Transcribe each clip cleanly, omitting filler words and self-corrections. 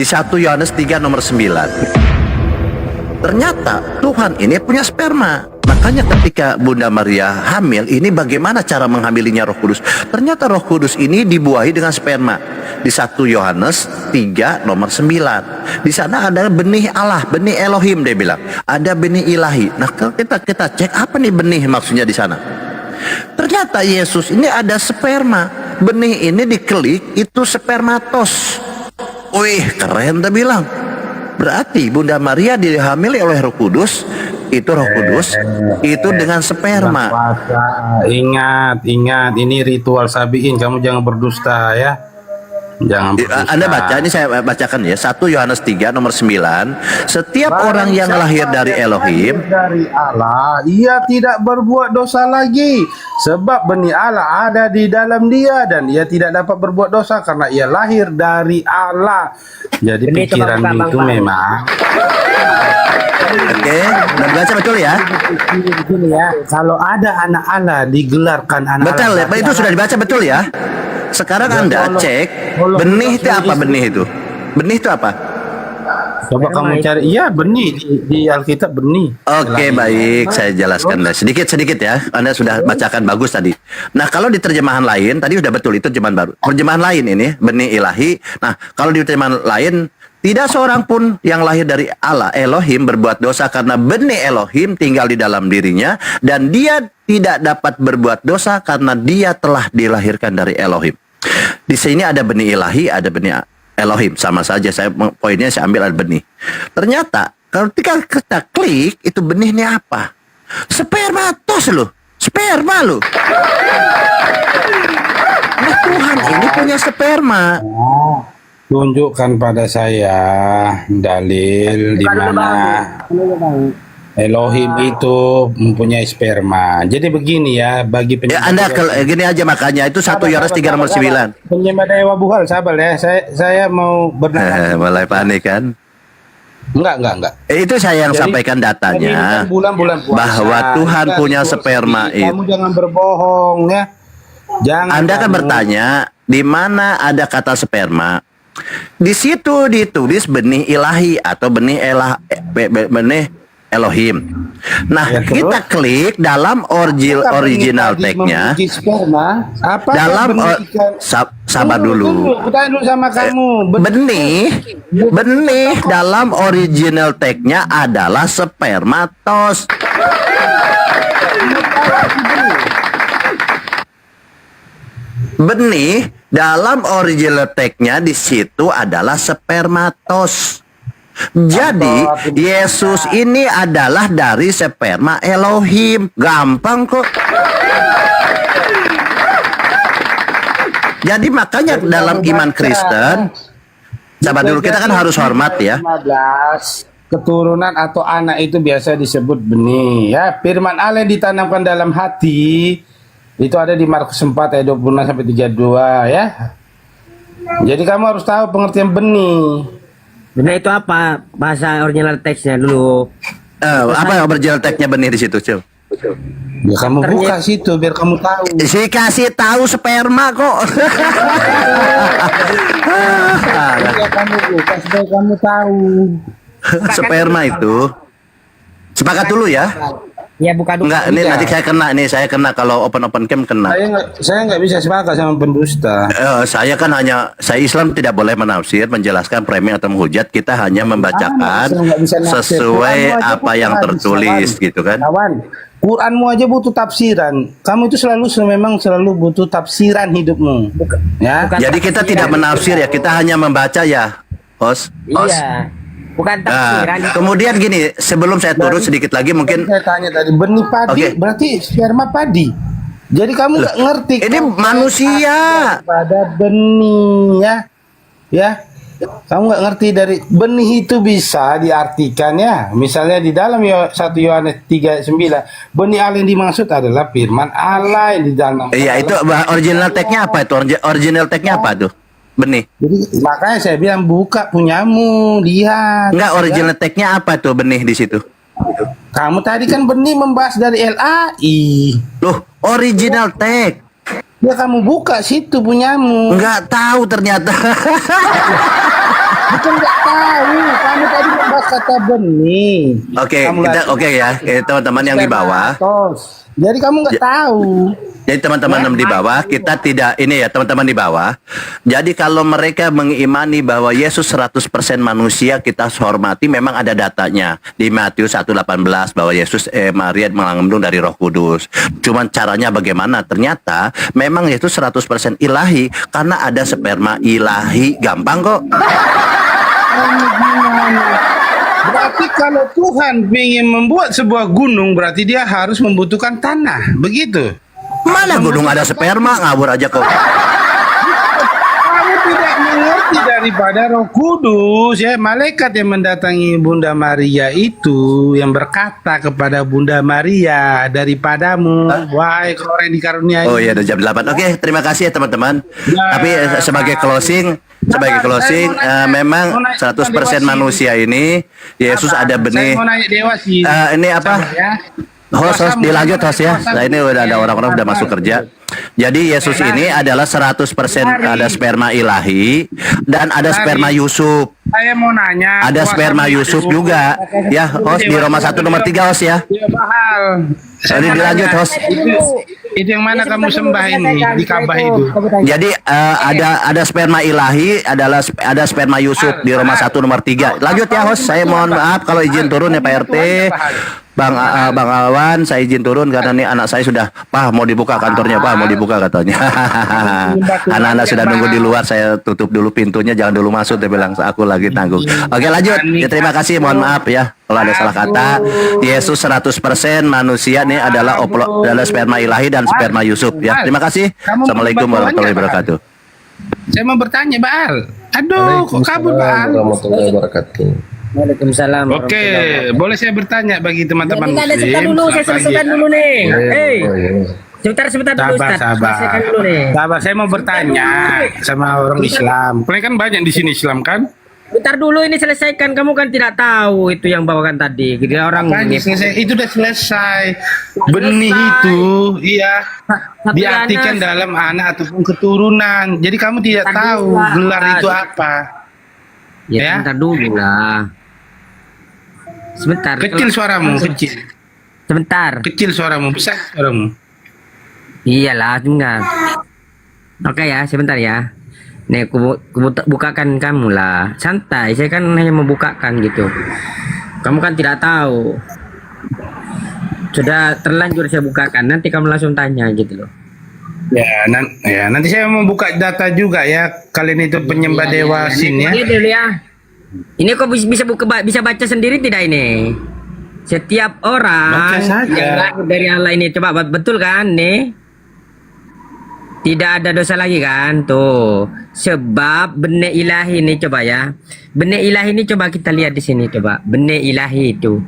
Di 1 Yohanes 3 nomor 9. Ternyata Tuhan ini punya sperma. Makanya ketika Bunda Maria hamil, ini bagaimana cara menghamilinya Roh Kudus? Ternyata Roh Kudus ini dibuahi dengan sperma. Di 1 Yohanes 3 nomor 9. Di sana ada benih Allah, benih Elohim dia bilang. Ada benih ilahi. Nah, kalau kita cek apa nih benih maksudnya di sana? Ternyata Yesus ini ada sperma. Benih ini diklik itu spermatos. Wih, keren dia bilang. Berarti Bunda Maria dihamili oleh Roh Kudus. Itu Roh Kudus itu dengan sperma. Ingat, ini ritual sabiin. Kamu jangan berdusta ya. Jangan berdusta. Anda baca, ini saya bacakan ya. 1 Yohanes 3 nomor 9. Setiap orang yang lahir dari Elohim, dari Allah, ia tidak berbuat dosa lagi, sebab benih Allah ada di dalam dia, dan ia tidak dapat berbuat dosa karena ia lahir dari Allah. Jadi pikiran itu memang oke, dan baca betul ya. begini ya. Kalau ada anak Allah digelarkan anak Betul ya, Allah. itu sudah dibaca betul ya. Sekarang Anda cek benih itu apa, benih itu? Benih itu apa? Coba kamu cari, iya benih di Alkitab benih. Oke, baik, saya jelaskan sedikit ya. Anda sudah bacakan bagus tadi. Nah, kalau di terjemahan lain tadi sudah betul, itu terjemahan baru. Terjemahan lain ini benih ilahi. Nah, kalau di terjemahan lain, tidak seorang pun yang lahir dari Allah Elohim berbuat dosa karena benih Elohim tinggal di dalam dirinya, dan dia tidak dapat berbuat dosa karena dia telah dilahirkan dari Elohim. Di sini ada benih ilahi, ada benih Elohim, sama saja. Poinnya saya ambil ada benih. Ternyata kalau kita klik itu benihnya apa? Spermatos loh, sperma loh. Nah, Tuhan ini punya sperma. Tunjukkan pada saya dalil di mana Elohim itu mempunyai sperma. Jadi begini ya, bagi Ya, Anda gini aja, makanya itu 1 Yohanes 3 nomor 9. Penyembah dewa buhal, sabar ya. Saya mau bernafas. Mulai panik kan? Enggak. Itu saya yang Jadi, sampaikan datanya. Bulan-bulan puasa. Bahwa Tuhan Kita punya diskusi. sperma itu. Kamu jangan berbohong ya. Jangan. Anda kan kamu- bertanya, di mana ada kata sperma? Di situ ditulis benih ilahi atau benih Elohim. Nah, Ya, terus? kita klik dalam original tag-nya. Memuji sperma, apa Dalam sabar dulu. Kita dulu sama kamu. Benih dalam original tag-nya adalah spermatos. Benih dalam original tag-nya di situ adalah spermatos. Jadi Yesus ini adalah dari sperma Elohim. Gampang kok. Jadi makanya dalam iman Kristen, sabar dulu, kita kan harus hormat ya. 15, keturunan atau anak itu biasa disebut benih ya. Firman Allah yang ditanamkan dalam hati itu ada di Markus 4 ayat 26 sampai 32 ya. Jadi kamu harus tahu pengertian benih. Benih itu apa? Bahasa original teksnya dulu. Apa original tag-nya benih di situ, Cil? Ya kamu buka situ biar kamu tahu. Si kasih tahu sperma kok. Ya, kamu buka supaya kamu tahu. Sperma itu. Sepakat dulu ya. Ya buka dulu. Enggak, ini nanti saya kena kalau open cam kena. Saya nggak bisa sepakat sama pendusta. Saya Islam tidak boleh menafsir, menjelaskan, framing atau menghujat. Kita hanya membacakan sesuai apa yang tertulis gitu kan. Kawan, Quranmu aja butuh tafsiran. Kamu itu memang selalu butuh tafsiran hidupmu. Ya. Jadi kita tidak menafsir ya, kita hanya membaca ya, host. Iya. Bukan tafsiran. Kemudian gini, sebelum saya turun sedikit lagi mungkin. Saya tanya tadi, benih padi berarti sperma padi. Jadi kamu nggak ngerti. Ini manusia. Pada benih ya. Kamu nggak ngerti dari benih itu bisa diartikan ya. Misalnya di dalam 1 Yohanes 3:9, benih Allah yang dimaksud adalah firman Allah yang di dalam. Iya, itu original tag-nya apa itu? Original tag-nya apa tuh? Benih. Jadi makanya saya bilang buka punyamu, lihat. Enggak, original tag-nya apa tuh benih di situ? Kamu tadi kan benih membahas dari LAI. Loh, original tag. Ya kamu buka situ punyamu. Enggak tahu ternyata. Bukan nggak tahu. Kamu tadi membahas kata benih. Oke, Kamu kita lagi- oke ya. Teman-teman yang di bawah. Spermatos. Jadi kamu nggak tahu. Jadi teman-teman di bawah, kita tidak ini ya teman-teman di bawah. Jadi kalau mereka mengimani bahwa Yesus 100% manusia, kita hormati, memang ada datanya. Di Matius 1:18 bahwa Yesus Maria mengandung dari Roh Kudus. Cuman caranya bagaimana? Ternyata memang Yesus 100% ilahi karena ada sperma ilahi. Gampang kok. Berarti kalau Tuhan ingin membuat sebuah gunung, berarti dia harus membutuhkan tanah. Begitu. Mana gunung ada sperma, ngawur aja kok. Kamu tidak mengerti daripada Roh Kudus ya. Malaikat yang mendatangi Bunda Maria itu yang berkata kepada Bunda Maria, daripadamu wahai orang yang dikaruniai. Oh iya, udah jam 8. Oke, terima kasih ya teman-teman. Ya, Tapi sebagai closing, memang 100% manusia ini Yesus ada benih. Saya mau nanya Dewa sih. Ini apa? Sabar ya. Host dilanjut host ya. Nah, ini udah ada orang-orang udah masuk kerja. Jadi Yesus ini adalah 100% ada sperma ilahi dan ada sperma Yusuf. Saya mau nanya. Ada sperma Yusuf juga. Ya, host di Roma 1 nomor 3 host ya. Iya, Bahal. Jadi dilanjut host. Itu yang mana kamu sembah ini di Ka'bah itu? Jadi ada sperma ilahi, ada sperma Yusuf di Roma 1 nomor 3. Lanjut ya host, saya mohon maaf kalau izin turun ya Pak RT. Bang Alwan, saya izin turun karena nih anak saya sudah, Pak mau dibuka kantornya, Pak mau dibuka katanya. Anak-anak sudah nunggu di luar, saya tutup dulu pintunya, jangan dulu masuk. Dia bilang aku lagi tanggung. Oke lanjut, ya, terima kasih, mohon maaf ya kalau ada salah kata. Yesus 100% manusia nih adalah sperma ilahi dan sperma Yusuf ya. Terima kasih. Assalamualaikum warahmatullahi wabarakatuh. Saya mau bertanya, Baal. Aduh, kok kabur, Baal? Warahmatullahi wabarakatuh. Waalaikumsalam. Oke, boleh saya bertanya bagi teman-teman Tidak ada muslim? sebentar dulu, saya selesaikan dulu nih. Hei, sebentar dulu Sabar, Ustaz. sabar. Selesaikan dulu nih. Sabar, saya mau bertanya sama orang Islam. Kalian kan banyak di sini Islam kan? Bentar dulu ini selesaikan. Kamu kan tidak tahu itu yang bawakan tadi. Jadi orang Makanya selesai, itu udah selesai. Benih itu, iya, Tapi diartikan Anas- dalam anak ataupun keturunan. Jadi kamu tidak Tadi tahu Ustaz. gelar itu apa. Ya, Ya? sebentar dulu lah. Sebentar. Kecil kalau- suaramu, kecil. Sebentar. Kecil suaramu, besar suaramu. Iyalah, sebentar. Oke ya, sebentar ya. Nih, bukakan kamu lah. Santai, saya kan hanya membukakan gitu. Kamu kan tidak tahu. Sudah terlanjur saya bukakan. Nanti kamu langsung tanya gitu loh. Ya, nanti saya mau buka data juga ya. Kalian itu penyembah dewa sin ya. Ini dulu ya. Ini kok bisa baca sendiri tidak ini? Setiap orang Baca saja. yang lahir dari Allah ini, coba betul kan nih? Tidak ada dosa lagi kan? Tuh. Sebab benih ilahi ini coba ya. Benih ilahi ini coba kita lihat di sini coba. Benih ilahi itu.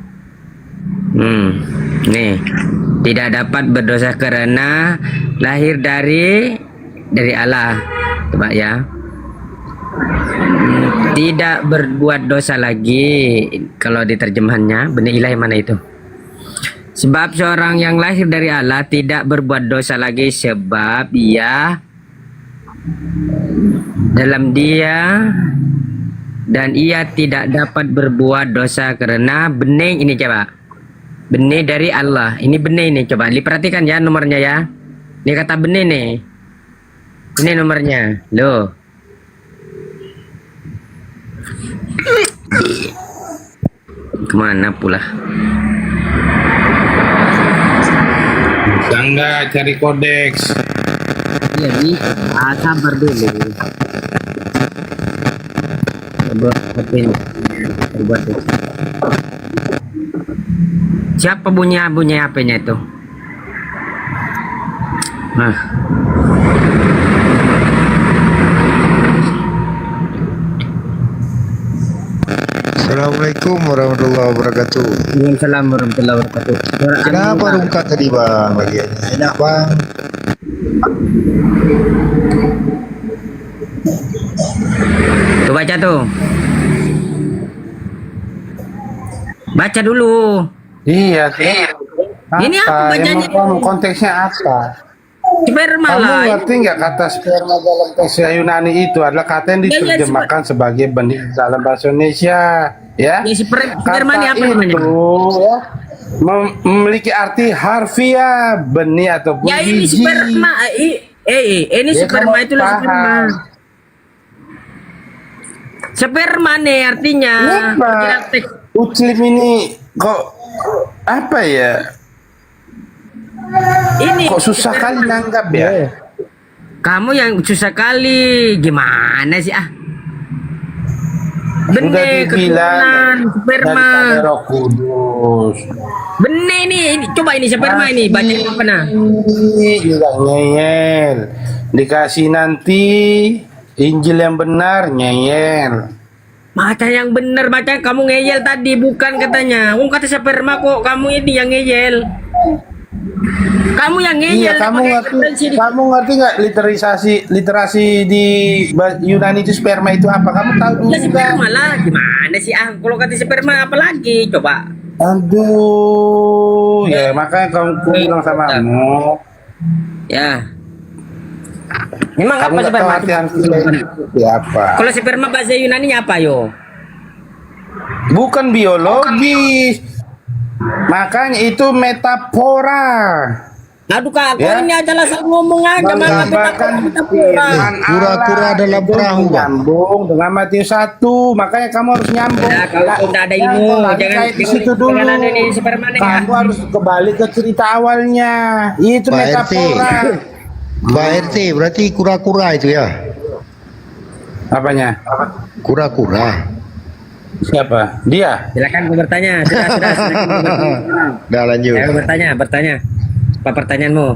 Nih. Tidak dapat berdosa karena lahir dari Allah. Coba ya. Tidak berbuat dosa lagi. Kalau di terjemahannya benih ilahi mana itu? Sebab seorang yang lahir dari Allah tidak berbuat dosa lagi, sebab ia dalam dia dan ia tidak dapat berbuat dosa karena benih ini coba. Benih dari Allah. Ini benih ini coba. Diperhatikan ya nomornya ya. Ini kata benih nih. Ini nomornya. Loh. Kemana pula? Enggak cari kodeks. Jadi sabar dulu. Buat itu. Siapa bunyi HP-nya itu? Nah. Assalamualaikum warahmatullahi wabarakatuh. Waalaikumsalam warahmatullahi wabarakatuh. Kenapa rungkat tadi bang bagiannya? Enak bang. Tuh baca tuh. Baca dulu. Iya, Ini apa bacanya? Emang konteksnya apa? Sperma Kamu lah. ngerti nggak kata sperma dalam bahasa Yunani itu adalah kata yang Ya, ya, diterjemahkan sebagai benih dalam bahasa Indonesia, ya? Ya, sperma ini Kata apa namanya? itu ya, memiliki arti harfiah benih ataupun Ya ini biji. sperma. Ini Ya, sperma kamu itulah sperma. paham. Sperma nih artinya. Kenapa Kira teks. Uclim ini kok apa ya? Ini Kok susah kali nanggap ya? kamu yang susah kali. Gimana sih ah? Udah Benih keturunan dibilang sperma. daripada Roh Kudus. Benih ini coba ini sperma ini baca apa nah? Ini juga ngeyel. Dikasih nanti Injil yang benar ngeyel. Baca yang benar, baca kamu ngeyel tadi bukan katanya. Kata sperma kok kamu ini yang ngeyel. Kamu yang ngeyel. Iya, kamu pakai ngerti? referensi di- Kamu ngerti nggak literasi di Yunani itu sperma itu apa? Kamu tahu dulu Ya nggak? sperma lah, gimana sih ah? Kalau kata sperma apa lagi? Coba. Aduh, ya makanya kamu bilang sama kamu. Ya. Memang Kamu apa nggak tahu sperma? arti harfiah itu apa? Kalau sperma bahasa Yunani apa yo? Bukan biologis. Makanya itu metafora. Aduh kak, kau Ya. ini adalah salah ngomong aja malah Menggambarkan metafora. firman Kura-kura Allah dalam itu perahu, Bang. nyambung dengan Matius 1. Makanya kamu harus nyambung. Ya, kalau kau tidak ada ilmu, Jangan jangan kayak di situ dulu. jangan ada di sperma nih, ya. Kamu harus kembali ke cerita awalnya. Itu Pak RT. metafora. Pak RT berarti kura-kura itu ya? Apanya? Kura-kura. Siapa? Dia. Silakan kau bertanya. Sudah, silakan kau bertanya. Dah lanjut. Ayo bertanya. Apa pertanyaanmu?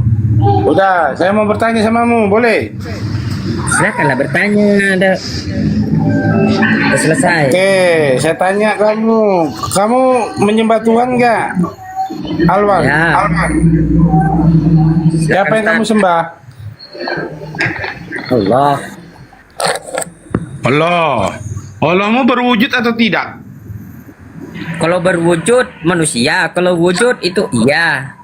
Udah, saya mau bertanya samamu, boleh? Silakanlah bertanya. Udah selesai. Oke, saya tanya kamu menyembah Tuhan nggak? Alwan, Ya. Alwan. Siapa yang kamu sembah? Allah. Allah. Allahmu berwujud atau tidak? Kalau berwujud manusia, kalau wujud itu iya.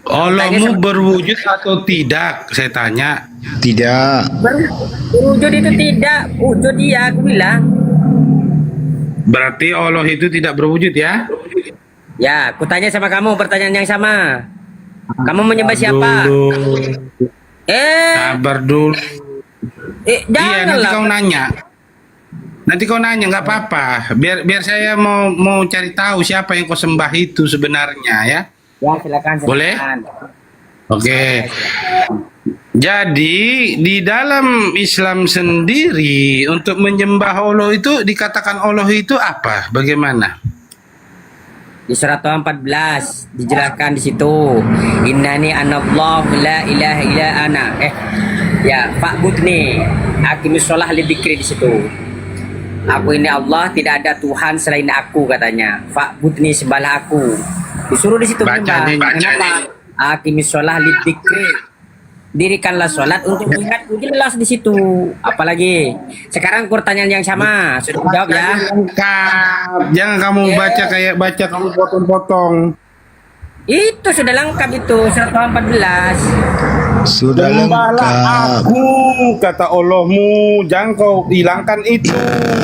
Allahmu berwujud atau tidak? Saya tanya. Tidak. Berwujud itu tidak, wujud iya aku bilang. Berarti Allah itu tidak berwujud ya? Ya, aku tanya sama kamu pertanyaan yang sama. Kamu menyembah siapa? Dulu. Sabar dulu. Iya, nanti Janganlah. kau nanya. Nanti kau nanya nggak apa-apa. Biar saya mau cari tahu siapa yang kau sembah itu sebenarnya ya. Ya, silakan. Boleh? Oke. Jadi di dalam Islam sendiri untuk menyembah Allah itu dikatakan Allah itu apa? Bagaimana? Di surat 14 dijelaskan di situ. Innani anallahu la ilaha illa ana. Ya, fa'budni. Aqimis shalah lidzikri di situ. Aku ini Allah, tidak ada Tuhan selain aku katanya. Fa'budni, sembahlah aku. Disuruh di situ Bacanya, menyembah. bacanya. Kenapa? Aqimis shalah lidzikri. Dirikanlah sholat untuk ingatku, jelas di situ. Apalagi sekarang pertanyaan yang sama sudah dijawab ya. Lengkap. Jangan kamu baca kamu potong-potong. Itu sudah lengkap itu surat 14. Sudah Sembahlah lengkap. aku, kata Allahmu. Jangan kau hilangkan itu.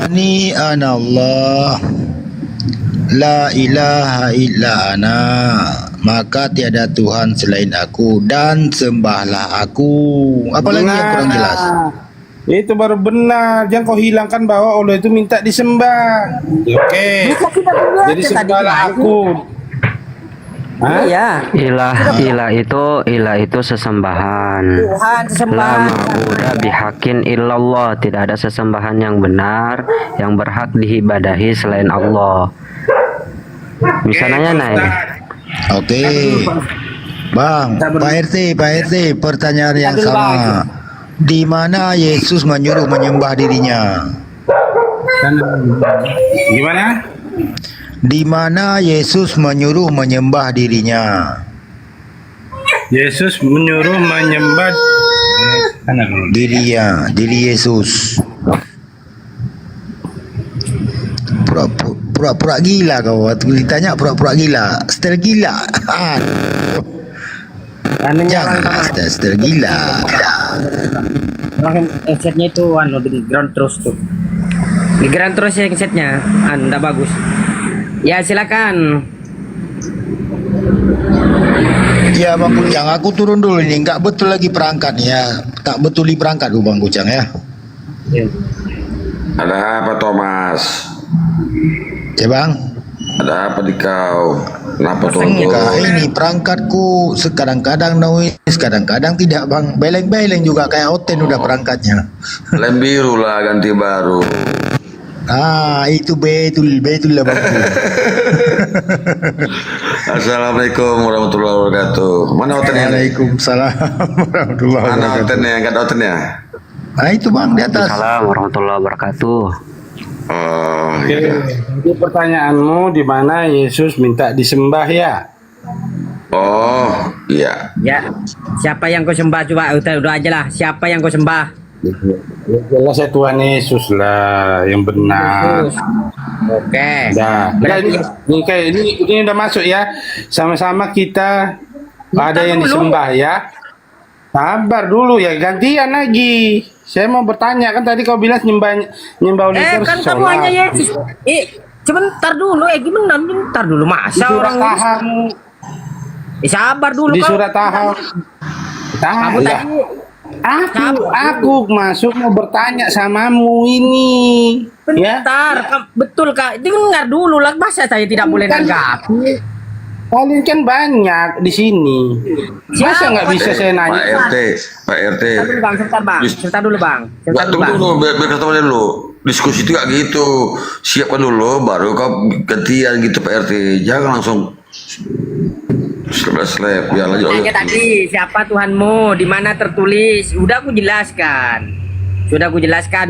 Ini anallah. La ilaha illa ana. Maka tiada Tuhan selain aku dan sembahlah aku. Apalagi yang kurang jelas? Itu baru benar. Jangan kau hilangkan bahwa Allah itu minta disembah. Oke. Jadi sembahlah aku. Hah? Iya. Ilah itu sesembahan. Tuhan La sembahan. ma'budu bihaqqin illallah. Tidak ada sesembahan yang benar yang berhak diibadahi selain Allah. Bisa nanya naik. Oke. Bang, Pak RT, pertanyaan yang sama. Di mana Yesus menyuruh menyembah dirinya? Gimana? Di mana Yesus menyuruh menyembah dirinya? Yesus menyuruh menyembah Diri Yesus. Pura-pura gila kau. Waktu ditanya pura-pura gila. Setel gila. Anunya Janganlah tergila. headsetnya itu di ground terus tuh. Di ground terus ya headsetnya. Enggak bagus. Ya silakan. Ya Bang Bujang, aku turun dulu ini. Enggak betul lagi perangkat ya. Tak betul di perangkat Bang Bujang ya. Ada apa Thomas? Ya Bang. Ada apa di kau? Kenapa tuh? Enggak, ini perangkatku kadang-kadang noise, kadang-kadang tidak Bang. Beleng-beleng juga kayak Oten udah perangkatnya. Lem biru lah, ganti baru. Ah, itu betul lah Bang. Assalamualaikum warahmatullahi wabarakatuh. Mana Otennya? Waalaikumsalam warahmatullahi Mana wabarakatuh. Otennya? Enggak ada Otennya? Nah itu Bang di atas. Assalamualaikum warahmatullahi wabarakatuh. Oh, Oke, iya. jadi pertanyaanmu di mana Yesus minta disembah ya? Oh, iya. Ya, siapa yang kau sembah coba? Udah aja lah. Siapa yang kau sembah? Jelas ya Tuhan Yesus lah yang benar. Yesus. Oke. Nah, Berarti ini udah masuk ya. Sama-sama kita ada yang dulu. disembah ya. Sabar dulu ya, gantian lagi. Saya mau bertanya kan tadi kau bilang nyembah oleh kan kamu hanya Yesus. Sebentar dulu, gimana? Bentar dulu, Di masa surat orang Taham, sabar dulu di kau. surat Taham. Kamu Ya. tadi Aku masuk mau bertanya samamu ini. Ya. bentar, betul Kak. Dengar dulu lah, masa saya tidak boleh Kan- nanggapi. Kalian kan banyak di sini. Masa nggak bisa saya Pak nanya? RT, Pak RT. Sebentar dulu Bang, sebentar Bang. Sebentar dulu Bang. Sebentar Enggak, dulu tunggu Bang. dulu, biar kata dulu. Diskusi itu gak gitu. Siapkan dulu, baru kau gantian gitu Pak RT. Jangan langsung slap. Ya lanjut. Tanya tadi, siapa Tuhanmu? Di mana tertulis? Sudah aku jelaskan.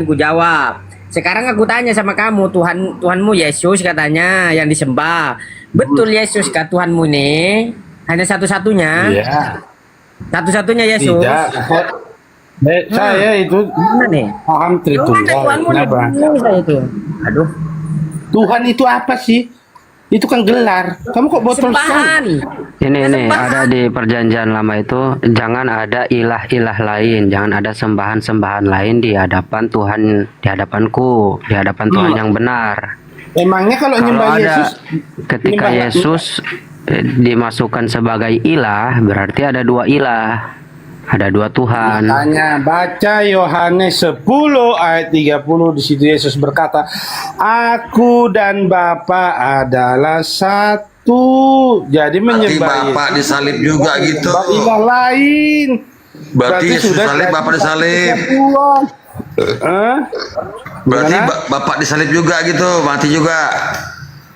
Aku jawab. Sekarang aku tanya sama kamu, Tuhanmu Yesus katanya yang disembah. Betul Yesus kah Tuhanmu nih? Hanya satu-satunya? Iya. Satu-satunya Yesus? Tidak. Saya itu Mana nih? paham Mana Tritunggal. Tuhanmu Kenapa? nih? Saya itu. Aduh. Tuhan itu apa sih? Itu kan gelar. Kamu kok botol Sembahan. Ini Sembahan. ada di perjanjian lama itu, jangan ada ilah-ilah lain, jangan ada sembahan-sembahan lain di hadapan Tuhan, di hadapanku, di hadapan Tuhan yang benar. Emangnya kalau Kalau nyembah ada Yesus, ketika nyembah- Yesus dimasukkan sebagai ilah, berarti ada dua ilah, ada dua Tuhan. Tanya baca Yohanes 10 ayat 30 di situ Yesus berkata, "Aku dan Bapa adalah satu." Jadi Berarti menyembah Bapak Yesus disalib juga gitu. menyembah ilah lain. Berarti Yesus disalib, jadi Bapak disalib. kesatuan. Hah? Berarti Gimana? Bapak disalib juga gitu, mati juga.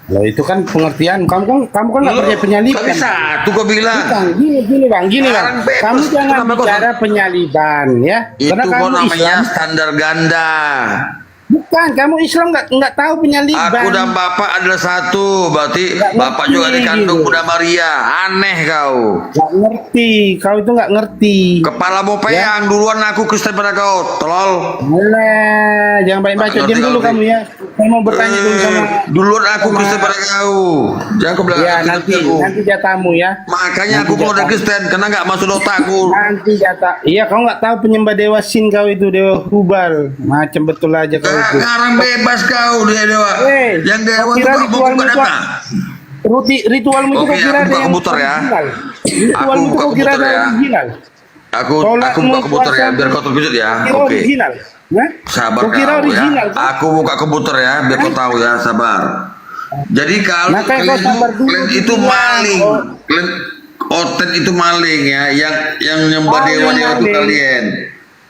Lah itu kan pengertian. Kamu kan nggak percaya penyaliban. Kami satu kau bilang. Bukan, gini bang. Sekarang bebas. Kamu jangan Kenapa kau- bicara penyaliban ya. Itu Karena kok kamu namanya Islam. standar ganda. Bukan, kamu Islam nggak tahu penyaliban. Aku dan Bapak adalah satu. Berarti Nggak Bapak ngerti juga dikandung gitu. Bunda Maria. Aneh kau. Nggak ngerti, kau itu nggak ngerti. Kepalamu peyang duluan aku Kristen pada kau. Tolol. Alah, jangan banyak baca. Nggak Diam ngerti dulu kau, kamu ya. Saya mau bertanya dulu sama. Duluan aku sama- Kristen pada kau. Jangan kau bilang Ya aku nanti Kristen, aku. nanti jatamu ya. Makanya aku Nanti mau dari jatah. Kristen karena nggak masuk otakku. Nanti jatah. Iya, kau nggak tahu penyembah dewa Sin kau itu, dewa Hubal. Macam betul aja kau itu. Sekarang bebas kau dia dewa. Hei, Yang dewa kau itu kira kau ritualmu buka itu data. Ritualmu itu Oke, kau kira aku ada buka yang komputer ya. original? Ritualmu itu buka kau kira komputer ada ya. original? Aku Sholatmu, buka komputer ya puasamu, biar kau terkejut ya. Kira Oke. original? Hah? Sabar Kau kira kau original? ya. Aku buka komputer ya biar kau tahu ya, sabar. Jadi kalau Nah, kayak kau kalian sabar dulu, kalian itu bilang. maling. Kalian Oten itu maling ya, yang nyembah Oh, dewa yang itu maling. kalian.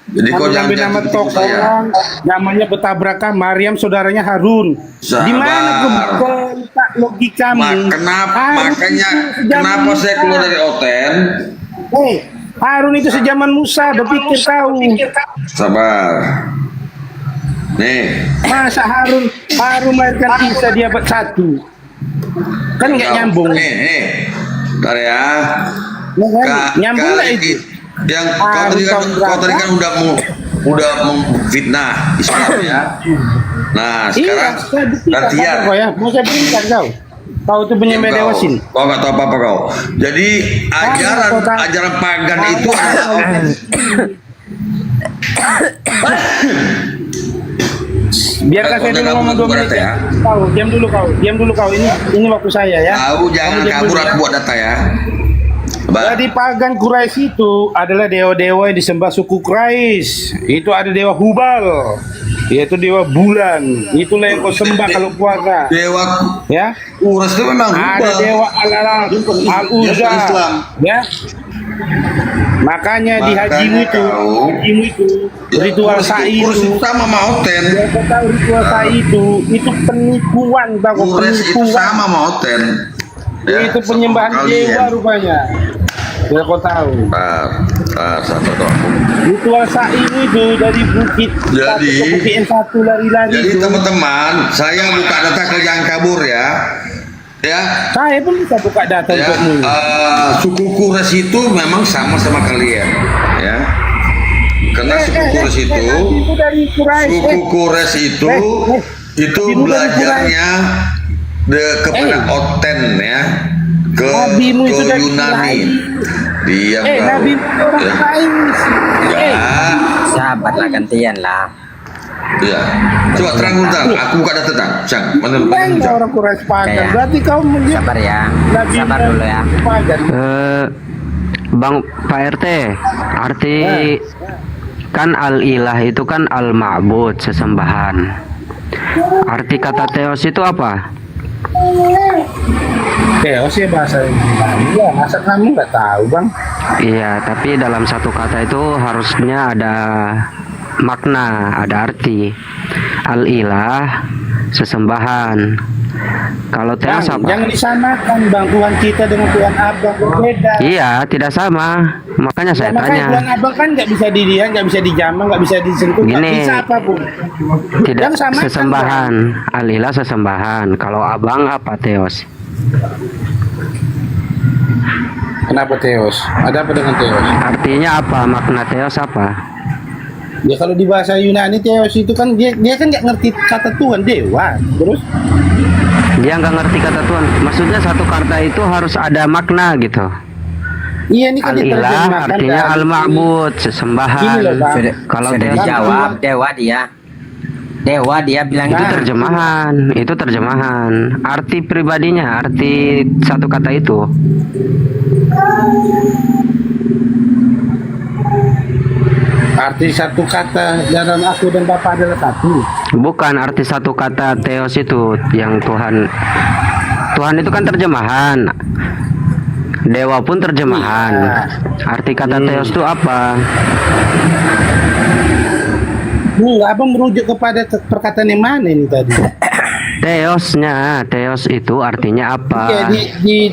Jadi kau Kamu jangan ngambil nama tipu tokoh saya. orang, namanya bertabrakan Maryam saudaranya Harun. Sabar. Di mana letak logikamu? Kenapa Harun makanya itu sejaman kenapa saya Musa. keluar dari Oten? Harun itu sejaman Musa, berpikir kau. Sabar. Nih, Masa Harun melahirkan Isa dia buat satu? Kan nggak nyambung. Nih. Bentar ya. Ya kan? Nyambung nggak kali itu? Yang Harun tahun kau tadi berapa? kan udah memfitnah Islam ya. Nah, Iya, sekarang saya buktikan. gantian. Apa ya? Mau saya berikan kau? Kau itu penyembah dewa sin. Kau nggak tahu apa-apa kau. Jadi ajaran pagan itu adalah Biarkan saya dulu ngomong 2 menit ya. Kau diam dulu kau. Ini waktu saya ya. Tahu jangan Kamu diam kabur dulu aku ya. buat data ya. Jadi pagan Quraisy itu adalah dewa-dewa yang disembah suku Quraisy. Itu ada dewa Hubal, yaitu dewa bulan. Itulah yang kau sembah kalau puasa. Dewa Ya. Uras itu memang Ada dewa Al-Alaq, Al-Uzza, Islam. ya. Makanya di hajimu itu, ritual sa'i Uras itu. itu sama Mauten. Ya, kau tahu ritual sa'i itu penipuan, tahu Uras itu penipuan. sama Mauten. Itu penyembahan dewa rupanya. Ya kau tahu. Satu doang. Ritual sa'i itu dari bukit Jadi- satu ke bukit yang satu lari-lari Jadi itu. teman-teman, saya buka data ke jangan kabur ya. Ya. Saya pun bisa buka data Ya, untukmu. suku Quraisy itu memang sama kalian, ya. Karena suku Quraisy itu, dari Quraisy. suku Quraisy itu Nabimu dari belajarnya kepada Oten ya, ke Nabimu itu dari Yunani. Quraisy. Dia Nabi orang ya. Quraisy. Ya, Sabarlah gantian lah. ya. Coba terang bentar, aku buka data tak, Cang. Mana Bukan orang Quraisy pagan. Ya. Berarti kau melihat Sabar ya. Nabi Sabar dulu ya. pagan. Bang Pak RT, arti kan al-ilah itu kan al-ma'bud, sesembahan. Arti kata teos itu apa? Teos ya bahasa Yunani. Ya, masa kamu nggak tahu, Bang? Iya, tapi dalam satu kata itu harusnya ada makna, ada arti. Al-ilah, sesembahan. Kalau Bang, teos apa? jangan disamakan, Bang. Tuhan kita dengan Tuhan Abang berbeda. Iya, tidak sama. Makanya saya Makanya Tuhan tanya. Abang kan nggak bisa dilihat, nggak bisa dijamah, nggak bisa disentuh, nggak Gini. bisa apapun. Tidak Jangan samakan, sesembahan. Al-ilah sesembahan. Kalau abang apa teos? Kenapa Teos? Ada apa dengan Teos? Artinya apa? Makna teos apa? Ya kalau di bahasa Yunani Teos itu kan dia kan nggak ngerti kata Tuhan dewa. Terus Dia nggak ngerti kata Tuhan. Maksudnya satu kata itu harus ada makna gitu. iya ini kan Al-ilah diterjemahkan artinya dari- al-ma'bud, Gini sesembahan. loh, Bang. Kalau Sudah teos dijawab dewa dia bilang itu gitu. terjemahan. Arti pribadinya, arti satu kata itu. arti satu kata dalam aku dan Bapa adalah satu. Bukan arti satu kata teos itu yang Tuhan. Tuhan itu kan terjemahan. Dewa pun terjemahan. Arti kata teos itu apa? Abang merujuk kepada perkataan yang mana ini tadi? Teosnya, teos itu artinya apa? Ya, di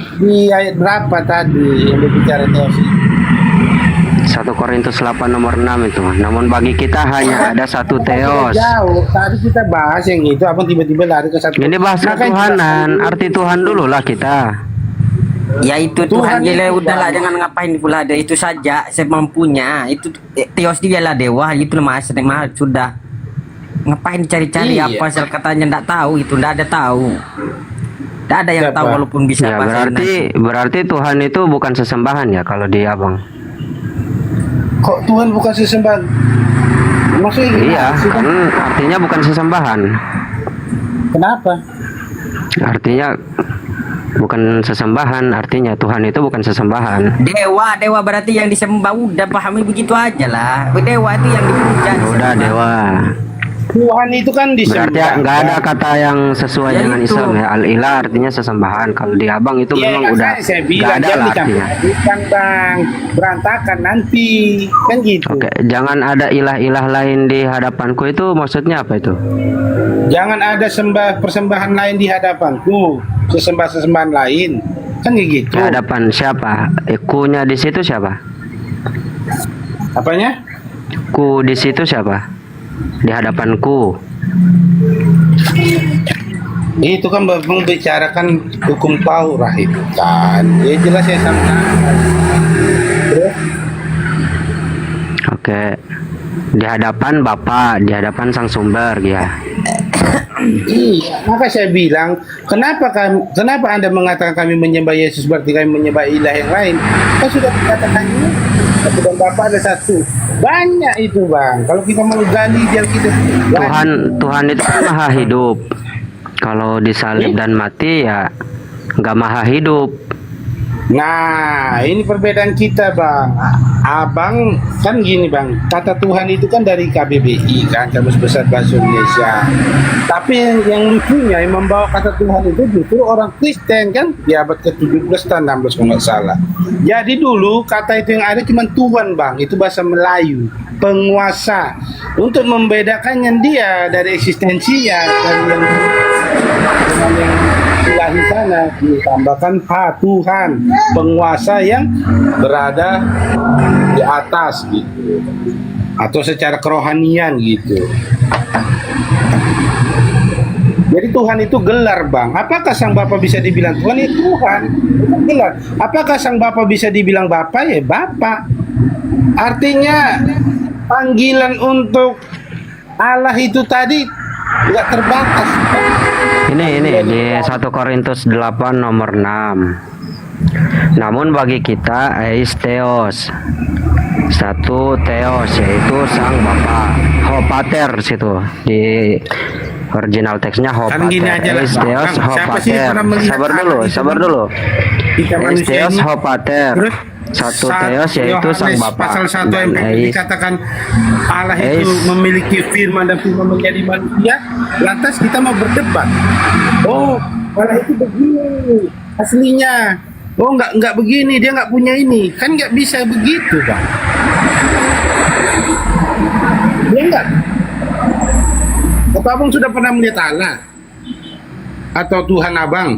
ayat berapa tadi yang berbicara Teos? 1 Korintus 8 nomor 6 itu. Namun bagi kita hanya ada satu teos. Jauh. Tadi kita bahas yang itu, abang tiba-tiba lari ke satu. Ini bahas Makanya ketuhanan, arti Tuhan dulu lah kita. Ya itu Tuhan Tuhan gila itu, udahlah Bang. jangan ngapain pula ada itu saja semampunya itu teos dia lah dewa itu mas sudah ngapain cari-cari Iya. apa asal katanya ndak tahu itu ndak ada tahu ndak ada yang Siapa? tahu walaupun bisa Ya bahasa berarti Tuhan itu bukan sesembahan ya kalau di abang. Kok Tuhan bukan sesembahan? Maksudnya gimana Iya, sih, Bang? kan artinya bukan sesembahan. Kenapa? Artinya bukan sesembahan, artinya Tuhan itu bukan sesembahan. dewa berarti yang disembah udah pahami begitu aja lah dewa itu yang dipuja Ya udah dewa. Tuhan itu kan disembah. Berarti nggak ada kata yang sesuai Ya dengan itu. Islam ya. Al-ilah artinya sesembahan. Kalau di abang itu Iya, memang udah saya nggak bilang ada jangan lah artinya. dicampur Bang, berantakan nanti kan gitu. Oke, jangan ada ilah-ilah lain di hadapanku itu maksudnya apa itu? Jangan ada persembahan lain di hadapanku, sesembahan lain kan gitu. Di hadapan siapa? Ku-nya di situ siapa? Apanya? Ku di situ siapa? Di hadapanku. Itu kan membicarakan hukum Taurat itu kan. Ya jelas ya sama. Terus Oke. Di hadapan Bapa, di hadapan Sang Sumber ya. Iya, maka saya bilang, kenapa Anda mengatakan kami menyembah Yesus berarti kami menyembah ilah yang lain? Kan sudah dikatakan satu dan Bapa ada satu. Banyak itu, Bang. Kalau kita mau gali dia kita Tuhan itu kan maha hidup. Kalau disalib dan mati ya nggak maha hidup. Nah, ini perbedaan kita, Bang. Abang kan gini, Bang. Kata Tuhan itu kan dari KBBI kan, Kamus Besar Bahasa Indonesia. Tapi yang lucunya yang membawa kata Tuhan itu justru orang Kristen kan di abad ke-17 dan 16 kalau nggak salah. Jadi dulu kata itu yang ada cuma Tuhan, Bang. Itu bahasa Melayu, penguasa. Untuk membedakannya dia dari eksistensinya dari yang ilahi sana ditambahkan Tuhan, penguasa yang berada di atas gitu, atau secara kerohanian gitu. Jadi Tuhan itu gelar, Bang. Apakah Sang Bapa bisa dibilang Tuhan? Ya Tuhan, itu gelar. Apakah Sang Bapa bisa dibilang Bapa? Ya Bapa. Artinya panggilan untuk Allah itu tadi nggak terbatas. Ini di 1 Korintus 8 nomor 6. Namun bagi kita Theos. Satu Theos yaitu Sang Bapa. Hopater situ di original teksnya Kan gini Hopater. aja lah, Theos Bang. Siapa sih yang Hopater. pernah melihat Sabar dulu. Kita manusia Theos ini. Hopater. Terus Satu Theos yaitu Sang Yohanes Bapa. pasal 1 ayat 4 dikatakan Allah itu memiliki firman dan firman menjadi manusia. Lantas kita mau berdebat. Oh, Allah itu begini aslinya. Oh, nggak begini, dia nggak punya ini. Kan nggak bisa begitu, Bang. Dia nggak. Apa Abang sudah pernah melihat Allah? Atau Tuhan Abang?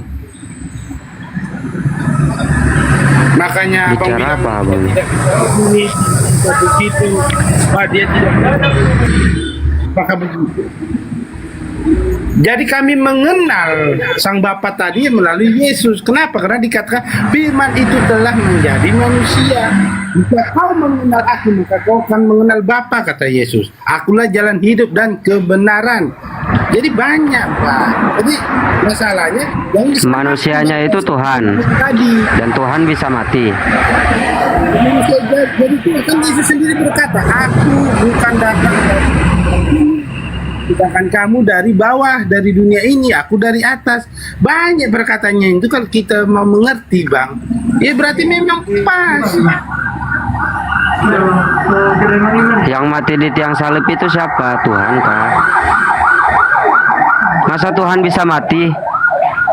Makanya Abang Bicara bilang apa, Abang? dia tidak bisa begini, tidak begitu, dia tidak maka begitu. Jadi kami mengenal Sang Bapa tadi melalui Yesus. Kenapa? Karena dikatakan firman itu telah menjadi manusia. Jika kau mengenal aku, maka kau akan mengenal Bapa, kata Yesus. Akulah jalan hidup dan kebenaran. Jadi banyak, Pak. Jadi masalahnya yang Manusianya itu Tuhan. tadi. Dan Tuhan bisa mati. Jadi kan Yesus sendiri berkata, aku bukan datang dari sedangkan kamu dari bawah, dari dunia ini, aku dari atas. Banyak perkataannya itu kalau kita mau mengerti, Bang. Ya berarti memang pas. Yang mati di tiang salib itu siapa? Tuhan kah? Masa Tuhan bisa mati?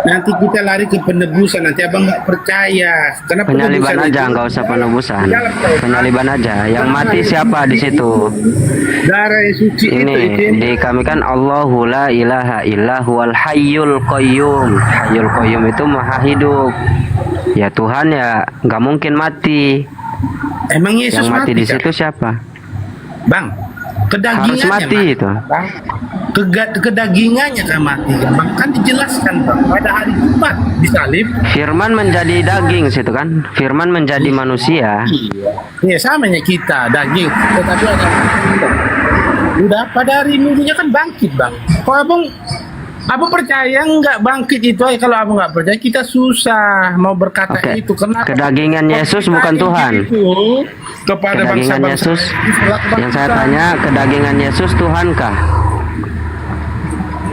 Nanti kita lari ke penebusan, nanti Abang nggak percaya. Karena Penyaliban penebusan aja, itu nggak usah penebusan. dalam Penyaliban aja. Yang mati siapa di situ? darah yang suci itu Ini di kami kan Allahu la ilaha illa huwal hayyul qayyum. Hayyul qayyum itu maha hidup. Ya Tuhan ya nggak mungkin mati. Emang Yesus Yang mati di kan? situ siapa? Bang, kedagingannya Harus mati itu. Bang. Kedagingannya kan mati, Bang. Kan dijelaskan, Bang, pada hari Jumat disalib. Firman menjadi daging situ kan? Firman menjadi manusia. Iya, samanya kita daging, tetapi ada udah pada hari Minggunya kan bangkit, Bang. Kalau Abang percaya nggak bangkit itu? Kalau Abang nggak percaya, kita susah mau berkata Oke. itu. Kenapa? Kedagingan Yesus bukan Tuhan. Itu kepada Kedagingan bangsa-bangsa Yesus. Yang saya bangsa. tanya, kedagingan Yesus Tuhankah?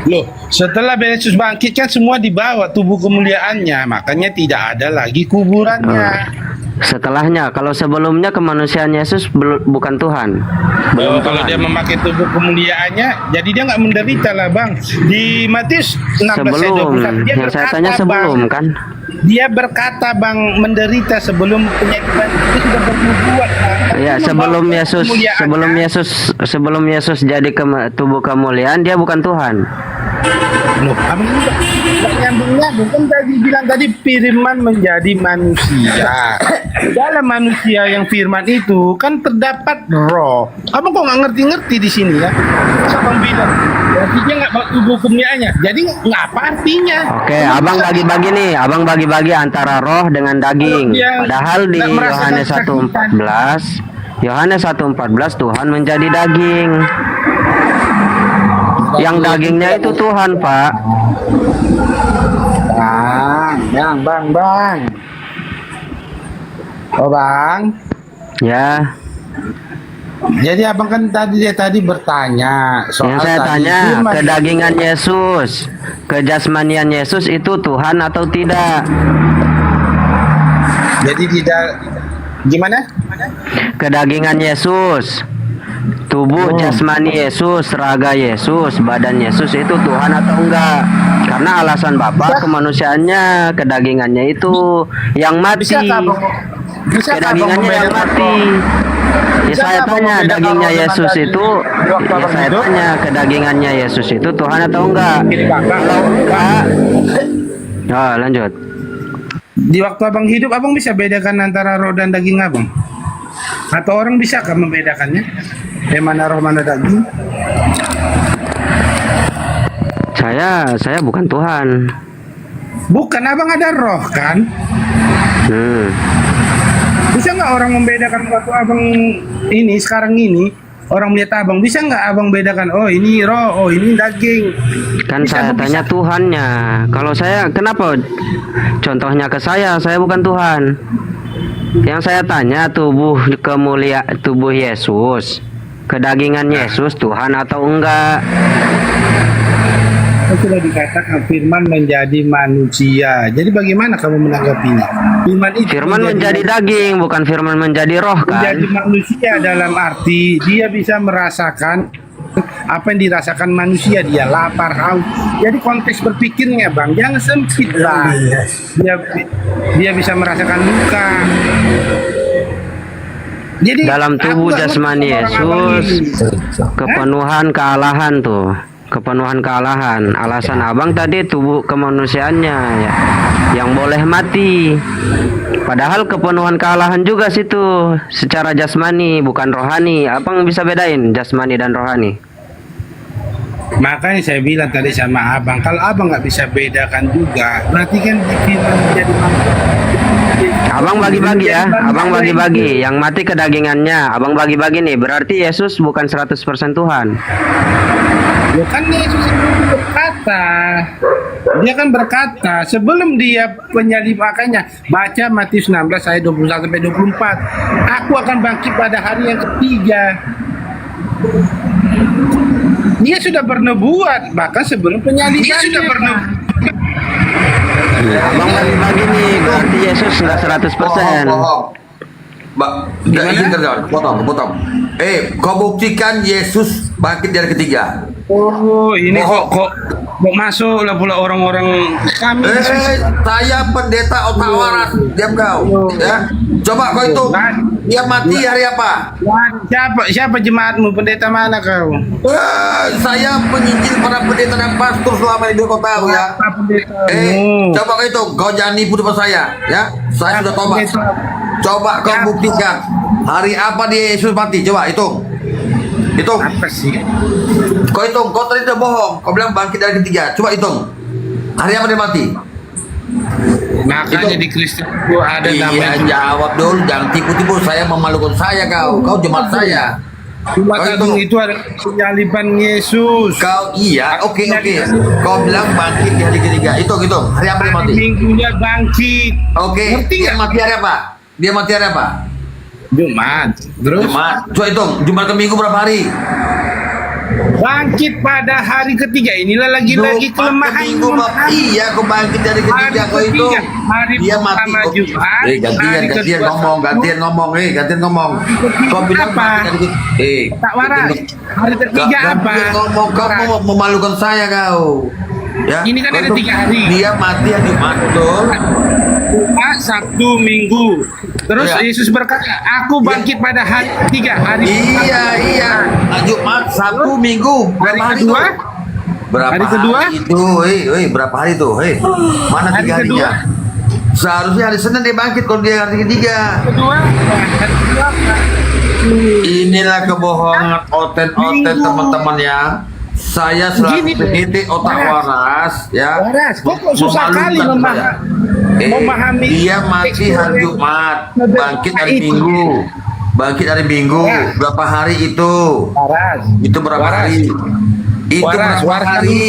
Loh, setelah Yesus bangkit kan semua dibawa tubuh kemuliaannya, makanya tidak ada lagi kuburannya. Setelahnya, kalau sebelumnya kemanusiaan Yesus bukan Tuhan. Belum Kalau dia Tuhan. memakai tubuh kemuliaannya, jadi dia nggak menderita lah, Bang. Di Matius 16 ayat Sebelum, 21, dia yang saya berkata, tanya sebelum Bang, kan? dia berkata, Bang, menderita sebelum penyakitan itu sudah bernubuat. Bang. Ya, Tapi sebelum membawa Yesus, kemuliaannya. sebelum Yesus jadi tubuh kemuliaan, dia bukan Tuhan. Loh, Abang nggak nyambung-nyambung. Kan tadi bilang tadi firman menjadi manusia. Dalam manusia yang firman itu kan terdapat roh. Abang kok nggak ngerti-ngerti di sini ya? Terus Abang bilang, berarti dia nggak bawa tubuh kemuliaannya. Jadi nggak apa artinya? Oke, abang bagi-bagi nih, abang bagi-bagi antara roh dengan daging. Yang Padahal di nggak merasakan Yohanes 1:14, Yohanes 1:14 Tuhan menjadi daging. Yang dagingnya itu Tuhan, Pak. Bang. Oh, Bang. Ya. Jadi abang kan tadi bertanya soal Yang saya tadi tanya, firman. kedagingan Yesus, kejasmanian Yesus itu Tuhan atau tidak? Jadi tidak gimana? Kedagingan Yesus, tubuh jasmani Yesus, raga Yesus, badan Yesus itu Tuhan atau enggak? Karena alasan Bapak kemanusiaannya, kedagingannya itu yang mati. Kedagingannya yang mati. Ya saya tanya, dagingnya Yesus itu, ya saya tanya, kedagingannya Yesus itu Tuhan atau enggak? Kalau enggak, oh, lanjut. Di waktu abang hidup, abang bisa bedakan antara roh dan daging abang? Atau orang bisa kan membedakannya? Mana roh mana daging? Saya bukan Tuhan. Bukan, abang ada roh kan? Bisa nggak orang membedakan waktu abang ini sekarang ini orang melihat abang, bisa nggak abang bedakan, oh ini roh, oh ini daging? Kan Bisa, saya bisa. tanya Tuhannya. Kalau saya, kenapa contohnya ke saya bukan Tuhan. Yang saya tanya tubuh tubuh Yesus, kedagingan Yesus Tuhan atau enggak? Sudah dikatakan firman menjadi manusia. Jadi bagaimana kamu menanggapinya? Firman itu Firman menjadi daging, bukan firman menjadi roh kan? menjadi manusia dalam arti dia bisa merasakan apa yang dirasakan manusia, dia lapar, haus. Jadi konteks berpikirnya, Bang, jangan sempit lah. Dia bisa merasakan luka. Jadi Dalam tubuh aku nggak jasmani ngerti orang abang Yesus, ini. kepenuhan kealahan tuh. Kepenuhan kealahan. Alasan abang tadi tubuh kemanusiaannya ya, yang boleh mati. Padahal kepenuhan kealahan juga situ secara jasmani, bukan rohani. Abang bisa bedain jasmani dan rohani? Makanya saya bilang tadi sama abang, kalau abang nggak bisa bedakan juga, berarti kan firman menjadi manusia. Abang bagi-bagi ya, abang bagi-bagi. Yang mati kedagingannya, abang bagi-bagi nih. Berarti Yesus bukan 100% Tuhan. Ya kan Yesus itu berkata, dia kan berkata sebelum dia penyalib, makanya baca Matius 16 ayat 21 sampai 24, aku akan bangkit pada hari yang ketiga. Dia sudah bernubuat bahkan sebelum penyaliban. Dia sudah bernubuat. Abang bagi-bagi nih, berarti Yesus nggak 100%. Nggak izin kawan, potong. Kau buktikan Yesus bangkit dari ketiga. Oh, ini kok masuk lah pula orang-orang kami. Saya pendeta otak waras, diam kau. Ya, coba kau hitung. Dia mati hari apa? Siapa jemaatmu, pendeta mana kau? Saya penginjil para pendeta dan pastor selama ini kau tahu ya. Apa pendetamu? Coba kau hitung. Kau jangan nipu depan saya, ya. Saya sudah tobat. Coba kau buktikan hari apa dia Yesus mati. Coba hitung. Hitung. Apa sih? Kau hitung. Kau tadi udah bohong. Kau bilang bangkit dari ketiga. Coba hitung. Hari apa dia mati? Makanya Itu. di Kristen itu ada Iya, namanya jawab dulu. Jangan tipu-tipu. Saya memalukan saya kau. Kau jemaat saya. cuma Kau agung hitung. itu ada penyaliban Yesus. Kau iya. Oke. Kau bilang bangkit di hari ketiga. Hitung. Hari apa dia mati? Hari Minggunya bangkit. Oke. Ngerti Dia nggak? mati hari apa? Dia mati hari apa? Jumat. Terus Jumat. Coba hitung. Jumat ke Minggu berapa hari? bangkit pada hari ketiga. Inilah lagi-lagi Jumat ke kelemahan Minggu berapa? Iya, kau bangkit dari ketiga. Kau Hari hitung. ketiga. Hari Dia mati. pertama Oke. Jumat, Gantian hari kedua ngomong. Gantian ngomong. Kau bilang Apa? mati dari ketiga. Tak waras. Hari ketiga apa? Ngomong. Kau mau memalukan saya kau. Ya. Ini kan kau ada hitung. 3 hari. Dia mati hari Jumat, betul. Jumat, Sabtu, Minggu. Terus Iya. Yesus berkata, aku bangkit pada hari ketiga. Hari Iya. Jumat, Sabtu, Minggu. Hari Berapa kedua? itu? Berapa Hari kedua? itu? Berapa hari itu? Mana Hari 3 kedua? harinya? Seharusnya hari Senin dia bangkit kalau dia hari ketiga. kedua, hari kedua apa? Inilah kebohongan oten Minggu. teman-teman ya. Saya selaku Gini, pendidik otak waras ya. Waras, kok susah kali memalukan saya. memahami Dia mati hari Jumat, bangkit hari Minggu. Bangkit hari Minggu. Ya. Berapa hari itu? Waras. Itu berapa Waras. hari? Itu Waras, berapa waras hari?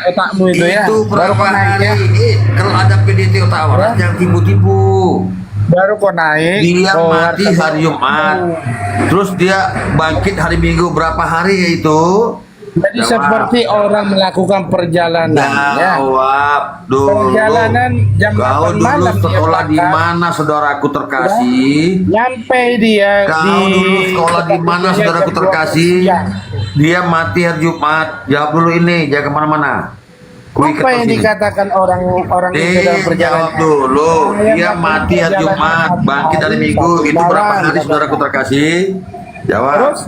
otakmu itu ya. Itu Baru berapa kau naik hari? ya. Kalau ada PDT otak waras jangan tipu-tipu. Baru kau naik. Dia kau mati waras. hari Jumat, terus dia bangkit hari Minggu berapa hari ya itu? Jadi Jawab. seperti orang melakukan perjalanan ya. Jawab dulu. Perjalanan jam Kau 8 dulu malam dia sekolah di berangkat. mana saudaraku terkasih? Nyampe dia Kau dulu sekolah di mana saudaraku terkasih? Dia mati hari Jumat. Jawab dulu ini, jangan kemana-mana. Apa yang dikatakan orang itu dalam perjalanan? Jawab dulu. Dia mati hari Jumat, bangkit hari Minggu. Itu berapa hari saudaraku terkasih? Jawab. Terus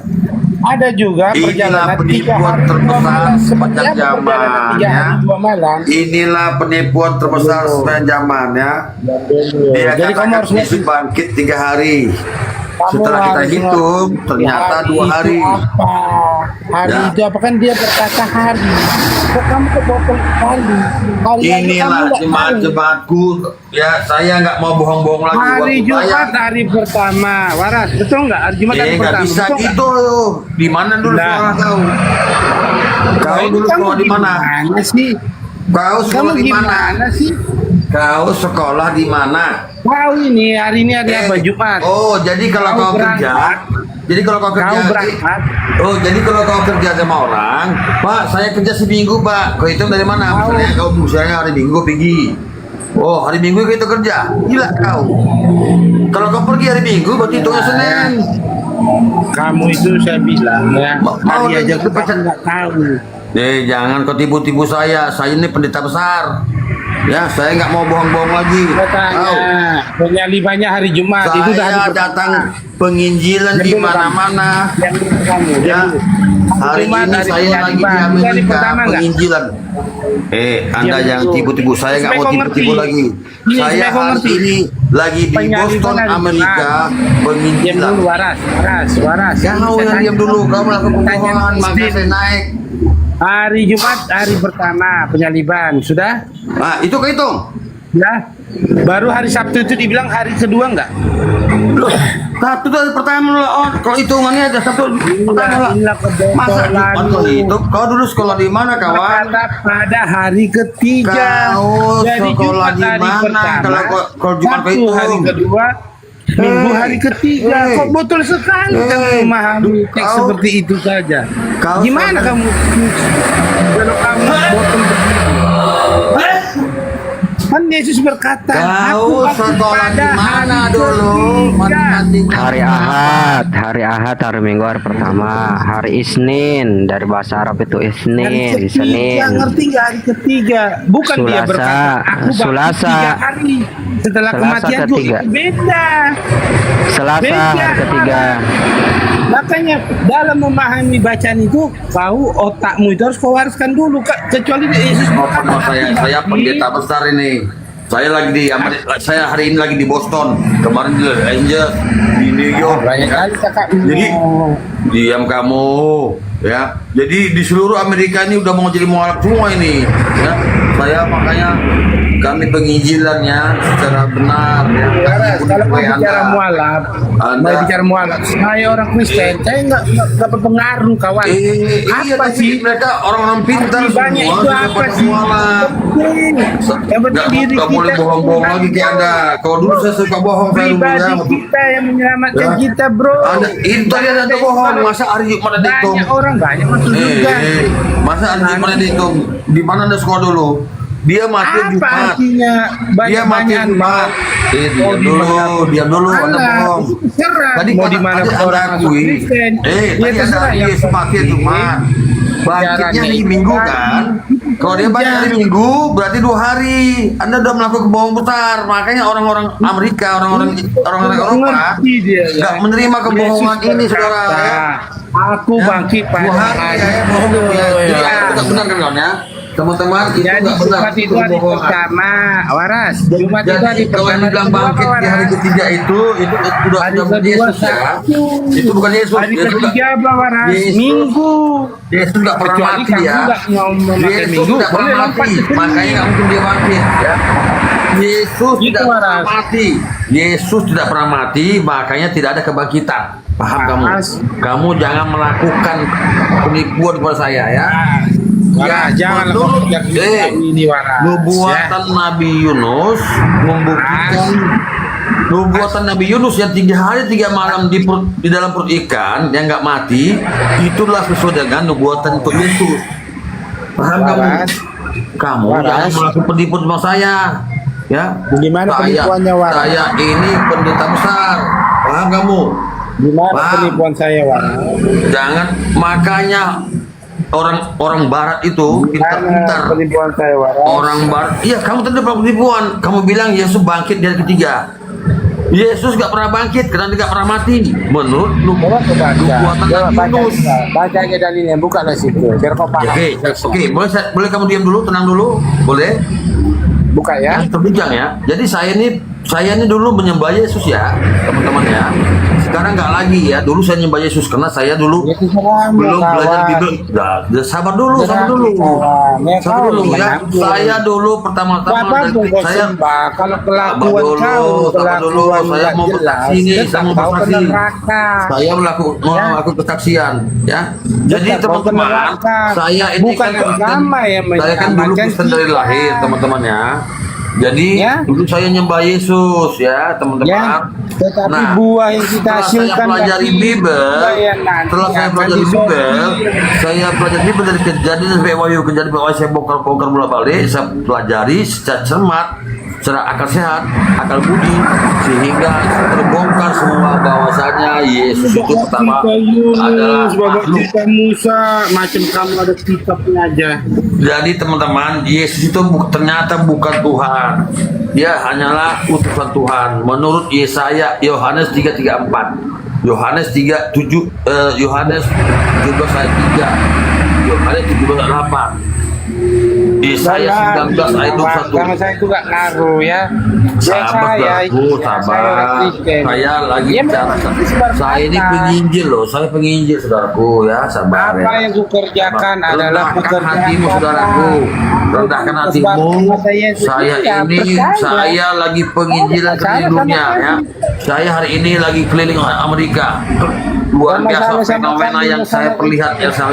ada juga Inilah perjalanan 3 penipuan hari 2 terbesar malam. Seperti sepanjang apa perjalanan 3 zaman hari ya. 2 malam? Inilah penipuan terbesar sepanjang zaman ya. Dia Jadi kamu katakan harus Yesus bangkit 3 hari. Kamu Setelah kita harus hitung, ternyata hari 2 hari. Itu apa? Hari Ya. itu apa kan dia berkata hari. Kok kamu kebopong hari? Hari aja kamu Inilah nggak tahu. jemaat-jemaatku. Ya, saya nggak mau bohong-bohong lagi. Hari Waktu Jumat saya- hari pertama. Waras, betul nggak? Hari Jumat hari nggak pertama. bisa betul nggak? gitu loh. Di mana dulu Nah. sekolah kau? Kau Itu dulu kamu sekolah di mana? gimana sih? Kau Kamu sekolah di mana? gimana sih? Kau sekolah di mana? Kau ini hari ini hari apa? Jumat. Oh, jadi kalau Kau kau kerja, berangkat. jadi kalau kau kerja, Kau berangkat. oh, jadi kalau kau kerja sama orang, Pak, saya kerja seminggu, Pak. Kau hitung dari mana? Misalnya hari Minggu pergi. Oh, hari Minggu kita kerja. Gila kau. Kalau kau pergi hari Minggu, berarti hitungnya Senin. Kamu itu saya bilang ya. Mau Hari aja itu kita pecat. nggak tahu. Jangan kau tipu-tipu saya. Saya ini pendeta besar. Ya, saya nggak mau bohong-bohong lagi. Tahu? Katanya penyalibannya hari Jumat itu udah hari Saya pertama. datang penginjilan Yang di dulu, Bang. mana-mana. Yang dulu kamu. Ya, yang dulu. hari Jumat, ini hari saya lagi di penyaliban. Itu hari Amerika pertama nggak? penginjilan. Anda Yang jangan dulu. tipu-tipu. Saya nggak Supaya mau kau tipu-tipu ngerti. lagi. Iya, Saya supaya kau hari ngerti. ini lagi di Penyaliban Boston, hari Amerika Diam penginjilan. dulu waras. Kau yang diam dulu. Kau melakukan kebohongan, maka saya naik. Hari Jumat hari pertama penyaliban sudah? Nah, itu kehitung. Ya. Baru hari Sabtu itu dibilang hari kedua enggak? Loh, satu dari pertama lah. Oh, kalau hitungannya ada satu pertama lah. Inilah kebohongan. Masa Jumat kau hitung? Kau dulu sekolah di mana, kawan? Kata pada hari ketiga. Kau Jadi sekolah Jumat di hari mana? pertama, Kalau Jumat kau Sabtu hitung. hari kedua, Minggu hari ketiga. Hei. Kok betul sekali kamu Hei. memahami teks Kau- seperti itu saja. Kau Gimana sekolah- kamu kalau kamu botol begini? Kan Yesus berkata, Kau bangkit sekolah di pada mana hari dulu? ketiga." Matematika. Hari Ahad, hari Minggu hari pertama, hari Isnin dari bahasa Arab itu Hari Isnin, ketiga, Senin, ngerti nggak hari ketiga? Bukan dia Selasa, berkata, aku bangkit Selasa. 3 hari setelah Selasa kematianku. ketiga. Itu beda. Selasa hari ketiga. Makanya dalam memahami bacaan itu, kau otakmu itu harus kau wariskan dulu. Kecuali Yesus Oh, berkata, pernah saya pendeta besar ini. Saya lagi di saya hari ini lagi di Boston. Kemarin di Los Angeles, di New York. banyak kali kakak. Jadi diam kamu, ya. Jadi di seluruh Amerika ini udah mau jadi mualaf semua ini, ya. Saya makanya kami penginjilannya secara benar, ya. Kalau mau Supaya bicara Anda- mualaf, Anda- mau bicara mualaf, saya orang Kristen, saya nggak berpengaruh kawan. Iya, Apa tapi sih? mereka orang-orang pintar Arti banyak semua itu sudah apa pada sih? mualaf. Penting. Yang penting diri Nggak boleh kita. bohong-bohong lagi kayak Anda. Kalau dulu saya suka bohong saya dulu Pribadi ya. kita yang menyelamatkan Ya. kita, bro. Ada itu tadi ada yang bohong. Masa hari Jumat ada dihitung? Banyak orang banyak masuk juga. Masa hari Jumat ada dihitung? Di mana Anda sekolah dulu? Dia mati Apa Jumat. artinya Dia banyak mati banyak Jumat. Mau di mana? Diam dulu, Anda Alah, bohong. terserah. Tadi Mau kan di mana tadi orang Anda masuk akui. Kristen. Ya, Tadi Anda terserah yang Yesus mati penting. Jumat. Bangkitnya Caranya hari itu Minggu kan. kan? Kalau dia bangkit hari Minggu berarti 2 hari. Anda udah melakukan kebohongan besar. Makanya orang-orang Amerika, orang-orang Eropa Ngerti dia, ya. nggak menerima kebohongan Yesus ini, saudara. berkata, Ya. Aku bangkit pada 2 hari ya, bohong ya. Jadi Ya. itu nggak benar kan kawan ya? Teman-teman, itu Jadi nggak benar. Jumat itu hari kebohongan. pertama, waras. Jumat itu hari Jadi kalau pertama. dibilang bangkit di hari ketiga itu udah Hari bukan kedua Yesus ya. Sabtu. Itu bukan Yesus. Hari Yesus nggak- ketiga apa waras? Yesus. Minggu. Yesus nggak pernah Kecuali mati kamu ya. nggak mau memakai Yesus Minggu, tidak pernah boleh lompat mati, ke sini. makanya nggak mungkin dia bangkit ya. Yesus Gitu, tidak pernah Waras. mati. Yesus tidak pernah mati, makanya tidak ada kebangkitan. Paham kamu? Waras. Kamu jangan melakukan penipuan kepada saya ya. Waras, janganlah kau menurut kerjakan ini waras. nubuatan Nabi Yunus membuktikan nubuatan Nabi Yunus yang 3 hari 3 malam di dalam perut ikan yang nggak mati, itulah sesuai dengan nubuatan untuk Yesus. Paham kamu? Waras. Kamu Waras. jangan melakukan penipu sama saya, ya. Gimana penipuannya, Waras? Saya ini pendeta besar. Paham kamu? Gimana Wah. penipuan saya, Waras? Jangan, makanya orang barat itu pintar-pintar. Penipuan saya, Waras. Orang barat, iya kamu tadi penipuan. Kamu bilang Yesus bangkit dari ketiga. Yesus gak pernah bangkit karena dia gak pernah mati. Menurut Coba kau baca. nubuatan Coba Nabi baca. Yunus. Baca aja dalilnya, bukalah situ. Biar kau paham. Oke, boleh kamu diam dulu, tenang dulu, boleh? Buka ya. Terbincang ya. Jadi saya ini dulu menyembah Yesus ya, teman-teman ya. Sekarang nggak lagi ya. Dulu saya menyembah Yesus karena saya dulu Ya, terserah, belum kawan. belajar Bible. Nah, sabar dulu, Kawan. Ya, sabar dulu ya. kawan. Saya dulu pertama-tama Bapak pun kau saya sembah. Kalau sabar kelakuan dulu, kau, sabar dulu. kelakuan Saya nggak mau jelas, bersaksi nih, tetap saya mau kau bersaksi. kena neraka. Saya melakukan kesaksian ya. Jadi Tetap kau kena teman-teman, neraka. saya ini Bukan agama yang saya kan dulu menyelamatkan Kristen dari kita. lahir, teman-teman ya. Jadi Ya. dulu saya nyembah Yesus ya, teman-teman. Ya, tetapi buah yang kita setelah saya hasilkan pelajari dari Bible, yang nanti setelah saya akan pelajari disortir. Bible, saya pelajari Bible dari kejadian sampai Wahyu, kejadian sampai Wahyu, saya bongkar-bongkar bolak-balik, saya pelajari secara cermat, secara akal sehat, akal budi, sehingga terbongkar semua bahwasanya Yesus itu pertama adalah Bapak makhluk. cerita Musa, macam kamu ada kitabnya aja. Jadi teman-teman, Yesus itu ternyata bukan Tuhan. Dia hanyalah utusan Tuhan. Menurut Yesaya, Yohanes 3:34, Yohanes 3:7, Yohanes 17 ayat 3, Yohanes 17 ayat 8, Yesaya 19 ayat 21. Sama saya itu gak ngaruh ya. Sabar, saudaraku, sabar. Saya lagi Ya, bicara. Saya ini penginjil loh, saya penginjil saudaraku ya, sabar Apa ya. yang kukerjakan adalah Rendahkan pekerjaan hatimu saudaraku, rendahkan hatimu. Saya lagi penginjilan keliling dunia ya. Saya hari ini lagi keliling Amerika. Luar biasa fenomena yang saya perlihat, yang saya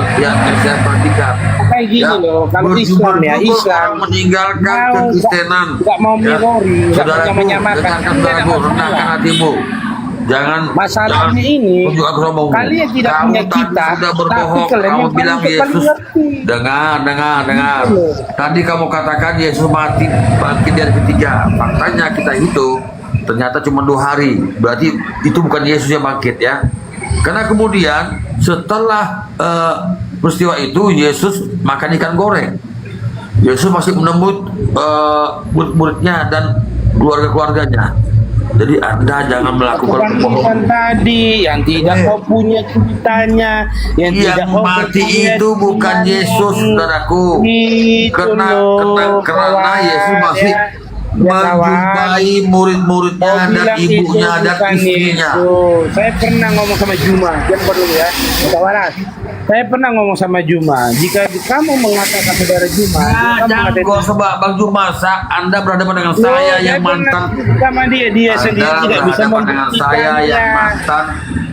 perhatikan. Kayak gini loh, kalau Islam ya, Berjubel-jubel Islam orang meninggalkan mau kekristenan. nggak mau mirori, nggak mau Saudaraku, menyamakan. dengarkan Tidak ada saudaraku, masalah. rendahkan hatimu. Jangan Masalahnya ini, tunjuk aku sombong. kalian tidak Kamu punya tadi kitab, sudah tapi berbohong. kalian Kamu yang bilang paling Yesus. ngerti. Dengar. Tadi kamu katakan Yesus mati bangkit dari ketiga. Faktanya kita hitung ternyata cuma 2 hari. Berarti itu bukan Yesus yang bangkit ya. Karena kemudian setelah peristiwa itu Yesus makan ikan goreng. Yesus masih menemui murid-muridnya dan keluarga-keluarganya. Jadi Anda jangan melakukan Bukan kebohongan. tadi yang tidak kau punya ceritanya, yang tidak Yang kau mati punya itu bukan imannya. Yesus, saudaraku. Itu Karena loh, Yesus masih ya. Ya, menjumpai murid-muridnya Kau dan bilang ibunya itu dan bukan istrinya. Yesus. Saya pernah ngomong sama Juma, jangan perlu ya, Pak Waras. Saya pernah ngomong sama Juma, jika kamu mengatakan saudara Juma, Nah, kamu jangan mengatakan- gak usah Bang Juma, Anda berhadapan dengan Loh, saya yang pernah mantan. sama dia sendiri Anda tidak bisa berhadapan dengan saya yang membuktikannya. mantan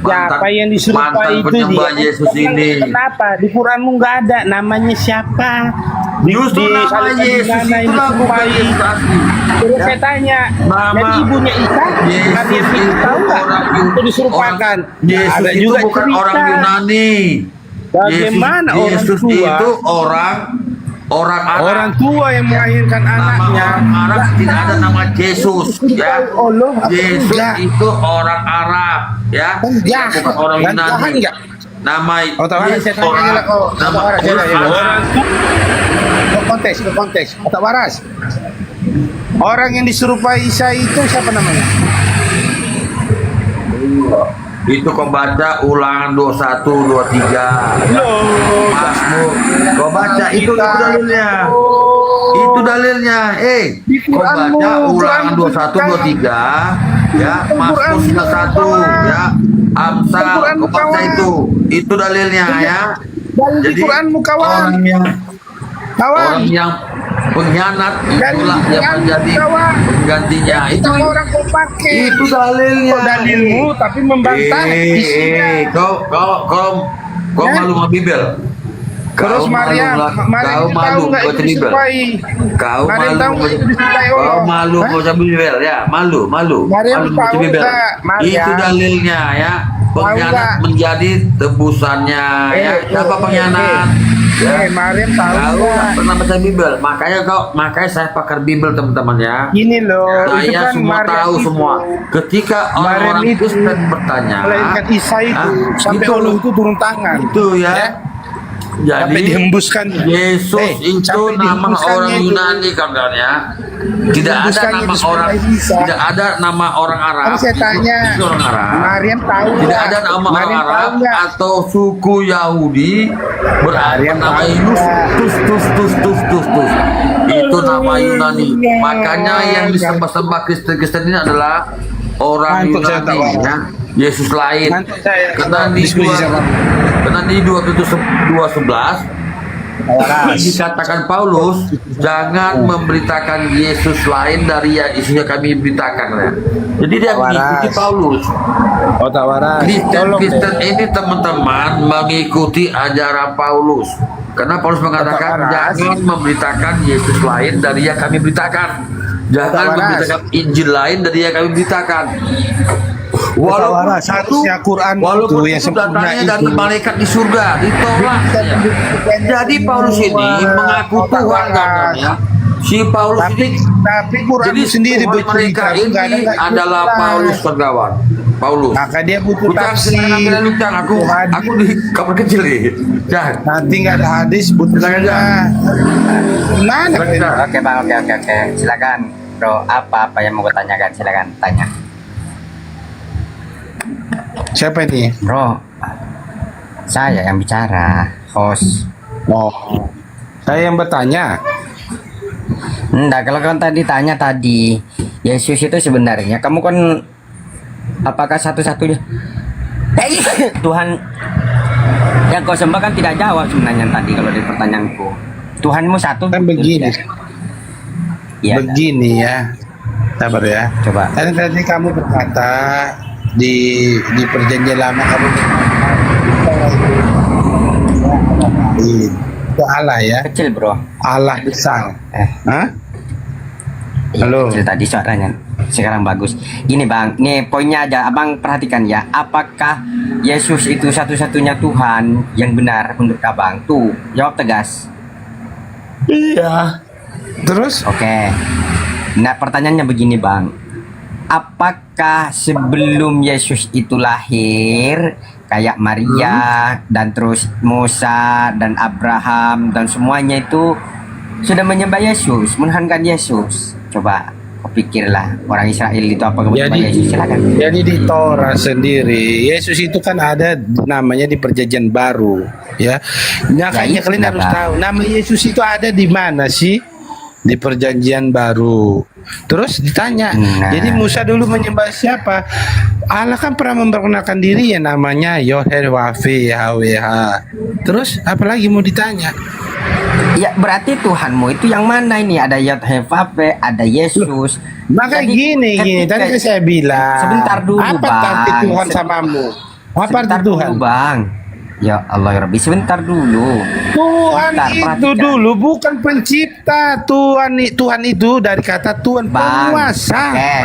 Siapa yang diserupai mantan itu penyembah dia? Yesus ini. Kenapa? Di Quranmu nggak ada namanya siapa? Justru nama salibkan di Yesus mana yang itulah bukan diserupai? Yesus asli. Terus Ya. saya tanya, Nama dan ibunya Isa, Yesus kalian itu tahu nggak? orang Itu diserupakan. Yesus Ada itu juga bukan cerita. orang Yunani. Bagaimana Yesus orang tua? itu orang Arab. Orang tua yang melahirkan Nama anaknya. orang Arab tidak ada nama Yesus ya. Allah, apa Yesus enggak? itu orang Arab ya. Enggak. Bukan orang Enggak, Yunani. enggak. Nama Oh, tak waras, saya tanya lah, oh, tak nama waras, saya tanya. orang Ke konteks. Tak waras. Orang yang diserupai Isa itu siapa namanya? itu kau baca Ulangan 21, 23 ya. Mazmur kau baca itu dalilnya. Itu dalilnya. Kau baca Ulangan 21, 23 ya, Mazmur 91 ya, Amsal kau baca itu dalilnya ya. Dari di Quranmu kawan. Orang yang pengkhianat itulah yang menjadi penggantinya. Itu orang kau pakai. itu dalilnya. Dalilmu tapi membantah isinya. Kau malu sama Bible. Terus Maryam, Maryam kau itu tahu malu nggak baca itu Bible. disukai? Kau Maryam malu tahu nggak baca- itu disukai Allah? Kau malu Hah? baca Bible ya, malu. Maryam Malu baca tahu Bible. nggak, Maryam? Itu dalilnya ya. Pengkhianat nggak? menjadi tebusannya ya. Siapa pengkhianat? Ya. Maryam tahu Kau nggak? nggak pernah baca Bible, makanya saya pakar Bible teman-teman ya. Gini loh, itu Saya kan semua Maryam tahu itu. semua. Ketika orang-orang Maryam itu Kristen bertanya, melainkan Isa itu ah, sampai itu Allah itu turun tangan. itu ya. Sampai Jadi dihembuskan. Yesus itu sampai nama dihembuskannya orang itu. Yunani kan ya. Tidak ada Dihembuskannya nama itu orang, sebagai Isa. tidak ada nama orang Arab. Kan saya tanya, Itu orang Arab. Maryam tahu Tidak nggak? ada nama orang Maryam tahu Arab nggak? atau suku Yahudi berarti Maryam nama tahu Yunus nggak? tus. Itu nama Yunani. Makanya yang disembah-sembah Kristen ini adalah orang Ngantuk saya Yunani tahu. ya. Yesus lain. Ngantuk saya. Karena di Diskusi sama. karena di 2:11 dikatakan Paulus jangan memberitakan Yesus lain dari yang isinya kami beritakan ya. Jadi dia mengikuti Paulus. Oh tawaran. Tolong deh. Kristen ini teman-teman mengikuti ajaran Paulus. Karena Paulus mengatakan Tawaran. jangan memberitakan Yesus lain dari yang kami beritakan. Jangan Tawaran. memberitakan Injil lain dari yang kami beritakan. Tawaran. Seharusnya Quran walaupun itu yang itu sempurna datangnya itu. dari malaikat di surga, ditolak. Jadi Paulus ini mengaku Tuhan katanya. Si Paulus ini Tapi Quran jadi itu sendiri Tuhan mereka bercerita, nggak ada ini nggak adalah jelas. Paulus kawan. Paulus. Maka dia butuh Bukan tafsir. silakan ambil luncang aku di kamar kecil nih. Jangan. Nanti nggak ada hadis butuh Silakan, sunnah. Mana? Oke bang, oke. Silakan bro, apa yang mau gue tanyakan? Silakan tanya. Siapa ini? Bro, saya yang bicara, host. Oh, saya yang bertanya. Enggak, kalau kan tadi tanya tadi, Yesus itu sebenarnya kamu kan apakah satu-satunya Tuhan yang kau sembah kan tidak jawab sebenarnya tadi kalau di pertanyaanku. Tuhanmu satu Kan begini, Iya, begini ya. Sabar ya. coba. Tadi kamu berkata di perjanjian lama kamu itu Allah ya, Kecil bro. Allah besar. Hah? Iya, Halo. kecil tadi suaranya. Sekarang bagus. Gini bang, nih poinnya aja. Abang perhatikan ya. Apakah Yesus itu satu-satunya Tuhan yang benar menurut abang? Tuh, jawab tegas. Iya. Terus? Oke. Nah, pertanyaannya begini, Bang. Apakah sebelum Yesus itu lahir, kayak Maria dan terus Musa dan Abraham dan semuanya itu sudah menyembah Yesus, menuhankan Yesus? Coba pikirlah, orang Israel itu apa menyembah Yesus? Silakan. Jadi di Torah sendiri Yesus itu kan ada namanya di perjanjian baru ya. Makanya itu kalian harus kenapa? tahu nama Yesus itu ada di mana sih? Di perjanjian baru. Terus ditanya, Nah. jadi Musa dulu menyembah siapa? Allah kan pernah memperkenalkan diri ya, namanya Yod-Heh-Wav-He Yahweh. Terus apalagi mau ditanya? Ya berarti Tuhanmu itu yang mana ini? Ada Yod-Heh-Vav-He, ada Yesus. Maka Jadi, gini, ketika- tadi kan saya bilang. Sebentar dulu, apa Bang. arti Tuhan samamu? Apa arti Sebentar Tuhan? dulu, Bang. Ya Allah ya Rabbi, sebentar dulu. Tuhan Bentar, itu perhatikan. dulu bukan pencipta. Tuhan itu dari kata Tuhan, Bang. penguasa. Oke,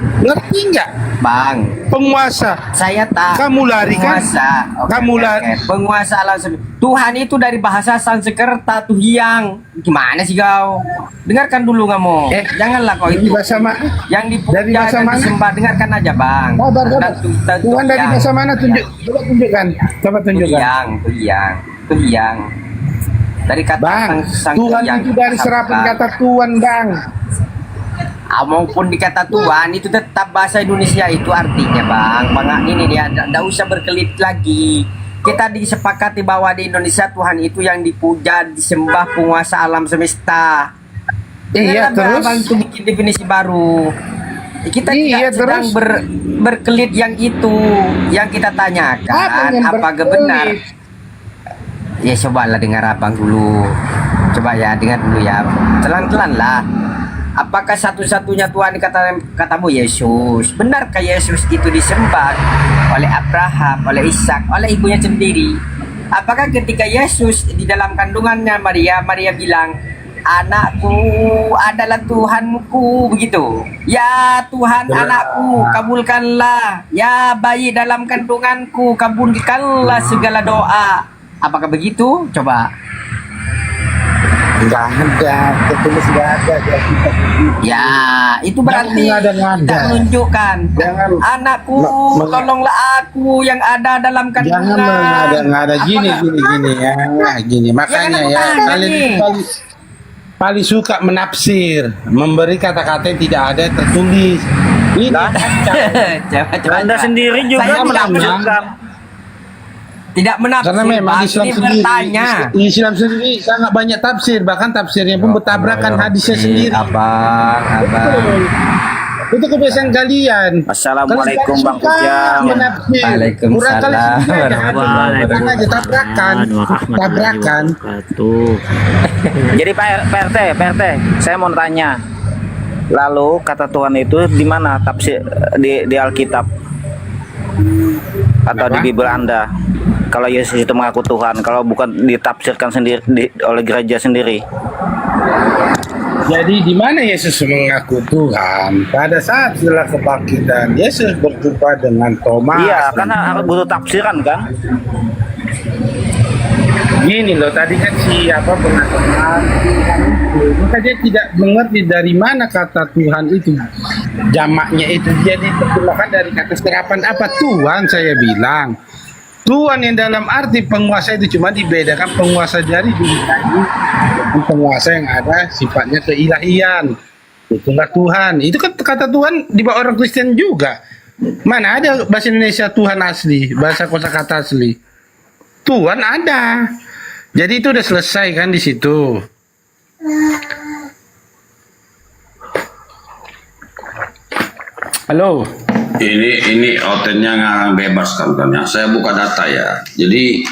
Ngerti nggak? Bang. Penguasa. Saya tak. Kamu lari kan? Penguasa. Kamu lari. Penguasa alam semesta. Tuhan itu dari bahasa Sanskerta tuh yang. Gimana sih kau? Dengarkan dulu kamu. Janganlah kau Dari itu. bahasa mana? Yang Dari dipuja bahasa dan mana? disembah, dengarkan aja bang. Sabar, sabar. Dan Tuhan dari bahasa mana? Coba tunjukkan. Coba tunjukkan. Tuh yang. Dari kata Bang, sang Tuhan Hyang, itu dari serapan Bang. kata Tuhan, Bang. Maupun dikata Tuhan itu tetap bahasa Indonesia itu artinya bang ini dia tidak usah berkelit lagi. Kita disepakati bahwa di Indonesia Tuhan itu yang dipuja, disembah, penguasa alam semesta. Iya, Jangan terus? abang itu bikin definisi baru. Kita Iya, tidak sedang terus? berkelit yang itu yang kita tanyakan yang apakah berkelit? benar. Ya cobalah dengar abang dulu. Coba ya dengar dulu ya. Telan-telan lah. Apakah satu-satunya Tuhan katamu Yesus? Benarkah Yesus itu disembah oleh Abraham, oleh Ishak, oleh ibunya sendiri? apakah ketika Yesus di dalam kandungannya Maria, Maria bilang, anakku adalah Tuhanku, begitu? Ya Tuhan, anakku, kabulkanlah. Ya bayi dalam kandunganku, kabulkanlah segala doa. Apakah begitu? Coba. Enggak ada, tertulis enggak ada di Alkitab. Ya, itu berarti Jangan ngada-ngada. tidak menunjukkan. Jangan Anakku, tolonglah aku yang ada dalam Jangan kandungan. mengada-ngada gini ya, gini. Makanya aku ya, tanya kalian nih. itu paling suka menafsir, memberi kata-kata yang tidak ada tertulis. Ini Coba. Anda sendiri juga Saya tidak menafsir. menunjukkan. tidak menafsir, karena memang Bang. Islam Ini sendiri, bertanya. Islam sendiri sangat banyak tafsir, bahkan tafsirnya pun bertabrakan hadisnya sendiri. Abang. Itu kebiasaan kalian. Assalamualaikum, Kalian Bang suka Kujang. menafsir. Waalaikumsalam Kurang kali sendiri aja. Waalaikumsalam. Bukan aja tabrakan. Jadi PRT, saya mau tanya. Lalu kata Tuhan itu di mana tafsir di Alkitab atau di Kenapa? Bible Anda? Kalau Yesus itu mengaku Tuhan, kalau bukan ditafsirkan sendiri oleh gereja sendiri. Jadi di mana Yesus mengaku Tuhan? Pada saat setelah kebangkitan, Yesus berjumpa dengan Thomas. Iya, karena harus butuh tafsiran kan? Gini loh, tadi kan siapa pengatakan maka dia tidak mengerti dari mana kata Tuhan itu, jamaknya itu. Dia diterjemahkan dari kata serapan apa Tuhan. Saya bilang Tuhan yang dalam arti penguasa itu cuma dibedakan penguasa dari dunia ini dengan penguasa yang ada sifatnya keilahian. Itulah Tuhan. Itu kan kata Tuhan di bawah orang Kristen juga. Mana ada bahasa Indonesia Tuhan asli, bahasa kosakata asli? Tuhan ada. Jadi itu udah selesai kan di situ. Halo. Ini outletnya nggak bebas contohnya. Saya buka data ya. Jadi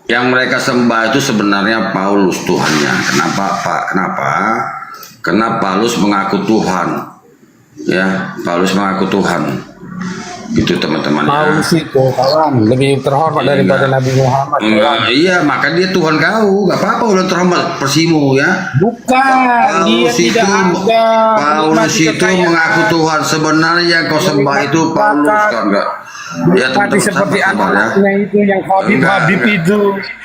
yang mereka sembah itu sebenarnya Paulus Tuhannya. Kenapa Pak? Kenapa? Karena Paulus mengaku Tuhan. Ya, Paulus mengaku Tuhan. Gitu teman-teman. Paulus itu kawan lebih terhormat daripada Nabi Muhammad. Iya, maka dia Tuhan kau. Gak apa-apa udah terhormat persimu ya. Bukan, dia tidak ada. Paulus menikmati itu kekayaan. mengaku Tuhan. Sebenarnya yang kau sembah itu Paulus kan enggak? Ya Mati seperti anak-anaknya itu yang Habib itu.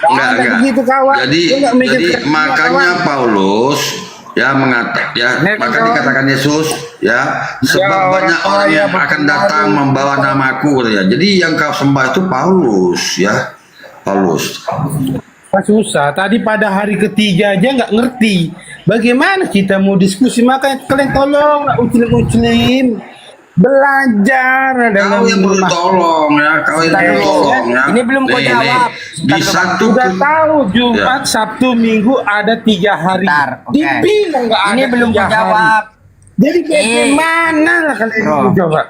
Enggak. Begitu kawan. Jadi Dia nggak mikir kayak makanya kawan. Paulus ya mengatakan ya Nek, maka kawan. dikatakan Yesus ya sebab banyak orang yang akan datang membawa namaku ya. Jadi yang kau sembah itu Paulus ya. Paulus. Susah. Tadi pada hari ketiga aja nggak ngerti. Bagaimana kita mau diskusi? Makanya kalian tolong muslim belajar dalam Kau yang perlu tolong ya, kau yang perlu tolong ya. Ini belum kau Nih, jawab. Di satu Udah tahu Jumat, Sabtu, Minggu ada 3 hari. Bentar, oke. Dibilang nggak ada. Ini belum 3 kau jawab. hari. Jadi bagaimana lah kalian Bro. mau coba?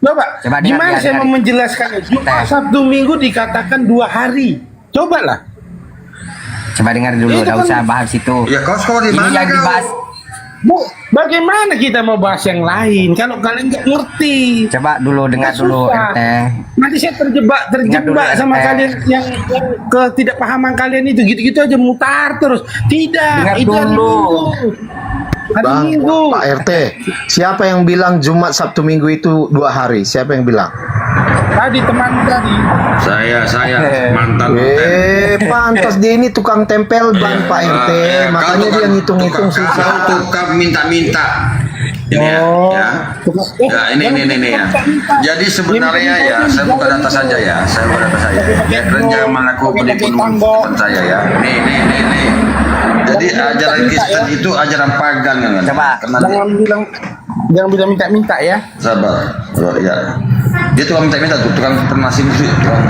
Coba, Coba gimana dengar, saya dengar. mau menjelaskannya? Jumat, Teh. Sabtu, Minggu dikatakan 2 hari. Cobalah. Coba dengar dulu, Itu enggak kan- usah bahas itu. Ya kau sekolah di Ini mana yang kau? dibahas. Bu, bagaimana kita mau bahas yang lain kalau kalian nggak ngerti? Coba dulu dengar dulu, Susah. RT. Nanti saya terjebak dulu, sama RT. kalian yang ketidakpahaman kalian itu gitu-gitu aja mutar terus. Tidak, Dengar itu hari dulu. Minggu. Hari Bang, Minggu. Pak RT, siapa yang bilang Jumat, Sabtu, Minggu itu 2 hari? Siapa yang bilang? Tadi teman tadi. Saya mantan Pantas dia ini tukang tempel ban Pak RT, makanya dia ngitung-ngitung Kau susah. tukang minta-minta. Ini ya, Oh. ya. Ya, ini ya. Jadi sebenarnya ya, saya buka data saja ya. Saya buka data saya. Ya, kalian jangan melakukan penipuan teman saya ya. Nih. Jadi ajaran Kristen itu ajaran pagan kan. Coba. Karena Jangan bilang minta-minta ya. sabar. Ya. Dia tukang minta-minta tuh, tukang pernasi itu, tukang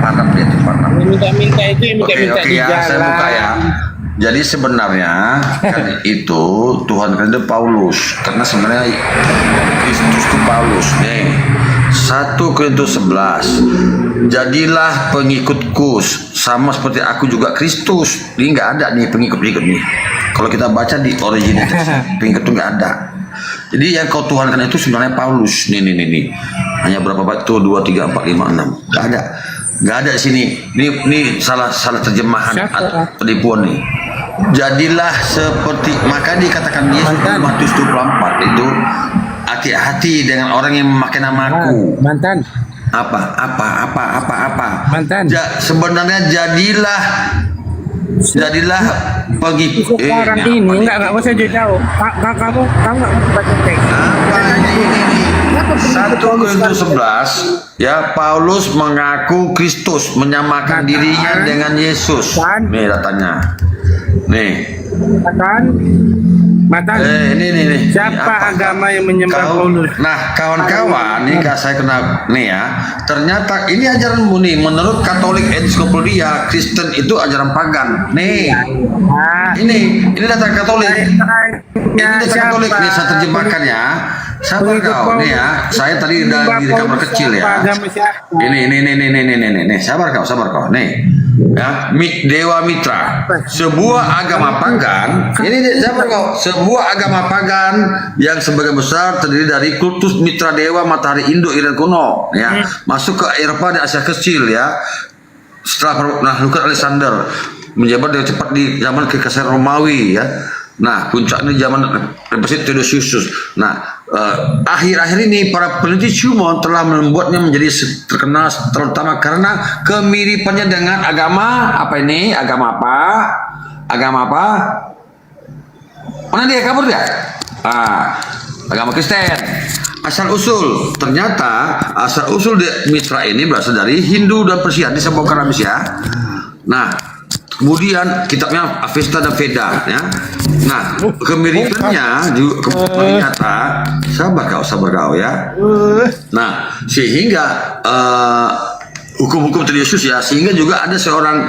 panah dia tuh panah. Minta-minta itu yang minta-minta Oke di ya, saya jalan. buka ya. Jadi sebenarnya kan itu Tuhan kan itu Paulus, karena sebenarnya Kristus itu Paulus. Nih, 1 Korintus 11. Jadilah pengikutku sama seperti aku juga Kristus. Ini nggak ada nih pengikut-pengikut nih. Kalau kita baca di origin pengikut itu nggak ada. Jadi yang kau tuhankan itu sebenarnya Paulus. Nih. Hanya berapa bait tuh? 2, 3, 4, 5, 6. Nggak ada. Nggak ada di sini. Ini salah terjemahan atau penipuan nih. Jadilah seperti, maka dikatakan Yesus di Matius 24 itu, hati-hati dengan orang yang memakai namaku. Mantan. Apa? Mantan. Sebenarnya jadilah pergi. Sekarang ini nggak usah jauh. Kamu nggak mau baca teks. Apa ini? 1 Korintus 11 ya, Paulus mengaku Kristus, menyamakan dirinya dengan Yesus. Nih datanya. Nih. Mantan. Ini. Siapa agama yang menyembah Paulus? Nah, kawan-kawan, nih saya kenal nih ya. Ternyata ini ajaran murni menurut Katolik Ensiklopedia Kristen, itu ajaran pagan. Nih. Ini data Katolik. Ini data Katolik nih, saya terjemahkan ya. Sabar kau nih ya. Saya tadi udah di kamar kecil ya. Ini. Sabar kau. Nih. Ya, Dewa Mitra, sebuah agama pagan. Ini sabar kau. Sebuah agama pagan yang sebagian besar terdiri dari kultus mitra dewa matahari Indo-Iran kuno, ya, masuk ke Eropa dan Asia Kecil, ya. Setelah penaklukan Alexander, menjabat dengan cepat di zaman kekaisaran Romawi, ya. Nah, puncaknya zaman Represif Theodosius. Nah, akhir-akhir ini para peneliti Shumon telah membuatnya menjadi terkenal, terutama karena kemiripannya dengan agama apa ini? Agama apa? Mana dia kabur dia? Agama Kristen. Asal usul mitra ini berasal dari Hindu dan Persia. Ini saya bongkar habis ya. Nah, kemudian kitabnya Avesta dan Veda, ya. Nah, kemiripannya juga nyata. Sabar kau ya. Nah, sehingga hukum-hukum Yesus ya, sehingga juga ada seorang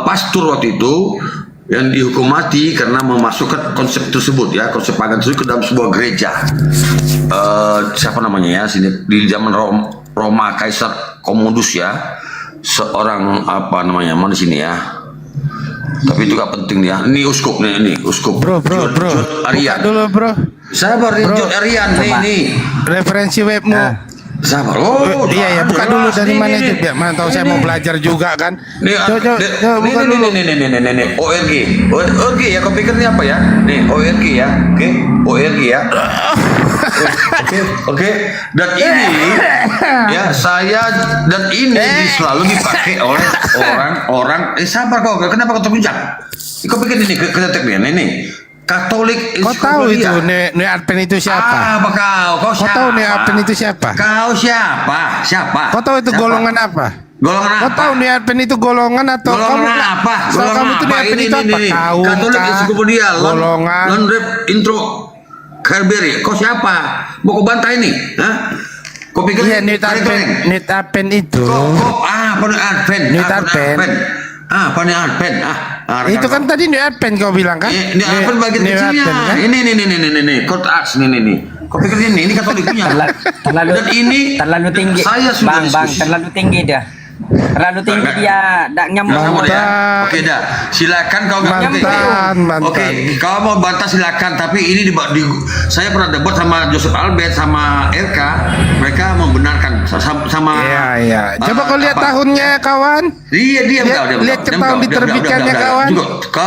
pastor waktu itu yang dihukum mati karena memasukkan konsep tersebut, ya, konsep pagan tersebut ke dalam sebuah gereja. Siapa namanya ya, sini di zaman Roma Kaisar Commodus, ya, seorang apa namanya, mana di sini ya, tapi itu gak penting ya. Ini uskup nih, uskup. Bro. John Arian. Dulu bro. Sabar, John Arian nih. Referensi webmu. Sabar. Iya, buka dulu dari mana itu biar mana tahu saya mau belajar juga kan. Coba buka dulu. Nih. ORG ya, kau pikir ini apa ya? Nih, ORG ya. ORG ya. Oke. Dan ini ya ini selalu dipakai oleh orang. Sabar kau. Kenapa kau terguncang? Kau pikir ini kedetek nih. Katolik. Kau tahu itu New Advent itu siapa? Apa kau? Kau tahu New Advent itu siapa? Kau siapa? Kau tahu itu golongan apa? Golongan Kau tahu New Advent itu golongan atau golongan apa? Kamu itu New Advent itu apa? Kau Katolik Ensiklopedia golongan non-rep intro Carberry. Kau siapa? Mau kau bantah ini? Hah? Kau pikir iya, New Advent itu? Apa New Advent? Apa New Advent? Itu kan tadi New Advent kau bilang kan? New Advent bagian kecilnya. Kan? Ini kotak ini. Kau pikir ini Katolik punya? terlalu tinggi. Saya sudah Bang, terlalu tinggi dia. Terlalu tinggi dia, tak nyambung. Oke dah, silakan kau mantan. Oke, kau mau bantah silakan, tapi ini saya pernah debat sama Joseph Albert sama RK, mereka membenarkan sama. Iya. Coba kau lihat tahunnya kawan. Iya, lihat ke tahun diterbitkannya kawan.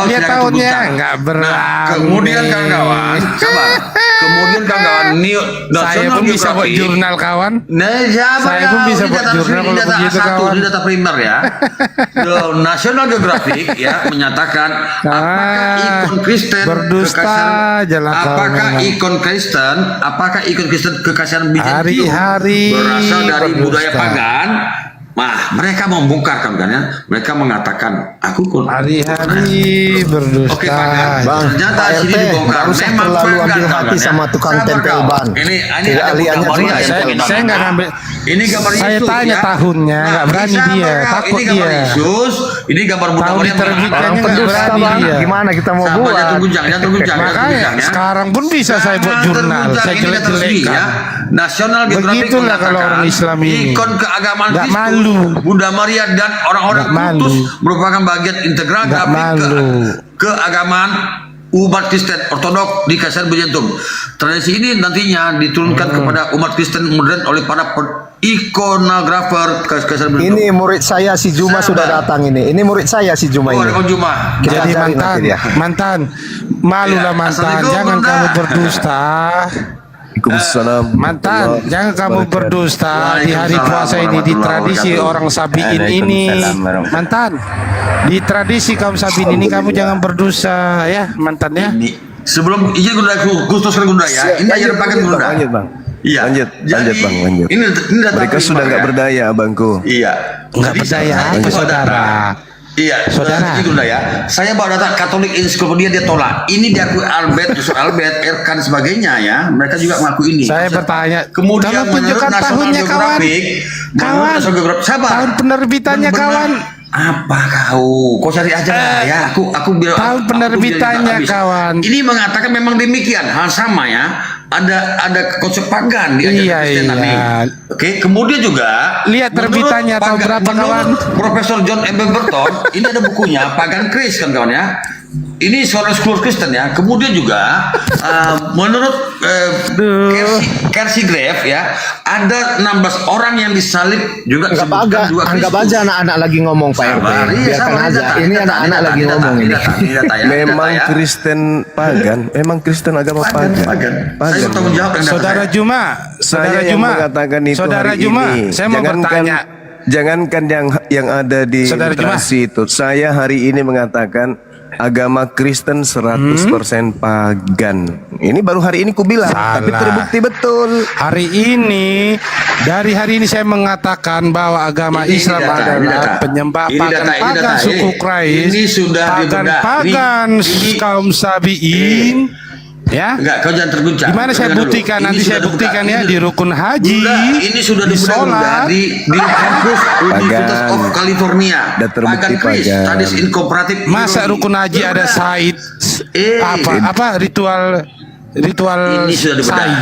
Lihat tahunnya enggak berani. Kemudian kawan, sabar. Kemudian kawan, saya pun bisa buat jurnal kawan. Saya pun bisa buat jurnal kalau begitu kawan. Data primer ya. National Geographic ya menyatakan apakah ikon Kristen apakah ikon Kristen kekaisaran Bizantium berasal dari budaya pagan. Nah, mereka membongkarkan kan ya. Mereka mengatakan aku hari-hari berdusta. Oke, Bang. Ternyata sini dibongkar. Memang terlalu ambil hati sama tukang tempel ban. Ini gambarnya. Saya nggak ngambil. Ini gambar Yesus. Saya tanya tahunnya, nggak berani dia, takut ini gambar dia. Yesus, ini gambar Buddha Tahun Maria. diterbitkannya nggak berani dia. Gimana kita mau Sabar, buat? jangan terguncang. Makanya sekarang pun bisa saya buat jurnal. Saya jelek-jelekkan. National Geographic Begitulah kalau orang Islam ini. Ikon keagamaan Nggak Kristus, malu. Buddha Maria dan orang-orang Nggak kultus malu. merupakan bagian integral Nggak dari malu. keagamaan umat Kristen Ortodok di Kaisar Byzantium. Tradisi ini nantinya diturunkan kepada umat Kristen modern oleh para ikonografer Kaisar Byzantium. Ini murid saya si Juma sudah datang ini. Ini murid saya si Juma Oh, ini. ada Kau Juma. Jadi Kita cari mantan, nanti dia. mantan, malulah Iya, mantan, Assalamualaikum, jangan Bunda. kamu berdusta. Waalaikumsalam. Mantan, jangan kamu berdusta di hari Waalaikumsalam puasa ini di tradisi warahmatullahi orang Sabiin ini. Waalaikumsalam warahmatullahi. Mantan, di tradisi kaum Sabiin ini kamu jangan berdosa ya, mantan ya. Ini sebelum izin Gunda khususkan Gunda ya. Ini ajaran pagan Gunda. Lanjut bang. Iya. Lanjut, lanjut bang, lanjut. Ini datang Mereka dari sudah nggak pagan. berdaya abangku. Iya. Nggak Jadi berdaya, saya- apa, saya- saudara? Iya, Saudara. Itu udah ya. Saya bawa data Katolik Ensiklopedia dia tolak. Ini diakui Albert, Yusuf Albert, Erkan dan sebagainya ya. Mereka juga mengaku ini. Saya bertanya, Kemudian tolong menurut tunjukkan National tahunnya, kawan. Geographic, menurut Kawan. National Geographic, sabar. Tahun penerbitannya, Benar-benar. kawan. Apa kau? Kau cari aja lah ya. Aku biar Tahun aku penerbitannya, biar habis. kawan. Ini mengatakan memang demikian. Hal sama ya. Ada konsep pagan di ajaran Iya, Kristen nih. iya. Oke, kemudian juga Lihat terbitannya, menurut tahun berapa, kawan? Profesor John M. Pemberton, ini ada bukunya Pagan Christ kan kawan ya. Ini seorang scholar Kristen ya. Kemudian juga menurut Kelsey Grave ya, ada 16 orang yang disalib juga Anggap aja anak-anak lagi ngomong Pak RT. Sabar, iya, Biarkan sabar, aja. Ini anak-anak lagi ngomong ini. Memang Kristen pagan, memang Kristen agama pagan. Saya bertanggung jawab dengan data Saudara saya. Juma, Saya Saudara yang Juma, mengatakan itu Saudara hari Juma, ini. saya mau bertanya. Jangankan yang ada di Saudara Juma. literasi itu. Saya hari ini mengatakan agama Kristen 100% pagan. Ini baru hari ini ku bilang, tapi Salah. terbukti betul. Hari ini, dari hari ini saya mengatakan bahwa agama Ini Islam data, ini adalah data. penyembah Ini data, ini pagan-pagan data. suku Quraisy, Ini sudah dibedah. pagan-pagan Ini- kaum Sabiin, ya. Enggak, kau jangan terguncang. Gimana saya Dengar dulu. buktikan? Ini Nanti sudah saya dibuka. buktikan ya Ini- di rukun haji, Bunda, ini sudah di dibuka Bunda, sholat. di kampus University Pagan. of California. Udah terbukti Pagan Christ, pagan. Studies in Comparative Masa Theology. rukun haji ada Said apa ritual Ini sudah dibedah. Said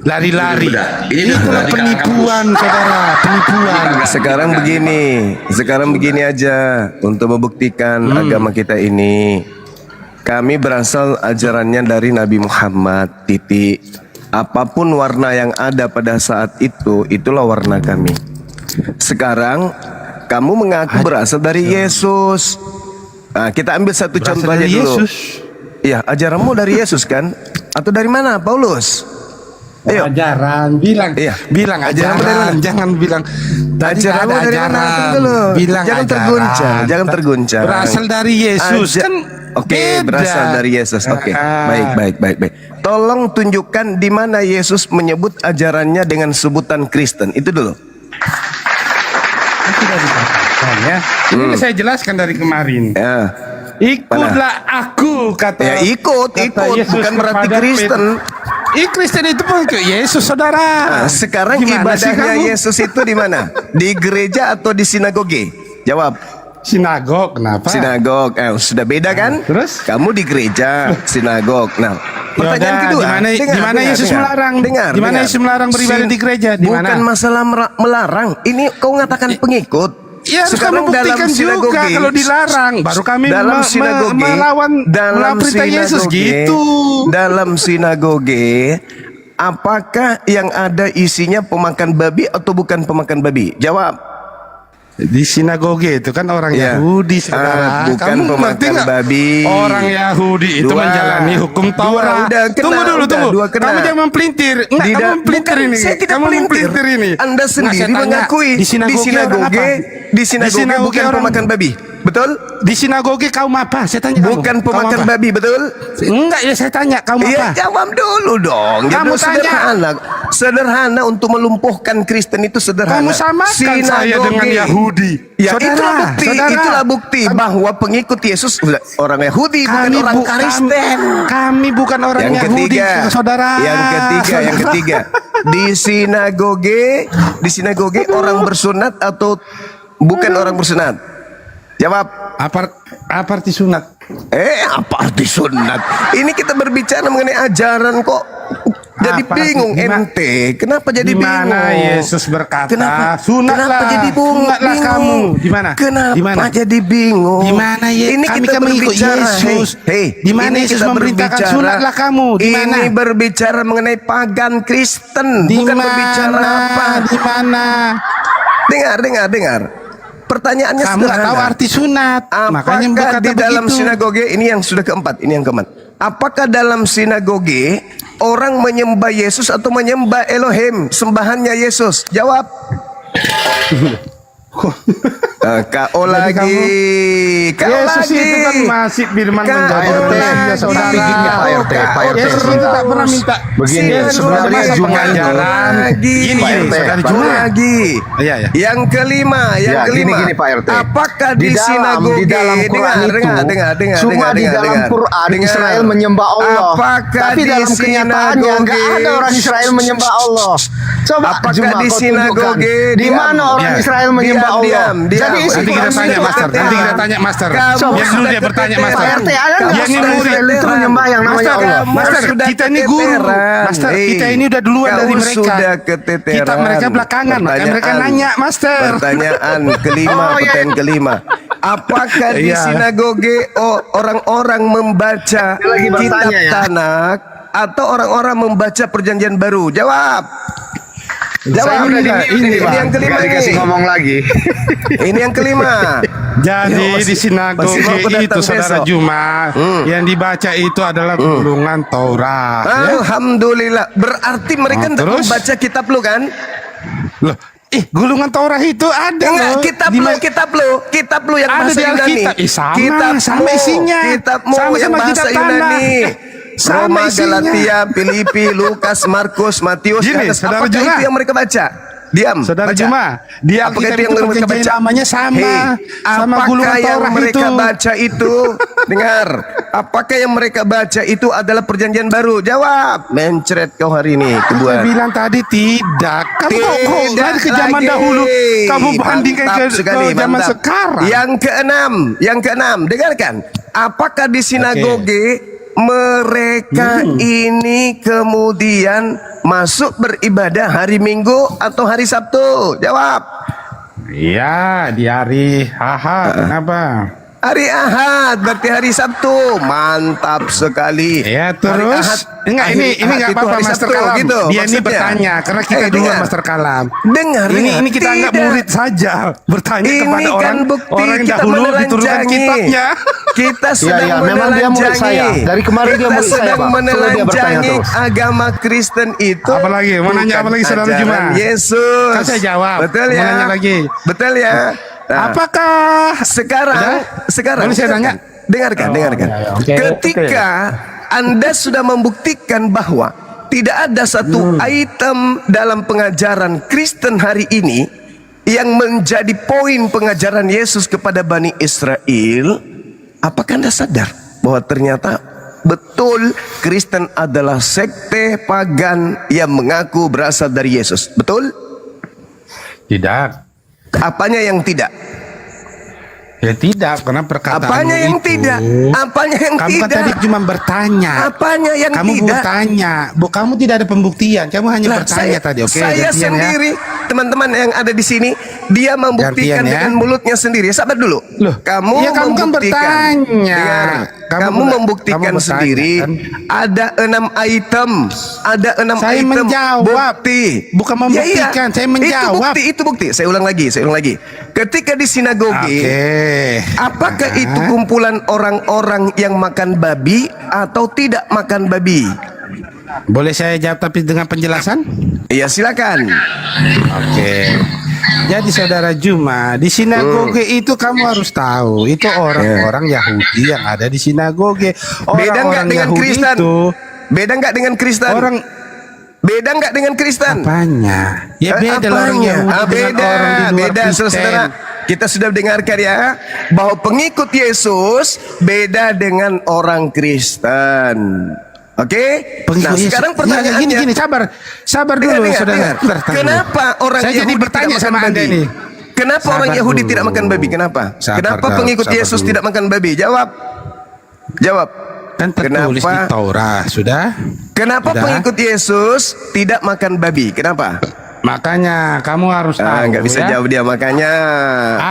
lari-lari. Ini sudah dibedah. Ini Itulah sudah di penipuan, saudara, penipuan. Sekarang begini aja untuk membuktikan agama kita ini. Kami berasal ajarannya dari Nabi Muhammad, titik. Apapun warna yang ada pada saat itu, itulah warna kami. Sekarang kamu mengaku berasal dari Yesus. Nah, kita ambil satu Berasal contoh aja dari dulu. Yesus. Iya, ajaranmu dari Yesus kan? Atau dari mana, Paulus? Ayo. Ajaran, bilang, Iya. bilang Ajaran dari ajaran, mana? jangan bilang. Tadi Ajaranmu ada dari mana? ajaran, Tunggu dulu. bilang Jangan ajaran. terguncang, jangan terguncang. Berasal dari Yesus Aja- kan? Oke, beda. berasal dari Yesus. Oke, baik. Tolong tunjukkan di mana Yesus menyebut ajarannya dengan sebutan Kristen. Itu dulu. Sudah dikatakan ya. Ini saya jelaskan dari kemarin. Ya, Ikutlah aku, kata. ya ikut, Yesus bukan berarti kepada Kristen. Kristen itu pun ke Yesus, saudara. Nah, sekarang Gimana sih ibadahnya kamu? Yesus itu di mana? Di gereja atau di sinagoge? Jawab. Sinagog, kenapa? Sinagog, sudah beda kan? Terus? Kamu di gereja, sinagog. Nah, pertanyaan Yaudah, kedua. di mana Yesus melarang? Di mana Yesus melarang beribadah di gereja? Di mana? Bukan masalah melarang. Ini kau ngatakan pengikut. Ya, sekarang buktikan juga kalau dilarang, baru kami dalam sinagoge, melawan perintah Yesus gitu. Dalam sinagoge, apakah yang ada isinya pemakan babi atau bukan pemakan babi? Jawab. Di sinagoge itu kan orang Ya. Yahudi, saudara. Bukan Kamu pemakan ngerti nggak? babi. Orang Yahudi itu Dua. menjalani hukum Dua, Taurat. udah kena, Tunggu dulu, udah, tunggu. dua kena. Kamu jangan mempelintir. Enggak, Tidak, kamu mempelintir bukan, ini. saya tidak Kamu pelintir. mempelintir ini. Anda Nah, sendiri saya tanya, mengakui di sinagoge bukan orang- pemakan babi. Betul? Di sinagoge kaum apa? Saya tanya kamu. Bukan Kaum pemakan apa? babi, betul? Enggak, ya saya tanya kaum Iya, apa? jawab dulu dong. Kamu Jadi tanya. sederhana untuk melumpuhkan Kristen itu sederhana. Kamu samakan saya Sinagoge. dengan Yahudi. Ya, Saudara, itulah bukti bahwa pengikut Yesus orang Yahudi bukan orang Kristen. Kami bukan orang Yang Yahudi, ketiga, saudara. yang ketiga, di sinagoge orang bersunat atau bukan orang bersunat? Jawab. Apa arti sunat? Apa arti sunat? Ini kita berbicara mengenai ajaran kok. Jadi Apa? bingung ente. Kenapa jadi Di bingung? mana Yesus berkata, Kenapa? sunatlah, Kenapa jadi bingung? sunatlah kamu. Di mana? Kenapa Di mana? jadi bingung? Di mana Ini kami kita kan mengikut berbicara, Yesus. Hei, Di mana ini Yesus kita memerintahkan berbicara- sunatlah kamu? Di mana? Ini berbicara mengenai pagan Kristen, Di bukan mana? berbicara apa. Di mana? Dengar. Pertanyaannya Kamu nggak sederhana. tahu arti sunat. Makanya Apakah berkata di dalam begitu. sinagoge ini yang sudah keempat, ini yang keempat. Apakah dalam sinagoge orang menyembah Yesus atau menyembah Elohim, sembahannya Yesus? Jawab. Kau Jadi lagi, kau Yesus lagi. itu kan masih firman Kau menjadi lagi. manusia, saudara. Tapi gini, Pak RT, Pak RT. Yesus itu tak pernah minta. Begini, Yesus sebenarnya masa Jumat pengajaran. lagi. Gini, Pak RT, saudara Kau Jumat. lagi. Iya, iya. Yang kelima, Ya, gini, Pak RT. Apakah Di di dalam- sinagoge di dalam Quran itu, cuma di dalam Quran Israel menyembah Allah. Apakah Tapi di dalam kenyataannya nggak sinagoge- ada orang Israel menyembah Allah. Coba Apakah Juma, di kau sinagoge tunjukkan di mana orang Diam. Israel menyembah Allah. Diam. Jadi isi Nanti kita Quran tanya itu master. apa? Nanti kita tanya master. Kamu Biar dulu sudah dia bertanya keteteran. master. Pak RT, ada nggak Dia ini orang murid. Israel itu menyembah yang namanya Master, Allah? Master, Sudah kita ini guru. keteteran. Master, Hei, kita ini udah duluan kau dari mereka. sudah keteteran. Kita mereka belakangan, makanya mereka Pertanyaan. nanya, Master. Pertanyaan kelima, Oh, iya. pertanyaan kelima. Apakah di Iya. sinagoge orang-orang membaca lagi kitab bertanya, ya. Tanak atau orang-orang membaca Perjanjian Baru? Jawab. Saya Jawab. udah Ini yang kelima nggak dikasih ini. ngomong lagi. Ini yang kelima. Jadi Ya, di sinagoge masih mau datang itu saudara besok. Juma yang dibaca itu adalah gulungan Taurat. Ya? Alhamdulillah. Berarti mereka Oh, tidak terus? membaca kitab lu kan? Loh, gulungan Taurat itu ada Enggak, loh. kitab Di lu, ma- kitab lu yang Ada bahasa di Yunani. Alkitab. Sama isinya. Kitabmu Sama yang bahasa kitab tanah. Yunani. Sama Roma, isinya. Galatia, Filipi, Lukas, Markus, Matius, Gini, Yohanes. saudara Apakah Juma. itu yang mereka baca? Diam. Saudara baca. Juma, di Apakah Alkitab itu yang itu mereka perjanjian baca? lamanya sama. Hei, Sama apakah gulungan yang Taurat mereka itu? baca itu? Dengar. Apakah yang mereka baca itu adalah Perjanjian Baru? Jawab. Mencret kau hari ini, Saya kebuan. bilang tadi tidak. Kamu kok Tidak dari ke zaman lagi. dahulu kamu bandingkan ke zaman mantap. sekarang. Yang keenam, dengarkan. Apakah di sinagoge mereka ini kemudian masuk beribadah hari Minggu atau hari Sabtu? Jawab. Iya, di hari kenapa? Hari Ahad, berarti hari Sabtu. Mantap sekali. Ya, Hari terus Ahad, enggak hari ini Ahad enggak itu apa-apa hari Master Sabtu, Kalam. gitu, Dia ini maksudnya. bertanya karena kita duluan dengar. Master Kalam. Dengar, Ini dengar. kita anggap Tidak. murid saja bertanya Ini kepada kan orang bukti orang yang kita dahulu diturunkan menelanjangi. kitabnya. Kita sedang iya, memang dia murid menelanjangi. saya. Dari kemarin dia Kita murid saya, sedang Pak. Suruh dia bertanya menelanjangi terus. agama Kristen itu. Apalagi? Mau nanya apa lagi, Saudara ajaran Juma? Yesus. Kan saya jawab. Betul Mau ya. nanya lagi. Betul ya. Nah, Apakah sekarang Boleh saya tanya? Dengarkan. Oke, Ketika Anda sudah membuktikan bahwa tidak ada satu item dalam pengajaran Kristen hari ini yang menjadi poin pengajaran Yesus kepada Bani Israel, apakah Anda sadar bahwa ternyata betul Kristen adalah sekte pagan yang mengaku berasal dari Yesus? Betul? tidak? Apanya yang tidak? Ya tidak, karena perkataanmu Apanya yang itu, tidak? Apanya yang Kamu kan tidak? tadi cuma bertanya. Apanya yang Kamu tidak? bertanya, kamu tidak ada pembuktian. Kamu hanya Lah, bertanya tadi, oke? saya gantian ya. sendiri, teman-teman yang ada di sini, dia membuktikan Gantian ya. dengan mulutnya sendiri. Sabar dulu. Loh, kamu iya, kamu kan membuktikan. bertanya. Dengar, Kamu kamu ber- membuktikan kamu bertanya, sendiri. kan? Ada 6 item. Ada 6 Saya item. menjawab. Bukti. Bukan membuktikan, saya menjawab. Itu bukti. Saya ulang lagi. Ketika di sinagoge, Oke. apakah itu kumpulan orang-orang yang makan babi atau tidak makan babi? Boleh saya jawab tapi dengan penjelasan? Iya, silakan. Oke. Jadi saudara Juma, di sinagoge itu kamu harus tahu, itu orang-orang Yahudi yang ada di sinagoge. Beda nggak Orang-orang dengan Yahudi Kristen? itu Beda nggak dengan Kristen? Beda nggak dengan Kristen? apanya? Ya beda lah orang Apanya? Yahudi dengan Beda, orang di luar beda, Kristen. saudara. Kita sudah dengarkan ya bahwa pengikut Yesus beda dengan orang Kristen. Oke? Nah, Yesus. sekarang Ya, pertanyaannya. gini, sabar dulu, Dengar, saudara. dengar. Bentar, tunggu. Kenapa orang Saya jadi Yahudi bertanya tidak makan sama Anda babi? ini. Kenapa Sabar orang Yahudi dulu. tidak makan babi? Kenapa? Sabar, Kenapa Kak. pengikut Sabar Yesus dulu. tidak makan babi? Jawab. Kan tertulis di Taurat, sudah. Kenapa Sudah. pengikut Yesus tidak makan babi? Kenapa? Makanya kamu harus tahu Nggak bisa ya. jawab dia makanya.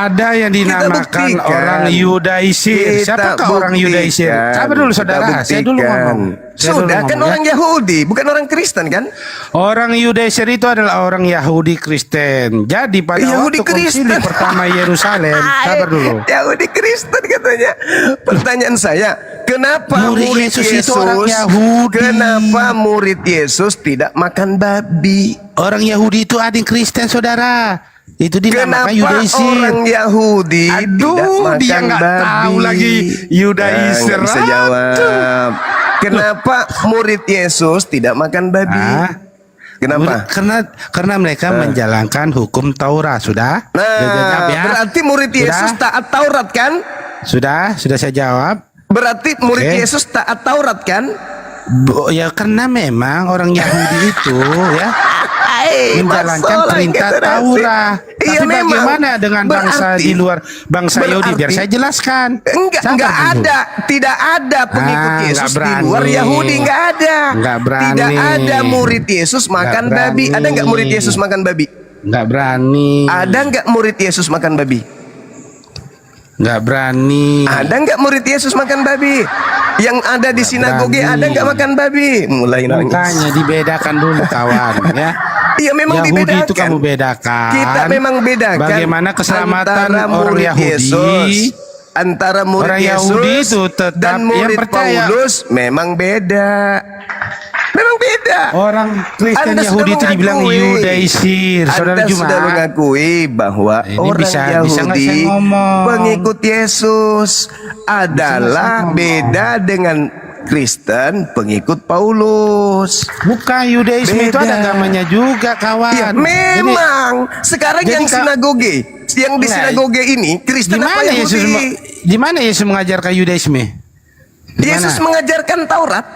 Ada yang dinamakan buktikan. orang Yudaisir. Siapakah orang Yudaisir? Sabar dulu saudara, saya dulu ngomong. Sudah kan orang Yahudi, bukan orang Kristen kan? Orang Yudaisir itu adalah orang Yahudi Kristen. Jadi pada Yahudi waktu konsili Kristen. pertama Yerusalem, sabar dulu. Yahudi Kristen katanya. Pertanyaan saya, kenapa Murid murid Yesus Yesus, itu orang Yahudi. kenapa murid Yesus tidak makan babi? Orang Yahudi itu ada yang Kristen, saudara. Itu Kenapa dinamakan Yudaisir. orang Yahudi tidak makan dia nggak babi? tahu lagi Yudaisir. Nggak bisa jawab. Kenapa murid Yesus tidak makan babi? Kenapa? Karena mereka menjalankan hukum Taurat, sudah. Nah, Sudah jawab ya? berarti murid Yesus Sudah? taat Taurat kan? Sudah saya jawab. Berarti murid Oke. Yesus taat Taurat kan? Ya karena memang orang Yahudi itu ya menjalankan masalah perintah generasi. Taurat. Iya, Tapi memang. bagaimana dengan bangsa Berarti- di luar bangsa Yahudi? Biar berarti- saya jelaskan. Enggak Sabar dulu. ada, tidak ada pengikut Ah, Yesus nggak di luar berani. Yahudi, enggak ada. Nggak berani. Tidak ada murid Yesus makan Nggak babi. Ada enggak berani. murid Yesus makan babi? Nggak berani. Ada enggak murid Yesus makan babi? Nggak berani. Ada enggak murid Yesus makan babi? Yang ada di sinagoge berani. ada enggak makan babi? Mulai nangis. Makanya dibedakan dulu kawan ya. Iya memang Yahudi dibedakan. itu kamu bedakan. Kita memang bedakan. Bagaimana keselamatan antara orang murid Yahudi. Yesus, antara murid Orang Yesus Yahudi itu tetap dan yang murid percaya. Paulus memang beda. Memang beda. Orang Kristen Anda Yahudi sudah itu dibilang mengakui. Yudaisir. Saudara Anda Juma. sudah mengakui bahwa Ini orang bisa nggak Yahudi saya ngomong? pengikut Yesus adalah ngomong. beda dengan Kristen pengikut Paulus. Bukan Yudaisme itu Beda. ada agamanya juga kawan. Ya, memang. Sekarang jadi yang Kak- sinagoge, yang di Enggak. sinagoge ini Kristen apa Yahudi? Di mana Yesus mengajarkan Yudaisme? Yesus mengajarkan Taurat.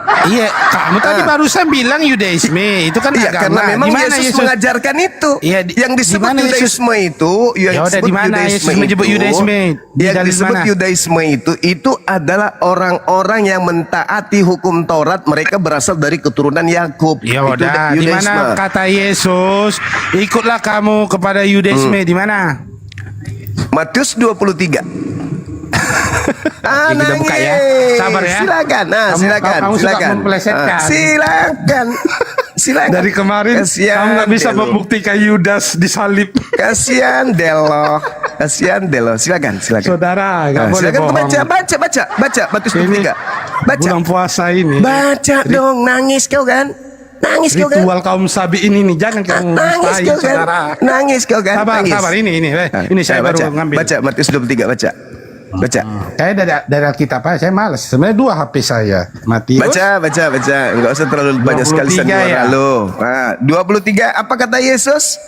Iya, kamu tadi barusan bilang Yudaisme itu kan Iya, agama. karena memang Di mana Yesus mengajarkan itu. Iya, yang disebut di mana Yesus? Yudaisme itu, yang Ya udah, disebut di mana Yudaisme Yesus menyebut itu, Yudaisme? Di yang dalil disebut mana? Yudaisme itu adalah orang-orang yang mentaati hukum Taurat, mereka berasal dari keturunan Yakub. Ya Itu udah, di Yudaisme. mana kata Yesus, ikutlah kamu kepada Yudaisme di mana? Matius 23. Oke, kita buka ya. Sabar ya. Silakan. Nah, Kamu- silakan. kamu suka silakan. mempelesetkan. Ah, silakan. Silakan. Dari kemarin Kasihan kamu nggak bisa Delo. membuktikan Yudas disalib. Kasihan Delo. Kasihan Delo. Silakan. Saudara, nggak Ah, boleh silakan bohong. baca Matius 23. Baca. Bulan puasa ini. Baca dong, nangis kau kan? Nangis kau kan? Ritual kaum Sabi ini nih, jangan kamu Nangis dustai, kau kan? saudara. Nangis kau kan? Sabar, Nangis. sabar, ini, ini saya baru baca. ngambil. Baca Matius 23, baca. Baca. Saya dari Alkitab aja, saya malas. Sebenarnya 2 HP saya. Matius. Baca. Enggak usah terlalu banyak sekali 23 sandiwara ya? lo. Nah, 23 apa kata Yesus?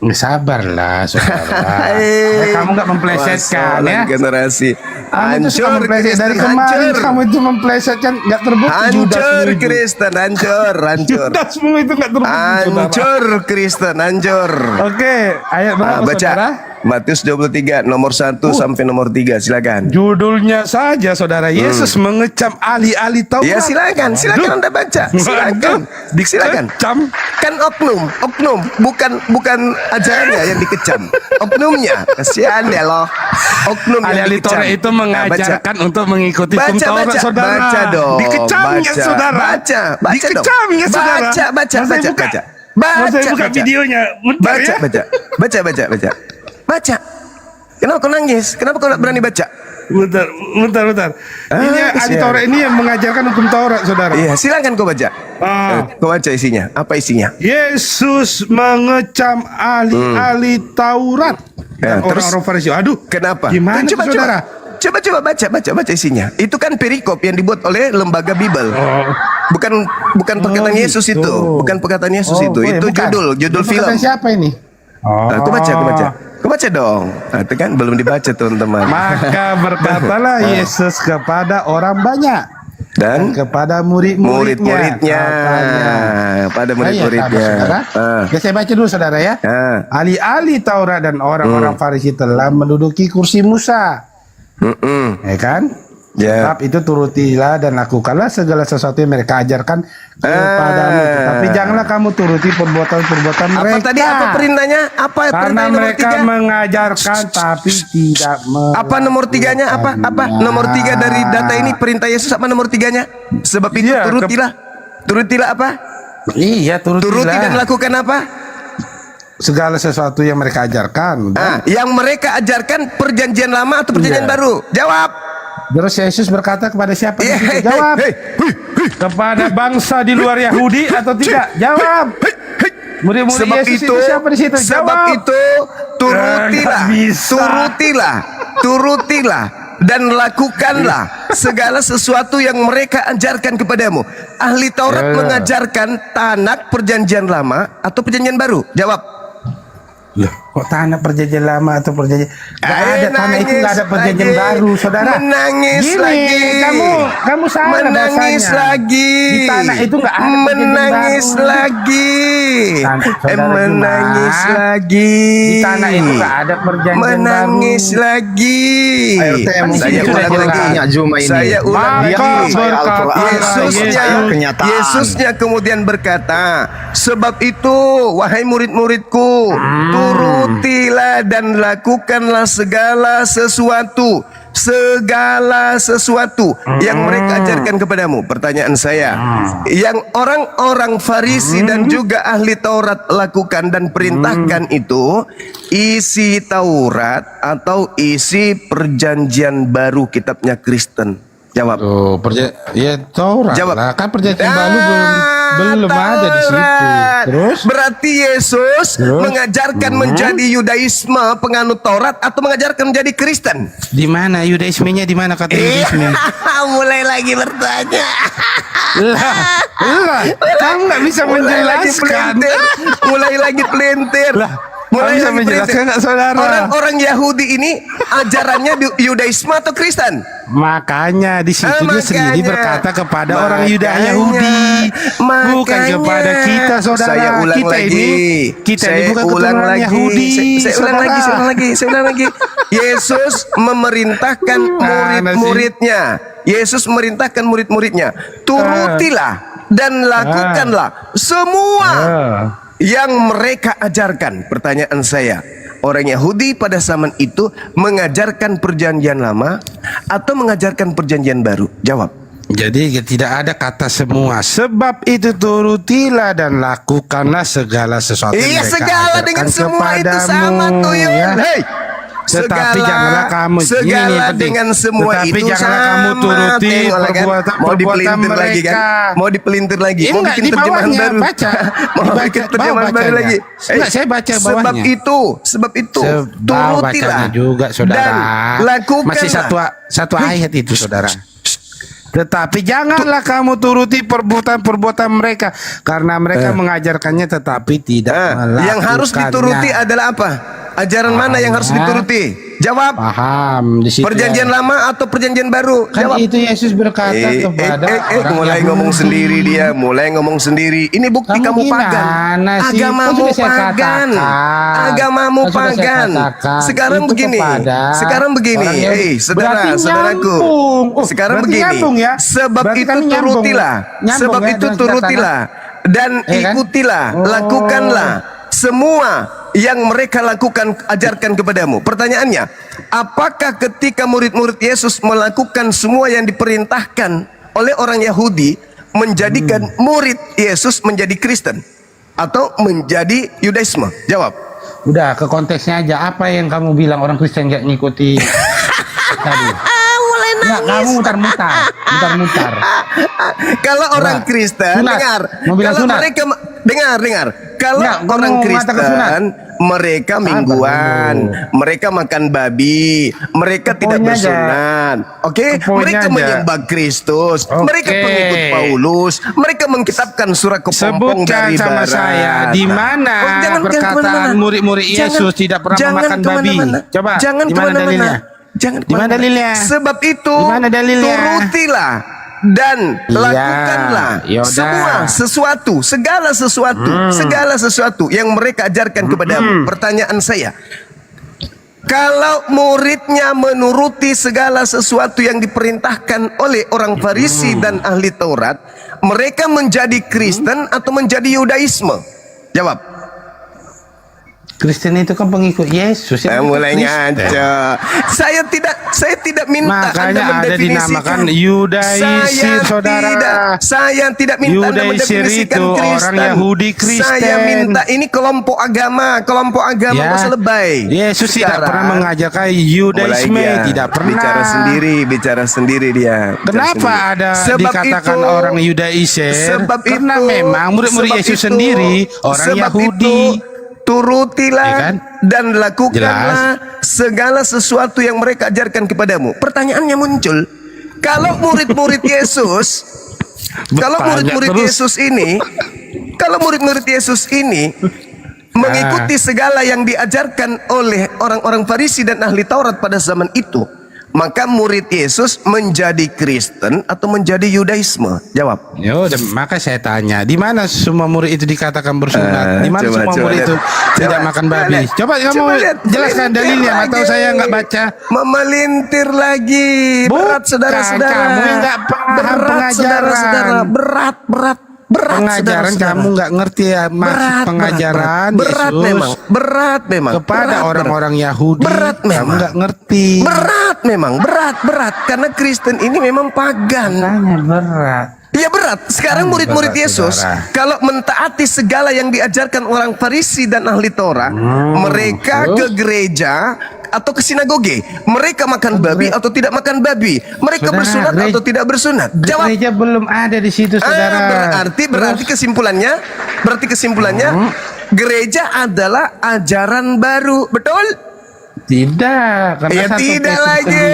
Sabarlah, saudara. Hai. Kamu nggak memplesetkan Masalah ya. generasi. Kamu tuh suka Hancur mempleset. Dari Kristen, kemarin hancur. kamu itu memplesetkan nggak terbukti. Hancur Yudasmu itu. Kristen, hancur. Yudasmu itu nggak terbukti. saudara. Hancur Kristen, hancur. Oke, ayat berapa Baca. saudara? Matius 23 nomor 1 sampai nomor 3, silakan. Judulnya saja saudara, Yesus mengecam ahli-ahli Taurat. Ya silakan Anda baca. Silakan. Silakan. Dikecam. Kan oknum, bukan ajarannya yang dikecam. Oknumnya. Kasihan deh loh. Oknum yang Ahli-ahli dikecam. Taurat itu Nah, mengajarkan untuk mengikuti hukum baca, Taurat, baca, saudara. baca dong. Dikecamnya, Baca, saudara. baca Dikecamnya, dong. saudara. Baca. Mau saya buka? Mau saya buka videonya? Bentar ya. Baca. Kenapa kau nangis? Kenapa kau tidak berani baca? Bentar. Ini ahli kasihan. Taurat ini yang mengajarkan hukum Taurat, saudara. Iya, silakan kau baca. Ah. Kau baca isinya. Apa isinya? Yesus mengecam ahli-ahli Taurat Ya, dan terus? orang-orang Farisi. Aduh, Kenapa? Gimana coba, tuh, saudara? Coba baca isinya. Itu kan perikop yang dibuat oleh lembaga Bible. Bukan perkataan Yesus gitu. itu. Bukan perkataan Yesus itu. boleh, Itu bukan. judul Itu film. perkataan siapa ini? Aku baca. Kau baca dong. Nah, itu kan belum dibaca teman-teman. Maka berkatalah Yesus kepada orang banyak Dan kepada murid-muridnya. murid-muridnya. Pada murid-muridnya. Ya, saya baca dulu saudara ya. Ahli-ahli Taurat dan orang-orang Farisi telah menduduki kursi Musa. Ya kan? Ya. Sebab itu turutilah dan lakukanlah segala sesuatu yang mereka ajarkan kepadamu. Tapi janganlah kamu turuti perbuatan-perbuatan mereka. Apa tadi? Apa perintahnya? Apa Karena perintah nomor mereka 3? mengajarkan tapi tidak Apa nomor 3-nya? Apa nomor 3 dari data ini perintah Yesus? Apa nomor 3-nya? Sebab itu Iya, turutilah apa? Iya, Turuti dan lakukan apa? segala sesuatu yang mereka ajarkan. Yang mereka ajarkan perjanjian lama atau perjanjian baru? Jawab. Terus Yesus berkata kepada siapa? Jawab. Kepada bangsa di luar Yahudi atau tidak? Jawab. Murid-murid Sebab Yesus itu, siapa di situ? sebab Jawab. itu turutilah dan lakukanlah segala sesuatu yang mereka ajarkan kepadamu. Ahli Taurat mengajarkan tanah perjanjian lama atau perjanjian baru? Jawab. Loh, kok tanah perjanjian lama atau perjanjian? Gak ada tanah itu, gak ada perjanjian baru, saudara. Menangis Gini, lagi. Kamu salah menangis bahasanya. lagi. Di tanah itu gak ada perjanjian menangis baru. lagi. Saudara menangis Juma, lagi. Di tanah itu gak ada perjanjian menangis baru. lagi. RT Saya ulang lagi. Saya ulang lagi. Yesusnya kemudian berkata, sebab itu wahai murid-muridku, turutilah dan lakukanlah segala sesuatu yang mereka ajarkan kepadamu. Pertanyaan saya, yang orang-orang Farisi dan juga ahli Taurat lakukan dan perintahkan itu isi Taurat atau isi perjanjian baru kitabnya Kristen? Jawab. Oh, ya Taurat. Jawab. Lah, kan perjanjian baru belum ada di situ. Terus? Berarti Yesus mengajarkan menjadi Yudaisme penganut Taurat atau mengajarkan menjadi Kristen? Di mana Yudaismenya? Di mana kata Yudaisme? Mulai lagi bertanya. Kamu nggak bisa menjelaskan. Mulai lagi pelintir. Mulai bisa menjelaskan nggak, saudara? Orang Yahudi ini ajarannya Yudaisme atau Kristen? Makanya di situ dia sendiri berkata kepada orang Yahudi, bukan kepada kita, saudara. Saya ulang kita lagi. Kita ini bukan keturunan Yahudi. Saya ulang lagi. Yesus memerintahkan murid-muridnya. Yesus memerintahkan murid-muridnya, turutilah dan lakukanlah semua yang mereka ajarkan. Pertanyaan saya, orang Yahudi pada zaman itu mengajarkan perjanjian lama atau mengajarkan perjanjian baru? Jawab. Jadi tidak ada kata semua. Sebab itu turutilah dan lakukanlah segala sesuatu yang mereka segala ajarkan dengan semua itu kepadamu. sama tuyul. Ya. Tetapi janganlah kamu dengan semua tetapi itu janganlah sama. kamu turuti perbuatan mereka. Mau dipelintir lagi. Mau Enggak, bikin di terjemahan bawahnya, baru. baca. Mau bikin terjemahan baru lagi. Enggak, saya baca bawahnya. Sebab itu Turutilah turutilah juga, saudara. dan lakukanlah. Masih satu ayat itu, saudara. Tetapi janganlah kamu turuti perbuatan-perbuatan mereka, karena mereka mengajarkannya tetapi tidak melakukannya. Yang harus dituruti adalah apa? Ajaran mana yang harus dituruti? Jawab. Paham di situ. Perjanjian lama atau perjanjian baru? Kan Jawab. itu Yesus berkata kepada orang mulai Yahudi. ngomong sendiri dia, mulai ngomong sendiri. Ini bukti kamu pagan. gimana sih? Agamamu Kan sudah saya pagan. katakan. Agamamu Kan sudah saya pagan. katakan. Sekarang Itu begini. kepada Sekarang begini. orang Yahudi. Berarti Saudaraku. nyambung. Sekarang berarti begini. nyambung ya? Sebab Berarti itu kan nyambung. turutilah. Nyambung Sebab ya, itu dengan turutilah dan kan? ikutilah, lakukanlah semua yang mereka lakukan, ajarkan kepadamu. Pertanyaannya, apakah ketika murid-murid Yesus melakukan semua yang diperintahkan oleh orang Yahudi, menjadikan murid Yesus menjadi Kristen atau menjadi Yudaisme? Jawab. Udah ke konteksnya aja. Apa yang kamu bilang orang Kristen gak ngikuti tadi? Nggak, kamu mutar-mutar. Kalau orang Kristen, sunat. dengar. Mau bilang Kalau sunat. mereka dengar. Kalau Nggak, orang kamu mengatakan sunat. Kristen, mereka mingguan, mereka makan babi, mereka tidak Keponya aja. bersunat. Oke, Keponya mereka aja. menyembah Kristus, mereka Oke. pengikut Paulus, mereka mengkitabkan surat kepompong Sebutkan dari sama barat. saya di mana jangan perkataan kemana-mana. murid-murid Yesus tidak pernah jangan makan babi. kemana-mana. Coba, Jangan di mana kemana-mana. dalilnya? Jangan Di mana kemana-mana. dalilnya? Sebab itu, Di mana dalilnya? turutilah dan Iya, lakukanlah yaudah. segala sesuatu yang mereka ajarkan kepadamu. Pertanyaan saya, Kalau muridnya menuruti segala sesuatu yang diperintahkan oleh orang Farisi dan ahli Taurat, mereka menjadi Kristen atau menjadi Yudaisme? Jawab. Kristen itu kan pengikut Yesus. Mulai ngaco. Saya tidak minta Makanya Anda ada dinamakan Yudaisir, saudara. Saya tidak minta Anda Yudaisir mendefinisikan itu Kristen. orang Yahudi Kristen. Saya minta ini kelompok agama Ya. nggak usah lebay. Yesus tidak Sekarang, pernah mengajarkan mulai Yudaisme, dia tidak pernah. bicara sendiri dia. Kenapa ada dikatakan orang Yudaisir? Karena memang murid-murid Yesus sendiri orang Yahudi. Turutilah Ya kan? dan lakukanlah segala sesuatu yang mereka ajarkan kepadamu. Pertanyaannya muncul, kalau murid-murid Yesus, kalau murid-murid Yesus ini, mengikuti segala yang diajarkan oleh orang-orang Farisi dan ahli Taurat pada zaman itu, maka murid Yesus menjadi Kristen atau menjadi Yudaisme? Jawab. Maka saya tanya, di mana semua murid itu dikatakan bersunat? Di mana semua murid itu tidak makan babi? Coba kamu jelaskan dalilnya, atau saya nggak baca. Memelintir lagi. Berat saudara-saudara. Kamu yang nggak paham pengajaran. Berat. Pengajaran kamu nggak ngerti ya, maksud pengajaran berat Yesus berat memang kepada orang-orang Yahudi. Berat kamu memang. nggak ngerti. Berat memang, berat karena Kristen ini memang pagan. Berat. Ya berat. Sekarang murid-murid Yesus, kalau mentaati segala yang diajarkan orang Farisi dan ahli Taurat, mereka ke gereja atau ke sinagoge, mereka makan babi atau tidak makan babi, mereka bersunat atau tidak bersunat. Jawab. Gereja belum ada di situ, saudara. Berarti kesimpulannya, gereja adalah ajaran baru, betul? Tidak, karena Ya Santo tidak Petrus lagi.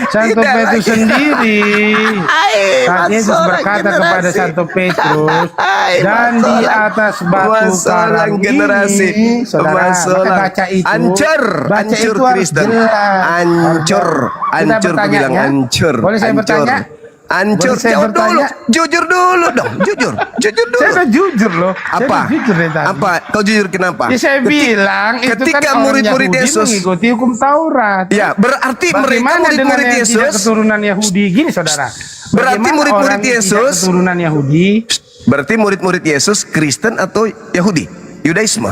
Santo Tidak Petrus lagi. sendiri. Saat Yesus masalah berkata kepada generasi. Santo Petrus, dan di atas batu karang generasi, ini, saudara, maka baca itu. hancur itu harus Kristen, jelas. hancur, Kita ku bertanya, bilang ya? hancur, Boleh saya hancur. bertanya? Hancur, Boleh saya jawab dulu, bertanya? jujur dulu dong, jujur dulu. Saya udah jujur loh. Apa? Saya jujur dari tadi. Apa? Kau jujur kenapa? Ya, saya bilang itu ketika kan orang murid-murid Yahudi Yesus mengikuti hukum Taurat. Ya, berarti mereka Bagaimana dengan murid-murid yang tidak Yesus. keturunan Yahudi? Gini, saudara. Berarti Bagaimana murid-murid orang yang tidak Yesus. keturunan Yahudi. Berarti murid-murid Yesus Kristen atau Yahudi? Yudaisme?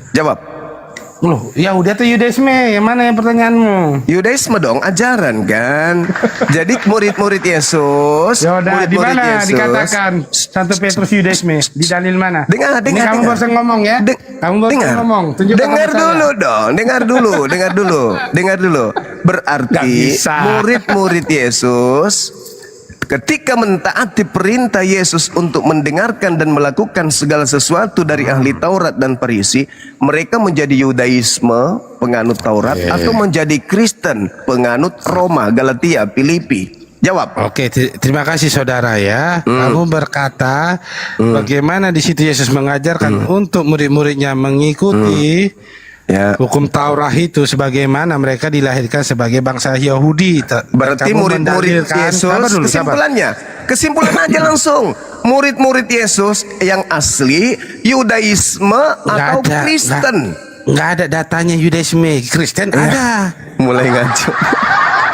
Jawab. Loh, Yahudi atau Yudaisme? Yang mana yang pertanyaanmu? Yudaisme dong, ajaran kan. Jadi murid-murid Yesus. Yaudah, di murid-murid mana Yesus. dikatakan Santo Petrus Yudaisme? Di dalil mana? Dengar. Ini kamu barusan ngomong ya? Kamu barusan ngomong. Tunjukkan Dengar sama dulu saya. dong, dengar dulu. Nggak Berarti bisa. murid-murid Yesus ketika mentaati perintah Yesus untuk mendengarkan dan melakukan segala sesuatu dari ahli Taurat dan Farisi, mereka menjadi Yudaisme, penganut Taurat, atau menjadi Kristen, penganut Roma, Galatia, Filipi. Jawab. Oke, terima kasih saudara ya. Kamu berkata bagaimana di situ Yesus mengajarkan untuk murid-muridnya mengikuti hukum Taurat itu sebagaimana mereka dilahirkan sebagai bangsa Yahudi. Berarti Kamu murid-murid mendalilkan- Yesus, Sabar dulu, sabar. kesimpulan aja langsung. Murid-murid Yesus yang asli Yudaisme atau Kristen? Nggak ada datanya Yudaisme, Kristen ada. Mulai ngaco.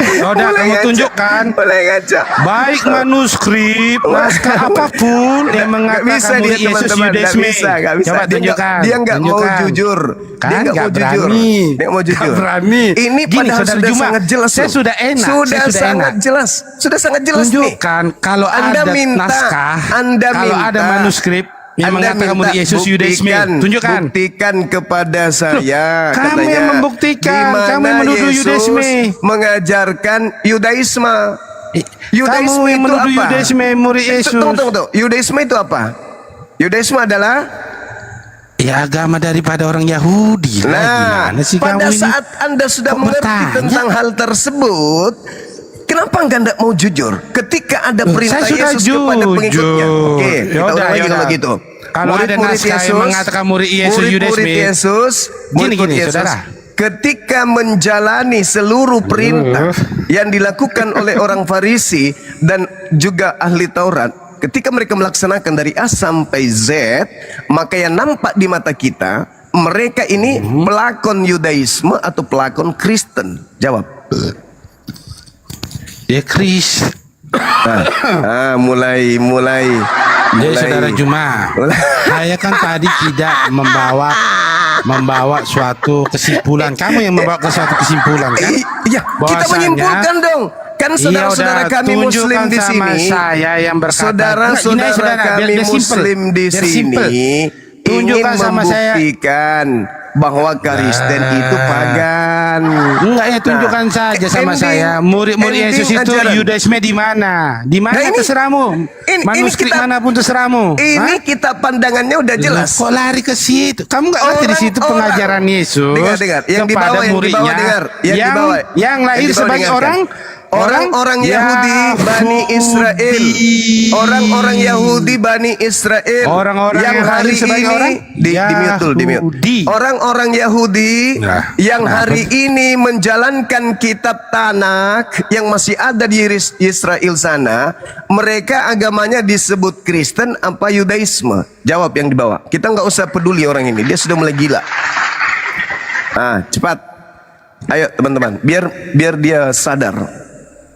Udah kamu tunjukkan. Mulai ngaco. Baik manuskrip, naskah apapun yang mengatakan murid Yesus Yudaisme. Nggak bisa. Coba tunjukkan. Dia nggak mau tunjukkan. jujur. Kan Dia nggak mau jujur. berani. Dia nggak mau jujur. Nggak berani. Ini Gini, padahal saudara sudah Juma, sangat jelas. saya loh. sudah enak. Sudah saya sudah sangat enak. jelas. Sudah sangat jelas nih. Tunjukkan kalau Anda ada minta, naskah, Anda kalau minta, ada manuskrip yang Anda mengatakan minta murid Yesus Yudaisme. Tunjukkan. Buktikan kepada saya. Loh, kamu katanya, yang membuktikan, di mana kamu yang menuduh Yesus Yudaisme. mengajarkan Yudaisme. Yudaisme Kamu yang itu menuduh apa? Yudaisme murid Yesus. Tunggu. Yudaisme itu apa? Yudaisme adalah ya agama daripada orang Yahudi. Nah, Gimana sih pada kamu ini? saat Anda sudah Kok mengerti bertanya? tentang hal tersebut, kenapa Anda mau jujur ketika ada perintah Saya sudah Yesus kepada pengikutnya? jujur. Oke, kita Yaudah, ulang lagi yaudah. kalau gitu. Kalau ada naskah yang mengatakan murid Yesus Yudaisme. Gini, saudara. Ketika menjalani seluruh perintah yang dilakukan oleh orang Farisi dan juga ahli Taurat, ketika mereka melaksanakan dari A sampai Z, maka yang nampak di mata kita mereka ini pelakon Yudaisme atau pelakon Kristen? Jawab. Ya Kris. Mulai. Jadi saudara Juma, saya kan tadi tidak membawa suatu kesimpulan. Kamu yang membawa ke suatu kesimpulan kan? Iya, kita Bahwasanya- menyimpulkan dong. Kan saudara-saudara udah, kami Muslim tunjukkan di sama sini. saya yang berkata. Saudara-saudara kami Muslim di sini ingin Tunjukkan sama saya. membuktikan bahwa Kristen itu pagan. Enggak ya, tunjukkan saja sama saya. Murid-murid Yesus itu Yudaisme di mana? Di mana terserahmu? Manuskrip manapun terserahmu. Ini kita pandangannya udah jelas. Kok lari ke situ? Kamu nggak ngerti di situ pengajaran Yesus Dengar. Yang kepada dibawa, muridnya yang lahir sebagai orang-orang Yahudi Bani Israel. Orang-orang Yahudi Bani Israel. Orang-orang yang hari ini di mute. Orang-orang Yahudi yang hari ini menjalankan kitab Tanakh yang masih ada di Israel sana, mereka agamanya disebut Kristen apa Yudaisme? Jawab yang dibawa. Kita nggak usah peduli orang ini, dia sudah mulai gila. Cepat. Ayo teman-teman, biar dia sadar.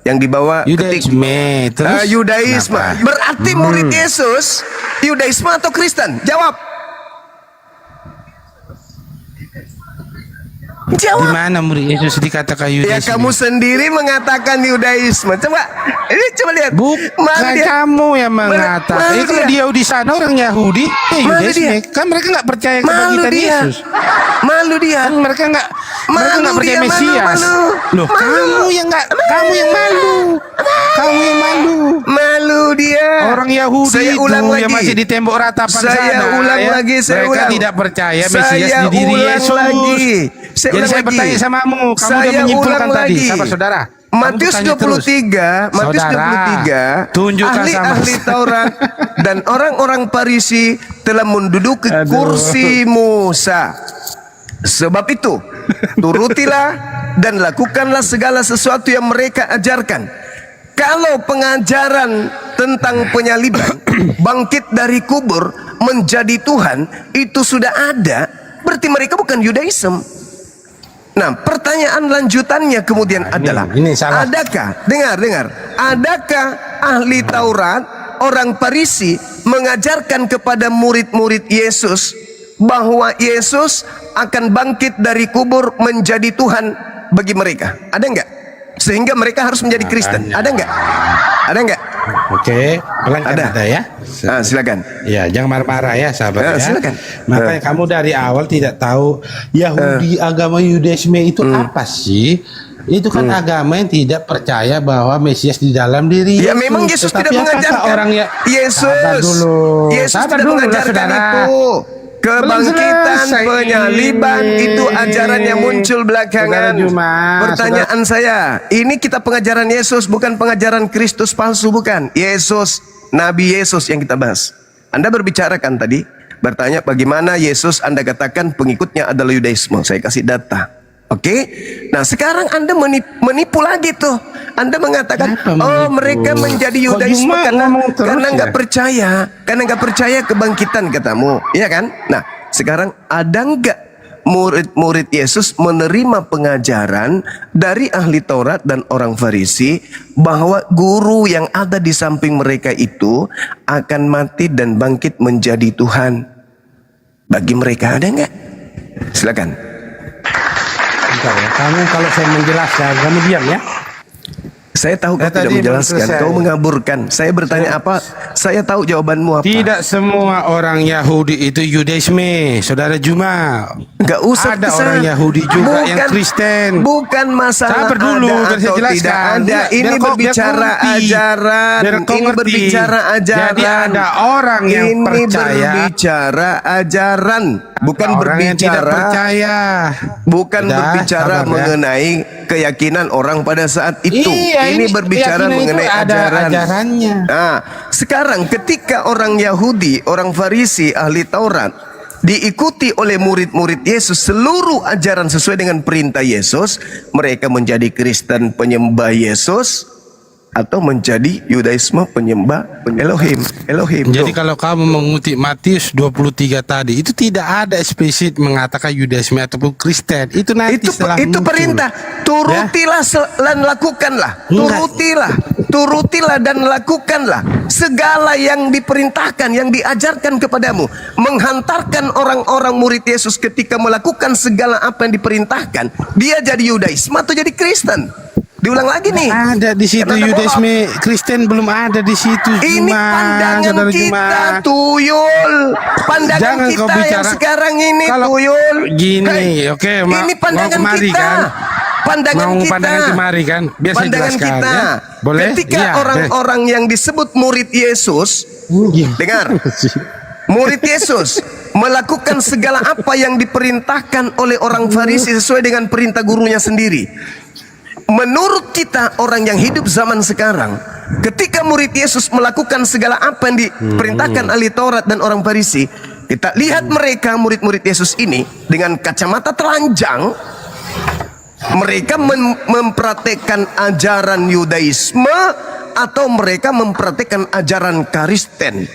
Yang dibawa Yudaisme, terus Yudaisme. kenapa? Berarti murid Yesus Yudaisme atau Kristen? Jawab. Di mana murid Yesus dikatakan Yudaisme? Ya kamu sendiri mengatakan Yudaisme. Coba lihat. Bukan kamu yang mengatakan. Kalau dia di sana orang Yahudi, Yudaisme. Kan mereka nggak percaya kebangkitan Yesus. Malu dia. Kan mereka nggak percaya Mesias. Loh, kamu yang malu. Kamu yang malu. Malu dia. Orang Yahudi saya itu ulang lagi. yang masih di tembok ratapan saya sana. Ulang ya. lagi. Mereka tidak percaya Mesias di diri Yesus. Jadi saya bertanya samamu, kamu sudah menyimpulkan tadi, sahabat saudara. Matius 23, ahli Taurat dan orang-orang Farisi telah menduduki kursi Musa. Sebab itu, turutilah dan lakukanlah segala sesuatu yang mereka ajarkan. Kalau pengajaran tentang penyaliban, bangkit dari kubur, menjadi Tuhan, itu sudah ada, berarti mereka bukan Yudaism. Nah, pertanyaan lanjutannya kemudian adalah, adakah, dengar, adakah ahli Taurat, orang Farisi mengajarkan kepada murid-murid Yesus bahwa Yesus akan bangkit dari kubur menjadi Tuhan bagi mereka? Ada enggak? Sehingga mereka harus menjadi Kristen. Ada enggak? Ada enggak? Oke, pelan-pelan ada ya. Silakan. Ya, jangan marah-marah ya, sahabat ya. Silakan. Makanya kamu dari awal tidak tahu Yahudi agama Yudaisme itu apa sih? Itu kan agama yang tidak percaya bahwa Mesias di dalam diri Yesus. Ya memang Yesus tidak mengajarkan. Orang ya, Yesus tidak mengajarkan itu. Kebangkitan, penyaliban itu ajaran yang muncul belakangan. Pertanyaan saya, ini kita pengajaran Yesus, bukan pengajaran Kristus palsu, bukan. Yesus, Nabi Yesus yang kita bahas. Anda berbicara kan tadi, bertanya bagaimana Yesus Anda katakan pengikutnya adalah Yudaisme. Saya kasih data. Oke, nah sekarang Anda menipu lagi tuh. Anda mengatakan, oh mereka menjadi Yudaisme karena nggak percaya kebangkitan katamu, iya kan? Nah sekarang ada nggak murid-murid Yesus menerima pengajaran dari ahli Taurat dan orang Farisi bahwa guru yang ada di samping mereka itu akan mati dan bangkit menjadi Tuhan? Bagi mereka ada nggak? Silakan. Kamu kalau saya menjelaskan, kamu diam ya. Saya tahu kau tidak menjelaskan, kau mengaburkan. Saya bertanya apa, saya tahu jawabanmu apa. Tidak semua orang Yahudi itu Yudaisme, saudara Juma. Enggak usah ada orang Yahudi juga yang Kristen. Bukan masalah sabar dulu, ada atau tidak ada. Ini berbicara ajaran. Ini berbicara ajaran. Jadi ada orang yang percaya. Ini berbicara ajaran, bukan berbicara. Bukan berbicara mengenai keyakinan orang pada saat itu. Ini berbicara mengenai ajarannya. Nah, sekarang ketika orang Yahudi, orang Farisi, ahli Taurat diikuti oleh murid-murid Yesus seluruh ajaran sesuai dengan perintah Yesus, mereka menjadi Kristen penyembah Yesus. atau menjadi Yudaisme penyembah Elohim. Jadi Tuh. kalau kamu mengutip Matius 23 tadi, itu tidak ada eksplisit mengatakan Yudaisme ataupun Kristen. Itu nanti setelah itu muncul. perintah, turutilah dan lakukanlah, turutilah dan lakukanlah segala yang diperintahkan, yang diajarkan kepadamu. Menghantarkan orang-orang murid Yesus ketika melakukan segala apa yang diperintahkan, dia jadi Yudaisme atau jadi Kristen. Diulang lagi nih. Ada di situ Karena Yudaisme, Kristen belum ada di situ. ini pandangan kita, Tuyul. Pandangan Jangan kau kita yang bicara sekarang ini, kalau Tuyul. gini, oke, ini pandangan mau kemari kita. kan? Pandangan Mau kita. pandangan kemari kan? Biar saya Pandangan jelaskan, kita. ya. Boleh? Ketika Iya, orang-orang yang disebut murid Yesus, dengar, murid Yesus melakukan segala apa yang diperintahkan oleh orang Farisi sesuai dengan perintah gurunya sendiri. Menurut kita orang yang hidup zaman sekarang, ketika murid Yesus melakukan segala apa yang diperintahkan ahli Taurat dan orang Farisi, kita lihat mereka murid-murid Yesus ini dengan kacamata telanjang, mereka mempraktekkan ajaran Yudaisme atau mereka mempraktekkan ajaran Kristen?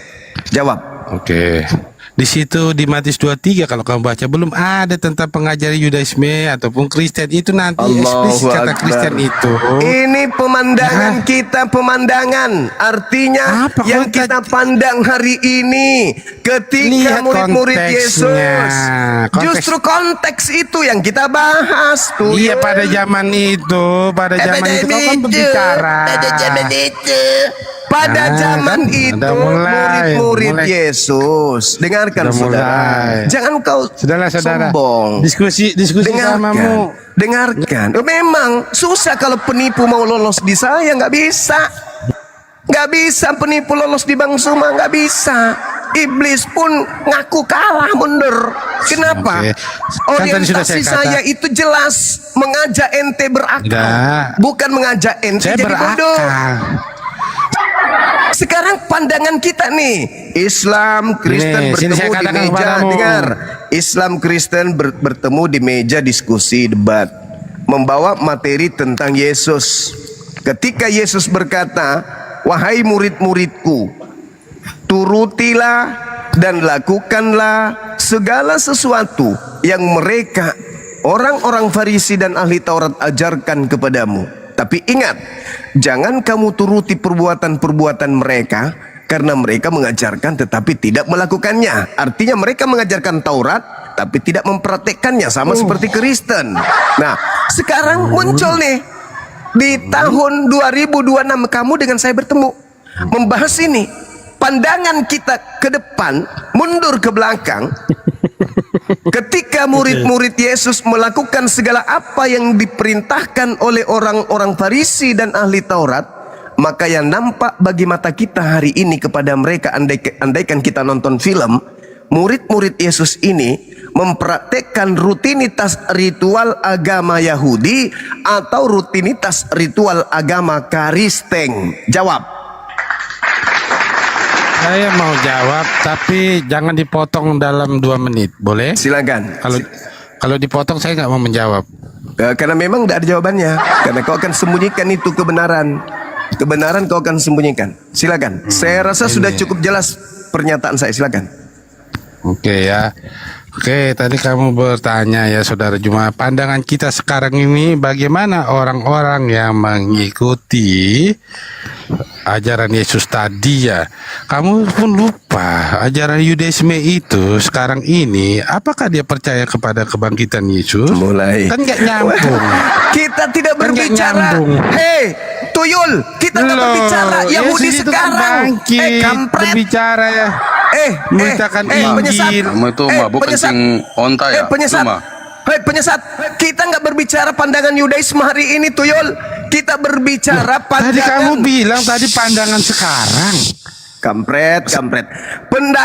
Jawab. Oke. Di situ di Matius 23 kalau kamu baca belum ada tentang pengajaran Yudaisme ataupun Kristen. Itu nanti eksplisit kata Akbar. Kristen itu. Ini pemandangan kita, pemandangan. Artinya Apa yang konteks? kita pandang hari ini ketika Lihat murid-murid konteksnya. Yesus. Konteks- Justru konteks itu yang kita bahas tuh. Iya, pada zaman itu, pada zaman itu kau kan berbicara. Pada Nah, zaman kan, itu udah mulai, murid-murid mulai. Yesus. Dengarkan Udah saudara. mulai. Jangan kau Saudara-saudara, sombong. diskusi samamu. Dengarkan. Memang susah kalau penipu mau lolos di saya, nggak bisa. Nggak bisa penipu lolos di Bang Suma, nggak bisa. Iblis pun ngaku kalah, mundur. Kenapa? Oke. Kan tadi sudah Orientasi saya kata. saya itu jelas mengajak ente berakal, Enggak. bukan mengajak ente Saya jadi bodoh. berakal. Sekarang pandangan kita nih, Islam Kristen Nih, sini saya bertemu di katakan meja, kepadamu. dengar, Islam Kristen bertemu di meja diskusi debat, membawa materi tentang Yesus. Ketika Yesus berkata, wahai murid-muridku, turutilah dan lakukanlah segala sesuatu yang mereka, orang-orang Farisi dan ahli Taurat ajarkan kepadamu. Tapi ingat, jangan kamu turuti perbuatan-perbuatan mereka, karena mereka mengajarkan tetapi tidak melakukannya. Artinya mereka mengajarkan Taurat tapi tidak mempraktekkannya, sama seperti Kristen. Nah, sekarang muncul nih di tahun 2026 kamu dengan saya bertemu membahas ini. Pandangan kita ke depan, mundur ke belakang. Ketika murid-murid Yesus melakukan segala apa yang diperintahkan oleh orang-orang Farisi dan ahli Taurat, maka yang nampak bagi mata kita hari ini kepada mereka, andaikan kita nonton film, murid-murid Yesus ini mempraktekkan rutinitas ritual agama Yahudi atau rutinitas ritual agama Kristen. Jawab. Saya mau jawab, tapi jangan dipotong dalam 2 menit, boleh? Silakan. Kalau dipotong saya nggak mau menjawab. Karena memang tidak ada jawabannya. Karena kau akan sembunyikan itu kebenaran. Kebenaran kau akan sembunyikan. Silakan. Saya rasa sudah cukup jelas pernyataan saya. Silakan. Oke ya. Oke, tadi kamu bertanya ya Saudara Juma, pandangan kita sekarang ini bagaimana orang-orang yang mengikuti ajaran Yesus tadi ya. Kamu pun lupa ajaran Yudaisme itu sekarang ini, apakah dia percaya kepada kebangkitan Yesus? Mulai. Kan nggak nyambung. Kita tidak Kan nggak berbicara. nyambung. Hei, Tuyul, kita nggak Loh, berbicara Yahudi Yesus itu kan sekarang. bangkit, Kampret. berbicara ya. Memberitakan penyesat. Injil. Kamu itu mabuk penyesat. kencing onta ya? Penyesat. Lu mah. Hei, penyesat. Kita nggak berbicara pandangan Yudaisme hari ini, Tuyul. Kita berbicara pandangan. Tadi kamu bilang tadi pandangan sekarang. Kampret.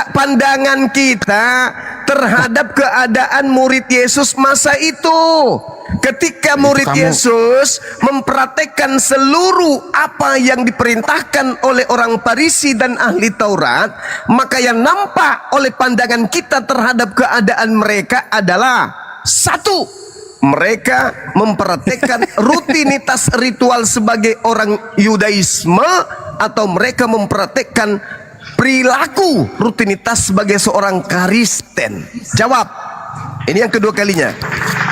Pandangan kita terhadap keadaan murid Yesus masa itu. Ketika murid Yesus mempraktekkan seluruh apa yang diperintahkan oleh orang Farisi dan ahli Taurat, maka yang nampak oleh pandangan kita terhadap keadaan mereka adalah satu, mereka mempraktekkan rutinitas ritual sebagai orang Yudaisme atau mereka mempraktekkan perilaku rutinitas sebagai seorang Kristen? Jawab. Ini yang kedua kalinya.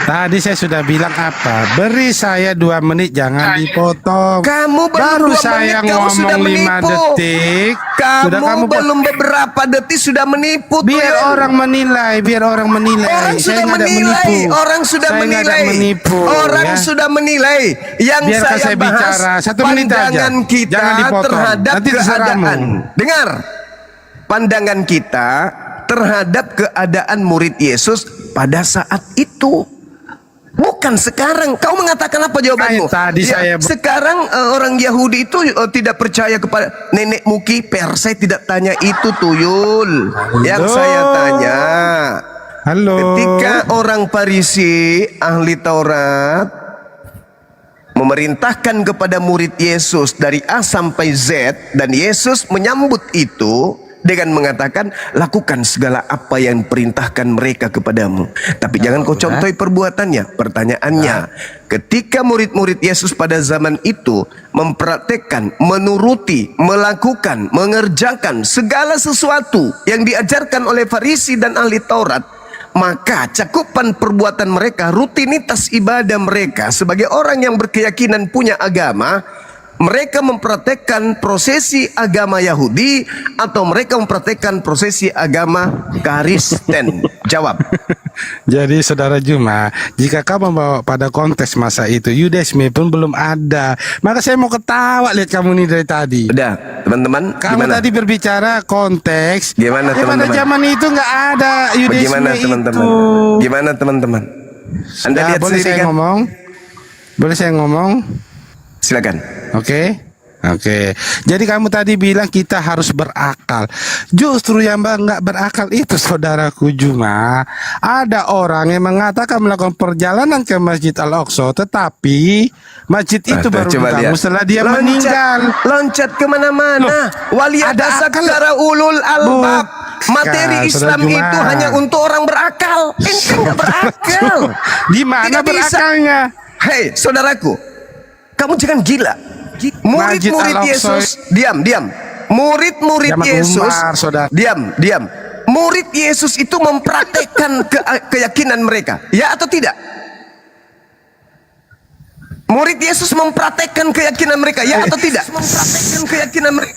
Tadi saya sudah bilang apa? Beri saya 2 menit, jangan dipotong. Kamu Baru baru 2 saya menit, kamu sudah ngomong 5 menipu. detik. Sudah Kamu belum beberapa detik sudah menipu. Biar Tuyul. orang menilai, biar orang menilai. Orang Saya sudah nggak ada menilai, menipu. orang sudah Saya nggak ada menilai, menipu, orang ya. sudah menilai. Yang Biarkan saya bahas bicara 1 menit aja. pandangan kita Jangan dipotong. terhadap Nanti terserah keadaan. kamu. Dengar, pandangan kita terhadap keadaan murid Yesus pada saat itu. Bukan sekarang. Kau mengatakan apa jawabanmu? Tadi saya sekarang orang Yahudi itu tidak percaya kepada nenek Mukiper. Saya tidak tanya itu, Tuyul. Yang saya tanya, ketika orang Farisi ahli Taurat memerintahkan kepada murid Yesus dari A sampai Z, dan Yesus menyambut itu dengan mengatakan, lakukan segala apa yang perintahkan mereka kepadamu, tapi jangan kau contohi perbuatannya. Pertanyaannya, ketika murid-murid Yesus pada zaman itu mempraktekkan, menuruti, melakukan, mengerjakan segala sesuatu yang diajarkan oleh Farisi dan ahli Taurat, maka cakupan perbuatan mereka, rutinitas ibadah mereka sebagai orang yang berkeyakinan punya agama, mereka mempraktekkan prosesi agama Yahudi atau mereka mempraktekkan prosesi agama Kristen? Jawab. Jadi saudara Juma, jika kamu membawa pada konteks masa itu, Yudaisme pun belum ada. Maka saya mau ketawa lihat kamu nih dari tadi. Udah, teman-teman. Kamu gimana? tadi berbicara konteks. Gimana teman-teman? Pada zaman itu nggak ada Yudaisme. Bagaimana teman-teman? itu. Gimana teman-teman? Anda Sudah, lihat boleh sendiri saya kan? ngomong? Boleh saya ngomong? Silakan. Oke. Jadi kamu tadi bilang kita harus berakal. Justru yang nggak berakal itu, saudaraku Juma, ada orang yang mengatakan melakukan perjalanan ke Masjid Al-Aqsa, tetapi masjid itu baru dibangun setelah dia meninggal. Loncat kemana-mana. Waliyadasa secara ulul albab. Materi Islam itu hanya untuk orang berakal. Ente nggak berakal. Di mana berakalnya? Hei, saudaraku, kamu jangan gila. Murid-murid Yesus, diam. Murid-murid Yesus, diam. Murid Yesus itu mempraktekkan keyakinan mereka, ya atau tidak? Murid Yesus mempraktekkan keyakinan mereka, ya atau tidak? Mempraktekkan keyakinan mereka.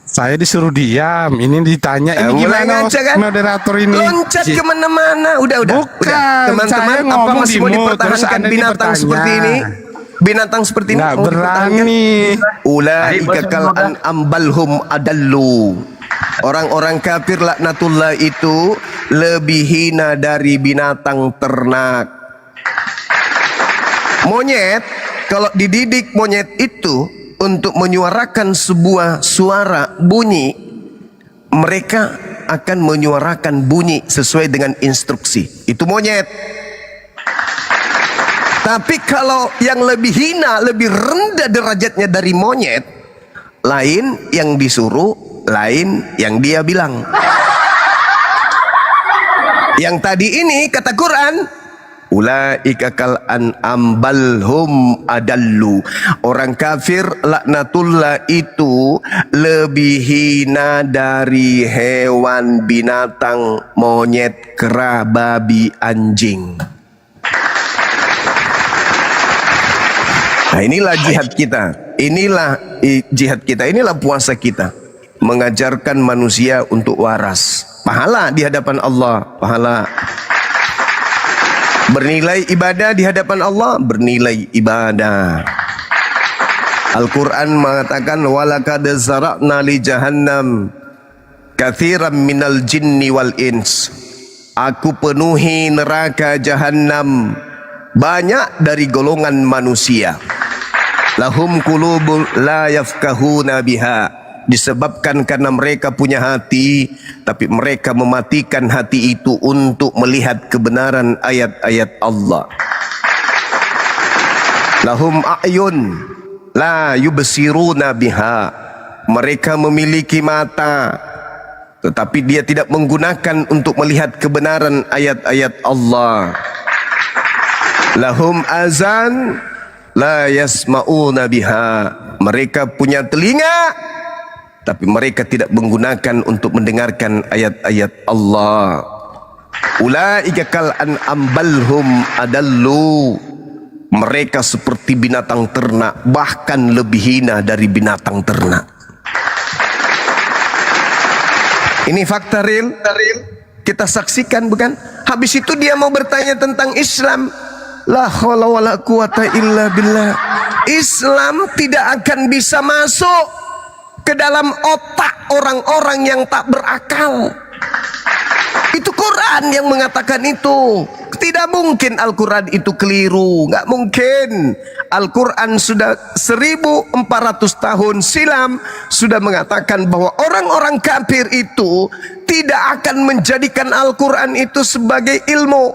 Saya disuruh diam, ini ditanya, ini gimana kan? moderator ini? Loncat kemana-mana, udah. Bukan, teman-teman, apa masih mau dipertahankan binatang seperti ini? Binatang seperti ini nggak berani. Ulaika kal an'am balhum adallu. Orang-orang kafir laknatullah itu lebih hina dari binatang ternak. Monyet, kalau dididik monyet itu untuk menyuarakan sebuah suara bunyi, mereka akan menyuarakan bunyi sesuai dengan instruksi. Itu monyet. Tapi kalau yang lebih hina, lebih rendah derajatnya dari monyet, lain yang disuruh, lain yang dia bilang. Yang tadi ini kata Quran, ulaika kal an'am balhum adallu. Orang kafir laknatullah itu lebih hina dari hewan, binatang, monyet, kera, babi, anjing. Nah, inilah jihad kita. Inilah jihad kita. Inilah puasa kita. Mengajarkan manusia untuk waras. Pahala di hadapan Allah. Pahala. Bernilai ibadah di hadapan Allah. Bernilai ibadah. Al-Quran mengatakan, walaqad zara'na li jahannam katsiran minal jinni wal ins. Aku penuhi neraka jahannam banyak dari golongan manusia. Lahum qulubun la yafqahuna biha. Disebabkan karena mereka punya hati, tapi mereka mematikan hati itu untuk melihat kebenaran ayat-ayat Allah. Lahum a'yun la yubsiruna biha. Mereka memiliki mata, tetapi dia tidak menggunakan untuk melihat kebenaran ayat-ayat Allah. Lahum azan la yasma'una biha. Mereka punya telinga tapi mereka tidak menggunakan untuk mendengarkan ayat-ayat Allah. Ulaika kal an'am balhum adallu. Mereka seperti binatang ternak, bahkan lebih hina dari binatang ternak. Ini fakta real. Kita saksikan, bukan? Habis itu dia mau bertanya tentang Islam. La haula wala quwata illa billah. Islam tidak akan bisa masuk ke dalam otak orang-orang yang tak berakal. Itu Quran yang mengatakan itu. Tidak mungkin Al-Quran itu keliru. Nggak mungkin. Al-Quran sudah 1400 tahun silam sudah mengatakan bahwa orang-orang kafir itu tidak akan menjadikan Al-Quran itu sebagai ilmu.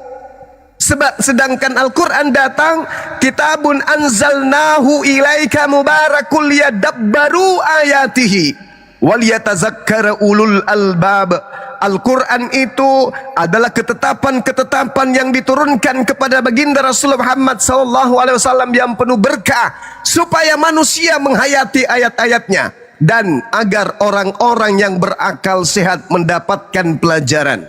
Sedangkan Al-Quran datang, kitabun anzalnahu ilaika mubarakul yadabbaru ayatihi wal yatazakkara ulul albab. Al-Quran itu adalah ketetapan-ketetapan yang diturunkan kepada baginda Rasulullah Muhammad SAW yang penuh berkah, supaya manusia menghayati ayat-ayatnya dan agar orang-orang yang berakal sehat mendapatkan pelajaran.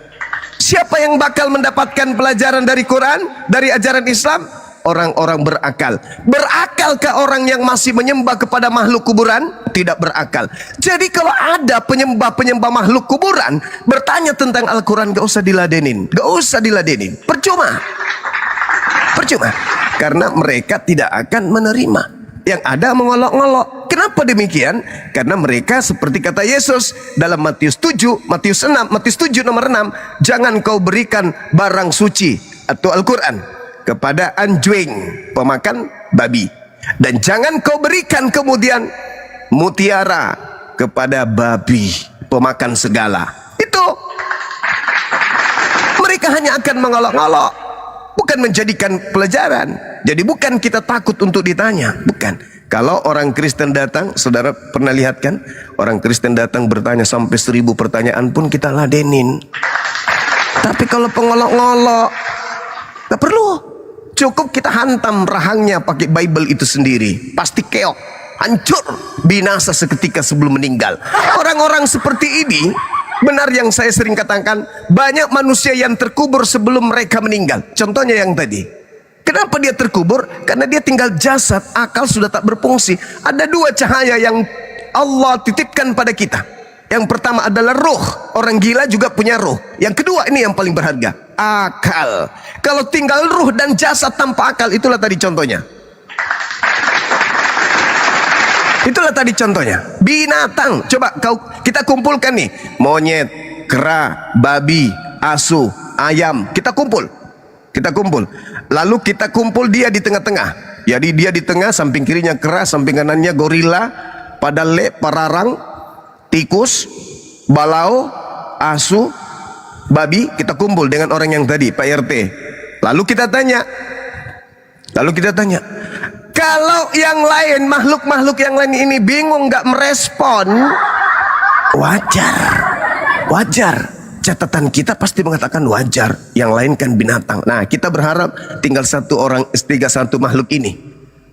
Siapa yang bakal mendapatkan pelajaran dari Quran, dari ajaran Islam? Orang-orang berakal. Berakalkah orang yang masih menyembah kepada makhluk kuburan? Tidak berakal. Jadi kalau ada penyembah-penyembah makhluk kuburan bertanya tentang Al-Quran, gak usah diladenin. Gak usah diladenin. Percuma. Percuma. Karena mereka tidak akan menerima. Yang ada mengolok-ngolok. Kenapa demikian? Karena mereka seperti kata Yesus dalam Matius 7 nomor 6, jangan kau berikan barang suci atau Al-Quran kepada anjing, pemakan babi, dan jangan kau berikan kemudian mutiara kepada babi, pemakan segala. Itu mereka hanya akan mengolok-olok, bukan menjadikan pelajaran. Jadi bukan kita takut untuk ditanya, bukan. Kalau orang Kristen datang, saudara pernah lihat kan, orang Kristen datang bertanya sampai 1000 pertanyaan pun kita ladenin. Tapi kalau pengolok-ngolok, gak perlu. Cukup kita hantam rahangnya pakai Bible itu sendiri. Pasti keok, hancur, binasa seketika sebelum meninggal. Orang-orang seperti ini, benar yang saya sering katakan, banyak manusia yang terkubur sebelum mereka meninggal. Contohnya yang tadi. Kenapa dia terkubur? Karena dia tinggal jasad, akal sudah tak berfungsi. Ada 2 cahaya yang Allah titipkan pada kita. Yang pertama adalah ruh. Orang gila juga punya ruh. Yang kedua, ini yang paling berharga, akal. Kalau tinggal ruh dan jasad tanpa akal, itulah tadi contohnya. Itulah tadi contohnya. Binatang. Coba kita kumpulkan nih. Monyet, kera, babi, asu, ayam. Kita kumpul. Lalu kita kumpul dia di tengah-tengah. Jadi dia di tengah, samping kirinya kera, samping kanannya gorila, padale, pararang, tikus, balau, asu, babi. Kita kumpul dengan orang yang tadi, Pak RT. Lalu kita tanya, kalau yang lain, makhluk-makhluk yang lain ini bingung gak merespon, wajar. Catatan kita pasti mengatakan wajar. Yang lain kan binatang. Nah, kita berharap tinggal satu makhluk ini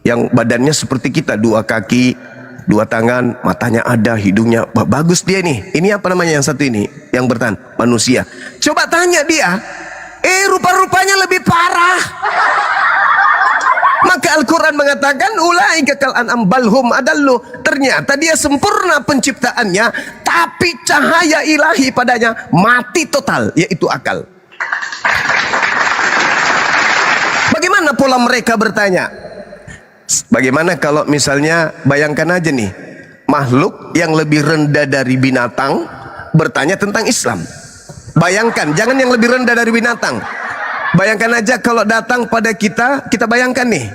yang badannya seperti kita, 2 kaki, 2 tangan, matanya ada, hidungnya bagus dia nih. Ini apa namanya yang satu ini? Yang bertahan, manusia. Coba tanya dia, rupa-rupanya lebih parah. Maka Al-Quran mengatakan ulaika kal an'am balhum adallu. Ternyata dia sempurna penciptaannya, tapi cahaya ilahi padanya mati total, yaitu akal. Bagaimana pola mereka bertanya? Bagaimana kalau misalnya, bayangkan aja nih, makhluk yang lebih rendah dari binatang bertanya tentang Islam. Bayangkan, jangan yang lebih rendah dari binatang. Bayangkan aja kalau datang pada kita bayangkan nih,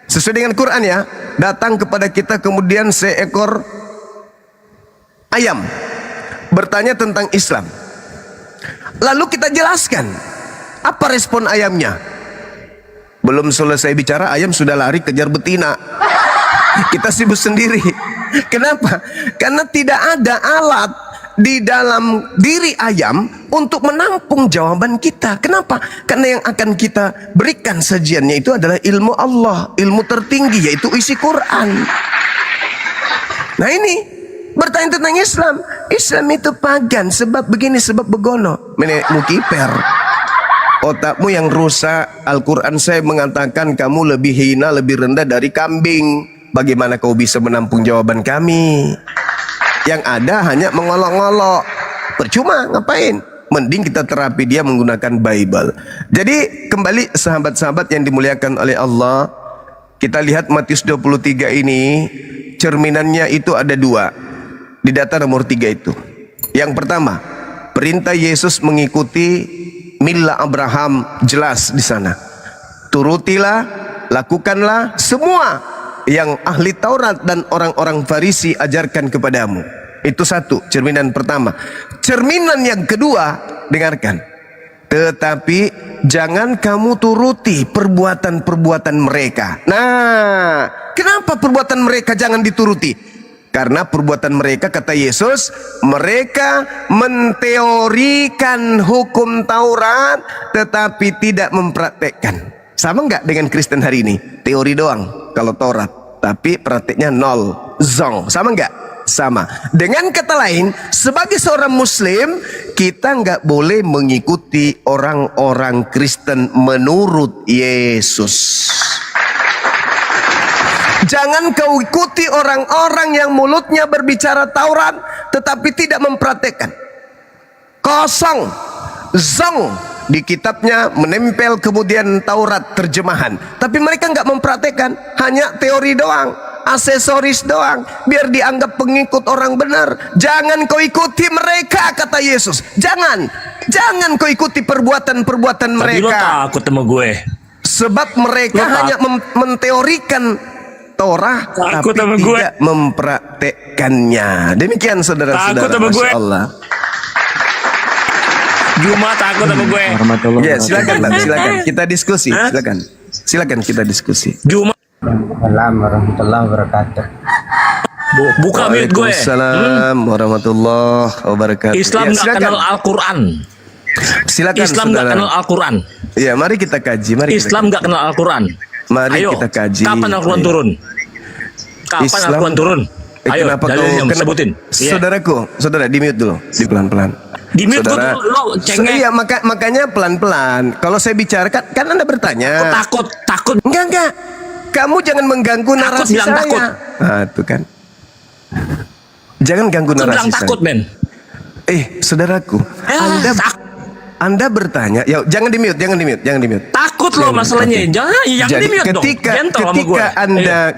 sesuai dengan Quran ya, datang kepada kita kemudian seekor ayam bertanya tentang Islam. Lalu kita jelaskan, apa respon ayamnya? Belum selesai bicara, ayam sudah lari kejar betina. Kita sibuk sendiri. Kenapa? Karena tidak ada alat di dalam diri ayam untuk menampung jawaban kita. Kenapa? Karena yang akan kita berikan sajiannya itu adalah ilmu Allah, ilmu tertinggi, yaitu isi Quran. Nah ini bertanya tentang Islam. Islam itu pagan, sebab begini, sebab begono. Mukiper. Otakmu yang rusak. Al-Quran saya mengatakan kamu lebih hina, lebih rendah dari kambing. Bagaimana kau bisa menampung jawaban kami? Yang ada hanya mengolok-ngolok. Percuma, ngapain? Mending kita terapi dia menggunakan Bible. Jadi kembali sahabat-sahabat yang dimuliakan oleh Allah, kita lihat Matius 23 ini, cerminannya itu ada dua. Di data nomor 3 itu. Yang pertama, perintah Yesus mengikuti milla Abraham, jelas di sana. Turutilah, lakukanlah semua yang ahli Taurat dan orang-orang Farisi ajarkan kepadamu. Itu satu, cerminan pertama. Cerminan yang kedua, dengarkan. Tetapi jangan kamu turuti perbuatan-perbuatan mereka. Nah, kenapa perbuatan mereka jangan dituruti? Karena perbuatan mereka, kata Yesus, mereka menteorikan hukum Taurat tetapi tidak mempraktekkan. Sama nggak dengan Kristen hari ini? Teori doang kalau Taurat, tapi prakteknya nol, zong. Sama nggak? Sama. Dengan kata lain, sebagai seorang Muslim, kita nggak boleh mengikuti orang-orang Kristen menurut Yesus. Jangan kau ikuti orang-orang yang mulutnya berbicara Taurat tetapi tidak mempraktekkan. Kosong, zong, di kitabnya menempel kemudian Taurat terjemahan, tapi mereka nggak mempraktekkan, hanya teori doang, aksesoris doang, biar dianggap pengikut orang benar. Jangan kau ikuti mereka, kata Yesus. Jangan kau ikuti perbuatan-perbuatan mereka. Tapi lo takut sama gue. Sebab mereka hanya menteorikan Torah takut tapi tidak mempraktekkannya. Demikian saudara-saudara, Masya Allah. Juma takut sama gue. Ya, silakan Bang, silakan kita diskusi. Silakan kita diskusi. Juma. Assalamualaikum warahmatullahi wabarakatuh. Buka mute gue. Waalaikumsalam warahmatullahi wabarakatuh. Islam nggak kenal Al-Quran. Silakan Islam nggak kenal Al-Quran. Ya, mari kita kaji. Islam nggak kenal Al-Quran. Mari Ayo, kita kaji. kapan Al-Quran turun? Kapan Al-Quran turun? Ayo, dalilnya sebutin. Saudaraku, saudara di mute dulu, di pelan-pelan. Di mute gue dulu, lo cengeng. Iya, makanya pelan-pelan. Kalau saya bicara kan Anda bertanya. Takut. Enggak. Kamu jangan mengganggu narasi bilang saya. takut. Nah, itu kan. Jangan ganggu narasi saya. Takut, men. Saudaraku, Anda bertanya, ya jangan di mute. Takut loh masalahnya. Jangan di mute dong.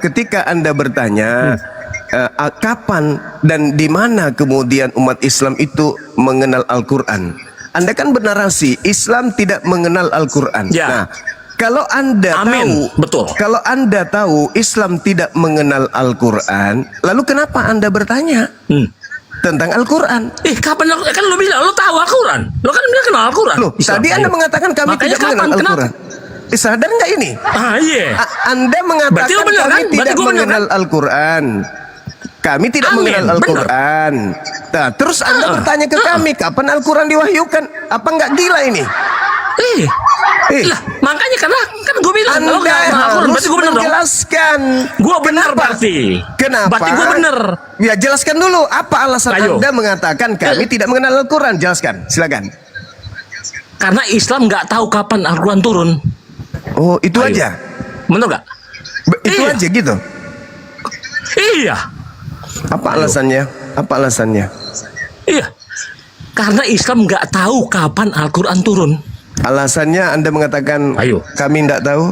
Ketika Anda bertanya kapan dan di mana kemudian umat Islam itu mengenal Al-Quran, Anda kan bernarasi Islam tidak mengenal Al-Quran. Ya. Nah, kalau Anda kalau Anda tahu Islam tidak mengenal Al-Quran, lalu kenapa Anda bertanya tentang Al-Quran? Kapan kan lo bilang lo tahu Al-Quran? Lo kan bilang kenal Al-Quran. Loh, tadi Anda mengatakan kami tidak mengenal Al-Quran. Sadar nggak ini? Iya. Anda mengatakan kami tidak mengenal Al-Quran. Kami tidak mengenal Al-Quran. Nah, terus Anda bertanya ke kami, kapan Al-Quran diwahyukan? Apa nggak gila ini? Lah, makanya kan gue bilang Anda harus menjelaskan. Gue benar berarti. Kenapa? Berarti gue benar. Ya, jelaskan dulu. Apa alasan Anda mengatakan kami tidak mengenal Al-Quran? Jelaskan, silakan. Karena Islam nggak tahu kapan Al-Quran turun. Oh, itu aja. Benar nggak? Itu aja gitu. Iya. Apa alasannya? Iya. Karena Islam nggak tahu kapan Al-Quran turun. Alasannya Anda mengatakan kami tidak tahu?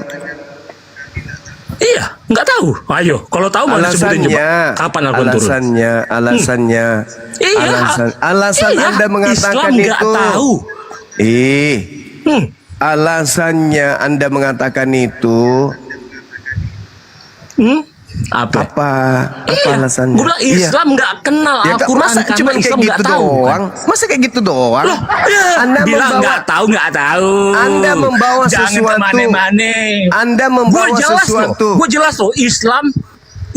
Iya, nggak tahu. Ayo, kalau tahu mau disebutin coba. Kapan Al-Quran turun? Alasan Anda mengatakan Islam nggak tahu. Alasannya Anda mengatakan itu apa alasannya? Gue bilang Islam nggak kenal Al-Quran karena Islam nggak tahu. Masa kayak gitu doang? Anda bilang nggak tahu. Anda membawa jangan sesuatu. Anda membawa sesuatu. Gue jelas loh.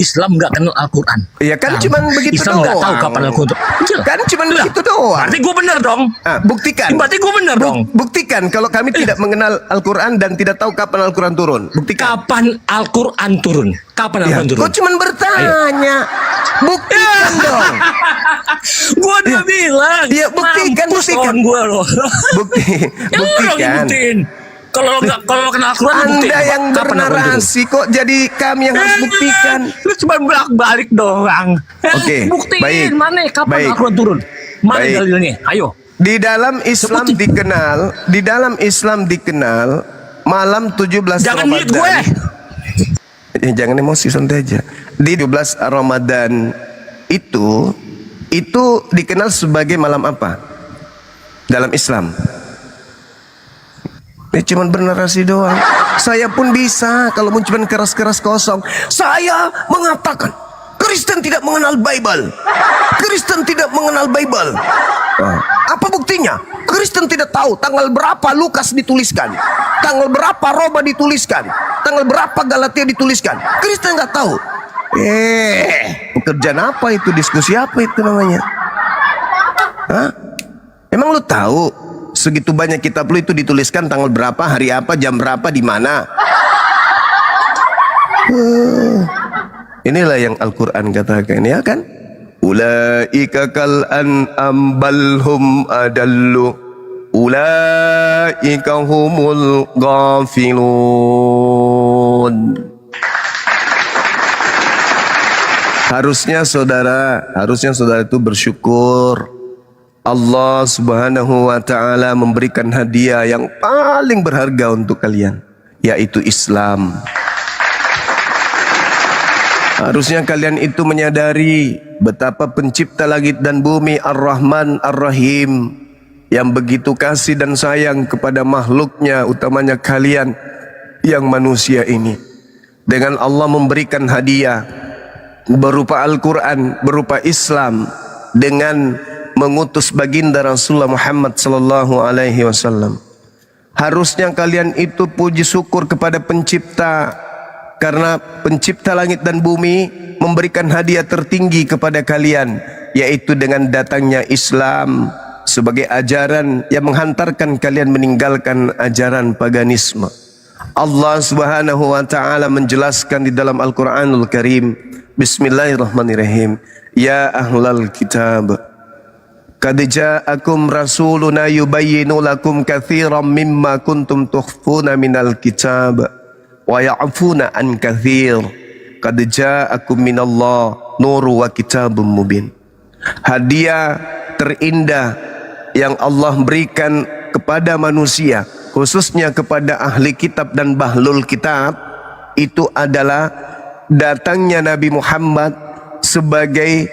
Islam nggak kenal Al-Quran. Ya kan cuman begitu Islam nggak doang. tahu kapan Al-Quran turun. Kan cuman begitu doang. Berarti gue bener dong. Buktikan. Berarti gue bener dong. Buktikan kalau kami tidak mengenal Al-Quran dan tidak tahu kapan Al-Quran turun. Buktikan. Kapan Al-Quran turun? Kapan Al-Quran turun? Kok cuman bertanya? Buktikan dong. Gua udah bilang. Ya buktikan, buktikan. Gue loh. Buktikan. Kalau lo kenal Al-Quran, Anda yang bernarasi kok jadi kami yang harus buktikan. Lu cuma balik doang. Oke, buktiin baik. mana kapan Baik. Al-Quran turun? Mana Baik. dalilnya? Ayo. Di dalam Islam dikenal malam 17 Jangan Ramadan. mute gue. Jangan emosi, santai aja. Di 12 Ramadan itu dikenal sebagai malam apa? Dalam Islam. Ini cuman bernarasi doang. Saya pun bisa kalau cuman keras-keras kosong. Saya mengatakan Kristen tidak mengenal Bible. Kristen tidak mengenal Bible. Apa buktinya? Kristen tidak tahu tanggal berapa Lukas dituliskan, tanggal berapa Roma dituliskan, tanggal berapa Galatia dituliskan. Kristen nggak tahu. Pekerjaan apa itu? Diskusi apa itu namanya? Hah? Emang lu tahu segitu banyak kitab lu itu dituliskan tanggal berapa, hari apa, jam berapa, di mana? Inilah yang Al-Quran katakan, ya kan? Ulaika kal an'am bal hum adallu. Ulaika humul ghafilun. Harusnya saudara itu bersyukur. Allah Subhanahu wa ta'ala memberikan hadiah yang paling berharga untuk kalian, yaitu Islam. Harusnya kalian itu menyadari betapa pencipta langit dan bumi Ar-Rahman Ar-Rahim yang begitu kasih dan sayang kepada makhluknya, utamanya kalian yang manusia ini. Dengan Allah memberikan hadiah berupa Al-Quran, berupa Islam, dengan mengutus baginda Rasulullah Muhammad sallallahu alaihi wasallam. Harusnya kalian itu puji syukur kepada pencipta, karena pencipta langit dan bumi memberikan hadiah tertinggi kepada kalian, yaitu dengan datangnya Islam sebagai ajaran yang menghantarkan kalian meninggalkan ajaran paganisme. Allah Subhanahu wa taala menjelaskan di dalam Al-Qur'anul Karim, Bismillahirrahmanirrahim. Ya ahlal kitab, qad ja'akum rasuluna yubayyinu lakum katsiran mimma kuntum tukhfuna minal kitab wa ya'funa an katsir. Qad ja'akum minallah nuru wa kitabun mubin. Hadiah terindah yang Allah berikan kepada manusia, khususnya kepada ahli kitab dan bahlul kitab, itu adalah datangnya Nabi Muhammad sebagai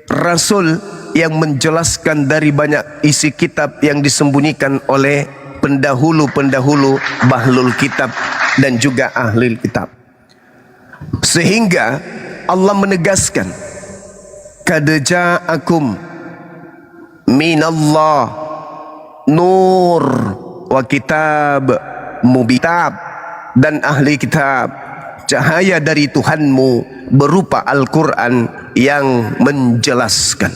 rasul yang menjelaskan dari banyak isi kitab yang disembunyikan oleh pendahulu-pendahulu bahlul kitab dan juga ahli kitab. Sehingga Allah menegaskan, qad ja'akum minallah nur wa kitab mubitab, dan ahli kitab, cahaya dari Tuhanmu berupa Al-Quran yang menjelaskan.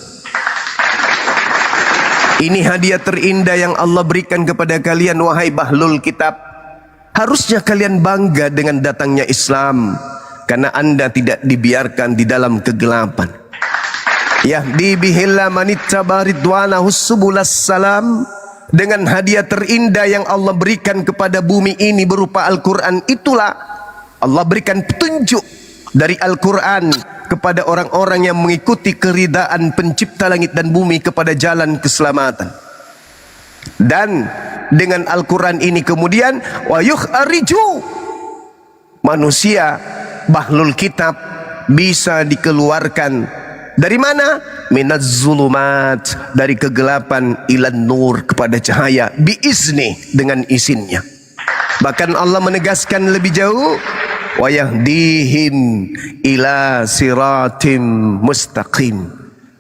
Ini hadiah terindah yang Allah berikan kepada kalian, wahai bahlul kitab. Harusnya kalian bangga dengan datangnya Islam, karena Anda tidak dibiarkan di dalam kegelapan. Yahdi bihillah manittaba ridwanahu subulas salam. Dengan hadiah terindah yang Allah berikan kepada bumi ini berupa Al-Quran, itulah Allah berikan petunjuk dari Al-Quran kepada orang-orang yang mengikuti keridaan pencipta langit dan bumi kepada jalan keselamatan. Dan dengan Al-Quran ini kemudian wa yukhriju, manusia bahlul kitab bisa dikeluarkan dari mana? Minaz zulumat, dari kegelapan, ilan nur, kepada cahaya, biizni, dengan izinnya. Bahkan Allah menegaskan lebih jauh, wa yahdihim ila siratim mustaqim.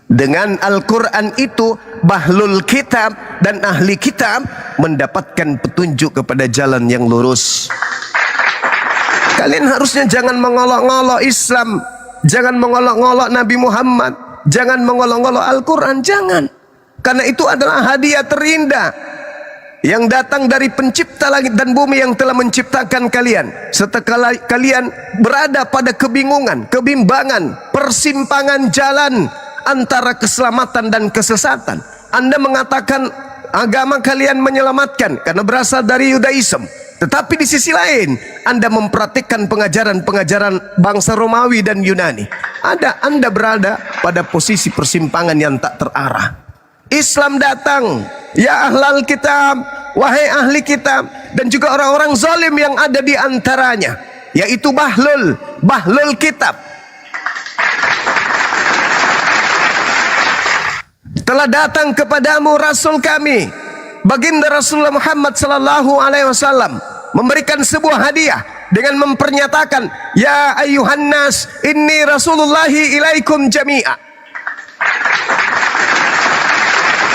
Dengan Al-Quran itu bahlul kitab dan ahli kitab mendapatkan petunjuk kepada jalan yang lurus. Kalian harusnya jangan mengolok-ngolok Islam. jangan mengolok-olok Nabi Muhammad, jangan mengolok-olok Al-Quran, jangan. Karena itu adalah hadiah terindah yang datang dari pencipta langit dan bumi yang telah menciptakan kalian. Setelah kalian berada pada kebingungan, kebimbangan, persimpangan jalan antara keselamatan dan kesesatan, Anda mengatakan agama kalian menyelamatkan karena berasal dari Yudaism. Tetapi di sisi lain, Anda mempraktikkan pengajaran-pengajaran bangsa Romawi dan Yunani. Anda berada pada posisi persimpangan yang tak terarah. Islam datang, ya ahlal kitab, wahai ahli kitab, dan juga orang-orang zalim yang ada di antaranya, yaitu bahlul kitab. Telah datang kepadamu Rasul kami, baginda Rasulullah Muhammad sallallahu alaihi wasallam, memberikan sebuah hadiah dengan mempernyatakan, ya ayyuhan nas, inni rasulullahi ilaikum jami'a.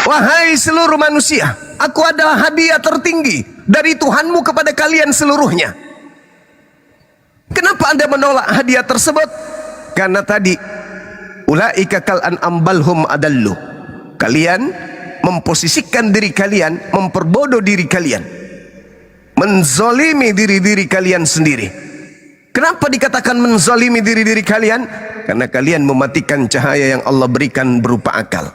Wahai seluruh manusia, aku adalah hadiah tertinggi dari Tuhanmu kepada kalian seluruhnya. Kenapa Anda menolak hadiah tersebut? Karena tadi, ulaika kal an'am bal hum adallu. Kalian memposisikan diri kalian, memperbodoh diri kalian, menzolimi diri-diri kalian sendiri. Kenapa dikatakan menzolimi diri-diri kalian? Karena kalian mematikan cahaya yang Allah berikan berupa akal.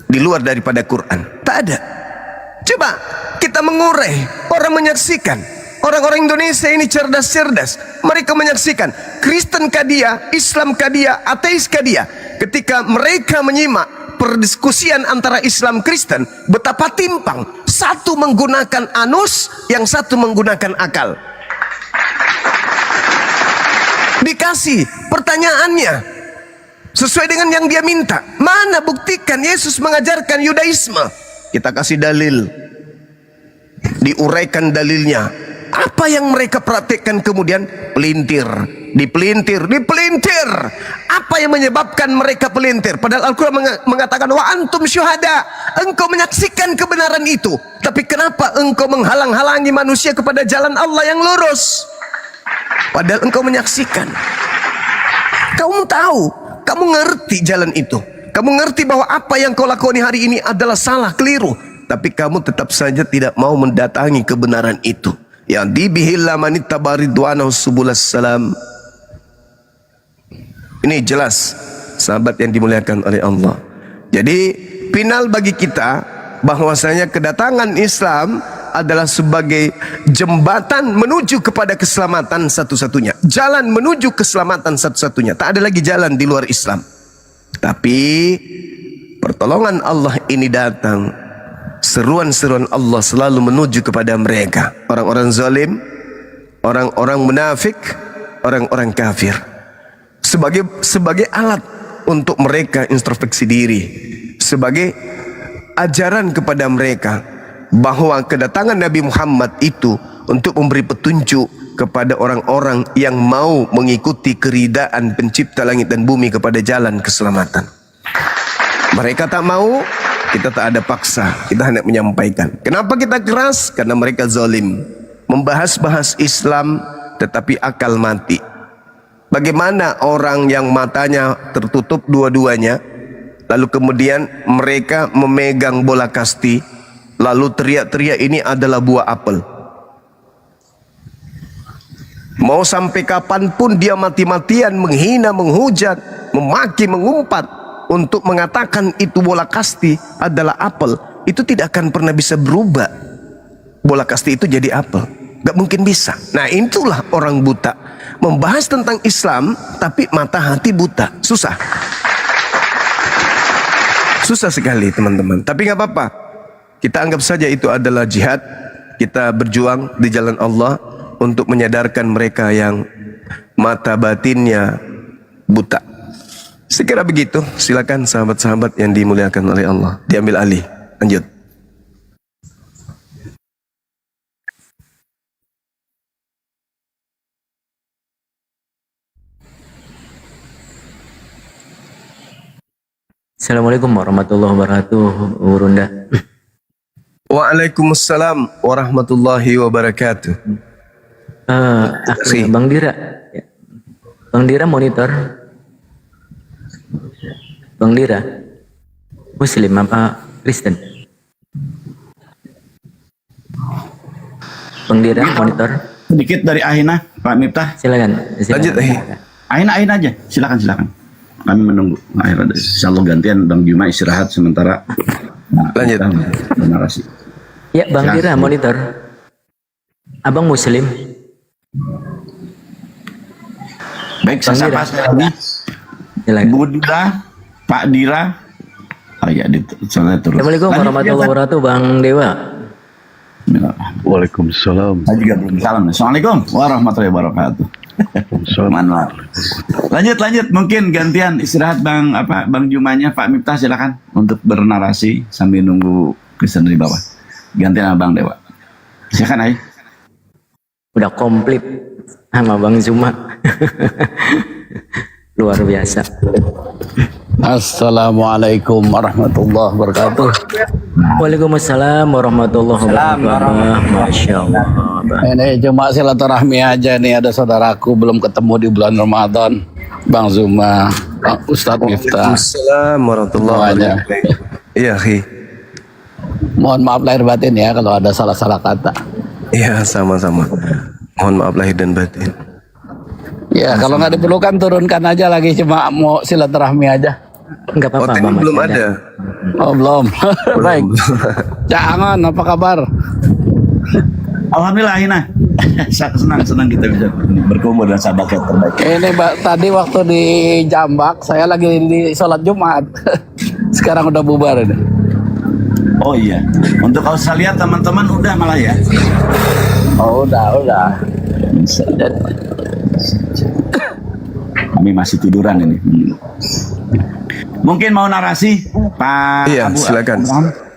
Di luar daripada Quran tak ada. Coba kita mengurai, orang menyaksikan. Orang-orang Indonesia ini cerdas-cerdas. Mereka menyaksikan Kristen kah dia, Islam kah dia, ateis kah dia. Ketika mereka menyimak perdiskusian antara Islam Kristen, betapa timpang. Satu menggunakan anus, yang satu menggunakan akal. Dikasih pertanyaannya sesuai dengan yang dia minta. Mana buktikan Yesus mengajarkan Yudaisme? Kita kasih dalil, diuraikan dalilnya. Apa yang mereka praktekkan kemudian? Pelintir, dipelintir. Apa yang menyebabkan mereka pelintir? Padahal Al-Quran mengatakan, wa antum syuhada, engkau menyaksikan kebenaran itu. Tapi kenapa engkau menghalang-halangi manusia kepada jalan Allah yang lurus? Padahal engkau menyaksikan. Kamu tahu, kamu ngerti jalan itu. Kamu ngerti bahwa apa yang kau lakoni hari ini adalah salah, keliru. Tapi kamu tetap saja tidak mau mendatangi kebenaran itu. Ya dibihillah manittabaa ridwanahu subulas salam. Ini jelas, sahabat yang dimuliakan oleh Allah. Jadi final bagi kita bahwasanya kedatangan Islam adalah sebagai jembatan menuju kepada keselamatan satu-satunya. Jalan menuju keselamatan satu-satunya. Tak ada lagi jalan di luar Islam. Tapi pertolongan Allah ini datang. Seruan-seruan Allah selalu menuju kepada mereka. Orang-orang zalim, orang-orang munafik, orang-orang kafir. Sebagai alat untuk mereka introspeksi diri. Sebagai ajaran kepada mereka bahwa kedatangan Nabi Muhammad itu untuk memberi petunjuk kepada orang-orang yang mau mengikuti keridaan pencipta langit dan bumi kepada jalan keselamatan. Mereka tak mau, kita tak ada paksa, kita hendak menyampaikan. Kenapa kita keras? Karena mereka zalim, membahas-bahas Islam tetapi akal mati. Bagaimana orang yang matanya tertutup dua-duanya, lalu kemudian mereka memegang bola kasti, lalu teriak-teriak ini adalah buah apel. Mau sampai kapanpun dia mati-matian menghina, menghujat, memaki, mengumpat untuk mengatakan itu bola kasti adalah apel, itu tidak akan pernah bisa berubah. Bola kasti itu jadi apel, gak mungkin bisa. Nah itulah orang buta, membahas tentang Islam tapi mata hati buta. Susah sekali teman-teman. Tapi gak apa-apa, kita anggap saja itu adalah jihad. Kita berjuang di jalan Allah untuk menyadarkan mereka yang mata batinnya buta. Sekira begitu, silakan sahabat-sahabat yang dimuliakan oleh Allah, diambil alih. Lanjut. Assalamualaikum warahmatullahi wabarakatuh, Burunda. Waalaikumsalam warahmatullahi wabarakatuh. Bang Dira, Bang Dira monitor. Bang Dira, Muslim apa Kristen? Bang Dira monitor. Sedikit dari Ahina, Pak Miftah. Silakan. Lanjut. Ahina aja. Silakan. Kami menunggu. Insya Allah gantian Bang Juma istirahat sementara. Lanjut. Narasi. Ya, Bang Dira monitor. Abang Muslim. Baik, saya sapa sekarang. Bu Dira, Pak Dira. Oh ya, saya turun. Assalamualaikum warahmatullahi wabarakatuh, Bang Dewa. Waalaikumsalam. Saya juga belum salam. Assalamualaikum warahmatullahi wabarakatuh. Maaf. Lanjut. Mungkin gantian istirahat Bang Jumanya, Pak Miftah silakan untuk bernarasi sambil nunggu Kristen dari bawah. Gantian Bang Dewa. Silakan Ai. Udah komplit sama Bang Zuma. Luar biasa. Assalamualaikum warahmatullahi wabarakatuh. Waalaikumsalam warahmatullahi wabarakatuh. Masya Allah. Ini cuma silaturahmi aja nih, ada saudaraku belum ketemu di bulan Ramadan, Bang Zuma, Bang Ustadz Miftah. Assalamualaikum warahmatullahi wabarakatuh. Iya, Khi. Mohon maaf lahir batin ya kalau ada salah-salah kata. Iya, sama-sama. Mohon maaf lahir dan batin. Ya, kalau nggak diperlukan turunkan aja lagi, cuma mau silaturahmi aja. Enggak apa-apa, Bang. Belum ada. Oh, belum. Baik. Cak Angon, apa kabar? Alhamdulillah Ahina. Senang kita bisa berkumpul dengan sahabat yang terbaik. Ini tadi waktu di Jambak, saya lagi di sholat Jumat. Sekarang udah bubar ini. Oh iya. Untuk kalau saya lihat teman-teman udah malah ya. Oh, udah. Kami masih tiduran ini. Mungkin mau narasi Pak Iya, silakan.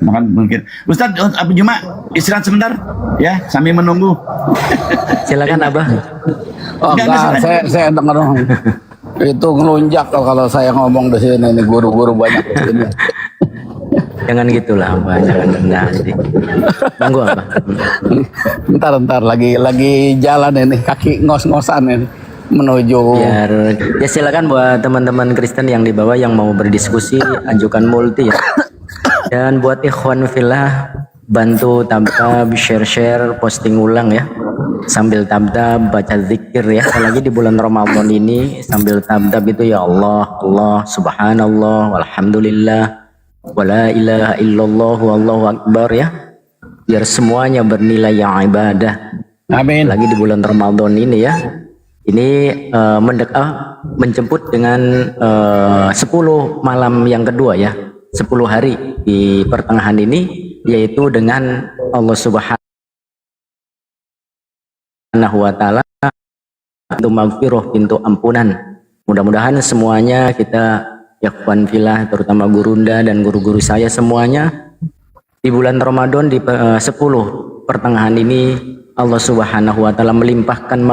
Mungkin Ustadz Abu Juma istirahat sebentar ya sambil menunggu. Silakan Abah. Oh enggak, saya dengar itu ngelunjak kalau saya ngomong di sini nih, guru-guru banyak di sini. Jangan gitulah Abah, jangan rendah hati. Tunggu Abah. Bentar lagi jalan ini, kaki ngos-ngosan ini menuju. Biar ya silakan buat teman-teman Kristen yang di bawah yang mau berdiskusi, ajukan multi ya. Dan buat ikhwan fillah, bantu tab-tab, share, posting ulang ya. Sambil tab-tab baca zikir ya. Apalagi di bulan Ramadan ini sambil tab-tab itu ya Allah, subhanallah, walhamdulillah, wala ilaha illallah, wallahu akbar ya. Biar semuanya bernilai yang ibadah. Amin. Lagi di bulan Ramadan ini ya. Ini menjemput dengan 10 malam yang kedua ya. 10 hari di pertengahan ini, yaitu dengan Allah Subhanahu wa ta'ala, pintu maghfirah, pintu ampunan. Mudah-mudahan semuanya kita ya ikhwan fillah, terutama gurunda dan guru-guru saya semuanya di bulan Ramadan di 10 pertengahan ini Allah Subhanahu wa ta'ala melimpahkan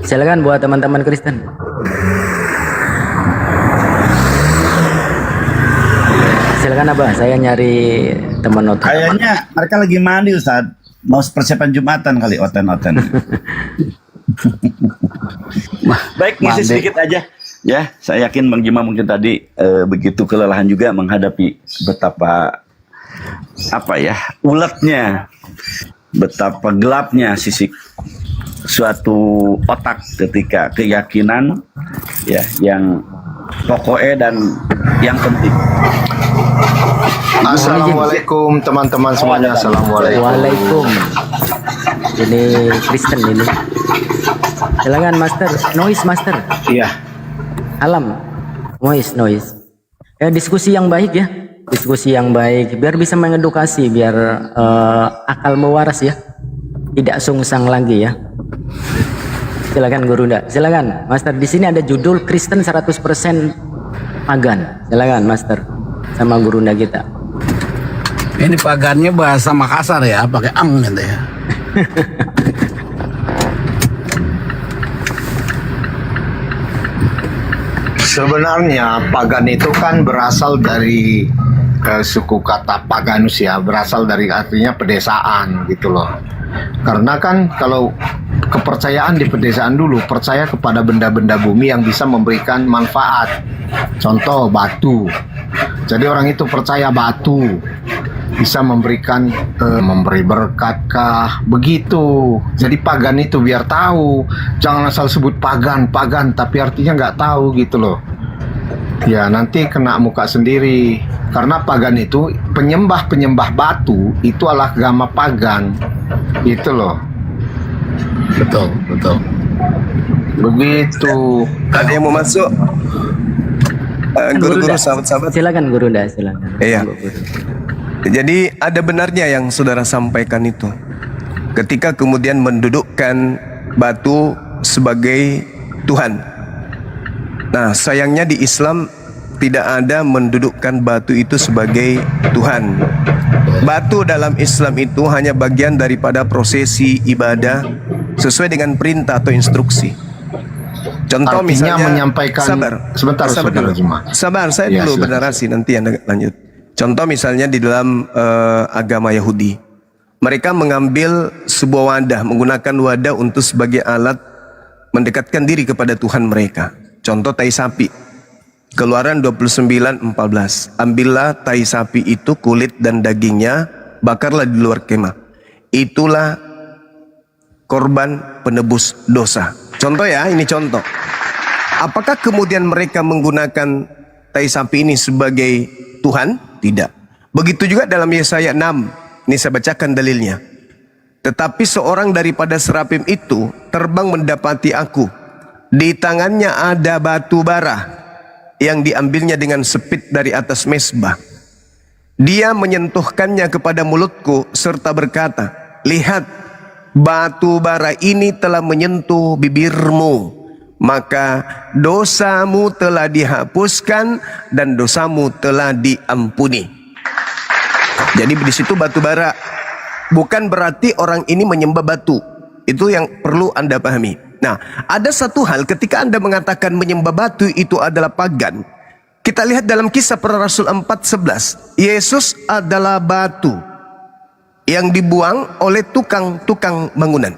Silakan buat teman-teman Kristen. Silakan Abah, saya nyari teman note. Kayaknya mereka lagi mandi Ustaz. Mau persiapan Jumatan kali, oten-oten. Baik, ngisi sedikit aja. Ya, saya yakin Bang Juma mungkin tadi begitu kelelahan juga menghadapi betapa uletnya, betapa gelapnya sisi suatu otak ketika keyakinan ya yang pokoknya dan yang penting. Assalamualaikum teman-teman semuanya. Assalamualaikum. Waalaikum. Ini Kristen ini. Silakan Master, noise Master. Iya. Alam, noise. Ya, diskusi yang baik ya. Diskusi yang baik biar bisa mengedukasi, biar akal mewaras ya. Tidak sungsang lagi ya. Silakan Gurunda, silakan Master. Di sini ada judul Kristen 100% pagan. Silakan Master sama Gurunda kita. Ini pagannya bahasa Makassar ya, pakai ang gitu ya. Sebenarnya pagan itu kan berasal dari suku kata paganus ya, berasal dari artinya pedesaan gitu loh. Karena kan kalau kepercayaan di pedesaan dulu percaya kepada benda-benda bumi yang bisa memberikan manfaat. Contoh batu. Jadi orang itu percaya batu bisa memberikan memberi berkat kah, begitu. Jadi pagan itu biar tahu, jangan asal sebut pagan tapi artinya nggak tahu gitu loh. Ya nanti kena muka sendiri. Karena pagan itu penyembah batu itu adalah agama pagan, itu loh. Betul. Begitu. Ada yang mau masuk? Guru-guru, sahabat-sahabat. Silakan Guru Nda, silakan. Iya. Jadi ada benarnya yang saudara sampaikan itu. Ketika kemudian mendudukkan batu sebagai Tuhan. Nah, sayangnya di Islam tidak ada mendudukkan batu itu sebagai Tuhan. Batu dalam Islam itu hanya bagian daripada prosesi ibadah sesuai dengan perintah atau instruksi. Contoh Artinya misalnya menyampaikan sebentar dulu. Sabar, saya Ya, dulu silakan. bernarasi, nanti Anda lanjut. Contoh misalnya di dalam agama Yahudi, mereka mengambil sebuah wadah, menggunakan wadah untuk sebagai alat mendekatkan diri kepada Tuhan mereka. Contoh tai sapi. Keluaran 29:14. Ambillah tai sapi itu, kulit dan dagingnya, bakarlah di luar kemah. Itulah korban penebus dosa. Contoh ya, ini contoh. Apakah kemudian mereka menggunakan tai sapi ini sebagai Tuhan? Tidak. Begitu juga dalam Yesaya 6. Ini saya bacakan dalilnya. Tetapi seorang daripada serapim itu terbang mendapati aku. Di tangannya ada batu bara yang diambilnya dengan sepit dari atas mezbah. Dia menyentuhkannya kepada mulutku serta berkata, lihat, batu bara ini telah menyentuh bibirmu, maka dosamu telah dihapuskan dan dosamu telah diampuni. Jadi di situ batu bara bukan berarti orang ini menyembah batu. Itu yang perlu Anda pahami. Nah, ada satu hal ketika Anda mengatakan menyembah batu itu adalah pagan. Kita lihat dalam Kisah Para Rasul 4:11. Yesus adalah batu yang dibuang oleh tukang-tukang bangunan.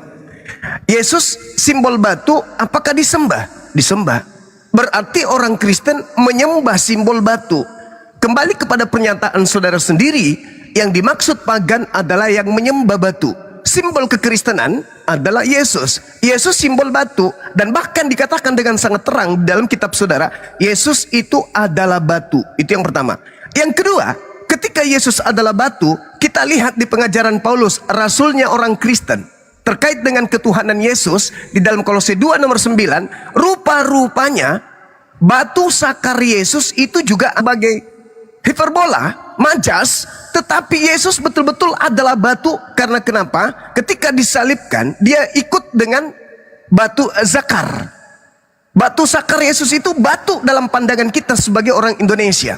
Yesus simbol batu, apakah disembah? Disembah. Berarti orang Kristen menyembah simbol batu. Kembali kepada pernyataan saudara sendiri, yang dimaksud pagan adalah yang menyembah batu. Simbol kekristenan adalah Yesus. Yesus simbol batu, dan bahkan dikatakan dengan sangat terang dalam kitab saudara, Yesus itu adalah batu. Itu yang pertama. Yang kedua, ketika Yesus adalah batu, kita lihat di pengajaran Paulus, rasulnya orang Kristen, terkait dengan ketuhanan Yesus di dalam Kolose 2:9, rupa-rupanya batu sakar Yesus itu juga sebagai hiperbola, majas, tetapi Yesus betul-betul adalah batu. Karena kenapa? Ketika disalibkan, dia ikut dengan batu zakar. Batu sakar Yesus itu batu dalam pandangan kita sebagai orang Indonesia.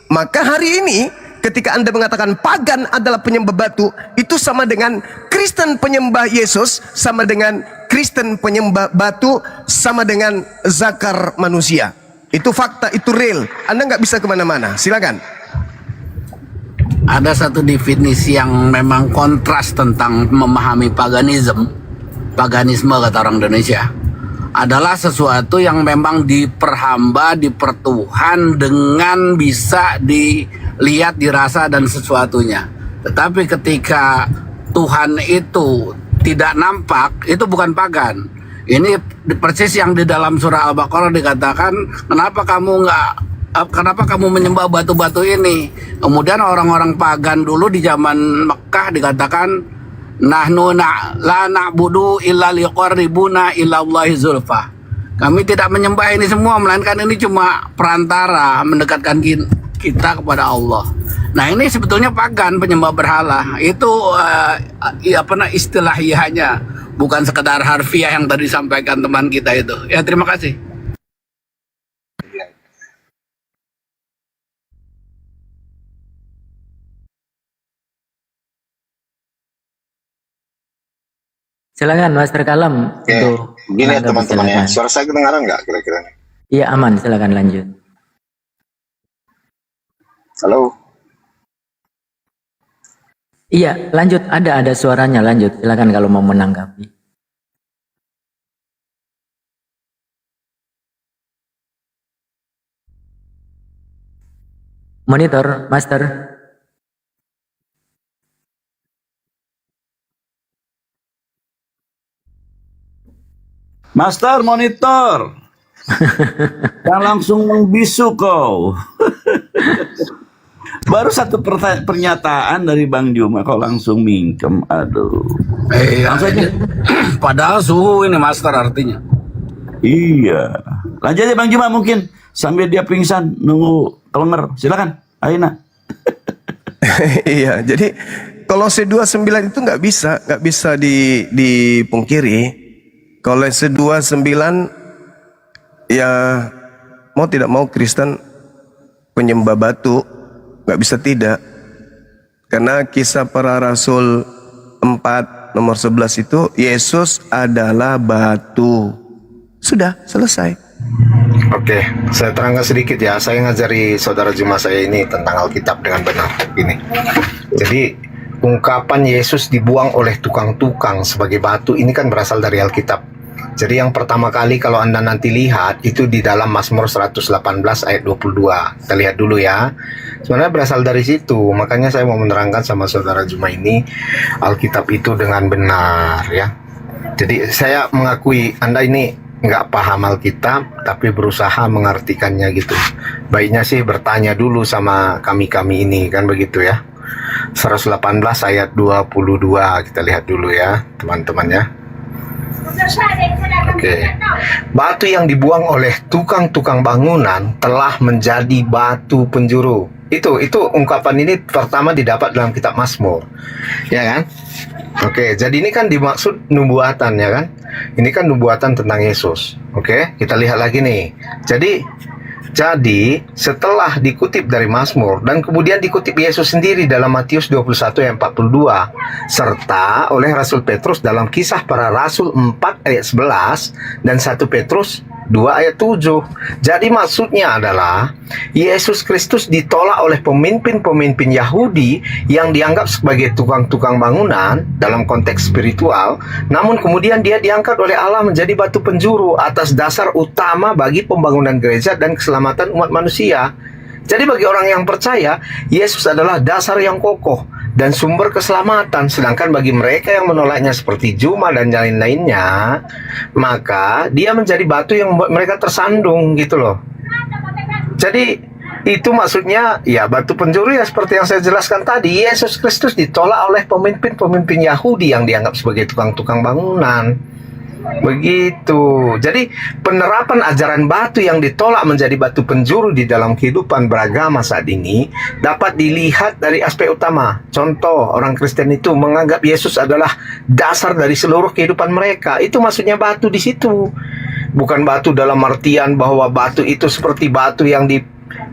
Maka hari ini ketika Anda mengatakan pagan adalah penyembah batu, itu sama dengan Kristen penyembah Yesus, sama dengan Kristen penyembah batu, sama dengan zakar manusia. Itu fakta, itu real. Anda nggak bisa kemana-mana. Silakan. Ada satu definisi yang memang kontras tentang memahami paganisme kata orang Indonesia. Adalah sesuatu yang memang diperhamba, dipertuhan dengan bisa dilihat, dirasa dan sesuatunya. Tetapi ketika Tuhan itu tidak nampak, itu bukan pagan. Ini persis yang di dalam surah Al-Baqarah dikatakan, kenapa kamu menyembah batu-batu ini? Kemudian orang-orang pagan dulu di zaman Mekah dikatakan, nahnu la na'budu illa liqarribuna ila Allahi zulfa. Kami tidak menyembah ini semua, melainkan ini cuma perantara mendekatkan kita kepada Allah. Nah, ini sebetulnya pagan, penyembah berhala. Itu istilahnya, bukan sekedar harfiah yang tadi disampaikan teman kita itu. Ya, terima kasih. Silakan Master Kalam. Gini ya teman-teman ya, suara saya kedengaran nggak kira-kira? Iya aman, silakan lanjut. Halo. Iya, lanjut. Ada suaranya, lanjut. Silakan kalau mau menanggapi. Monitor, Master. Master monitor. Yang langsung membisu kau. Baru satu pernyataan dari Bang Juma kau langsung mingkem. Aduh. Langsung aja. Padahal suhu ini Master artinya. Iya. Lanjut aja Bang Juma mungkin sambil dia pingsan nunggu kelenger. Silakan. Aina. Iya, jadi Kolose 2:9 itu nggak bisa dipungkiri. Kolose 2:9 ya mau tidak mau Kristen penyembah batu, nggak bisa tidak. Karena Kisah Para Rasul 4 nomor 11 itu Yesus adalah batu. Sudah selesai. Oke, saya terangkan sedikit ya. Saya ngajari saudara Juma saya ini tentang Alkitab dengan benar. Ini. Jadi ungkapan Yesus dibuang oleh tukang-tukang sebagai batu ini kan berasal dari Alkitab. Jadi yang pertama kali kalau Anda nanti lihat itu di dalam Mazmur 118 ayat 22. Kita lihat dulu ya. Sebenarnya berasal dari situ. Makanya saya mau menerangkan sama saudara Juma ini Alkitab itu dengan benar ya. Jadi saya mengakui Anda ini nggak paham Alkitab tapi berusaha mengartikannya gitu. Baiknya sih bertanya dulu sama kami-kami ini kan begitu ya. 118 ayat 22 kita lihat dulu ya teman-teman ya. Oke. Batu yang dibuang oleh tukang-tukang bangunan telah menjadi batu penjuru. Itu ungkapan ini pertama didapat dalam kitab Mazmur. Ya kan? Oke, jadi ini kan dimaksud nubuatan ya kan? Ini kan nubuatan tentang Yesus. Oke, kita lihat lagi nih. Jadi setelah dikutip dari Mazmur dan kemudian dikutip Yesus sendiri dalam Matius 21 ayat 42 serta oleh Rasul Petrus dalam Kisah Para Rasul 4 ayat 11 dan 1 Petrus 2 ayat 7. Jadi maksudnya adalah Yesus Kristus ditolak oleh pemimpin-pemimpin Yahudi yang dianggap sebagai tukang-tukang bangunan dalam konteks spiritual, namun kemudian dia diangkat oleh Allah menjadi batu penjuru atas dasar utama bagi pembangunan gereja dan keselamatan umat manusia. Jadi bagi orang yang percaya, Yesus adalah dasar yang kokoh dan sumber keselamatan. Sedangkan bagi mereka yang menolaknya seperti Juma dan lain-lainnya, maka dia menjadi batu yang membuat mereka tersandung gitu loh. Jadi itu maksudnya ya batu penjuru ya seperti yang saya jelaskan tadi. Yesus Kristus ditolak oleh pemimpin-pemimpin Yahudi yang dianggap sebagai tukang-tukang bangunan. Begitu. Jadi penerapan ajaran batu yang ditolak menjadi batu penjuru di dalam kehidupan beragama saat ini dapat dilihat dari aspek utama. Contoh, orang Kristen itu menganggap Yesus adalah dasar dari seluruh kehidupan mereka. Itu maksudnya batu di situ. Bukan batu dalam artian bahwa batu itu seperti batu yang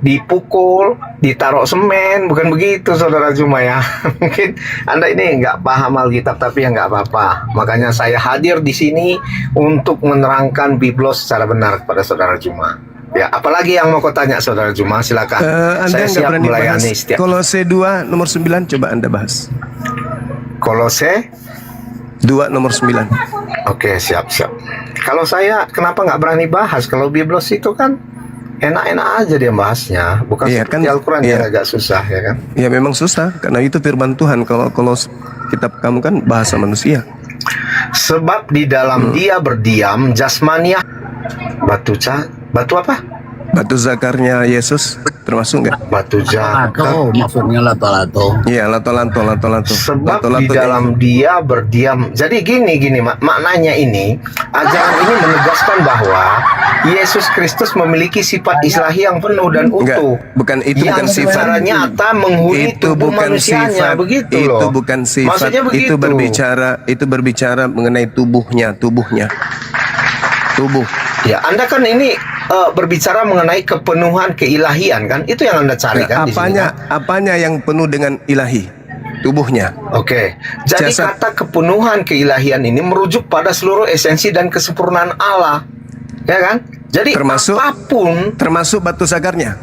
dipukul, ditaruh semen, bukan begitu saudara Juma ya. Mungkin Anda ini nggak paham Alkitab, tapi ya nggak apa-apa. Makanya saya hadir di sini untuk menerangkan Biblos secara benar kepada saudara Juma. Ya, apalagi yang mau kau tanya saudara Juma, silakan. Anda Saya siap berani melayani bahas setiap. Kolose 2 nomor 9 coba Anda bahas. Kolose 2 nomor 9. Oke, siap. Kalau saya kenapa nggak berani bahas? Kalau Biblos itu kan enak-enak aja dia bahasnya, bukan Iya, seperti kan? Al-Quran Iya. yang agak susah ya kan? Ya memang susah karena itu firman Tuhan. Kalau kitab kamu kan bahasa manusia. Sebab di dalam dia berdiam jasmaniah batu apa? Batu zakarnya Yesus termasuk nggak? Batu zakar. Maksudnya lato-lato. Iya, lato-lato. Sebab Lato-lato di dalam dia berdiam. Jadi gini maknanya ini, ajaran ini menegaskan bahwa Yesus Kristus memiliki sifat ilahi yang penuh dan utuh. Bukan itu yang bukan sifat. secara nyata menghuni Itu tubuh bukan manusianya, sifat. begitu Itu loh. bukan sifat. Maksudnya begitu. Itu berbicara mengenai tubuhnya. Tubuh. Ya, Anda kan ini berbicara mengenai kepenuhan keilahian kan? Itu yang Anda cari kan di sini, kan? Apanya yang penuh dengan ilahi? Tubuhnya. Oke. Jadi Jasad. kata kepenuhan keilahian ini merujuk pada seluruh esensi dan kesempurnaan Allah. Ya kan? Jadi termasuk batu zakarnya.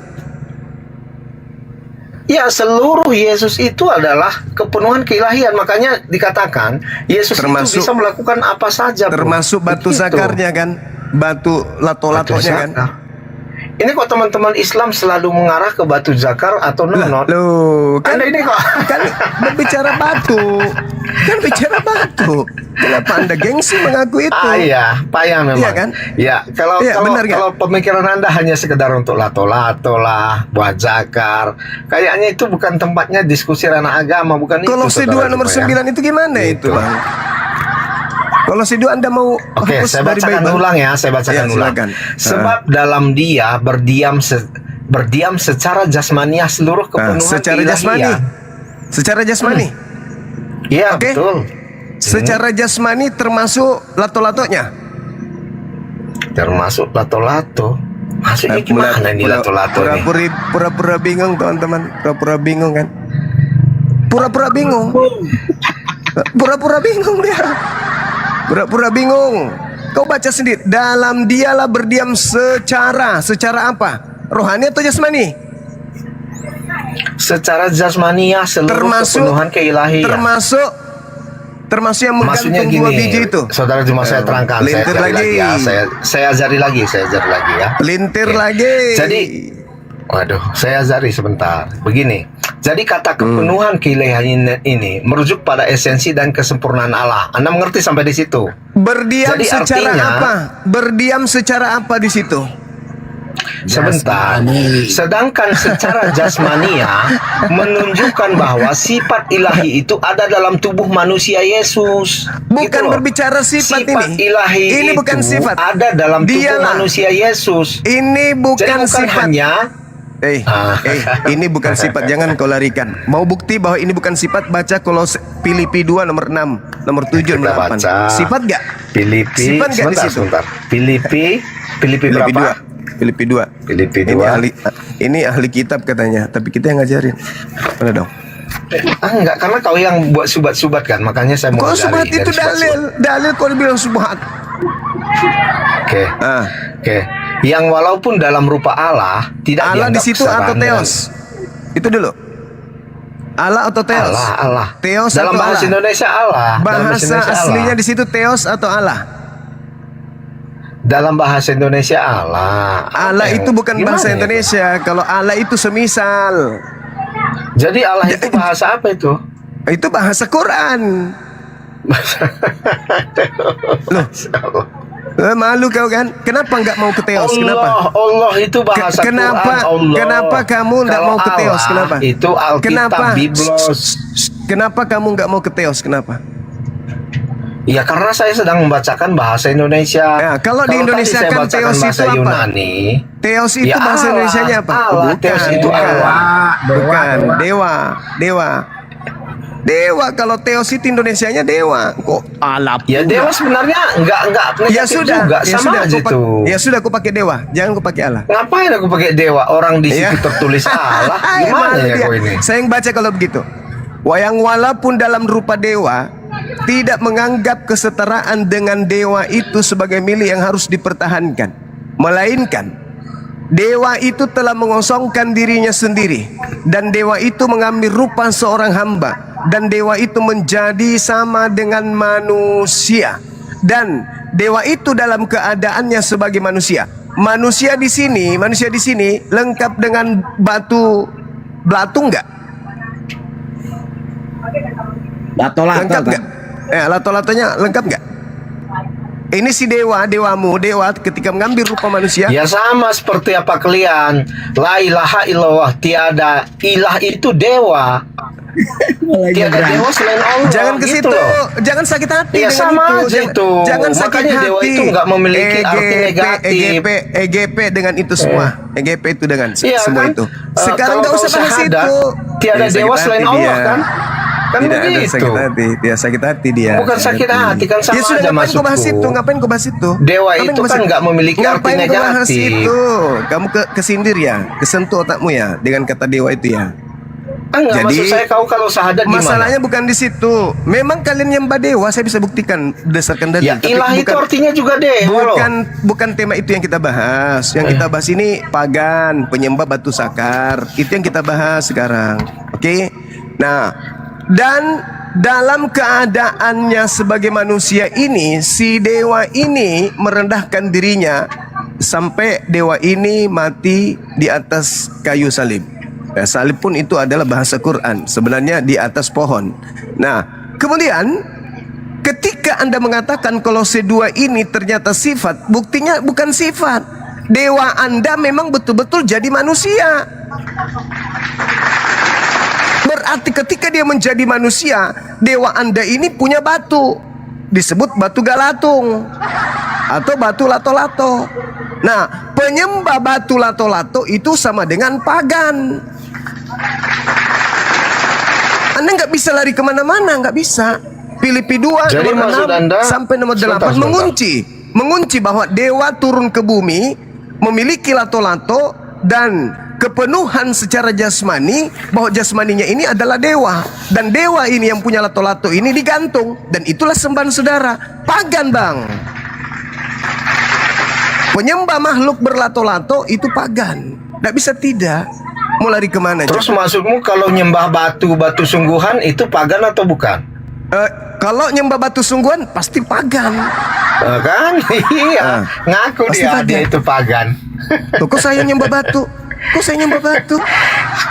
Ya, seluruh Yesus itu adalah kepenuhan keilahian. Makanya dikatakan Yesus itu bisa melakukan apa saja, bro. Termasuk batu zakarnya kan, batu lato-latonya kan. Ini kok teman-teman Islam selalu mengarah ke batu zakar atau nunut? Loh, kan Anda ini kok kan berbicara batu. Kan bicara batu. Kenapa Anda gengsi mengaku itu? Iya, payah memang. Iya kan? Ya, kalau Iya, benar kan? kalau pemikiran Anda hanya sekedar untuk lato-lato lah, buat zakar, kayaknya itu bukan tempatnya diskusi ranah agama, bukan itu. Kolose 2 nomor 9 itu gimana itu, Bang? Kolose 2 Anda mau Oke, saya bacakan ulang ya, saya bacakan ulang. Silakan. Sebab dalam dia berdiam secara jasmaniah seluruh kepenuhan secara jasmani. ilahian. Secara jasmani. Iya, Oke. betul. Secara jasmani termasuk lato-latonya. Termasuk lato-lato. Maksudnya gimana nih lato-lato nih? Pura-pura bingung teman-teman. Pura-pura bingung kan? Pura-pura bingung. Pura-pura bingung dia. Pura-pura bingung. Kau baca sendiri. Dalam dialah berdiam secara apa? Rohani atau jasmani? Secara jasmaniah seluruh kepenuhan keilahian. Termasuk yang Maksudnya menggantung 2 gini, biji itu. saudara cuma saya terangkan, Lintir saya ajari lagi ya. Lintir lagi. Jadi, waduh, saya ajari sebentar. Begini, jadi kata kepenuhan keilahian ini merujuk pada esensi dan kesempurnaan Allah. Anda mengerti sampai di situ? Berdiam Jadi secara artinya, apa? Berdiam secara apa di situ? Sebentar. Sedangkan secara jasmania menunjukkan bahwa sifat ilahi itu ada dalam tubuh manusia Yesus. Bukan Gitu loh. berbicara sifat ini. Ilahi Ini bukan itu sifat. ada dalam tubuh Dialah. manusia Yesus. Ini bukan Jadi bukan sifat. hanya Ini bukan sifat. Jangan kau larikan. Mau bukti bahwa ini bukan sifat? Baca Filipi 2 nomor 6, nomor 7, nomor 8. baca. Sifat gak? Filipi, Sifat gak di situ? sebentar. Filipi berapa? Filipi 2. Filipi 2. Ini ahli kitab katanya, tapi kita yang ngajarin. Mana dong? Enggak, karena kau yang buat subat-subat kan, makanya saya mau Kau ajari subhat dari itu subat-subat. dalil kau bilang subhat. Oke. Oke. Yang walaupun dalam rupa Allah tidak Allah di dianggap situ atau kesetaraan Theos? Itu dulu. Allah atau Theos? Allah. Theos Dalam atau bahasa Allah? Indonesia Allah. Dalam bahasa Bahasa Indonesia aslinya Allah. di situ Theos atau Allah? Dalam bahasa Indonesia Allah. Allah itu bukan Gimana bahasa ya? Indonesia. Kalau Allah itu semisal. Jadi Allah itu bahasa apa itu? Itu bahasa Quran. Loh, malu kau kan? Kenapa nggak mau ke Theos? Kenapa? Allah itu bahasa Kenapa? Quran. Allah. Kenapa kamu nggak Kalau mau ke Theos? Allah Kenapa? Itu Alkitab, Kenapa? Biblos. Kenapa kamu nggak mau ke Theos? Kenapa? Ya karena saya sedang membacakan bahasa Indonesia. Ya, kalau di tadi Indonesia saya kan bacakan Theos bahasa itu apa? Yunani. Theos itu Ya bahasa Allah. Indonesianya apa? Allah. Theos itu Allah. Bukan. Dewa. Kalau Theos itu Indonesianya dewa. Kok Allah? Ya dewa sebenarnya enggak Ya negatif sudah, juga, sama aja aku itu. Ya sudah, aku pakai dewa. Jangan aku pakai Allah. Ngapain aku pakai dewa? Orang di situ tertulis Allah. Gimana ya kau ini? Saya yang baca kalau begitu. Yang walaupun dalam rupa dewa tidak menganggap kesetaraan dengan dewa itu sebagai milik yang harus dipertahankan, melainkan dewa itu telah mengosongkan dirinya sendiri, dan dewa itu mengambil rupa seorang hamba, dan dewa itu menjadi sama dengan manusia, dan dewa itu dalam keadaannya sebagai manusia. Manusia di sini lengkap dengan batu enggak? Lato-lato Lengkap nggak? Lato-latonya lengkap nggak? Ini si dewa ketika mengambil rupa manusia. Ya sama seperti apa kalian. La ilaha illallah, tiada ilah itu dewa. Tiada dewa selain Allah. Jangan ke gitu situ. loh. Jangan sakit hati Ya dengan sama itu. aja itu. Jangan sakit Makanya hati. dewa itu nggak memiliki arti negatif. EGP dengan itu semua. EGP itu dengan Iya semua kan? itu. Sekarang Kalau nggak usah kau bahas syahadat, itu. tiada Dia dewa sakit selain hati Allah dia. kan? Kan Tidak ada begitu. sakit hati. Dia sakit hati dia. Bukan sakit hati kan, sama Ya sudah, aja ngapain kau bahas maksudku. itu? Ngapain kau bahas itu? Dewa Ngapain itu kau bahas kan itu? nggak memiliki arti Ngapain kau bahas negatif. itu? Kamu kesindir ya, kesentuh otakmu ya dengan kata dewa itu ya. Enggak, maksud saya kau kalau syahadat gimana? Masalahnya bukan di situ. Memang kalian nyembah dewa, saya bisa buktikan berdasarkan dalil. Ya ilah itu artinya juga dewa loh. Bukan tema itu yang kita bahas. Yang kita bahas ini pagan, penyembah batu sakar. Itu yang kita bahas sekarang. Oke? Nah, dan dalam keadaannya sebagai manusia ini, si dewa ini merendahkan dirinya sampai dewa ini mati di atas kayu salib. Ya, salib pun itu adalah bahasa Quran, sebenarnya di atas pohon. Nah, kemudian ketika Anda mengatakan kalau kedua ini ternyata sifat, buktinya bukan sifat. Dewa Anda memang betul-betul jadi manusia. Berarti ketika dia menjadi manusia, dewa Anda ini punya batu, disebut batu Galatung atau batu lato-lato. Nah, penyembah batu lato-lato itu sama dengan pagan. Anda nggak bisa lari kemana-mana, nggak bisa. Filipi 2 Jadi nomor maksud 6 Anda, sampai nomor 8 mengunci bahwa dewa turun ke bumi, memiliki lato-lato dan kepenuhan secara jasmani, bahwa jasmaninya ini adalah dewa, dan dewa ini yang punya lato-lato ini digantung, dan itulah sembahan saudara. Pagan, Bang. Penyembah makhluk berlato-lato itu pagan. Nggak bisa tidak. Mau lari kemana? Terus maksudmu kalau nyembah batu sungguhan itu pagan atau bukan? Kalau nyembah batu sungguhan pasti pagan. Kan? Iya. Ngaku dia itu pagan. Tuh, kok saya nyembah batu? Kok saya nyembah batu?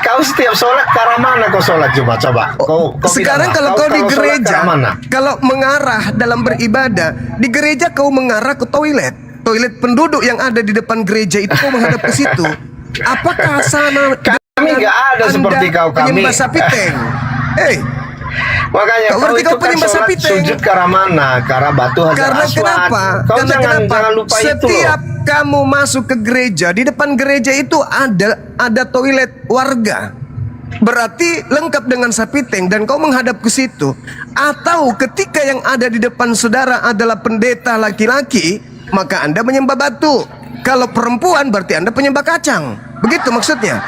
Kau setiap sholat ke arah mana kau sholat? Coba. Kau sekarang bilang, kalau kau di sholat ke gereja, arah mana? kalau mengarah dalam beribadah, di gereja kau mengarah ke toilet. Toilet penduduk yang ada di depan gereja itu kau menghadap ke situ. Apakah sana kami nggak ada seperti kau, kami penyembah sapi tank? Makanya kau kau berarti itu kau kan penyembah sholat sapi tank. sujud ke arah mana? Ke arah batu Hajar Karena Aswad. kenapa? Kau Karena jangan lupa itu loh. Setiap kamu masuk ke gereja, di depan gereja itu ada toilet warga. Berarti lengkap dengan sapi tank, dan kau menghadap ke situ. Atau ketika yang ada di depan saudara adalah pendeta laki-laki, maka Anda menyembah batu. Kalau perempuan berarti Anda penyembah kacang. Begitu maksudnya.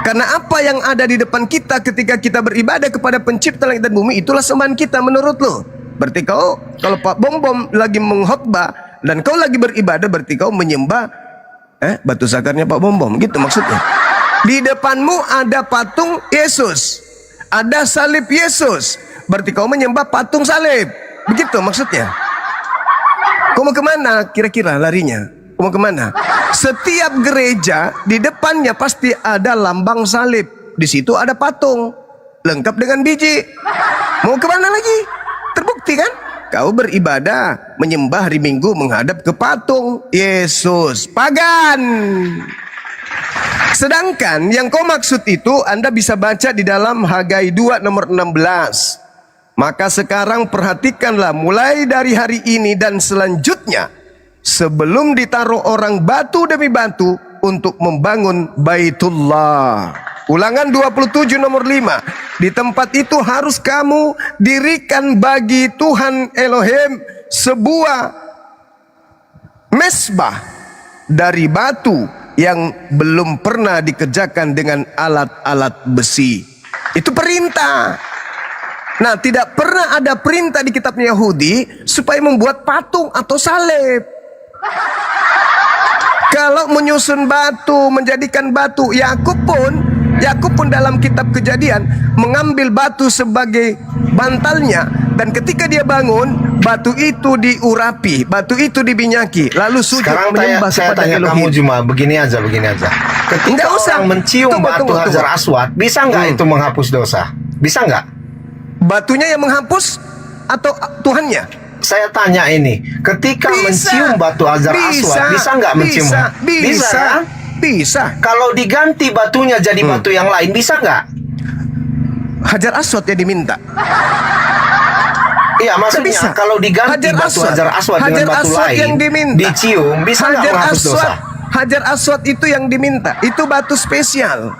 Karena apa yang ada di depan kita ketika kita beribadah kepada pencipta langit dan bumi, itulah sembahan kita menurut lo. Berarti kau, kalau Pak Bom Bom lagi mengkhotbah dan kau lagi beribadah, berarti kau menyembah batu sakarnya Pak Bom Bom. Gitu maksudnya. Di depanmu ada patung Yesus, ada salib Yesus, berarti kau menyembah patung salib. Begitu maksudnya. Kau mau kemana kira-kira larinya? Kau mau kemana? Setiap gereja di depannya pasti ada lambang salib. Di situ ada patung lengkap dengan biji. Mau kemana lagi? Terbukti kan? Kau beribadah menyembah hari Minggu menghadap ke patung Yesus. Pagan. Sedangkan yang kau maksud itu Anda bisa baca di dalam Hagai 2 nomor 16. Maka sekarang perhatikanlah mulai dari hari ini dan selanjutnya, sebelum ditaruh orang batu demi batu untuk membangun Baitullah. Ulangan 27 nomor 5. Di tempat itu harus kamu dirikan bagi Tuhan Elohim sebuah mesbah dari batu yang belum pernah dikerjakan dengan alat-alat besi. Itu perintah. Nah, tidak pernah ada perintah di kitabnya Yahudi supaya membuat patung atau salib. Kalau menyusun batu, menjadikan batu, Yakub pun dalam kitab Kejadian mengambil batu sebagai bantalnya, dan ketika dia bangun, batu itu diurapi, batu itu diminyaki, lalu sujud menyembah saya kepada tanya Elohim. kamu Juma, begini aja. Ketika orang mencium batu Hajar Aswad, bisa nggak itu menghapus dosa? Bisa nggak? Batunya yang menghapus atau Tuhannya? Saya tanya ini, ketika mencium batu Hajar Aswad, bisa nggak mencium? Bisa. Bisa. Kalau diganti batunya jadi batu yang lain, bisa nggak? Hajar Aswad yang diminta. Iya, maksudnya kalau diganti batu Hajar Aswad dengan batu lain yang diminta, dicium, bisa nggak menghapus dosa? Hajar Aswad itu yang diminta, itu batu spesial.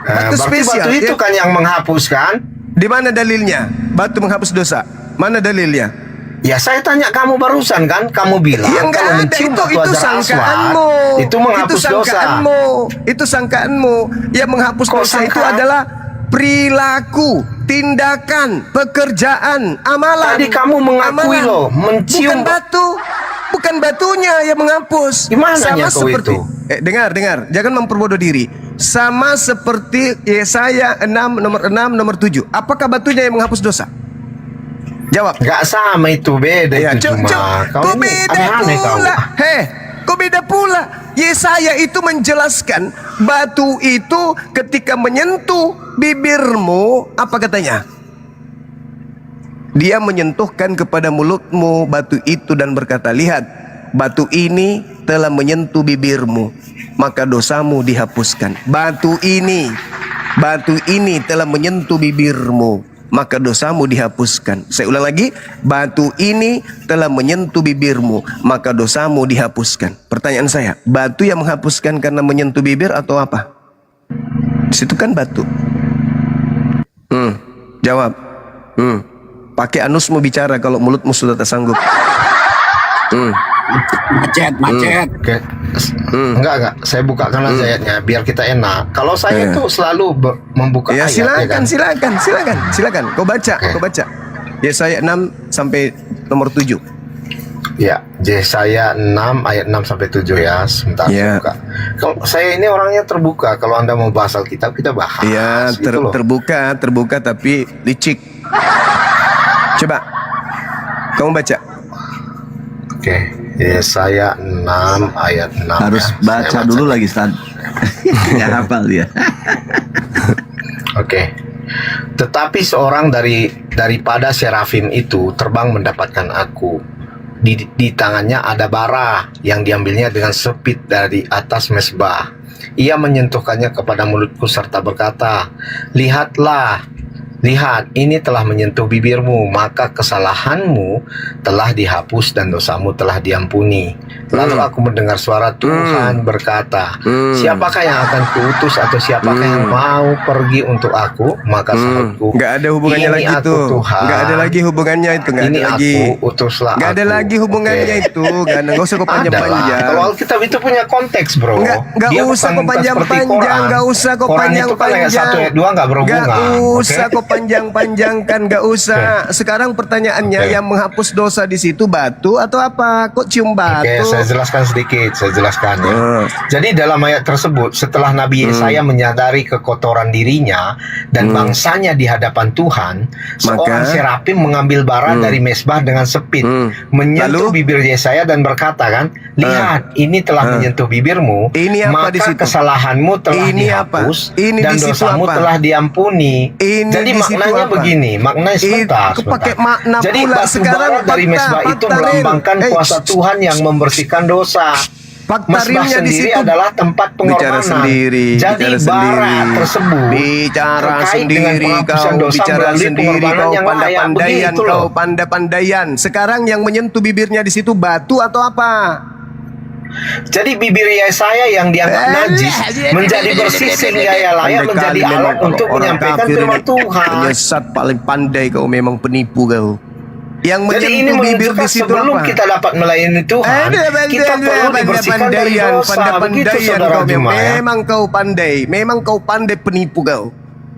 Batu spesial. Batu itu kan yang menghapus kan? Di mana dalilnya? Batu menghapus dosa. Mana dalilnya? Ya saya tanya kamu barusan kan, kamu bilang ya, kalau mencium batu Hajar Aswad itu menghapus dosa. Itu sangkaanmu. Yang menghapus dosa itu adalah perilaku, tindakan, pekerjaan, amalan. Tadi kamu mengakui amalan. loh, mencium. Bukan batu. Bukan batunya yang menghapus. Gimana Sama kau seperti itu? dengar, jangan memperbodoh diri. Sama seperti Yesaya 6 nomor 7. Apakah batunya yang menghapus dosa? Jawab. Gak sama itu, beda Ya, itu cuma. kok beda aneh-aneh kau. pula? Kok beda pula? Yesaya itu menjelaskan batu itu ketika menyentuh bibirmu, apa katanya? Dia menyentuhkan kepada mulutmu batu itu dan berkata, lihat, batu ini telah menyentuh bibirmu, maka dosamu dihapuskan. Batu ini telah menyentuh bibirmu, maka dosamu dihapuskan. Saya ulang lagi, batu ini telah menyentuh bibirmu, maka dosamu dihapuskan. Pertanyaan saya, batu yang menghapuskan karena menyentuh bibir atau apa? Di situ kan batu. Jawab. Pakai anusmu bicara kalau mulutmu sudah tak sanggup. Macet. Oke. Enggak. Saya bukakan aja ayatnya biar kita enak. Kalau saya itu selalu membuka Ya ayat. silakan. Kau baca. Yesaya 6 sampai nomor 7. Ya, Yesaya 6 ayat 6 sampai 7 ya. Sebentar saya buka. Kalau saya ini orangnya terbuka. Kalau Anda mau bahas Alkitab, kita bahas. Iya, gitu loh. terbuka tapi licik. Coba kamu baca. Oke, Yesaya 6 ayat 6. Harus ya. baca Saya dulu lagi, Stan. Nggak hafal dia. Oke. Tetapi seorang daripada serafim itu terbang mendapatkan aku. Di tangannya ada bara yang diambilnya dengan sepit dari atas mezbah. Ia menyentuhkannya kepada mulutku serta berkata, Lihat, ini telah menyentuh bibirmu, maka kesalahanmu telah dihapus dan dosamu telah diampuni. Lalu aku mendengar suara Tuhan berkata, siapakah yang akan kuutus atau siapakah yang mau pergi untuk aku? Maka sahutku, Nggak ada hubungannya ini lagi aku, tuh. Tuhan. Nggak ada lagi hubungannya itu. Nggak Ini ada lagi. aku, utuslah Nggak ada aku. lagi hubungannya Oke. itu. Nggak usah kau Adalah. panjang-panjang. Kalau Alkitab itu punya konteks, bro. Nggak Dia usah bukan kau panjang-panjang. seperti Quran. Nggak usah kau Quran itu kan ayat 1 ayat 2 nggak berhubungan. Nggak usah Oke? kau panjang-panjangkan. Nggak usah. Sekarang pertanyaannya, Oke. yang menghapus dosa di situ batu atau apa? Kok cium batu? Oke, saya jelaskan sedikit. Ya. Jadi dalam ayat tersebut, setelah Nabi Yesaya menyadari kekotoran dirinya dan bangsanya di hadapan Tuhan, seorang serafim mengambil bara dari mezbah dengan sepit, menyentuh bibir Yesaya dan berkata kan, lihat, ini telah menyentuh bibirmu, Ini apa di maka situ? kesalahanmu telah Ini apa? dihapus Ini dan di situ dosamu apa? telah diampuni. Ini Jadi di situ maknanya apa? begini, maknanya sebentar. Itu pakai makna Jadi pula. batu Sekarang bara dari mezbah itu melambangkan kuasa Tuhan yang membersihkan dosa. Mezbah realnya di sendiri situ. adalah tempat Bicara pengorbanan. sendiri. Jadi bicara bara sendiri. tersebut Bicara terkait dengan sendiri penghapusan kau. dosa Bicara melalui sendiri pengorbanan kau. yang layak. Pandai-pandaian Begitu kau. loh. Pandai-pandaian. Sekarang yang menyentuh bibirnya di situ batu atau apa? Jadi bibir Yesaya yang dianggap najis menjadi bersih sehingga ia layak Pandai menjadi kali alat memang untuk kalau orang menyampaikan kafir firman ini. Tuhan. Penyesat paling pandai kau, memang penipu kau. Yang Jadi ini menyentuh bibir menunjukkan di situ sebelum apa? kita dapat melayani Tuhan, kita perlu dibersihkan dari dosa. Begitu saudara kau Juma ya. memang kau pandai, memang kau pandai penipu kau.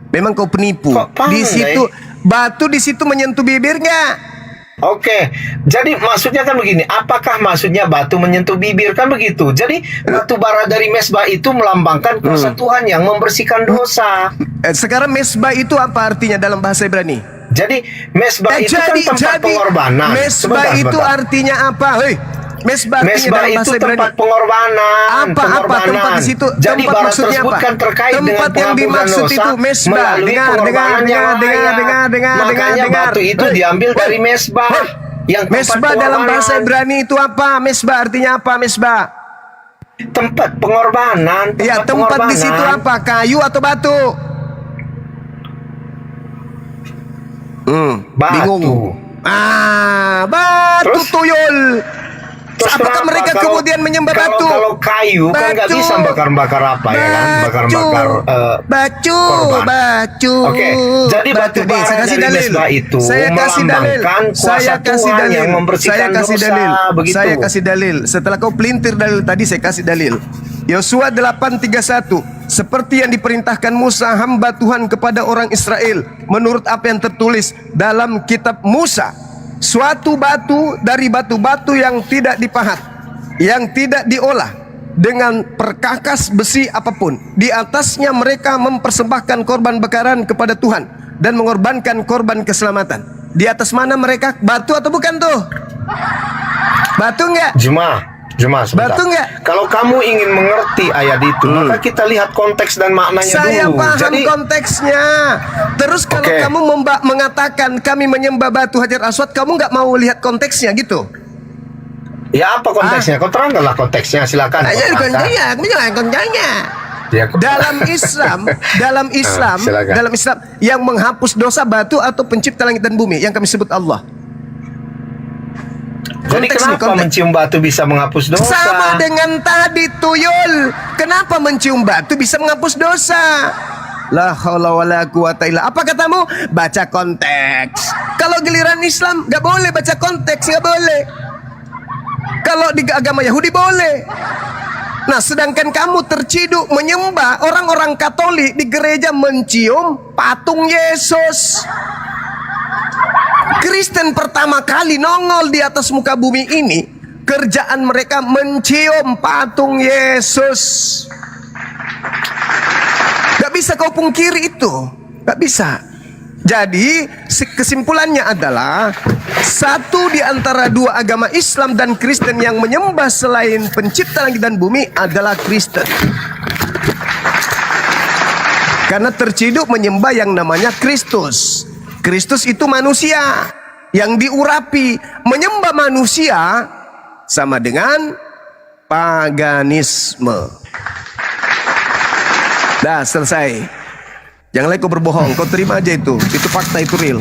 Memang kau penipu. Di pandai? situ batu di situ menyentuh bibir nggak? Oke, jadi maksudnya kan begini, apakah maksudnya batu menyentuh bibir, kan begitu. Jadi batu bara dari mezbah itu melambangkan kuasa Tuhan yang membersihkan dosa. Sekarang mezbah itu apa artinya dalam bahasa Ibrani? Jadi mezbah itu kan tempat pengorbanan. Mezbah itu artinya apa? Hei, mezbah artinya Mezbah dalam itu bahasa Ibrani tempat pengorbanan. Apa tempat di situ? Jadi Tempat bara maksudnya tersebut apa? kan terkait dengan Tempat yang penghapusan dimaksud dosa itu mezbah. melalui pengorbanan yang layak. Makanya batu itu diambil dari mezbah. Yang tempat Mezbah dalam bahasa pengorbanan. Ibrani itu apa? Mezbah artinya apa? Mezbah. Tempat pengorbanan. Ya, tempat di situ apa? Kayu atau batu? Batu. Bingung. Batu Terus? tuyul. Terus Apakah kenapa? mereka Kalau- kemudian menyembah batu? Kalau kayu kan nggak Batu. bisa bakar-bakar apa ya kan? Bakar-bakar Batu, korban. batu. Oke, jadi batu nih, saya bara kasih dari dalil. mezbah itu Saya kasih dalil. melambangkan kuasa Saya kasih Tuhan dalil. yang membersihkan Saya kasih dosa, dalil. begitu. Saya kasih dalil. Setelah kau pelintir dalil tadi, saya kasih dalil. Yosua 8:31. seperti yang diperintahkan Musa hamba Tuhan kepada orang Israel menurut apa yang tertulis dalam kitab Musa. Suatu batu dari batu-batu yang tidak dipahat, yang tidak diolah dengan perkakas besi apapun. Di atasnya mereka mempersembahkan korban bakaran kepada Tuhan dan mengorbankan korban keselamatan. Di atas mana mereka? Batu atau bukan tuh? Batu enggak? Jemaah sebentar. Batu enggak? Kalau kamu ingin mengerti ayat itu, maka kita lihat konteks dan maknanya Saya dulu. paham konteksnya. Terus kalau kamu mengatakan kami menyembah batu Hajar Aswad, kamu nggak mau lihat konteksnya gitu? Ya apa konteksnya? Kau terangkanlah konteksnya, silakan. Dalam Islam yang menghapus dosa batu atau pencipta langit dan bumi yang kami sebut Allah. Jadi kenapa mencium batu bisa menghapus dosa? Sama dengan tadi tuyul. Kenapa mencium batu bisa menghapus dosa? La haula wala quwata illa. Apa katamu? Baca konteks. Kalau giliran Islam nggak boleh baca konteks, nggak boleh. Kalau di agama Yahudi boleh. Nah, sedangkan kamu terciduk menyembah orang-orang Katolik di gereja mencium patung Yesus. Kristen pertama kali nongol di atas muka bumi ini, kerjaan mereka mencium patung Yesus. Gak bisa kau pungkiri itu, gak bisa. Jadi kesimpulannya adalah satu di antara dua agama Islam dan Kristen yang menyembah selain pencipta langit dan bumi adalah Kristen. Karena terciduk menyembah yang namanya Kristus. Kristus itu manusia yang diurapi. Menyembah manusia sama dengan paganisme. Dah selesai. Jangan lagi kau berbohong, kau terima aja itu. Itu fakta, itu real.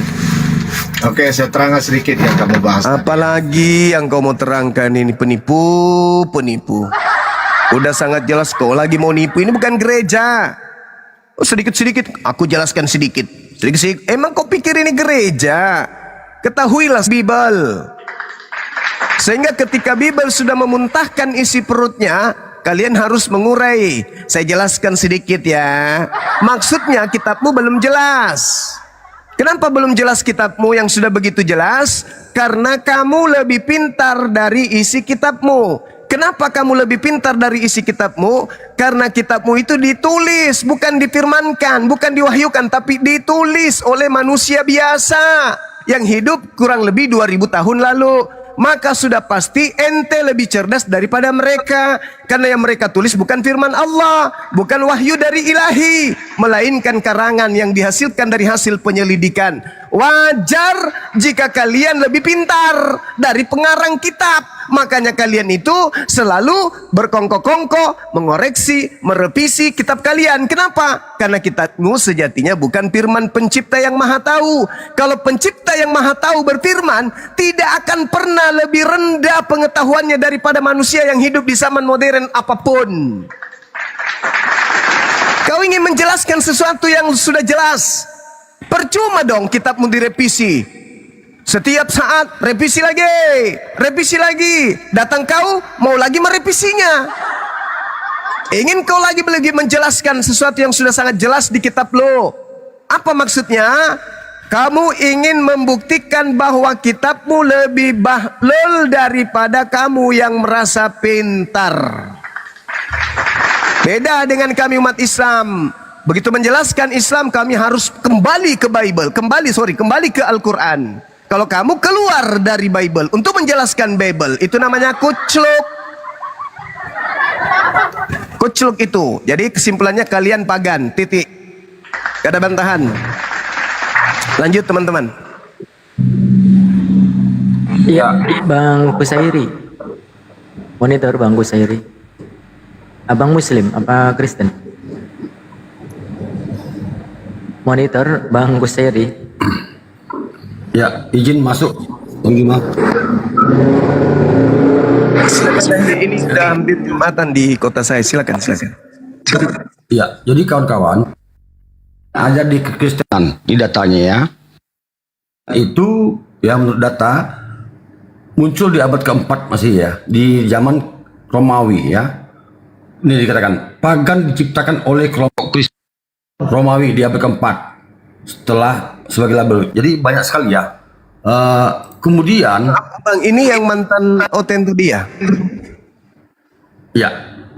Oke, saya terangkan sedikit yang kamu bahas. Apalagi yang kau mau terangkan ini penipu. Udah sangat jelas kau lagi mau nipu. Ini bukan gereja. Oh, sedikit-sedikit aku jelaskan sedikit. Sedikit-sedikit. Emang kau pikir ini gereja? Ketahuilah Bible. Sehingga ketika Bible sudah memuntahkan isi perutnya, kalian harus mengurai. Saya jelaskan sedikit ya. Maksudnya kitabmu belum jelas. Kenapa belum jelas kitabmu yang sudah begitu jelas? Karena kamu lebih pintar dari isi kitabmu. Kenapa kamu lebih pintar dari isi kitabmu? Karena kitabmu itu ditulis, bukan difirmankan, bukan diwahyukan, tapi ditulis oleh manusia biasa yang hidup kurang lebih 2000 tahun lalu. Maka sudah pasti ente lebih cerdas daripada mereka. Karena yang mereka tulis bukan firman Allah, bukan wahyu dari ilahi, melainkan karangan yang dihasilkan dari hasil penyelidikan. Wajar jika kalian lebih pintar dari pengarang kitab. Makanya kalian itu selalu berkongko-kongko, mengoreksi, merevisi kitab kalian. Kenapa? Karena kitabmu sejatinya bukan firman pencipta yang maha tahu. Kalau pencipta yang maha tahu berfirman, tidak akan pernah lebih rendah pengetahuannya daripada manusia yang hidup di zaman modern apapun. Kau ingin menjelaskan sesuatu yang sudah jelas, percuma dong kitabmu direvisi. Setiap saat revisi lagi. Datang kau mau lagi merevisinya. Ingin kau lagi menjelaskan sesuatu yang sudah sangat jelas di kitab lo. Apa maksudnya? Kamu ingin membuktikan bahwa kitabmu lebih bahlul daripada kamu yang merasa pintar. Beda dengan kami umat Islam. Begitu menjelaskan Islam, kami harus kembali ke Bible, kembali ke Al-Quran. Kalau kamu keluar dari Bible untuk menjelaskan Bible, itu namanya kucluk. Kucluk itu. Jadi kesimpulannya kalian pagan, titik. Gak ada bantahan. Lanjut teman-teman. Iya, Bang Kusairi. Monitor Bang Kusairi. Abang Muslim apa Kristen? Monitor Bang Kusairi. Ya, izin masuk. Gimana? Ini sudah hampir Jumatan di kota saya. Silakan. Ya, jadi kawan-kawan, ada di Kekristenan, di datanya ya, itu ya menurut data muncul di abad keempat masih ya, di zaman Romawi ya. Ini dikatakan pagan diciptakan oleh kelompok Kristen Romawi di abad keempat setelah sebagai label. Jadi banyak sekali ya. Kemudian Bang, ini yang mantan Oten tadi ya? ya.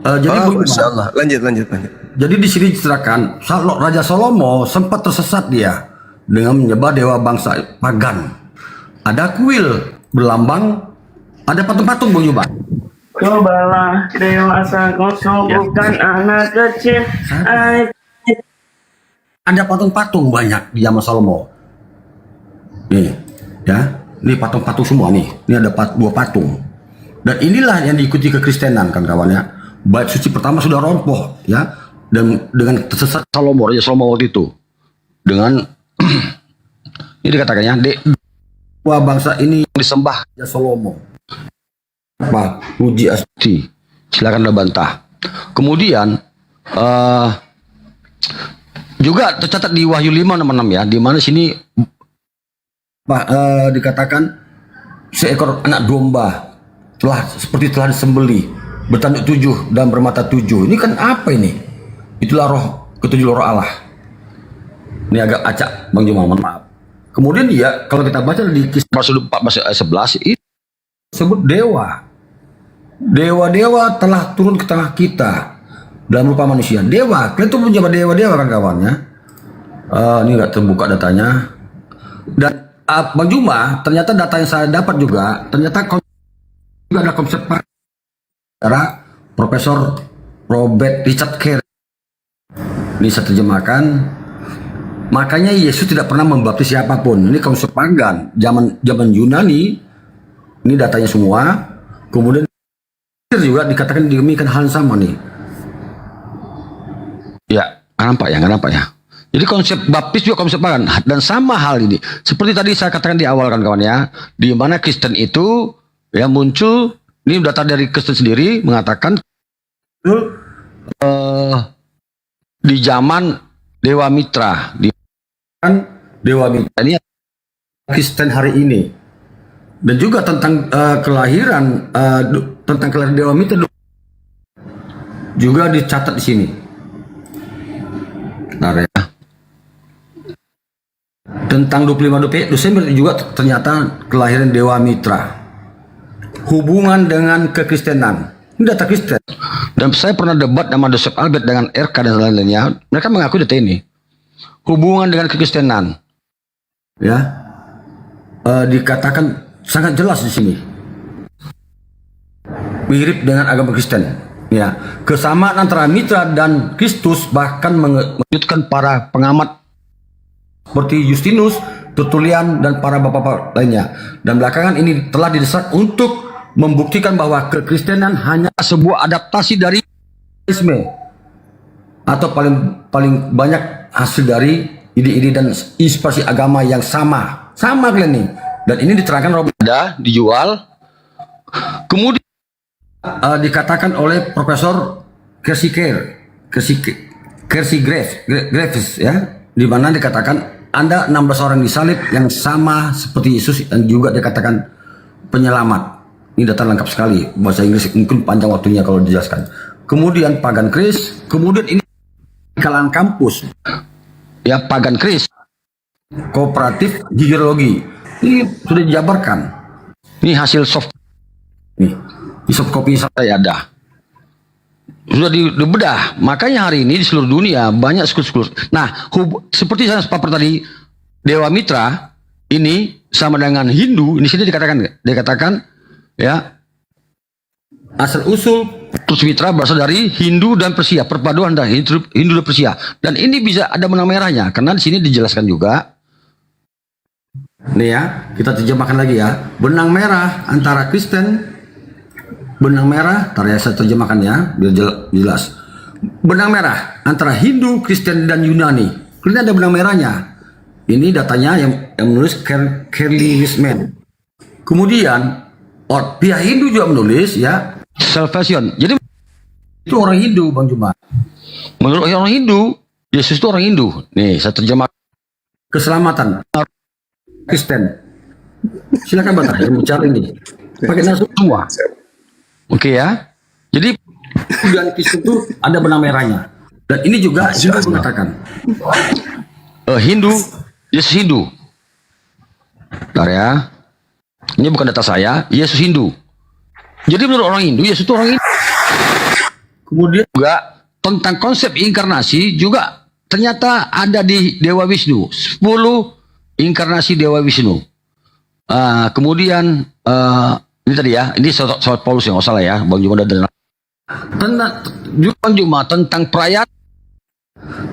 Jadi Masya Allah. Lanjut. Jadi di sini diceritakan Raja Salomo sempat tersesat dia dengan menyembah dewa bangsa pagan. Ada kuil berlambang, ada patung-patung Bang Yuba. Cobalah dewasa kosong bukan anak kecil. Ada patung-patung banyak di zaman Salomo. Nih, ya, ini patung-patung semua nih. Ini ada dua patung. Dan inilah yang diikuti kekristenan kan kawannya. Bait suci pertama sudah roboh ya, dan dengan tersesat Salomo, Raja Salomo waktu itu. Dengan ini dikatakannya dua bangsa ini yang disembah Raja Salomo. Apa? Puji asti. Silakan Anda bantah. Kemudian juga tercatat di Wahyu 5 nomor 6 ya, di mana sini dikatakan seekor anak domba telah disembelih, bertanduk 7 dan bermata 7. Ini kan apa ini? Itulah ketujuh roh Allah. Ini agak acak Bang Juma, mohon maaf. Kemudian dia kalau kita baca di Kisah Rasul 14 ayat 11 itu sebut dewa. Dewa-dewa telah turun ke tengah kita dalam rupa manusia. Dewa, kalian tuh punya dewa-dewa kan kawannya. Ini nggak terbuka datanya. Dan Bang Juma, ternyata data yang saya dapat juga, ternyata juga ada konsep dari Profesor Robert Richard Carey. Ini saya terjemahkan. Makanya Yesus tidak pernah membaptis siapapun. Ini konsep pagan, zaman Yunani. Ini datanya semua. Kemudian juga dikatakan demikian hal yang sama nih. Ya, nggak nampak ya. Jadi konsep baptis juga konsep pagan dan sama hal ini. Seperti tadi saya katakan di awal kan kawan ya, di mana Kristen itu ya muncul, ini data dari Kristen sendiri mengatakan di zaman Dewa Mitra, ini Kristen hari ini. Dan juga tentang kelahiran Dewa Mitra juga dicatat di sini. Nah, ya. Tentang 25 Desember juga ternyata kelahiran Dewa Mitra. Hubungan dengan kekristenan. Ini data Kristen. Dan saya pernah debat sama Joseph Albert dengan RK dan lain-lainnya. Mereka mengaku data ini. Hubungan dengan kekristenan. Ya. Dikatakan sangat jelas di sini. Mirip dengan agama Kristen. Ya, kesamaan antara Mitra dan Kristus bahkan mengejutkan para pengamat seperti Justinus, Tertullian dan para bapak-bapak lainnya. Dan belakangan ini telah didesak untuk membuktikan bahwa kekristenan hanya sebuah adaptasi dari Islam atau paling banyak hasil dari ide-ide dan inspirasi agama yang sama kalian nih. Dan ini diterangkan ada dijual. Kemudian dikatakan oleh Profesor Kersey Graves ya, di mana dikatakan ada 16 orang disalib yang sama seperti Yesus dan juga dikatakan penyelamat. Ini data lengkap sekali, bahasa Inggris mungkin panjang waktunya kalau dijelaskan. Kemudian pagan Kris, kemudian ini kalangan kampus ya, pagan Kris, kooperatif hidrologi. Ini sudah dijabarkan. Ini hasil soft. Nih, di soft copy saya ada. Sudah dibedah. Makanya hari ini di seluruh dunia banyak school. Nah, seperti saya paper tadi, Dewa Mitra ini sama dengan Hindu. Di sini dikatakan ya, asal usul terus Mitra berasal dari Hindu dan Persia, perpaduan dari Hindu dan Persia. Dan ini bisa ada benang merahnya karena di sini dijelaskan juga. Nih ya, kita terjemahkan lagi ya. Benang merah antara Kristen, benang merah, saya terjemahkan ya, biar jelas. Benang merah antara Hindu, Kristen dan Yunani. Ini ada benang merahnya. Ini datanya yang menulis Carly Wiseman. Kemudian pihak Hindu juga menulis ya, Salvation. Jadi itu orang Hindu, Bang Juma. Menurut orang Hindu, Yesus itu orang Hindu. Nih, saya terjemah keselamatan. Kristen. Silakan Bapak yang bicara ini. Pakai nasu semua. Oke ya. Jadi dan Kristen itu ada benang merahnya. Dan ini juga Hindu mengatakan. Hindu, Yesus Hindu. Bentar ya. Ini bukan data saya, Yesus Hindu. Jadi menurut orang Hindu, Yesus itu orang Hindu. Kemudian juga tentang konsep inkarnasi juga ternyata ada di Dewa Wisnu. 10 inkarnasi Dewa Wisnu. Kemudian ini tadi ya, ini soal Paulus yang nggak salah ya, Bang Juma dan Bang Juma tentang perayaan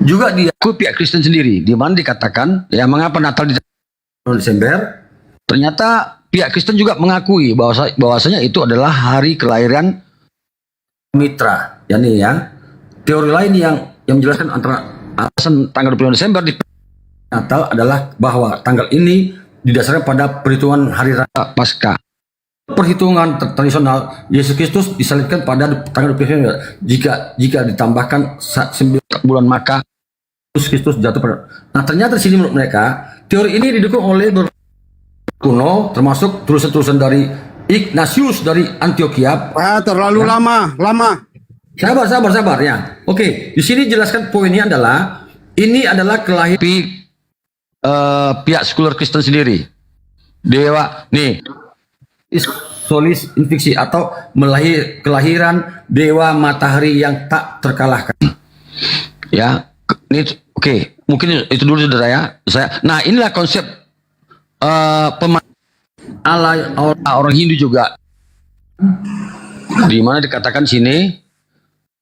juga dia pihak Kristen sendiri, di mana dikatakan ya mengapa Natal di Desember. Ternyata pihak Kristen juga mengakui bahwasanya itu adalah hari kelahiran Mitra. Ya nih ya, teori lain yang menjelaskan antara alasan tanggal 20 Desember di Natal adalah bahwa tanggal ini didasarkan pada perhitungan hari raya Paskah. Perhitungan tradisional Yesus Kristus disalibkan pada tanggal 20 Desember. Jika ditambahkan 9 bulan maka Yesus Kristus jatuh pada. Nah ternyata di sini menurut mereka teori ini didukung oleh kuno, termasuk tulisan-tulisan dari Ignatius dari Antioquia. Terlalu lama. Sabar ya. Oke, di sini jelaskan poinnya adalah ini adalah kelahiran pihak sekuler Kristen sendiri. Dewa nih solis infiksi atau kelahiran dewa matahari yang tak terkalahkan. Ya, ini oke. Mungkin itu dulu saudara ya. Nah, inilah konsep orang Hindu juga. Di mana dikatakan sini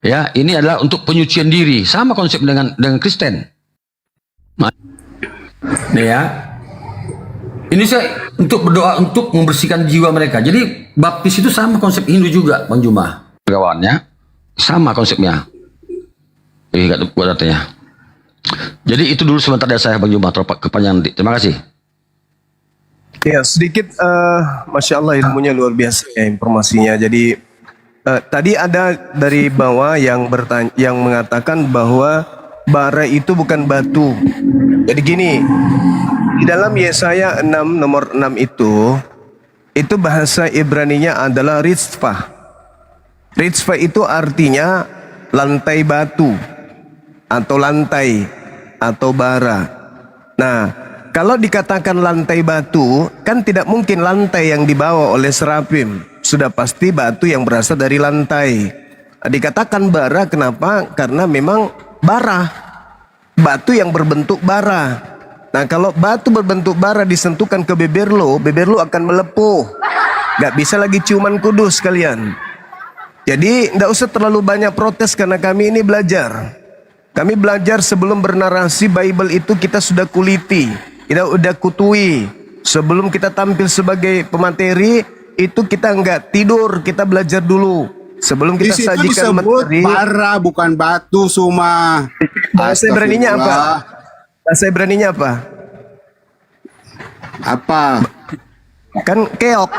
ya, ini adalah untuk penyucian diri, sama konsep dengan Kristen. Nih ya, ini saya untuk berdoa untuk membersihkan jiwa mereka. Jadi baptis itu sama konsep Hindu juga, Bang Juma. Kawannya sama konsepnya. Gak buat datanya. Jadi itu dulu sebentar dari saya, Bang Juma. Kepanjangan. Terima kasih. Ya sedikit, Masya Allah ilmunya luar biasa ya informasinya. Jadi tadi ada dari bawah yang mengatakan bahwa bara itu bukan batu. Jadi gini, di dalam Yesaya 6 nomor 6 itu bahasa Ibraninya adalah ritzvah. Ritzvah itu artinya lantai batu atau lantai atau bara. Nah, kalau dikatakan lantai batu, kan tidak mungkin lantai yang dibawa oleh serafim. Sudah pasti batu yang berasal dari lantai. Dikatakan bara, kenapa? Karena memang bara, batu yang berbentuk bara. Nah, kalau batu berbentuk bara disentuhkan ke bibir lo akan melepuh. Gak bisa lagi ciuman kudus kalian. Jadi tidak usah terlalu banyak protes karena kami ini belajar. Kami belajar sebelum bernarasi Bible itu kita sudah kuliti, kita udah kutui. Sebelum kita tampil sebagai pemateri itu kita nggak tidur, kita belajar dulu. Sebelum kita sajikan materi. Bara bukan batu Suma. Bahasa Ibraninya apa? Bahasa Ibraninya apa? Apa? Kan keok.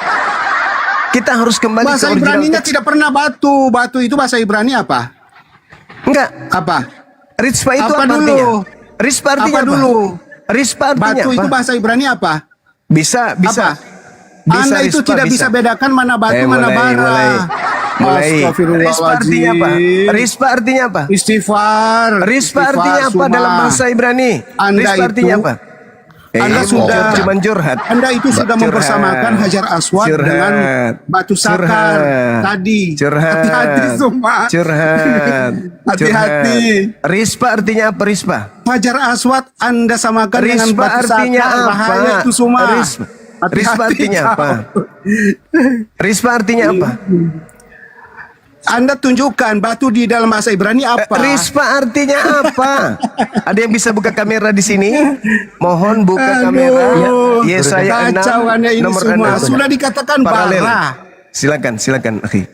Kita harus kembali bahasa ke original. Bahasa Ibraninya tidak pernah batu. Batu itu bahasa Ibrani apa? Enggak. Apa? Rizpa itu apa artinya? Rizpa artinya apa? Dulu? Rizpa artinya batu apa? Itu bahasa Ibrani apa? Bisa. Apa? Anda itu tidak bisa bedakan mana batu mana bara. Mulai. Rizpa artinya apa? Rizpa artinya apa? Istighfar. Rizpa artinya apa dalam bahasa Ibrani? Rizpa artinya apa? Anda sudah cuman curhat. Anda itu sudah mempersamakan Hajar Aswad dengan batu sakar tadi. Hati-hati semua. Hati-hati. Rispa artinya apa Rispa? Hajar Aswad Anda samakan dengan batu sakar. Bahaya itu semua. Rispa artinya apa? Rispa artinya apa? Anda tunjukkan batu di dalam bahasa Ibrani apa? Rispa artinya apa? Ada yang bisa buka kamera di sini? Mohon buka kamera. Yesaya 6 nomor 6. Sudah dikatakan bara. Silakan, akhi.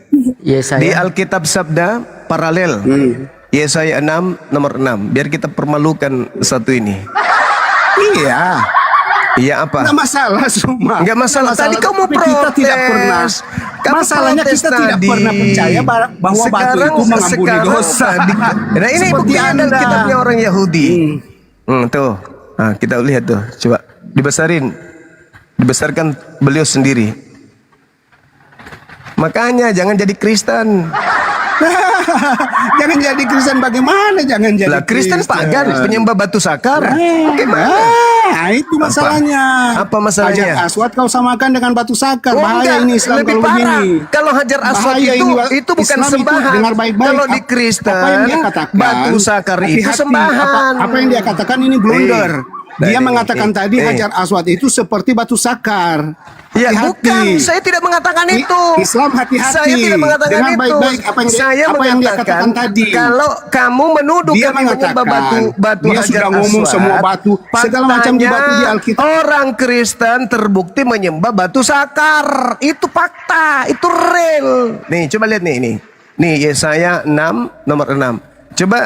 Di Alkitab Sabda paralel. Yesaya 6 nomor 6. Biar kita permalukan satu ini. Iya. Iya apa? Nggak masalah semua. Nggak masalah. Tadi kamu protes. Kita tidak pernah. Masalahnya kita tidak pernah percaya bahwa batu itu mengampuni dosa. Nah ini buktinya dalam kitabnya orang Yahudi. Tuh. Nah, kita lihat tuh. Coba dibesarkan beliau sendiri. Makanya jangan jadi Kristen. Jangan jadi Kristen bagaimana? Jangan jadi Lah Kristen pagan, penyembah batu sakar. Gimana? Nah, itu masalahnya. Apa masalahnya? Hajar Aswad kau samakan dengan batu sakar. Bahaya enggak, ini Islam lebih kalau parah. begini. Kalau Hajar Aswad Bahaya itu ini, itu bukan Islam itu sembahan. dengar baik-baik. Kalau di Apa Kristen yang dia katakan, batu sakar itu hati-hati. sembahan. Apa yang dia katakan ini blunder. Dia mengatakan tadi eh. Hajar Aswad itu seperti batu sakar. Ya Hati-hati. bukan, saya tidak mengatakan itu. Islam hati-hati. Saya tidak mengatakan Dengar itu. baik-baik apa yang dia, Saya apa yang dia mengatakan katakan tadi. kalau kamu menuduh Dia kami menyembah batu dia Hajar sudah ngomong Aswad, semua batu, segala macam di batu di Alkitab. Orang Kristen terbukti menyembah batu sakar. Itu fakta, itu real. Nih, coba lihat nih ini. Nih Yesaya 6 nomor 6. Coba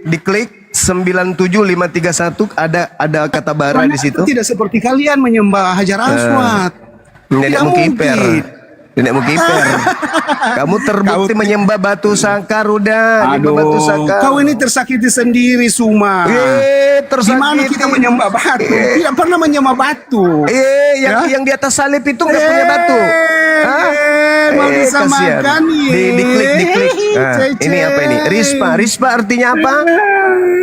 diklik 97531 ada kata bara di situ. Tidak seperti kalian menyembah Hajar Aswad. Nenek Tidak Mukiper. mungkin. Nenek Mukiper. Kamu terbukti menyembah batu sakar udah, menyembah batu sakar. Kau ini tersakiti sendiri Suma. Tersakiti. Gimana kita menyembah batu? Tidak pernah menyembah batu. Yang di atas salib itu nggak punya batu. Mau disamakan nih. Diklik. Nah, ini apa ini? Rispa artinya apa?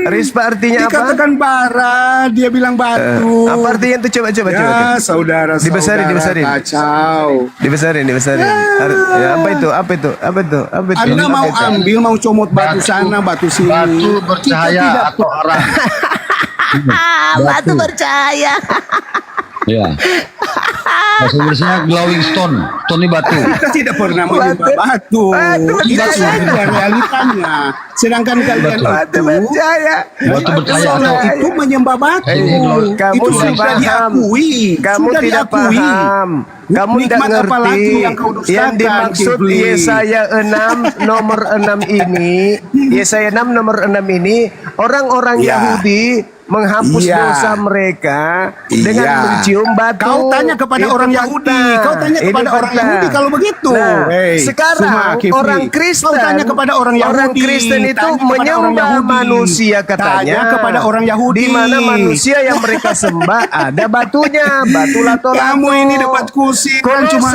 Rispa artinya apa? Dikatakan bara, dia bilang batu. Apa artinya itu? Coba. Ya, saudara. Dibesarin. Kacau. Dibesarin. Ya, apa itu? Anda mau ambil, mau comot batu sana, batu sini. Batu bercahaya atau arang. Batu bercahaya. Ya. Bahasa Inggrisnya glowing stone. Stone ini batu. Kita tidak pernah menyembah batu. Itu sudah realitanya. Sedangkan kalian batu bercahaya. Batu bercahaya itu menyembah batu. Kamu Itu sudah diakui. Kamu Sudah tidak diakui. paham. Kamu tidak Nikmat apa ngerti lagi yang kau dustakan, yang dimaksud Kifli? Yesaya 6 nomor 6 ini. Yesaya 6 nomor 6 ini orang-orang Yahudi menghapus dosa mereka dengan mencium batu. Kau tanya kepada Itu orang fakta. Yahudi. Kau tanya kepada Ini orang fakta. Yahudi kalau begitu. Nah, Hey, sekarang Kifli. orang Kristen, Kau tanya kepada orang Yahudi. orang Kristen itu Tanya kepada orang menyembah Yahudi. manusia katanya. Tanya kepada orang Yahudi. Di mana manusia yang mereka sembah ada batunya, batu lato-lato. Kamu ini dapat kursi kan cuma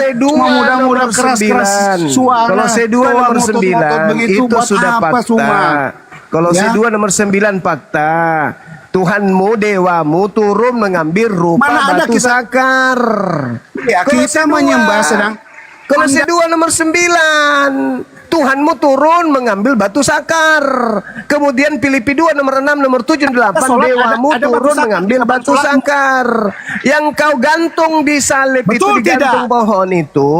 mudah-mudah keras-keras suara. Kalau C2 nomor 9 itu buat sudah apa, fakta. Suma? Kalau Ya? C2 nomor 9 fakta. Tuhanmu, dewamu turun mengambil rupa Mana ada batu kita- sakar. Ya, Kalau kita C2 menyembah sedang. Kalau C2 nomor 9 Tuhanmu turun mengambil batu sakar. Kemudian Filipi 2 nomor 6 nomor 7 8 Sholat dewamu ada batu turun sakar, mengambil ada batu sholat. sakar. Yang kau gantung di salib Betul itu digantung tidak? pohon itu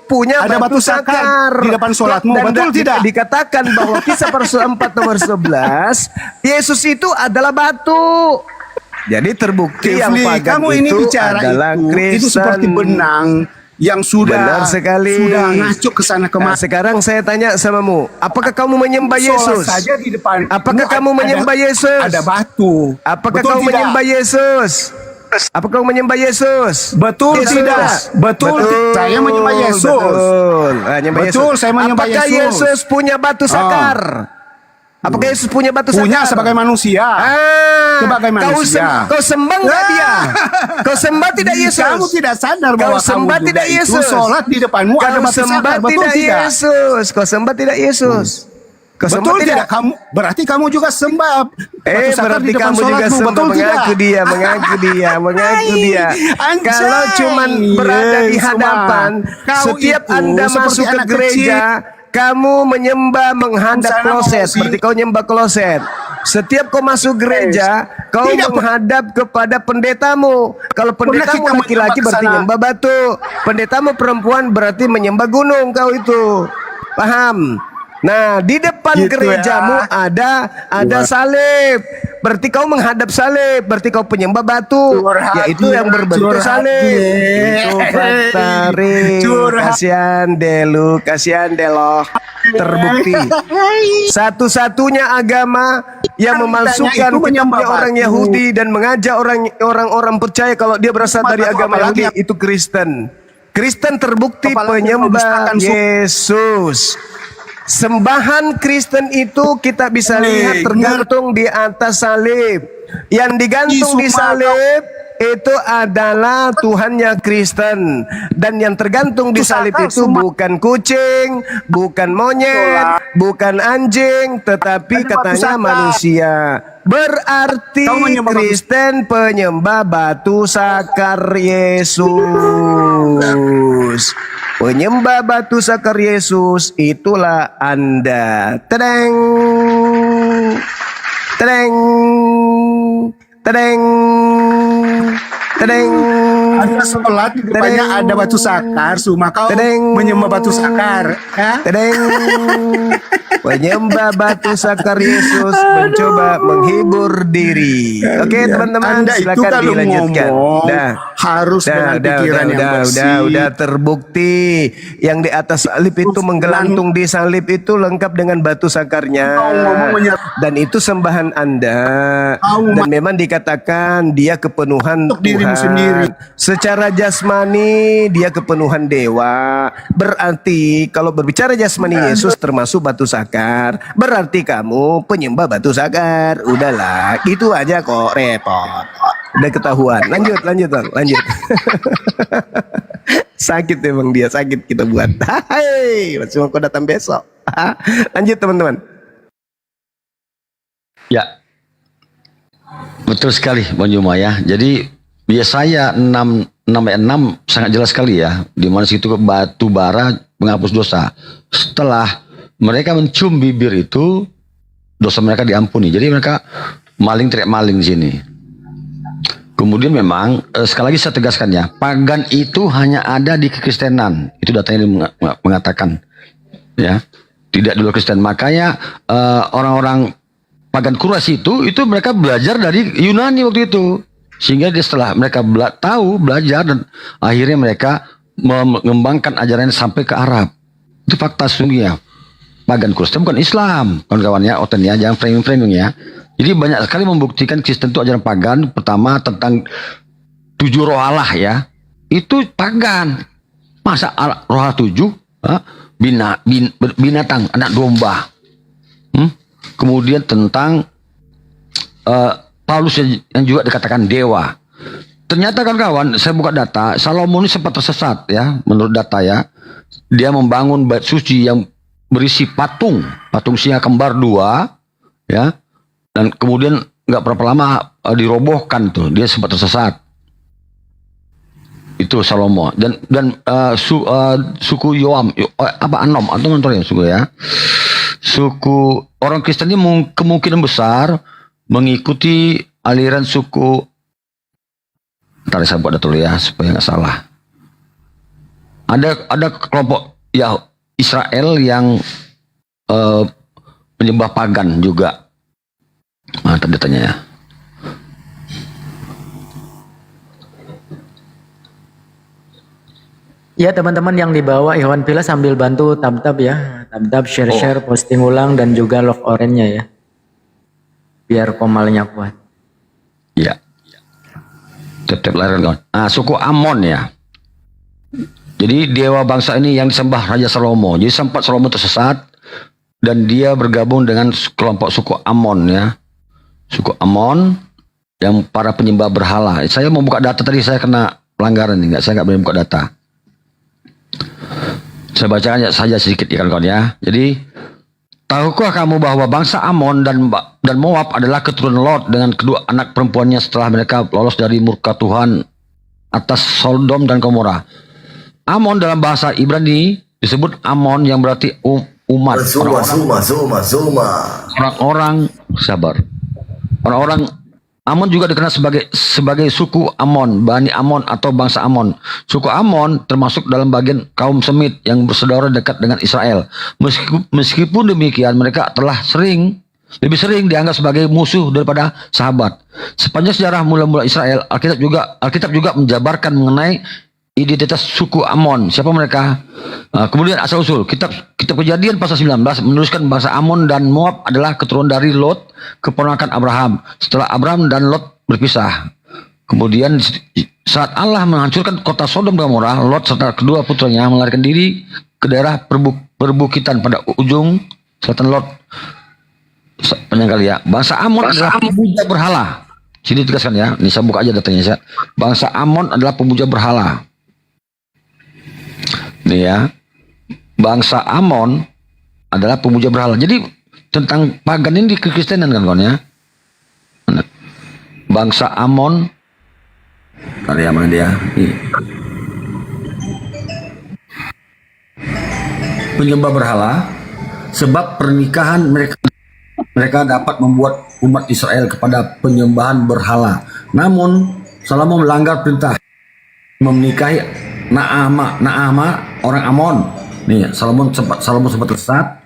punya Ada batu sakar di depan sholatmu, Dan betul tidak? Dikatakan bahwa Kisah Para Rasul 4 nomor 11 Yesus itu adalah batu. Jadi terbukti yang Kifli, pagan kamu ini itu bicara adalah itu Kristen. seperti benang yang sudah Benar sekali. sudah ngacuk ke sana Nah, kemari. sekarang saya tanya samamu, apakah kamu menyembah Yesus? Sholat saja di depan. Apakah Ini kamu menyembah Yesus? Ada batu. Apakah Betul kamu tidak? menyembah Yesus? Apakah kamu menyembah Yesus? Betul Yesus. tidak? Betul. Saya menyembah Yesus. Betul. Nah, nyembah Betul, Yesus. saya menyembah Apakah Yesus. Yesus punya batu sakar? Apakah Yesus punya batu Punya sakar? sebagai manusia. Sebagai manusia. Kau sembah nggak dia? Kau sembah tidak Yesus? Kamu tidak sadar Kau bahwa sembah kamu tidak juga itu Yesus? sholat di depanmu ada Kau batu sembah sakar. Betul tidak tidak? Yesus? Kau sembah tidak Yesus? Kau sembah Betul tidak? Kamu berarti kamu juga sembah batu sakar Berarti di depan kamu juga sholatmu. sembah, Betul mengaku tidak? dia, mengaku dia. Anjay. Kalau cuman berada di Yes, hadapan, Suma. Kau setiap itu Anda seperti masuk ke anak gereja, kamu menyembah menghadap Sana kloset, mau seperti kau nyembah kloset. Setiap kau masuk gereja, kau Tidak, menghadap kepada pendetamu. Kalau pendetamu kita laki-laki menyembah berarti ke sana. menyembah batu. Pendetamu perempuan berarti menyembah gunung. Kau itu paham? Nah, di depan Gitu gerejamu ya. ada salib. Berarti kau menghadap salib. Berarti kau penyembah batu. Yaitu yang berbentuk salib. Itu fakta, Ri. Curhat. Kasihan delu, kasihan deloh. Terbukti. Satu-satunya agama yang memalsukan itu menyembah kitabnya orang batu. Yahudi dan mengajak orang-orang percaya kalau dia berasal dari Batu agama apa lagi Yahudi itu Kristen. Kristen terbukti Apalagi penyembah yang Yesus. Sembahan Kristen itu kita bisa lihat tergantung di atas salib. Yang digantung di salib itu adalah Tuhannya Kristen, dan yang tergantung di salib itu bukan kucing, bukan monyet, bukan anjing, tetapi katanya manusia. Berarti Kristen penyembah batu sakar Yesus. Penyembah batu sakar Yesus, itulah Anda. Tedeng, tedeng, tedeng, tedeng. Anda sholat rupanya ada batu sakar, Suma kau menyembah batu sakar, ya? Tedeng. Penyembah batu sakar Yesus mencoba menghibur diri. Oke, teman-teman, Anda itu silakan kalau dilanjutkan. ngomong harus dengan pikiran yang bersih. Udah terbukti yang di atas salib itu menggelantung di salib itu lengkap dengan batu sakarnya. Dan itu sembahan Anda. Dan memang dikatakan dia kepenuhan dirimu Tuhan. sendiri. Secara jasmani dia kepenuhan dewa. Berarti kalau berbicara jasmani Yesus termasuk batu sakar, berarti kamu penyembah batu sakar. Udahlah, gitu aja kok, repot. Udah ketahuan. Lanjut, Bang. Lanjut. Sakit emang dia, sakit kita buat. Hai, cuma kau datang besok. Lanjut, teman-teman. Ya, betul sekali Bang Juma ya. Jadi Yesaya 6 ayat 6 sangat jelas sekali ya, di mana situ batu bara menghapus dosa. Setelah mereka mencium bibir itu, dosa mereka diampuni. Jadi mereka maling teriak maling di sini. Kemudian memang sekali lagi saya tegaskan ya, pagan itu hanya ada di kekristenan. Itu datanya mengatakan ya, tidak di luar Kristen. Makanya orang-orang pagan Quraisy itu mereka belajar dari Yunani waktu itu. Sehingga setelah mereka belajar dan akhirnya mereka mengembangkan ajarannya sampai ke Arab. Itu fakta sesungguhnya. Pagan Kristen bukan Islam, kawan-kawannya, otennya, jangan framing-framing ya. Jadi banyak sekali membuktikan Kristen itu ajaran pagan. Pertama tentang 7 roh Allah ya. Itu pagan. Masa roh Allah 7? Binatang, anak domba. Kemudian tentang Paulus yang juga dikatakan dewa. Ternyata kawan-kawan, saya buka data, Salomo ini sempat tersesat ya, menurut data ya. Dia membangun bait suci yang berisi patung singa kembar 2 ya. Dan kemudian nggak berapa lama dirobohkan tuh, dia sempat tersesat. Itu Salomo dan suku Yoam Anom atau ya suku ya. Suku orang Kristen ini kemungkinan besar mengikuti aliran suku. Ntar saya buat dulu ya supaya nggak salah. Ada kelompok ya Israel yang penyembah pagan juga. Tadi tanya ya. Ya teman-teman yang di bawah Ikhwan Fillah sambil bantu tab-tab ya. Tab-tab, share-share, posting ulang dan juga love orange-nya ya. Biar komalnya kuat. Ya. Tap-tap layar kawan. Suku Amon ya. Jadi dewa bangsa ini yang disembah Raja Salomo. Jadi sempat Salomo tersesat dan dia bergabung dengan kelompok suku Amon ya. Suku Amon yang para penyembah berhala. Saya mau buka data tadi, saya kena pelanggaran nih, saya nggak boleh buka data. Saya bacakan saja sedikit ya kawan-kawan ya. Jadi tahukah kamu bahwa bangsa Amon dan Moab adalah keturunan Lot dengan kedua anak perempuannya setelah mereka lolos dari murka Tuhan atas Sodom dan Gomora. Amon dalam bahasa Ibrani disebut Amon yang berarti umat. Orang-orang sabar. Orang-orang Amon juga dikenal sebagai suku Amon, Bani Amon atau bangsa Amon. Suku Amon termasuk dalam bagian kaum Semit yang bersaudara dekat dengan Israel. Meskipun demikian mereka telah lebih sering dianggap sebagai musuh daripada sahabat. Sepanjang sejarah mula-mula Israel, Alkitab juga menjabarkan mengenai identitas suku Amon. Siapa mereka? Kemudian asal usul kitab Kejadian pasal 19 menuliskan bangsa Amon dan Moab adalah keturunan dari Lot, keponakan Abraham. Setelah Abraham dan Lot berpisah. Kemudian saat Allah menghancurkan kota Sodom dan Gomora, Lot serta kedua putranya melarikan diri ke daerah perbukitan pada ujung selatan Lot. Panjang kali ya. Bangsa Amon adalah pemuja berhala. Sini ditegaskan ya. Ini saya buka aja datanya ya. Bangsa Amon adalah pemuja berhala. Nih ya. Bangsa Amon adalah pemuja berhala. Jadi tentang pagan ini di kekristenan kan kawan ya. Bangsa Amon. Karya mana dia? Nih. Penyembah berhala. Sebab pernikahan mereka dapat membuat umat Israel kepada penyembahan berhala. Namun Salomo melanggar perintah menikahi Naama orang Amon. Nih, Salomo sempat tersesat.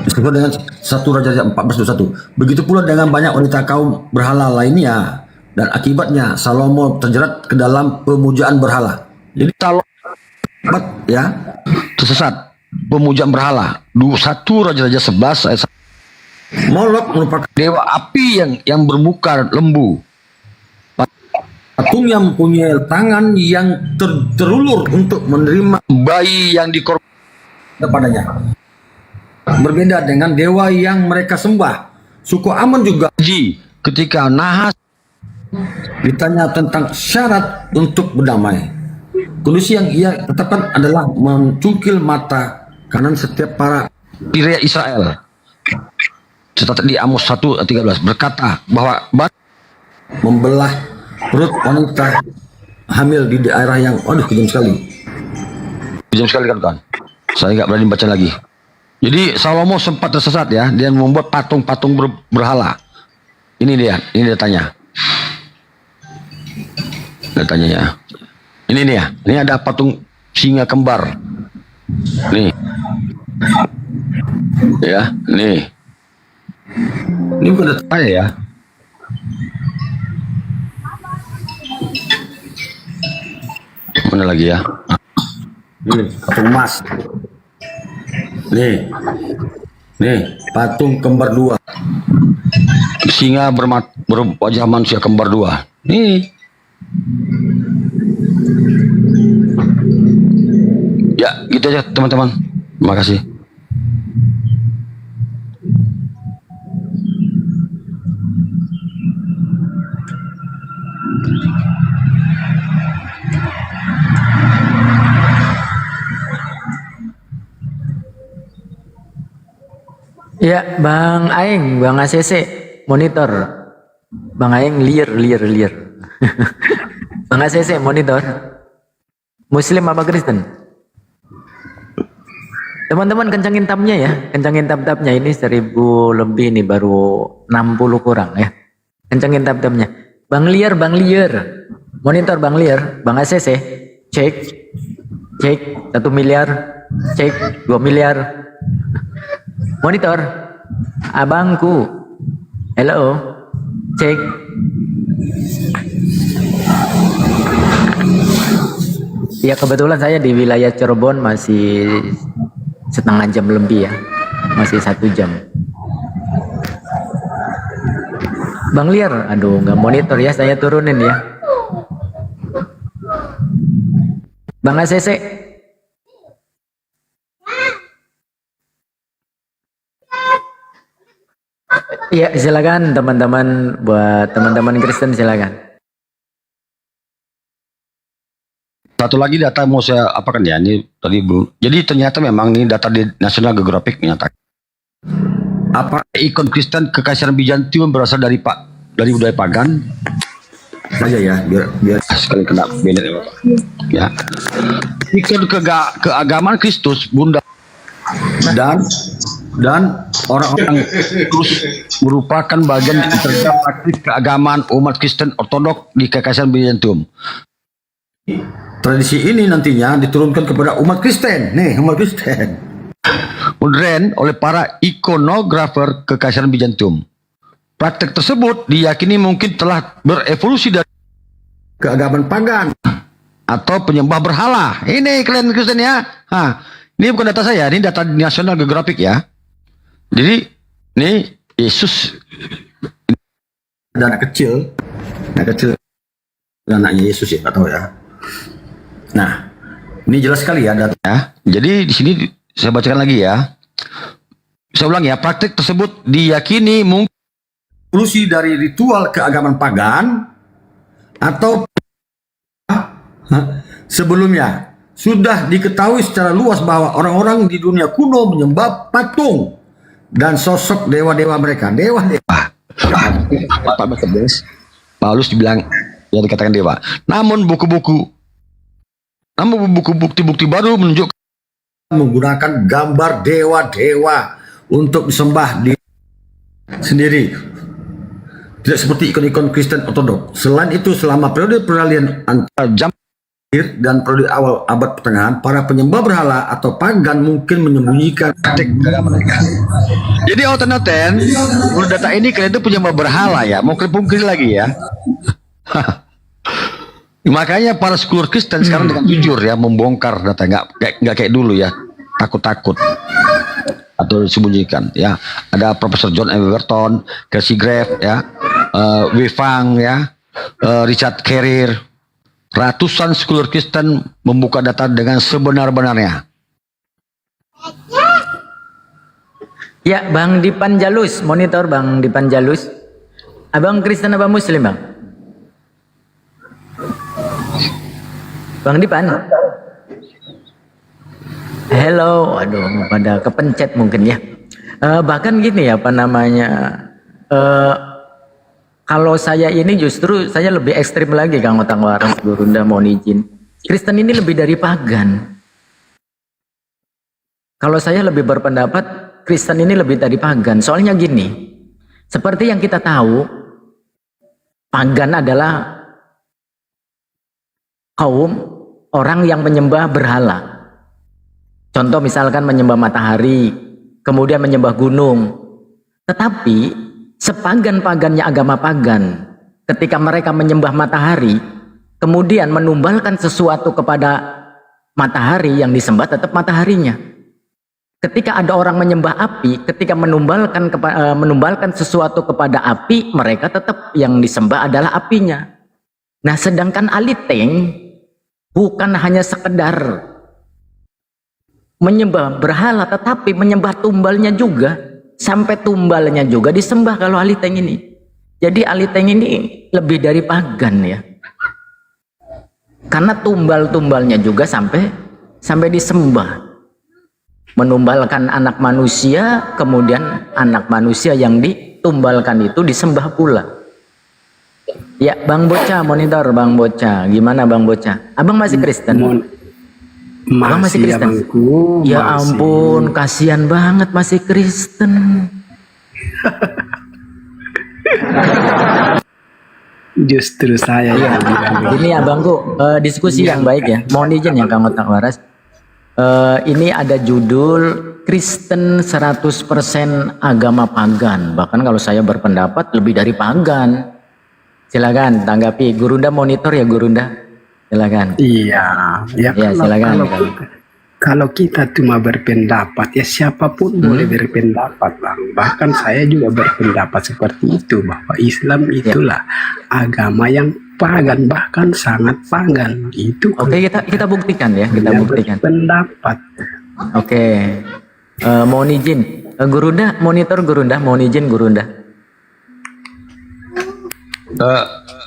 Disebut dengan 1 Raja 14:21. Begitu pula dengan banyak wanita kaum berhala lainnya, dan akibatnya Salomo terjerat ke dalam pemujaan berhala. Jadi Salomo ya tersesat pemujaan berhala. 1 Raja-Raja 11 ayat 1. Molok merupakan dewa api yang bermuka lembu. Patung yang punya tangan yang terulur untuk menerima bayi yang dikorbankan kepadanya. Berbeda dengan dewa yang mereka sembah. Suku Amon juga ketika Nahas ditanya tentang syarat untuk berdamai. Kondisi yang ia tetapkan adalah mencungkil mata kanan setiap para rakyat Israel. Tercatat di Amos 1:13 berkata bahwa membelah perut wanita hamil di daerah yang kejam sekali. Kejam sekali kan? Saya nggak berani baca lagi. Jadi Salomo sempat tersesat ya, dia membuat patung-patung berhala. Ini datanya. Datanya ya. Ini nih ya, ini ada patung singa kembar. Nih. Ya, nih. Ini bukan data saya ya. Mana lagi ya? Ini patung emas. Nih patung kembar 2. Singa berwajah manusia kembar 2. Nih. Ya, gitu aja teman-teman. Terima kasih. Ya, Bang Aeng, Bang ACC, monitor. Bang Aeng, liar. Bang ACC, monitor. Muslim apa Kristen? Teman-teman kencangin tabnya ya, kencangin tab-tabnya. Ini 1000 lebih nih, baru 60 kurang ya. Kencangin tab-tabnya. Bang liar. Monitor Bang liar, Bang ACC, cek 1 miliar, cek 2 miliar. Monitor, abangku, hello, cek. Ya kebetulan saya di wilayah Cirebon masih setengah jam lebih ya, masih 1 jam. Bang liar, aduh nggak monitor ya, saya turunin ya. Bang ACC. Iya silakan teman-teman, buat teman-teman Kristen silakan. Satu lagi data mau saya apakan ya, ini tadi belum. Jadi ternyata memang ini data di National Geographic menyatakan apa ikon Kristen Kekaisaran Bizantium berasal dari budaya pagan. Saja ya, biar sekali kena benet ya Bapak. Ya. Ikon keagamaan Kristus, Bunda dan orang-orang terus merupakan bagian integral praktik keagamaan umat Kristen Ortodok di Kekaisaran Bizantium. Tradisi ini nantinya diturunkan kepada umat Kristen. Nih, umat Kristen. Modern oleh para ikonografer Kekaisaran Bizantium. Praktek tersebut diyakini mungkin telah berevolusi dari keagamaan pagan atau penyembah berhala. Ini kalian Kristen ya. Ini bukan data saya, ini data National Geographic ya. Jadi ini Yesus ada anak kecil, anaknya Yesus ya, nggak tahu ya. Nah, ini jelas sekali ya datanya. Jadi di sini saya bacakan lagi ya. Saya ulang ya, praktik tersebut diyakini mungkin evolusi dari ritual keagamaan pagan atau sebelumnya sudah diketahui secara luas bahwa orang-orang di dunia kuno menyembah patung dan sosok dewa-dewa mereka. Dewa-dewa. Paulus dibilang ya dikatakan dewa. Namun bukti-bukti baru menunjukkan menggunakan gambar dewa-dewa untuk disembah di sendiri. Tidak seperti ikon-ikon Kristen Ortodok. Selain itu, selama periode peralihan antara zaman akhir dan periode awal abad pertengahan, para penyembah berhala atau pagan mungkin menyembunyikan praktik agama mereka. Jadi oten-oten, menurut data ini kalian itu penyembah berhala ya, mau pungkiri lagi ya. Makanya para sekulur Kristen sekarang dengan jujur ya membongkar data, nggak kayak dulu ya, takut-takut atau disembunyikan ya. Ada Profesor John M. Weverton, Kelsey Grave ya, Wifang ya, Richard Carrier, ratusan sekulur Kristen membuka data dengan sebenar-benarnya. Ya, Bang Dipan Jalus, monitor Bang Dipan Jalus. Abang Kristen apa Muslim, Bang? Bang Dipan. Hello, aduh, pada kepencet mungkin ya. Bahkan gini ya, apa namanya? Kalau saya ini justru saya lebih ekstrim lagi, Kang Otang Waras, Gurunda, mohon izin. Kristen ini lebih dari pagan. Kalau saya lebih berpendapat Kristen ini lebih dari pagan. Soalnya gini, seperti yang kita tahu, pagan adalah kaum orang yang menyembah berhala. Contoh misalkan menyembah matahari, kemudian menyembah gunung. Tetapi sepagan-pagannya agama pagan, ketika mereka menyembah matahari, kemudian menumbalkan sesuatu kepada matahari, yang disembah tetap mataharinya. Ketika ada orang menyembah api, ketika menumbalkan sesuatu kepada api, mereka tetap yang disembah adalah apinya. Nah, sedangkan Aliteng bukan hanya sekedar menyembah berhala, tetapi menyembah tumbalnya juga. Sampai tumbalnya juga disembah kalau Aliteng ini. Jadi Aliteng ini lebih dari pagan ya. Karena tumbal-tumbalnya juga sampai disembah. Menumbalkan anak manusia, kemudian anak manusia yang ditumbalkan itu disembah pula. Ya, Bang Bocah, monitor Bang Bocah. Gimana Bang Bocah? Abang masih Kristen? Abang masih Kristen? Abangku, ya masih. ampun, kasihan banget masih Kristen. Justru saya ya. Ini abangku, diskusi yang baik ya. Mohon izin ya Kang Otang Waras. Ini ada judul Kristen 100% agama pagan. Bahkan kalau saya berpendapat lebih dari pagan. Silakan tanggapi. Gurunda monitor ya Gurunda. Silakan. Iya, ya, ya silakan. Kalau kita cuma berpendapat, ya siapapun boleh berpendapat, Bang. Bahkan saya juga berpendapat seperti itu, bahwa Islam itulah agama yang pagan, bahkan sangat pagan. Itu. Oke, kita buktikan ya, kita buktikan. Pendapat. Oke, mohon izin, Gurunda monitor Gurunda, mohon izin Gurunda.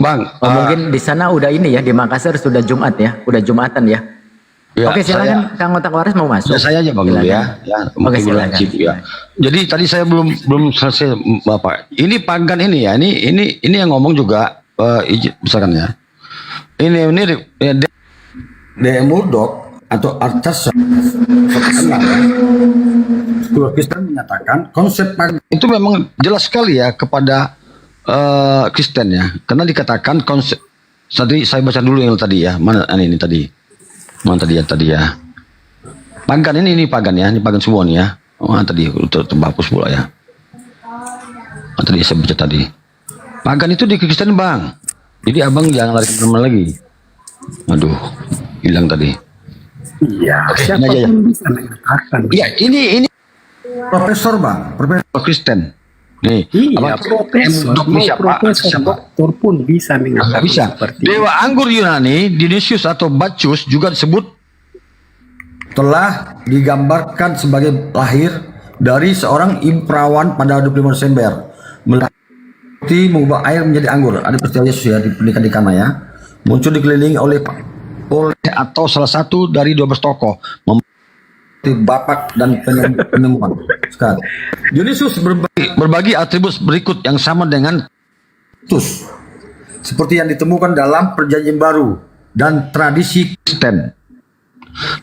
Bang, mungkin di sana udah ini ya, di Makassar sudah Jumat ya, udah Jumatan ya. Ya, oke, silakan Kang Otang Waras mau masuk. Ya, saya aja Bang dulu ya. Oke, silakan. Ya. Jadi tadi saya belum selesai Bapak. Ini pagan ini ya. Ini yang ngomong juga misalkan ya. Ini DM Murdoch atau Arthur Kristen menyatakan konsep pagan itu memang jelas sekali ya kepada Kristen ya. Karena dikatakan konsep tadi saya baca dulu yang tadi ya. Mana ini tadi? Mana tadi ya. Pagan ini pagan ya. Ini pagan semua nih ya. Oh, tadi terhapus pula ya. Tadi saya baca tadi. Pagan itu di Kristen Bang. Jadi abang jangan lari kemana lagi. Aduh, hilang tadi. Iya, siapapun bisa mengatakan. Iya, ini Profesor Bang, Profesor Kristen. Nih, iya, profesor, doktor pun bisa mengatakan bisa. seperti Dewa anggur Yunani, Dionysius atau Bacchus juga disebut telah digambarkan sebagai lahir dari seorang perawan pada 25 Desember. mengubah air menjadi anggur. Ada peristiwa Yesus ya di pernikahan di Kana ya. Muncul dikelilingi oleh atau salah satu dari 12 tokoh bapak dan penemuan. Sekarang Dionysius berbagi atribut berikut yang sama dengan Kristus, seperti yang ditemukan dalam Perjanjian Baru dan tradisi Kristen.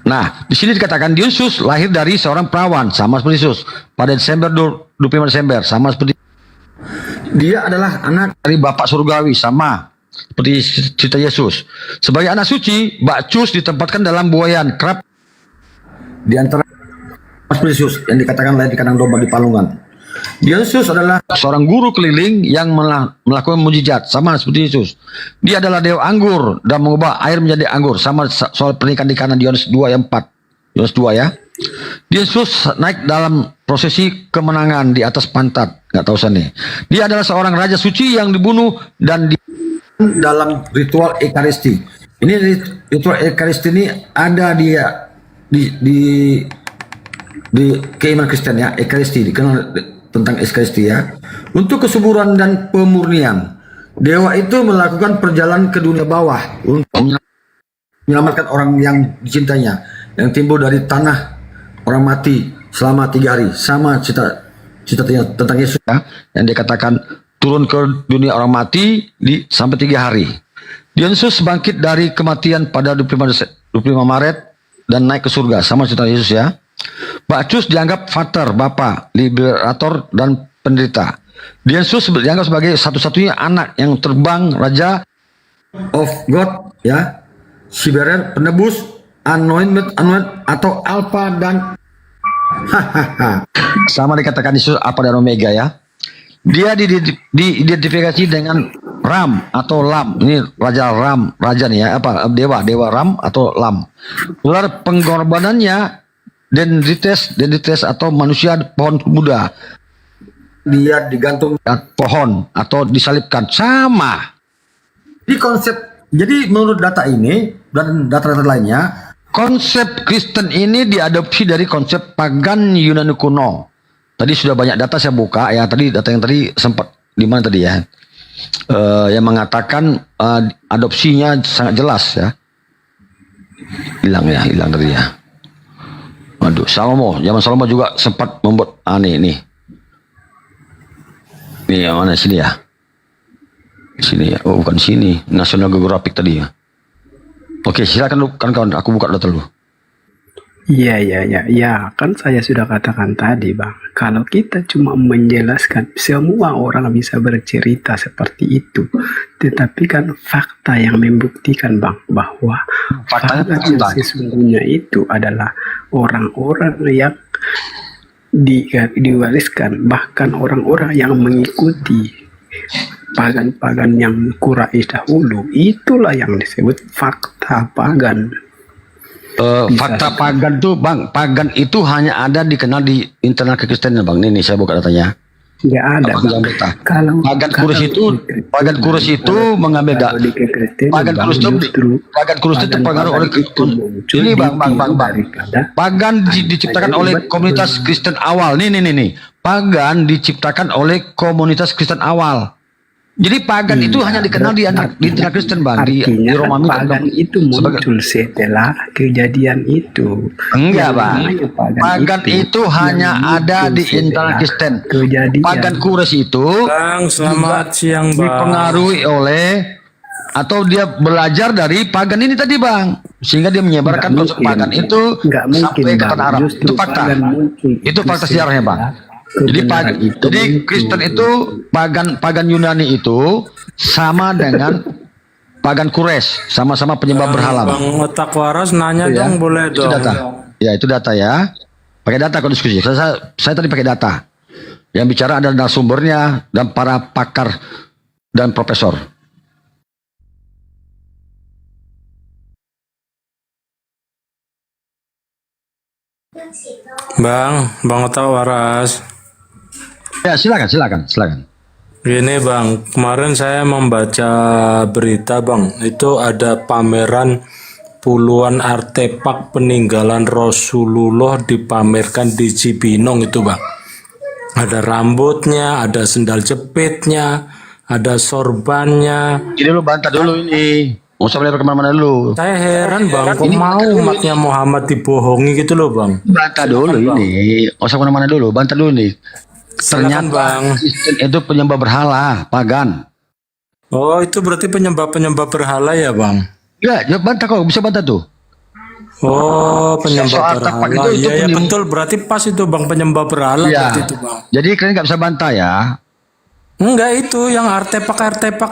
Nah, di sini dikatakan Dionysius lahir dari seorang perawan sama seperti Yesus pada 25 Desember sama seperti dia adalah anak dari Bapak Surgawi sama seperti cerita Yesus. Sebagai anak suci, Bakcus ditempatkan dalam buayan kerap di antara Yesus yang dikatakan lahir di kandang domba di Palungan. Yesus adalah seorang guru keliling yang melakukan mujizat sama seperti Yesus. Dia adalah dewa anggur dan mengubah air menjadi anggur sama soal pernikahan di Kana Yohanes 2 ayat 4. Yohanes 2 ya. Yesus naik dalam prosesi kemenangan di atas pantat. Nggak tahu saya nih. Dia adalah seorang raja suci yang dibunuh dan dalam ritual Ekaristi. Ini ritual Ekaristi ini ada di keimanan Kristen ya, Ekaristi dikenal tentang Ekaristi ya. Untuk kesuburan dan pemurnian, dewa itu melakukan perjalanan ke dunia bawah untuk menyelamatkan orang yang dicintainya yang timbul dari tanah orang mati selama 3 hari. Sama cita-citanya tentang Yesus ya, yang dikatakan turun ke dunia orang mati sampai 3 hari. Dionysius bangkit dari kematian pada 25 Maret dan naik ke surga. Sama cerita Yesus ya. Bakcus dianggap Vater, Bapa, Liberator, dan Penderita. Dionysius dianggap sebagai satu-satunya anak yang terbang Raja of God ya. Siberer, penebus, anointed atau Alpha dan sama dikatakan Yesus Alpha dan Omega ya. Dia diidentifikasi dengan Ram atau Lam. Ini Raja Ram, raja nih ya, dewa Ram atau Lam. Ular pengorbanannya dendrites atau manusia pohon Buddha. Dia digantung pohon atau disalibkan sama. Jadi menurut data ini dan data-data lainnya, konsep Kristen ini diadopsi dari konsep pagan Yunani kuno. Tadi sudah banyak data saya buka ya. Tadi data yang tadi sempat di mana tadi ya? Yang mengatakan adopsinya sangat jelas ya. Hilang tadi ya. Waduh, zaman Salomo juga sempat membuat ini. Ini yang mana sini ya? Sini ya. Oh, bukan sini. National Geographic tadi ya. Oke, silakan kawan-kawan, aku buka data dulu. Ya, kan saya sudah katakan tadi, Bang. Kalau kita cuma menjelaskan, semua orang bisa bercerita seperti itu. Tetapi kan fakta yang membuktikan, Bang, bahwa fakta yang sesungguhnya itu adalah orang-orang yang diwariskan, bahkan orang-orang yang mengikuti pagan-pagan yang Quraisy dahulu. Itulah yang disebut fakta pagan. Fakta pagan tuh Bang, pagan itu hanya ada dikenal di internal kekristenan Bang. Ini saya buka datanya. Nggak ada. Kalau pagan Quraisy itu mengambil pagan Quraisy itu terpengaruh oleh ini Bang. Pagan diciptakan oleh komunitas Kristen awal. Nih. Pagan diciptakan oleh komunitas Kristen awal. Jadi pagan itu hanya dikenal di internal Kristen Bang. Di Roma pagan itu muncul setelah kejadian itu. Enggak Bang. Pagan itu hanya ada di internal Kristen. Pagan Quraisy itu Bang, selamat siang Bang. Dipengaruhi oleh atau dia belajar dari pagan ini tadi Bang, sehingga dia menyebarkan konsep pagan itu sampai ke tanah Arab. Itu fakta. Itu fakta sejarahnya Bang. Jadi Kristen itu pagan Yunani itu sama dengan pagan Quraisy, sama-sama penyembah berhala. Bang Otak Waras nanya dong, boleh itu dong. Data. Ya, itu data ya. Pakai data kalau diskusi. Saya tadi pakai data. Yang bicara adalah narasumbernya dan para pakar dan profesor. Bang Otak Waras. Ya, silakan. Gini Bang, kemarin saya membaca berita Bang, itu ada pameran puluhan artefak peninggalan Rasulullah dipamerkan di Cibinong itu Bang. Ada rambutnya, ada sendal jepitnya, ada sorbannya. Ini dulu bantah dulu ini. Nggak usah melebar kemana-mana dulu. Saya heran bang, kok mau umatnya Muhammad dibohongi gitu loh bang. Bantah dulu ini. Nggak usah kemana-mana dulu. Bantah dulu nih. Silakan, Ternyata bang. Kristen itu penyembah berhala, pagan. Oh itu berarti penyembah berhala ya bang? Ya, bantah kok. Bisa bantah tuh. Oh penyembah Soal tapak berhala. itu Iya ya betul, berarti pas itu bang, penyembah berhala Iya. berarti itu bang. Jadi kalian nggak bisa bantah ya. Enggak, itu yang artefak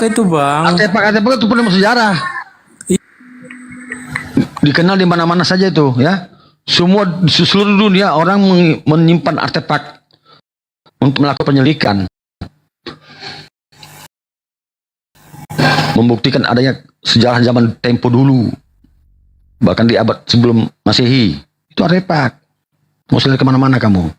itu bang. Artefak itu penuh sejarah. Dikenal di mana-mana saja itu ya. Semua seluruh dunia orang menyimpan artefak untuk melakukan penyelidikan. Membuktikan adanya sejarah zaman tempo dulu. Bahkan di abad sebelum Masehi. Itu artefak. Mau selari kemana-mana kamu.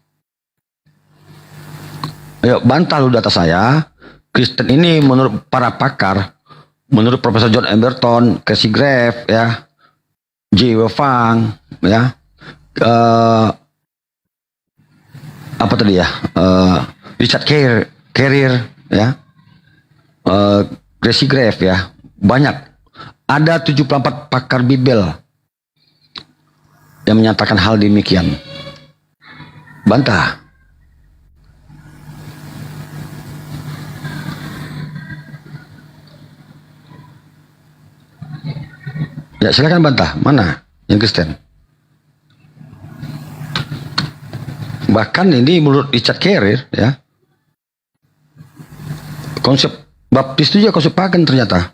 Ayo bantah lu data saya. Kristen ini menurut para pakar, menurut Profesor John Emberton, Casey Graff, ya, J. Wefang, ya, apa tadi ya, Richard Carrier, ya, Casey Graff, ya, banyak. Ada 74 pakar Bible yang menyatakan hal demikian. Bantah. Ya silakan bantah. Mana yang Kristen? Bahkan ini menurut Richard Carrier ya, konsep baptis itu juga konsep pagan ternyata.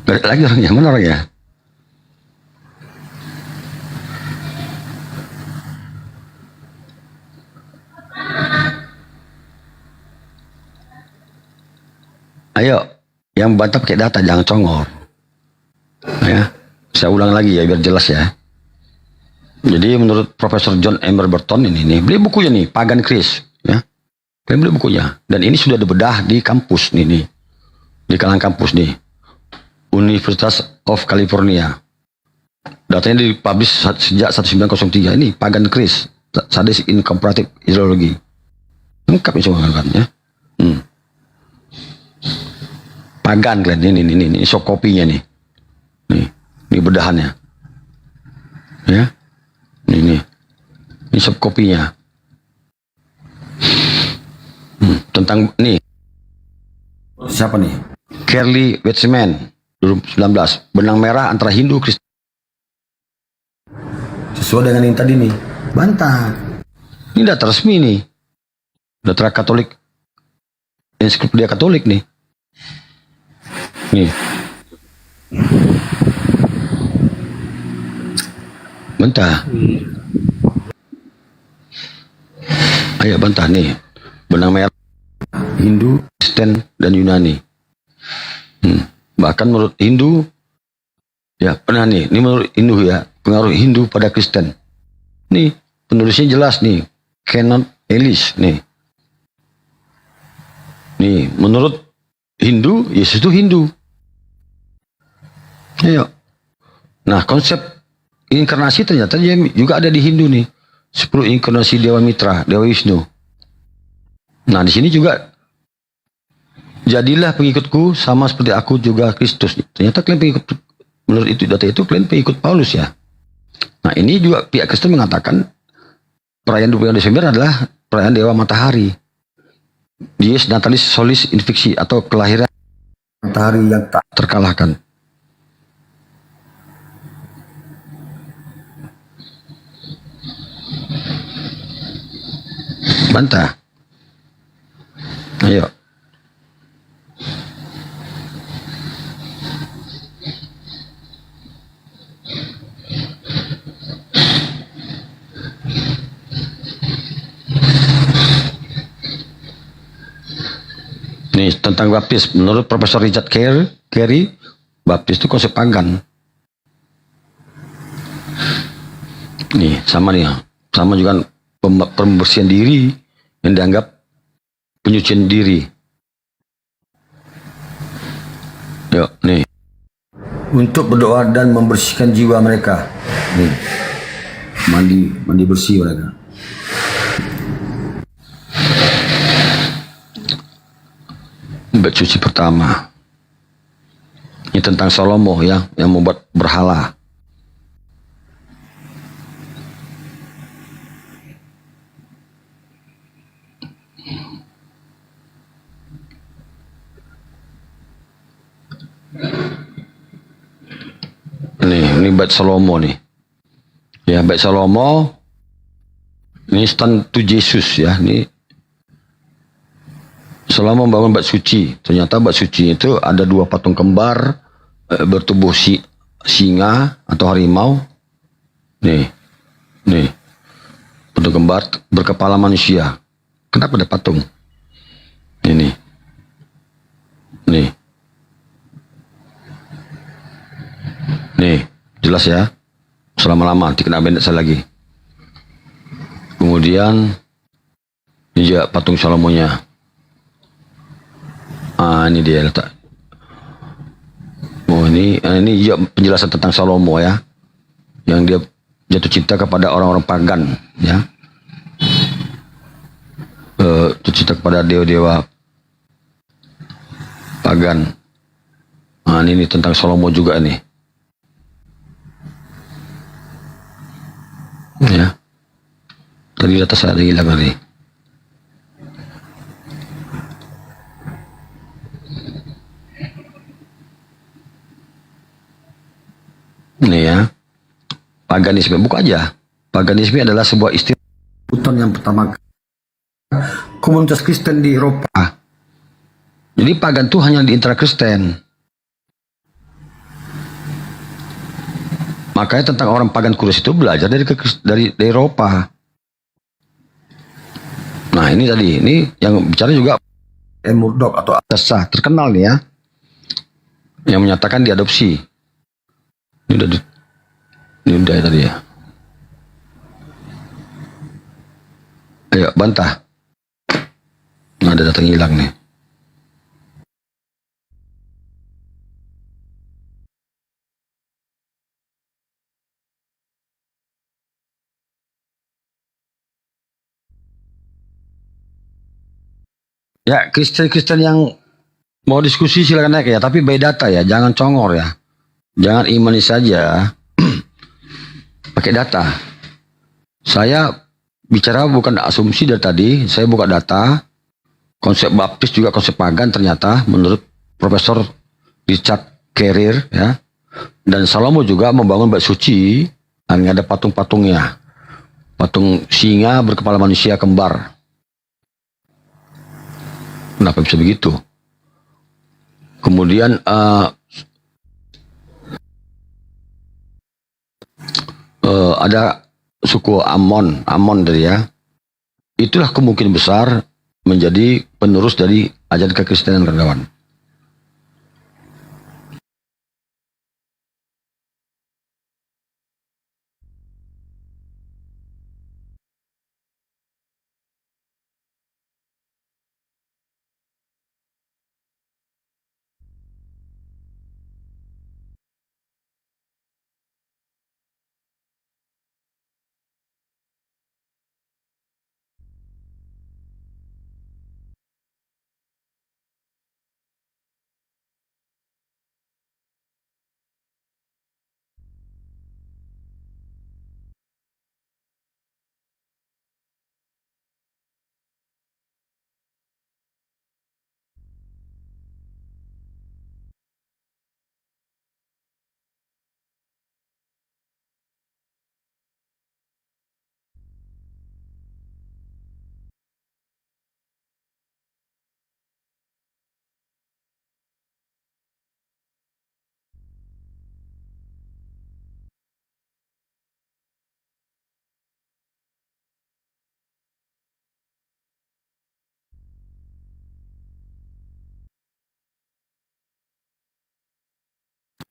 Balik lagi orangnya, mana orangnya? Ayo, yang bantah pakai data, jangan congor. Ya, saya ulang lagi ya biar jelas ya. Jadi menurut Profesor John Emberton ini beli bukunya nih, Pagan Christ, ya. Kalian beli bukunya. Dan ini sudah dibedah di kampus nih. Di kalangan kampus nih. University of California. Datanya dipublish sejak 1903. Ini Pagan Christ, Studies in Comparative Ideology. Lengkap ini semua kan ya. Pagan kalian ini sok kopinya nih. Ini bedahannya. Ya. Ini sok kopinya. Tentang nih. Siapa nih? Carly Wetzman 2019, benang merah antara Hindu Kristen. Sesuai dengan yang tadi nih. Bantah. Ini data resmi nih. Data Katolik. Ensiklopedia Katolik nih. Nih. Bantah. Ayo bantah nih. Benang merah Hindu, Kristen, dan Yunani. Bahkan menurut Hindu, ya pernah nih. Ini menurut Hindu ya, pengaruh Hindu pada Kristen. Nih penulisnya jelas nih. Kenneth Ellis nih. Nih menurut Hindu, Yesus itu Hindu. Ayo. Nah, konsep inkarnasi ternyata juga ada di Hindu nih. 10 inkarnasi Dewa Mitra, Dewa Wisnu. Nah, di sini juga jadilah pengikutku sama seperti aku juga Kristus. Ternyata kalian pengikut, menurut itu data itu kalian pengikut Paulus ya. Nah, ini juga pihak Kristen mengatakan perayaan 25 Desember adalah perayaan Dewa Matahari. Dies Natalis Solis Invicti atau kelahiran matahari yang tak terkalahkan. Bantah. Ayo. Nih tentang baptis, menurut Profesor Richard Carey, baptis itu konsep pagan. Nih sama nih, sama juga pembersihan diri yang dianggap penyucian diri. Yuk nih. Untuk berdoa dan membersihkan jiwa mereka. Nih. mandi bersih mereka. Bait suci pertama ini tentang Salomo ya, yang membuat berhala. Ini bait Salomo nih. Ya, bait Salomo ini stand to Yesus ya. Ini Salomo membangun bait suci. Ternyata bait suci itu ada 2 patung kembar bertubuh singa atau harimau. Nih patung kembar berkepala manusia. Kenapa ada patung? Ini. Nih, jelas ya. Selama-lama nanti kena bendek saya lagi. Kemudian ini juga patung Salomonya. Ini dia letak. Oh, ini juga penjelasan tentang Salomo ya. Yang dia jatuh cinta kepada orang-orang pagan ya. Jatuh cinta kepada dewa-dewa pagan. Ini tentang Salomo juga nih. Ya. Tadi di atas ada hilang tadi. Ini ya. Paganisme, buka aja. Paganisme adalah sebuah istilah yang pertama komunitas Kristen di Eropa. Jadi pagan itu hanya di intra Kristen. Makanya tentang orang pagan kudus itu belajar dari Eropa. Nah ini tadi, ini yang bicara juga Murdoch atau Atessa, terkenal nih ya, yang menyatakan diadopsi. Ini udah ya tadi ya. Ayo bantah. Nah, ada datang hilang nih. Ya, Kristen-Kristen yang mau diskusi silakan naik ya, tapi by data ya, jangan congor ya. Jangan imani saja. Pakai data. Saya bicara bukan asumsi dari tadi, saya buka data. Konsep baptis juga konsep pagan ternyata menurut Profesor Richard Carrier ya. Dan Salomo juga membangun bait suci, ada patung-patungnya. Patung singa berkepala manusia kembar. Kenapa bisa begitu? Kemudian ada suku Amon dari ya. Itulah kemungkinan besar menjadi penerus dari ajaran kekristenan, kawan.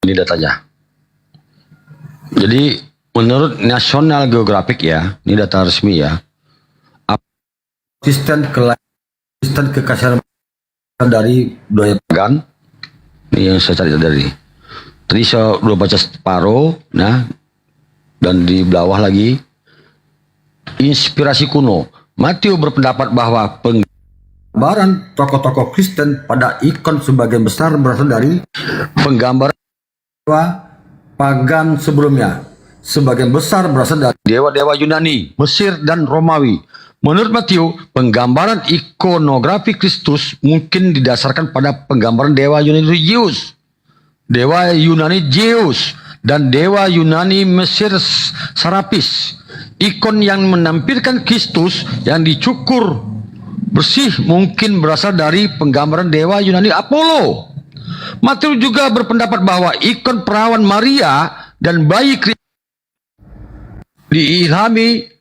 Ini datanya. Jadi menurut National Geographic ya, ini data resmi ya. Kristen kekaisaran dari budaya pagan. Ini yang saya cari dari. Tadi saya udah baca separuh, nah, dan di bawah lagi inspirasi kuno. Matthew berpendapat bahwa penggambaran tokoh-tokoh Kristen pada ikon sebagian besar berasal dari penggambaran dewa pagan sebelumnya. Sebagian besar berasal dari dewa-dewa Yunani, Mesir, dan Romawi. Menurut Matthew, penggambaran ikonografi Kristus mungkin didasarkan pada penggambaran dewa Yunani Zeus, dewa Yunani Zeus, dan dewa Yunani Mesir Serapis. Ikon yang menampilkan Kristus yang dicukur bersih mungkin berasal dari penggambaran dewa Yunani Apollo. Matthew juga berpendapat bahwa ikon perawan Maria dan bayi Kristus diilhami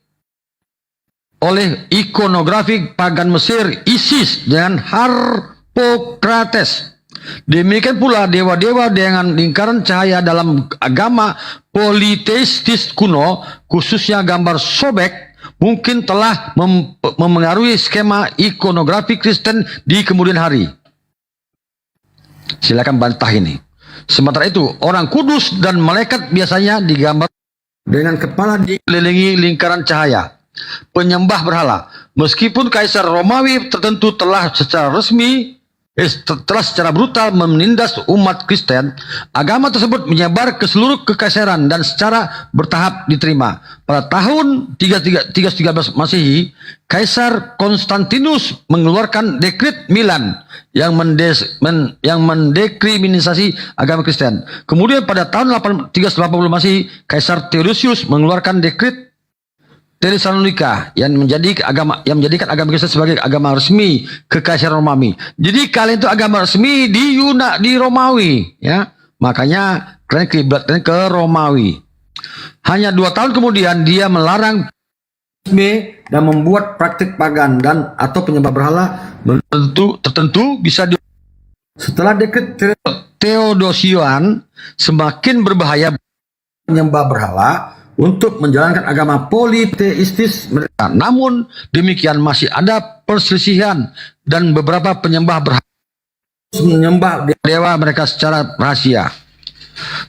oleh ikonografi pagan Mesir Isis dan Harpokrates. Demikian pula dewa-dewa dengan lingkaran cahaya dalam agama politeistis kuno, khususnya gambar sobek, mungkin telah memengaruhi skema ikonografi Kristen di kemudian hari. Silakan bantah ini. Sementara itu, orang kudus dan malaikat biasanya digambar dengan kepala dikelilingi lingkaran cahaya. Penyembah berhala. Meskipun Kaisar Romawi tertentu telah secara brutal menindas umat Kristen, agama tersebut menyebar ke seluruh kekaisaran dan secara bertahap diterima. Pada tahun 313 Masehi, Kaisar Konstantinus mengeluarkan dekret Milan yang mendekriminalisasi agama Kristen. Kemudian pada tahun 380 Masehi, Kaisar Theodosius mengeluarkan dekret Tesalonika yang menjadikan agama Kristen sebagai agama resmi kekaisaran Romawi. Jadi kalian itu agama resmi di Romawi, ya. Makanya kalian kiblatnya ke Romawi. Hanya 2 tahun kemudian dia melarang dan membuat praktik pagan dan atau penyembah berhala tertentu bisa setelah dekret Theodosian semakin berbahaya penyembah berhala untuk menjalankan agama politeistis mereka. Namun demikian masih ada perselisihan dan beberapa penyembah berhala menyembah dewa mereka secara rahasia.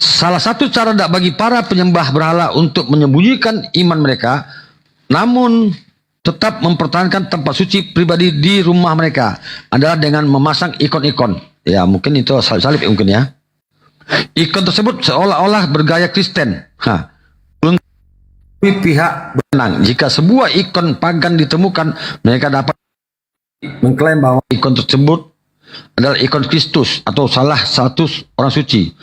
Salah satu cara bagi para penyembah berhala untuk menyembunyikan iman mereka, namun tetap mempertahankan tempat suci pribadi di rumah mereka adalah dengan memasang ikon-ikon. Ya mungkin itu salib mungkin ya. Ikon tersebut seolah-olah bergaya Kristen. Pihak benang jika sebuah ikon pagan ditemukan, mereka dapat mengklaim bahwa ikon tersebut adalah ikon Kristus atau salah satu orang suci.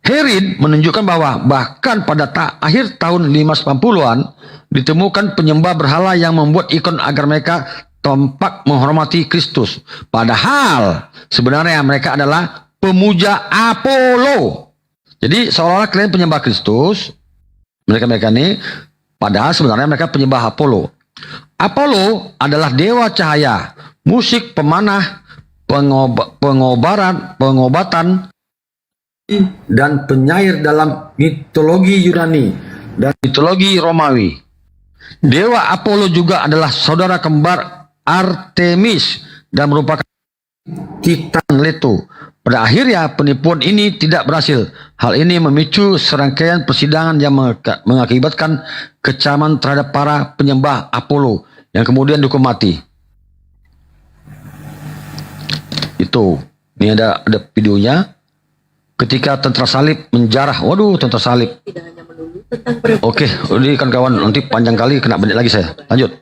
Herid menunjukkan bahwa bahkan pada akhir tahun 580-an ditemukan penyembah berhala yang membuat ikon agar mereka tampak menghormati Kristus. Padahal sebenarnya mereka adalah pemuja Apollo. Jadi seolah-olah kalian penyembah Kristus, mereka ini, padahal sebenarnya mereka penyembah Apollo. Apollo adalah dewa cahaya, musik, pemanah, pengobatan, dan penyair dalam mitologi Yunani dan mitologi Romawi. Dewa Apollo juga adalah saudara kembar Artemis dan merupakan Titan Leto. Pada akhirnya penipuan ini tidak berhasil. Hal ini memicu serangkaian persidangan yang mengakibatkan kecaman terhadap para penyembah Apollo yang kemudian dihukum mati. Itu, ini ada videonya. Ketika tentara salib menjarah, waduh tentara salib. Oke, ini kan kawan, nanti panjang kali kena balik lagi saya. Lanjut.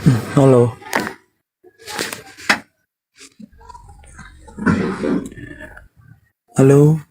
Halo. Halo.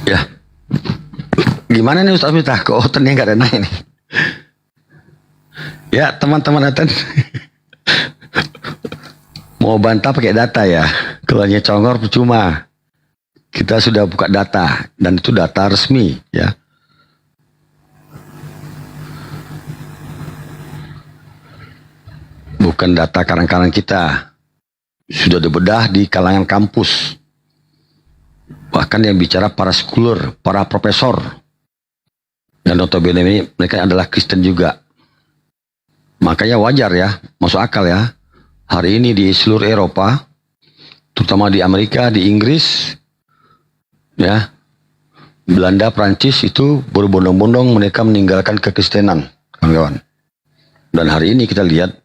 Ya, gimana nih Ustaz Miftah? Kok otennya nggak ada naik nih? Ya, teman-teman Aten. Mau bantah pakai data ya. Kalau hanya congor percuma. Kita sudah buka data dan itu data resmi ya. Bukan data karang-karang kita. Sudah dibedah di kalangan kampus. Bahkan yang bicara para scholar, para profesor. Dan notabene ini mereka adalah Kristen juga. Makanya wajar ya, masuk akal ya. Hari ini di seluruh Eropa, terutama di Amerika, di Inggris, ya, Belanda, Prancis itu berbondong-bondong mereka meninggalkan kekristenan, kawan-kawan. Dan hari ini kita lihat,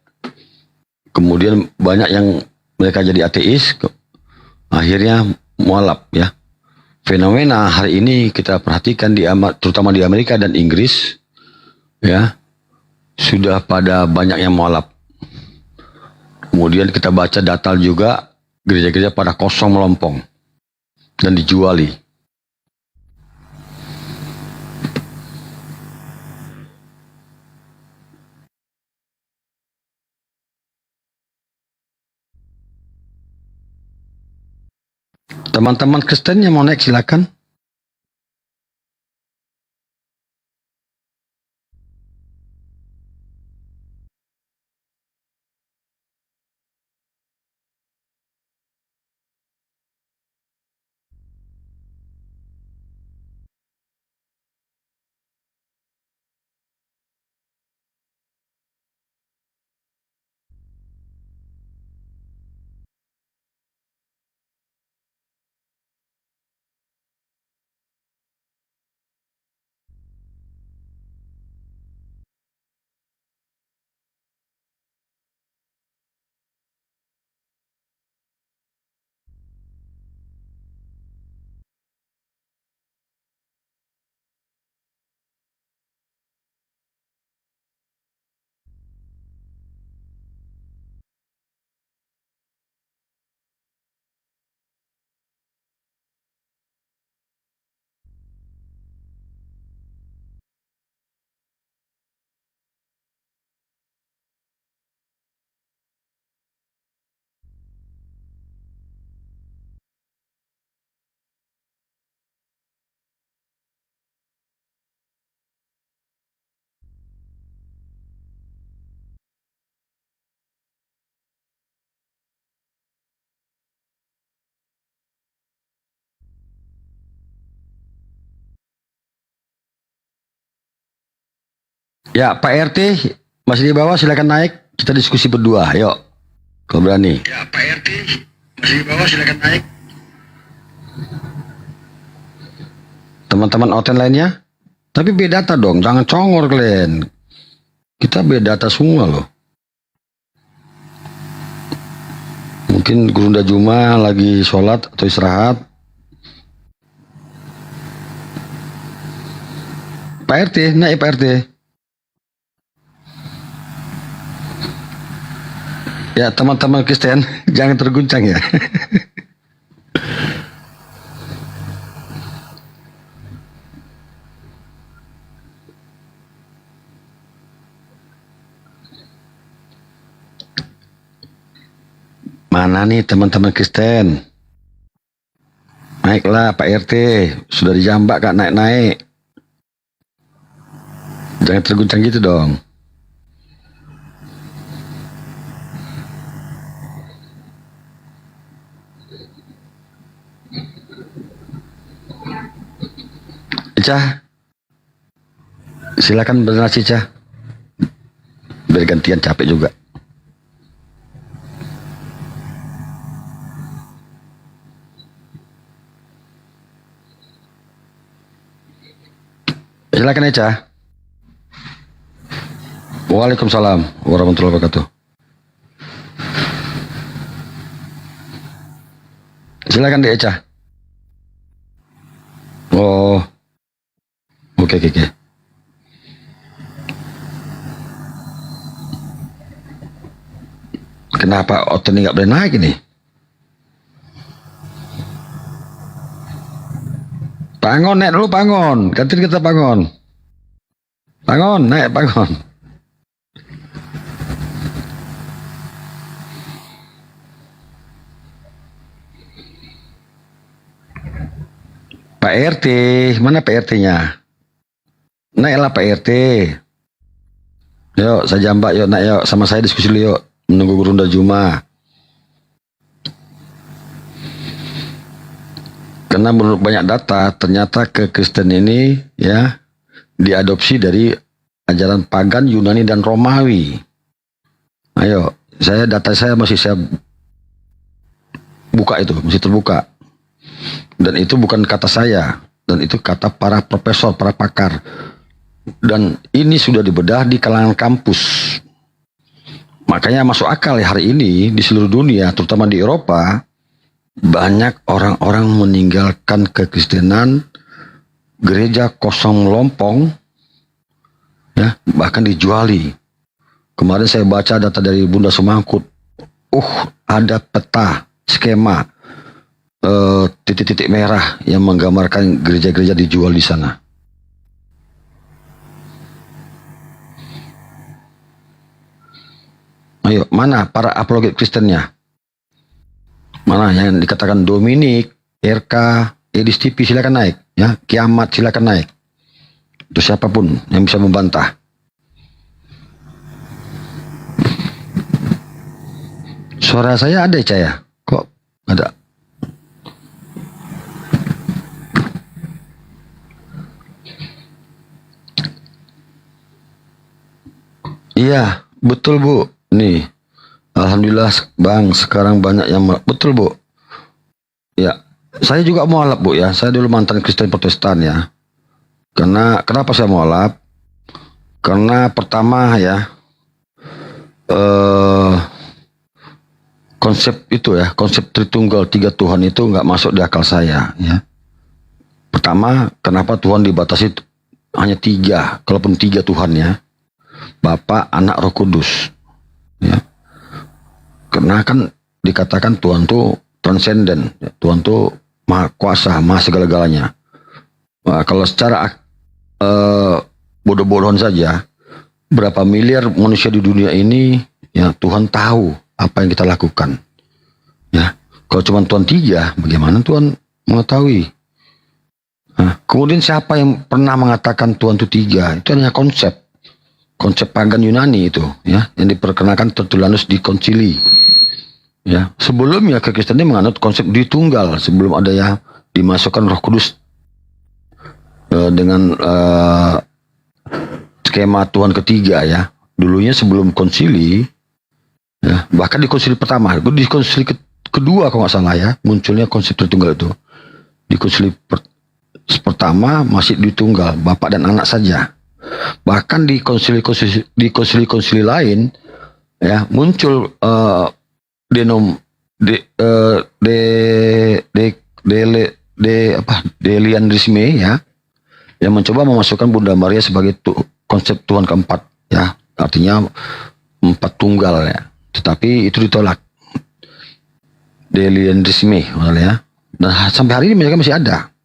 kemudian banyak yang mereka jadi ateis, akhirnya mualaf ya. Fenomena hari ini kita perhatikan terutama di Amerika dan Inggris, ya, sudah pada banyak yang mualaf. Kemudian kita baca data juga gereja-gereja pada kosong melompong dan dijuali. Teman-teman Kristen yang mau naik silakan. Ya, Pak RT masih di bawah, silakan naik. Kita diskusi berdua, yuk. Kalau berani. Ya, Pak RT masih di bawah, silakan naik. Teman-teman oten lainnya, tapi beda data dong, jangan congor kalian. Kita beda data semua loh. Mungkin Guru Juma lagi sholat atau istirahat. Pak RT, naik Pak RT. Ya, teman-teman Kristen, jangan terguncang ya. Mana nih teman-teman Kristen? Naiklah Pak RT, sudah dijambak Kak, naik-naik. Jangan terguncang gitu dong. Ica, silakan bernasi Ica. Biar gantian capek juga. Silakan Eca. Waalaikumsalam warahmatullahi wabarakatuh. Silakan deh Eca. Oh, oke. Kenapa Oten nggak boleh naik ini? Bangun, naik dulu, bangun. Gantiin kita bangun. Bangun, naik, bangun. Pak RT, mana Pak RT-nya? Naiklah Pak RT. Yuk, saya jambak, yuk, naik, yuk. Sama saya diskusi dulu, yuk. Menunggu Guru Juma. Karena menurut banyak data, ternyata kekristen ini ya diadopsi dari ajaran pagan Yunani dan Romawi. Ayo, data saya masih saya buka itu, masih terbuka. Dan itu bukan kata saya, dan itu kata para profesor, para pakar. Dan ini sudah dibedah di kalangan kampus. Makanya masuk akal ya hari ini di seluruh dunia, terutama di Eropa, banyak orang-orang meninggalkan kekristenan, gereja kosong lompong, ya bahkan dijuali. Kemarin saya baca data dari Bunda Semangkut, ada peta skema titik-titik merah yang menggambarkan gereja-gereja dijual di sana. Ayo, mana para apologet Kristennya? Mana yang dikatakan Dominik, RK, Edis TV silakan naik, ya. Kiamat silakan naik. Itu siapapun yang bisa membantah. Suara saya ada ya? Kok ada? Iya, betul Bu. Nih, alhamdulillah Bang, sekarang banyak yang betul Bu. Ya, saya juga mualaf Bu ya. Saya dulu mantan Kristen Protestan ya. Kenapa saya mualaf? Karena pertama ya, konsep itu ya, konsep Tritunggal 3 Tuhan itu nggak masuk di akal saya ya. Pertama, kenapa Tuhan dibatasi hanya 3, kalaupun 3 Tuhan ya, Bapa, Anak, Roh Kudus. Ya. Karena kan dikatakan Tuhan tuh transenden, Tuhan tuh maha kuasa, maha segala-galanya. Nah, kalau secara bodoh-bodohan saja, berapa miliar manusia di dunia ini, ya Tuhan tahu apa yang kita lakukan. Ya, kalau cuma Tuhan 3, bagaimana Tuhan mengetahui? Nah, kemudian siapa yang pernah mengatakan Tuhan itu 3? Itu hanya konsep pagan Yunani itu ya, yang diperkenalkan Tertullianus di Konsili ya. Sebelumnya kekristenan menganut konsep ditunggal sebelum ada ya dimasukkan Roh Kudus dengan skema Tuhan ketiga ya. Dulunya sebelum konsili ya, bahkan di konsili pertama, di konsili kedua kalau nggak salah ya, munculnya konsep Tritunggal itu. Di konsili pertama masih ditunggal Bapa dan Anak saja. Bahkan di konsili lain ya muncul Delianisme ya, yang mencoba memasukkan Bunda Maria sebagai konsep Tuhan keempat ya, artinya 4 tunggal ya. Tetapi itu ditolak, Delianisme ya. Dan sampai hari ini mereka masih ada,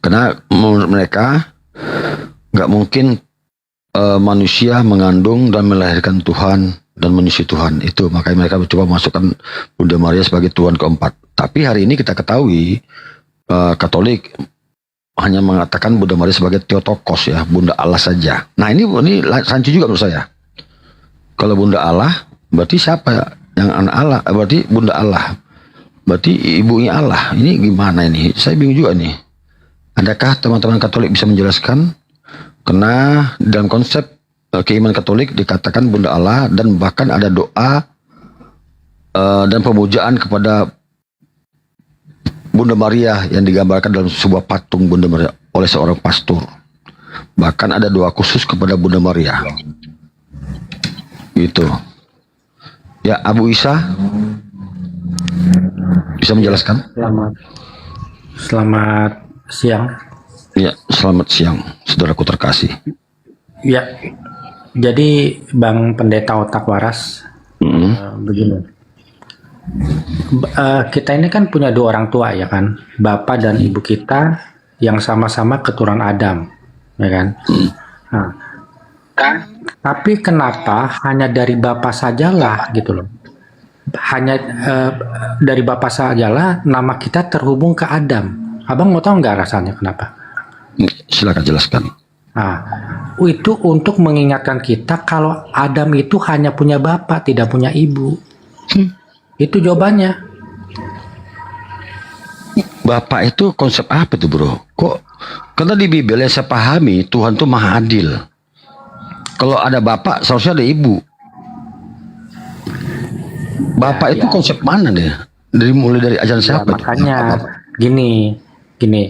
karena menurut mereka nggak mungkin manusia mengandung dan melahirkan Tuhan dan menyusui Tuhan itu. Makanya mereka mencoba memasukkan Bunda Maria sebagai Tuhan keempat. Tapi hari ini kita ketahui Katolik hanya mengatakan Bunda Maria sebagai Theotokos ya, Bunda Allah saja. Nah ini rancu juga menurut saya. Kalau Bunda Allah berarti siapa yang anak Allah? Berarti Bunda Allah. Berarti ibunya Allah. Ini gimana ini? Saya bingung juga nih. Adakah teman-teman Katolik bisa menjelaskan? Karena dalam konsep keimanan Katolik dikatakan Bunda Allah, dan bahkan ada doa dan pemujaan kepada Bunda Maria yang digambarkan dalam sebuah patung Bunda Maria oleh seorang pastor. Bahkan ada doa khusus kepada Bunda Maria. Gitu. Ya, Abu Isa bisa menjelaskan? Selamat siang. Ya, selamat siang, saudaraku terkasih. Ya, jadi Bang Pendeta Otak Waras, begini. Kita ini kan punya dua orang tua ya kan, bapak dan ibu kita yang sama-sama keturunan Adam, ya kan. Nah, tapi kenapa hanya dari bapak sajalah gitu loh? Hanya dari bapak sajalah nama kita terhubung ke Adam. Abang mau tahu nggak rasanya kenapa? Silakan jelaskan. Nah, itu untuk mengingatkan kita kalau Adam itu hanya punya bapak, tidak punya ibu. Itu jawabannya. Bapak itu konsep apa tuh bro? Kok karena di Bibel yang saya pahami Tuhan tuh maha adil. Kalau ada bapak seharusnya ada ibu. Bapak itu konsep mana deh? Mulai dari ajaran siapa? Makanya gini,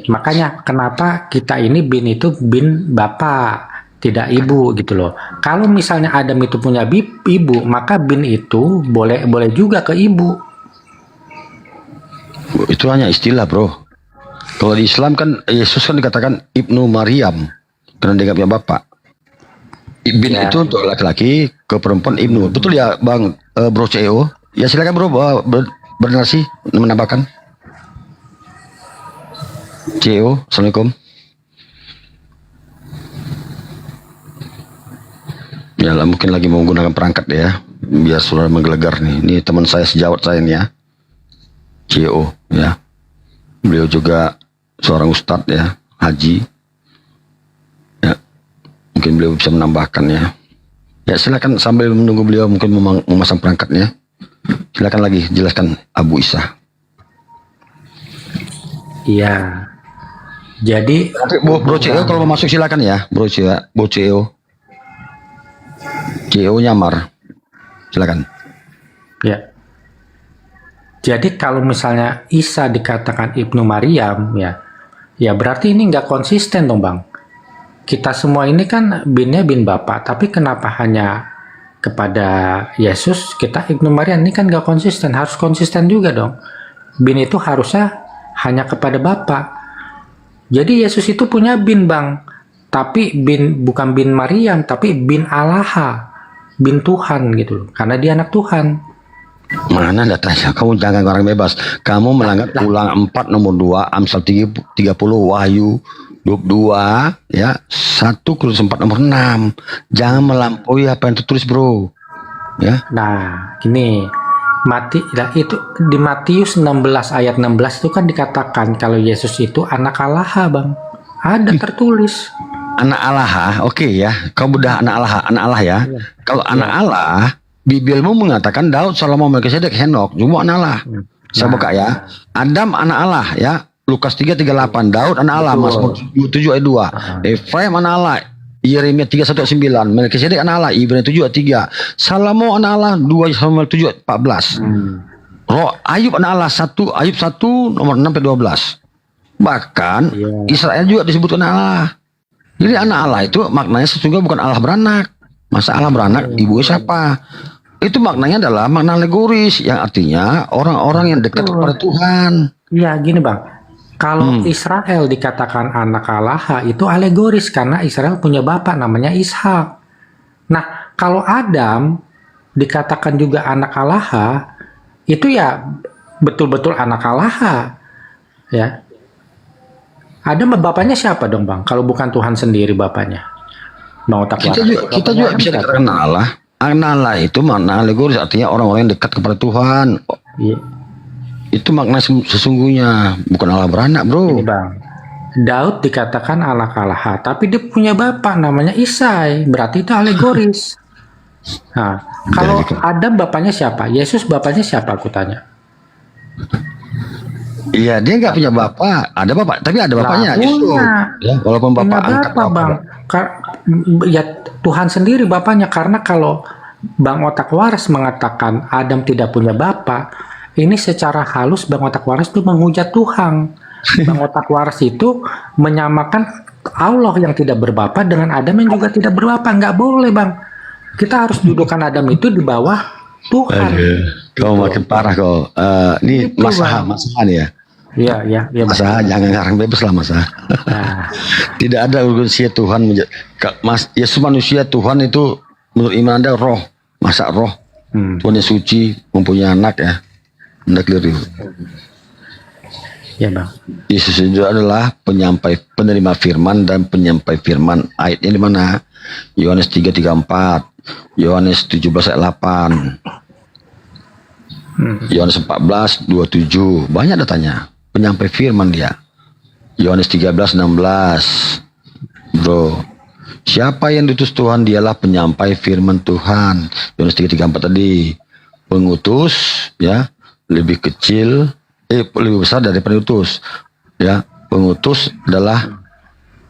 makanya kenapa kita ini bin itu bin bapak, tidak ibu gitu loh. Kalau misalnya Adam itu punya ibu, maka bin itu boleh juga ke ibu. Itu hanya istilah bro. Kalau di Islam kan Yesus kan dikatakan Ibnu Maryam karena dia nggak punya bapak. Bin itu untuk laki-laki, ke perempuan Ibnu. Betul ya Bang Bro CEO? Ya silakan bro, bernarasi menambahkan. CEO, Assalamualaikum. Ya lah, mungkin lagi mau menggunakan perangkat ya, biar suara menggelegar nih. Ini teman saya sejawat saya nih ya, CEO ya. Beliau juga seorang ustadz ya, haji. Ya, mungkin beliau bisa menambahkan ya. Ya silakan sambil menunggu beliau mungkin memasang perangkatnya. Silakan lagi jelaskan Abu Isa. Iya. Jadi Bro CEO kalau mau masuk silakan ya, Bro CEO. CEO nyamar. Silakan. Ya. Jadi kalau misalnya Isa dikatakan Ibnu Maryam ya berarti ini nggak konsisten dong Bang. Kita semua ini kan binnya bin Bapak, tapi kenapa hanya kepada Yesus kita Ibnu Maryam? Ini kan nggak konsisten, harus konsisten juga dong. Bin itu harusnya hanya kepada Bapak. Jadi Yesus itu punya bin Bang, tapi bin bukan bin Maryam, tapi bin Allah, bin Tuhan gitu loh, karena dia anak Tuhan. Mana datanya? Kamu jangan orang bebas. Kamu melanggar Ulang 4 nomor 2, Amsal 30, Wahyu 22, ya 1 Korintus 4 nomor 6. Jangan melampaui apa yang tertulis bro. Ya. Nah, gini. Itu di Matius 16 ayat 16 itu kan dikatakan kalau Yesus itu anak Allah, Bang. Ada tertulis. Anak Allah, oke ya. Kamu udah anak Allah ya. Kalau anak Allah, Bibelmu mengatakan Daud, Salomo, Melkisedek, Henok, semua anak Allah. Saya buka ya. Adam anak Allah ya. Lukas 3:38, Daud anak Allah, Mazmur 7 ayat 2. Efraim anak Allah, Yeremia 31 ayat 9, Melkisedek anak Allah, Ibrani 7 ayat 3, Salomo anak Allah 2 Samuel 7 ayat 14. Ayub anak Allah 1 Ayub 1 nomor 6 ayat 12. Bahkan Israel juga disebut anak Allah. Jadi anak Allah itu maknanya sesungguhnya bukan Allah beranak. Masa Allah beranak, ibu siapa? Itu maknanya adalah makna alegoris yang artinya orang-orang yang dekat kepada Tuhan. Iya, gini Bang. Kalau Israel dikatakan anak Allah itu alegoris karena Israel punya bapak namanya Ishak. Nah, kalau Adam dikatakan juga anak Allah, itu ya betul-betul anak Allah. Ya. Adam bapaknya siapa dong Bang? Kalau bukan Tuhan sendiri bapaknya. Bang Otak kita juga bisa dikatakan Allah. Anak Allah itu makna alegoris artinya orang-orang yang dekat kepada Tuhan. Iya. Itu makna sesungguhnya, bukan Allah beranak bro. Ini Bang, Daud dikatakan anak Allah, tapi dia punya bapak namanya Isai, berarti itu alegoris. Nah, kalau Adam bapaknya siapa? Yesus bapaknya siapa? Aku tanya. Iya, dia nggak punya bapak. Ada bapak, tapi ada bapaknya. Justru. Ya, walaupun bapak angkat bapak, Bang. Ya Tuhan sendiri bapaknya, karena kalau Bang Otak Waras mengatakan Adam tidak punya bapak, ini secara halus Bang Otak Waras itu menghujat Tuhan. Bang otak waras itu menyamakan Allah yang tidak berbapa dengan Adam yang juga tidak berbapa. Nggak boleh, Bang. Kita harus dudukkan Adam itu di bawah Tuhan. Aduh, kau makin parah kau. Ini Itu, masalah nih ya. Iya, Masa jangan ngarang bebas lah masa. Tidak ada urgensi Tuhan Mas Yesus manusia, Tuhan itu menurut iman Anda roh. Masa roh? Tuhan yang suci mempunyai anak ya. Anda keliru. Ya, Bang. Yesus itu adalah penerima firman dan penyampai firman. Ayatnya di mana? Yohanes 3:34, Yohanes 17 ayat 8. Yohanes 14:27. Banyak datanya. Penyampai firman dia. Yohanes 13:16. Bro, siapa yang diutus Tuhan dialah penyampai firman Tuhan. Yohanes 3:34 tadi. Pengutus ya lebih kecil, lebih besar dari penutus. Ya, pengutus adalah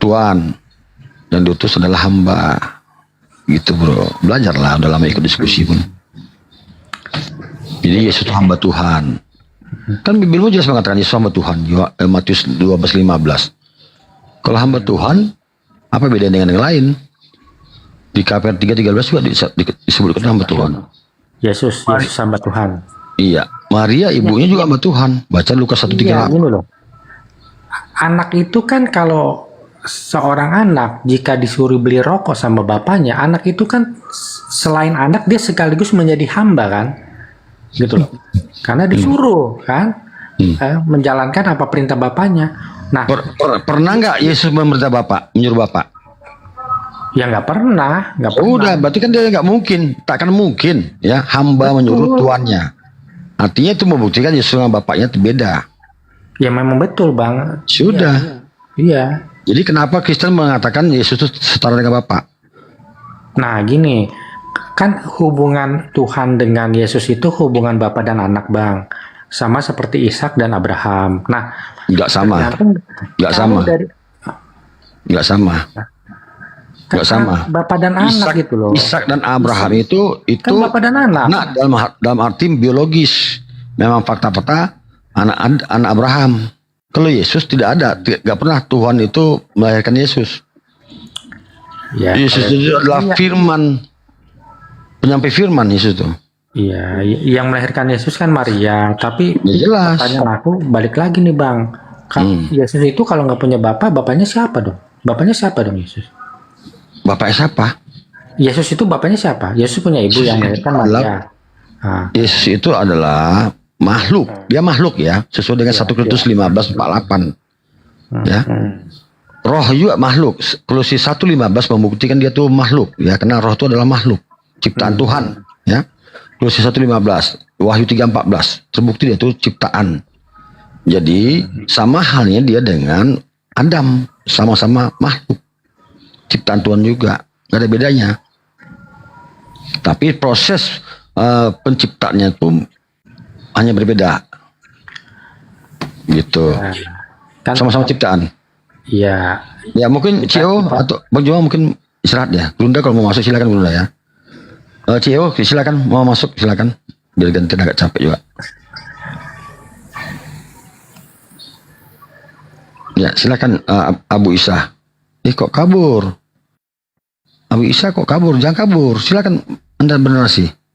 Tuhan dan diutus adalah hamba. Gitu bro, belajarlah dalam ikut diskusi pun. Jadi Yesus itu hamba Tuhan. Kan Bibelmu jelas mengatakan Yesus hamba Tuhan. Matius 12:15. Kalau hamba Tuhan, apa bedanya dengan yang lain? Di KPR 3:13 juga disebutkan hamba Tuhan. Yesus hamba Tuhan. Iya, Maria ibunya juga hamba Tuhan. Baca Lukas 1:38. Iya, gini loh. Anak itu kan kalau seorang anak jika disuruh beli rokok sama bapaknya, anak itu kan selain anak dia sekaligus menjadi hamba kan, gitu loh. Karena disuruh kan menjalankan apa perintah bapaknya. Nah, pernah nggak Yesus memerintah bapak, menyuruh bapak? Ya nggak pernah. Udah, berarti kan dia nggak mungkin, takkan mungkin ya hamba menyuruh tuannya. Artinya itu membuktikan Yesus sama bapaknya itu beda. Ya memang betul bang. Sudah. Iya. Jadi kenapa Kristen mengatakan Yesus itu setara dengan Bapa? Nah gini, kan hubungan Tuhan dengan Yesus itu hubungan Bapa dan anak bang. Sama seperti Ishak dan Abraham. Nah, nggak sama. Nggak sama. Nggak sama. Nggak sama. Bapak dan anak gitu loh. Ishak dan Abraham itu kan bapak dan anak. Nah, dalam arti biologis. Memang fakta-fakta anak Abraham. Kalau Yesus tidak ada, tidak pernah Tuhan itu melahirkan Yesus. Ya, Yesus itu adalah firman, penyampai firman Yesus itu. Iya, yang melahirkan Yesus kan Maria, tapi ya, jelas. Pertanyaan aku balik lagi nih bang, kan Yesus itu kalau nggak punya bapak, bapaknya siapa dong? Bapaknya siapa dong Yesus? Bapaknya siapa? Yesus itu bapaknya siapa? Yesus punya ibu yang melahirkan Maria. Yesus itu adalah makhluk, dia makhluk ya, sesuai dengan 1 Korintus 15:48. Ya. Roh juga makhluk. Kolose 1:15 membuktikan dia tuh makhluk ya, karena roh itu adalah makhluk, ciptaan Tuhan, ya. Kolose 1:15, Wahyu 3:14, terbukti dia tuh ciptaan. Jadi sama halnya dia dengan Adam, sama-sama makhluk. Ciptaan Tuhan juga, gak ada bedanya. Tapi proses penciptaannya itu hanya berbeda, gitu. Sama-sama ciptaan. Iya. Ya mungkin Cio atau Bang Juma mungkin istirahat ya. Bunda kalau mau masuk silakan Bunda ya. Cio silakan mau masuk silakan. Biar ganti agak capek juga. Ya silakan Abu Isa. Kok kabur? Abu Isa kok kabur? Jangan kabur. Silakan Anda bernarasi.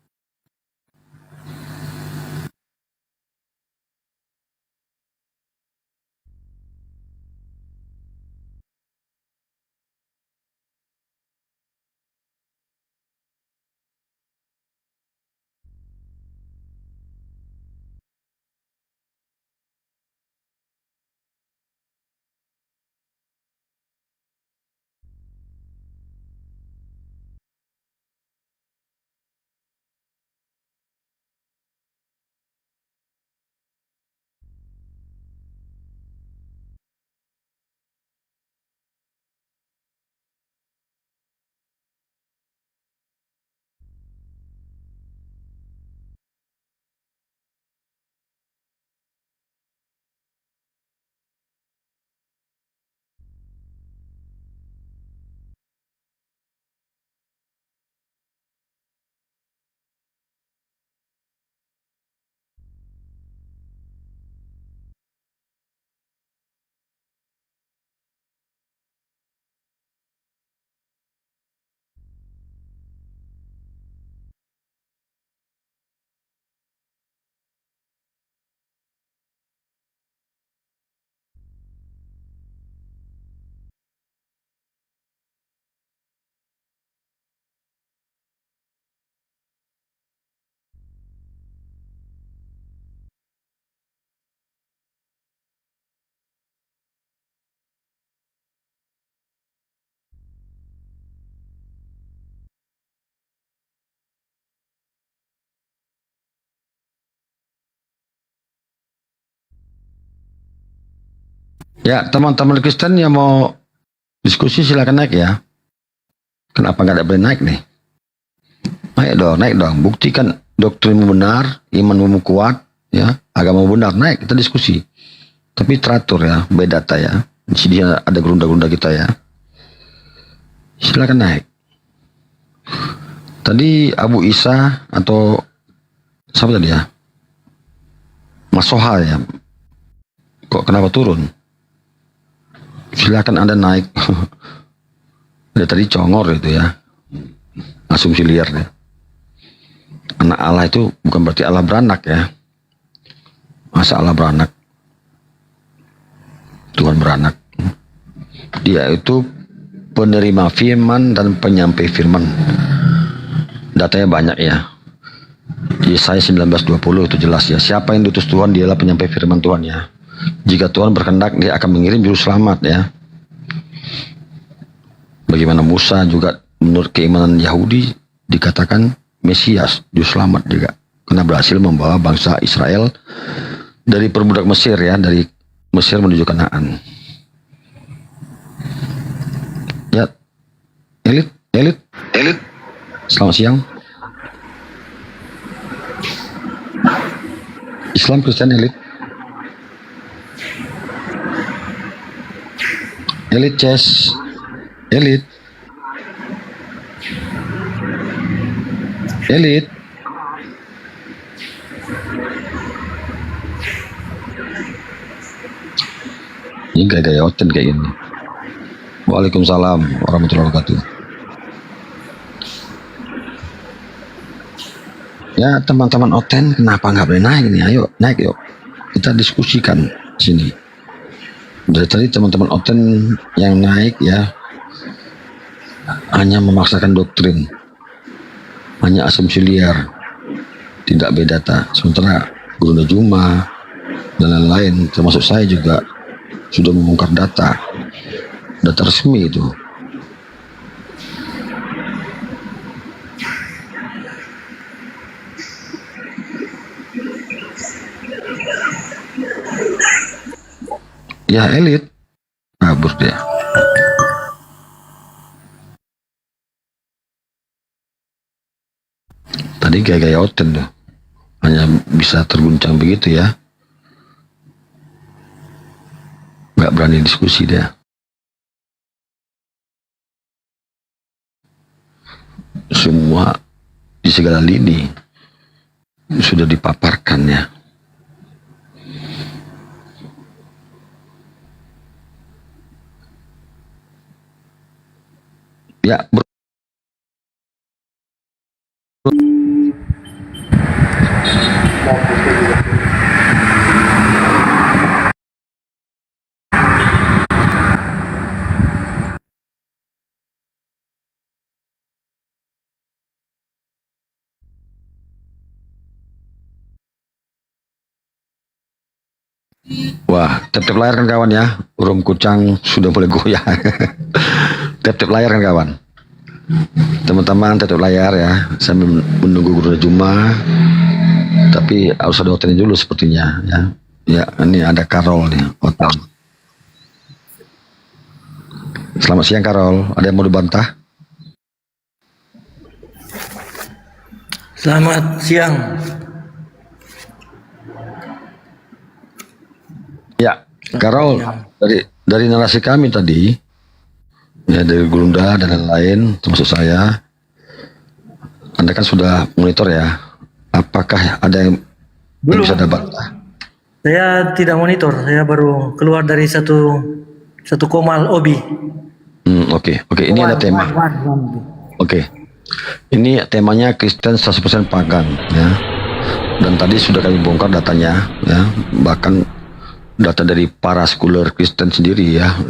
Ya, teman-teman Kristen yang mau diskusi silakan naik ya. Kenapa nggak boleh naik nih? Naik dong. Buktikan doktrinmu benar, imanmu kuat, ya, agama benar, naik kita diskusi. Tapi teratur ya, beda data ya. Di sini ada gerunda-gerunda kita ya. Silakan naik. Tadi Abu Isa atau siapa tadi ya? Mas Soha ya. Kok kenapa turun? Silakan Anda naik. Dari tadi congor itu ya. Asumsi liar ya. Anak Allah itu bukan berarti Allah beranak ya. Masa Allah beranak? Tuhan beranak. Dia itu penerima firman dan penyampai firman. Datanya banyak ya. Yesaya 19:20 itu jelas ya. Siapa yang diutus Tuhan, dialah penyampai firman Tuhan ya. Jika Tuhan berkehendak, dia akan mengirim juru selamat ya. Bagaimana Musa juga menurut keimanan Yahudi dikatakan Mesias, juru selamat juga. Karena berhasil membawa bangsa Israel dari perbudak Mesir ya, dari Mesir menuju Kanaan. Ya, elit. Selamat siang. Islam Kristen elit. Elit chess. Elit. Ini gaya-gaya oten kayak gini. Waalaikumsalam warahmatullahi wabarakatuh. Ya teman-teman oten, kenapa nggak boleh naik nih? Ayo naik yuk. Kita diskusikan sini. Dari tadi teman-teman oten yang naik ya hanya memaksakan doktrin, hanya asumsi liar, tidak beda data. Sementara Guru Juma dan lain-lain, termasuk saya juga sudah membongkar data resmi itu. Ya elit kabur dia. Tadi gaya-gaya oten tuh, hanya bisa terguncang begitu ya, nggak berani diskusi dia. Semua di segala lini sudah dipaparkan ya. Ya, wah, tap-tap layar kan kawan ya. Urum kucang sudah mulai goyah. Tap-tap layar kan kawan. Teman-teman tap layar ya. Sambil menunggu Guru Juma. Tapi harus ada hotelnya dulu sepertinya ya. Ya, ini ada Karol nih, hotel. Selamat siang Karol. Ada yang mau dibantah? Selamat siang. Ya, Karol, dari narasi kami tadi, ya dari Gurunda dan lain-lain, termasuk saya, Anda kan sudah monitor ya. Apakah ada yang bisa dapat? Saya tidak monitor. Saya baru keluar dari satu komal obi. Oke. Ini ada tema. Oke. Ini temanya Kristen 100% pagan ya. Dan tadi sudah kami bongkar datanya ya. Bahkan data dari para sekuler Kristen sendiri ya,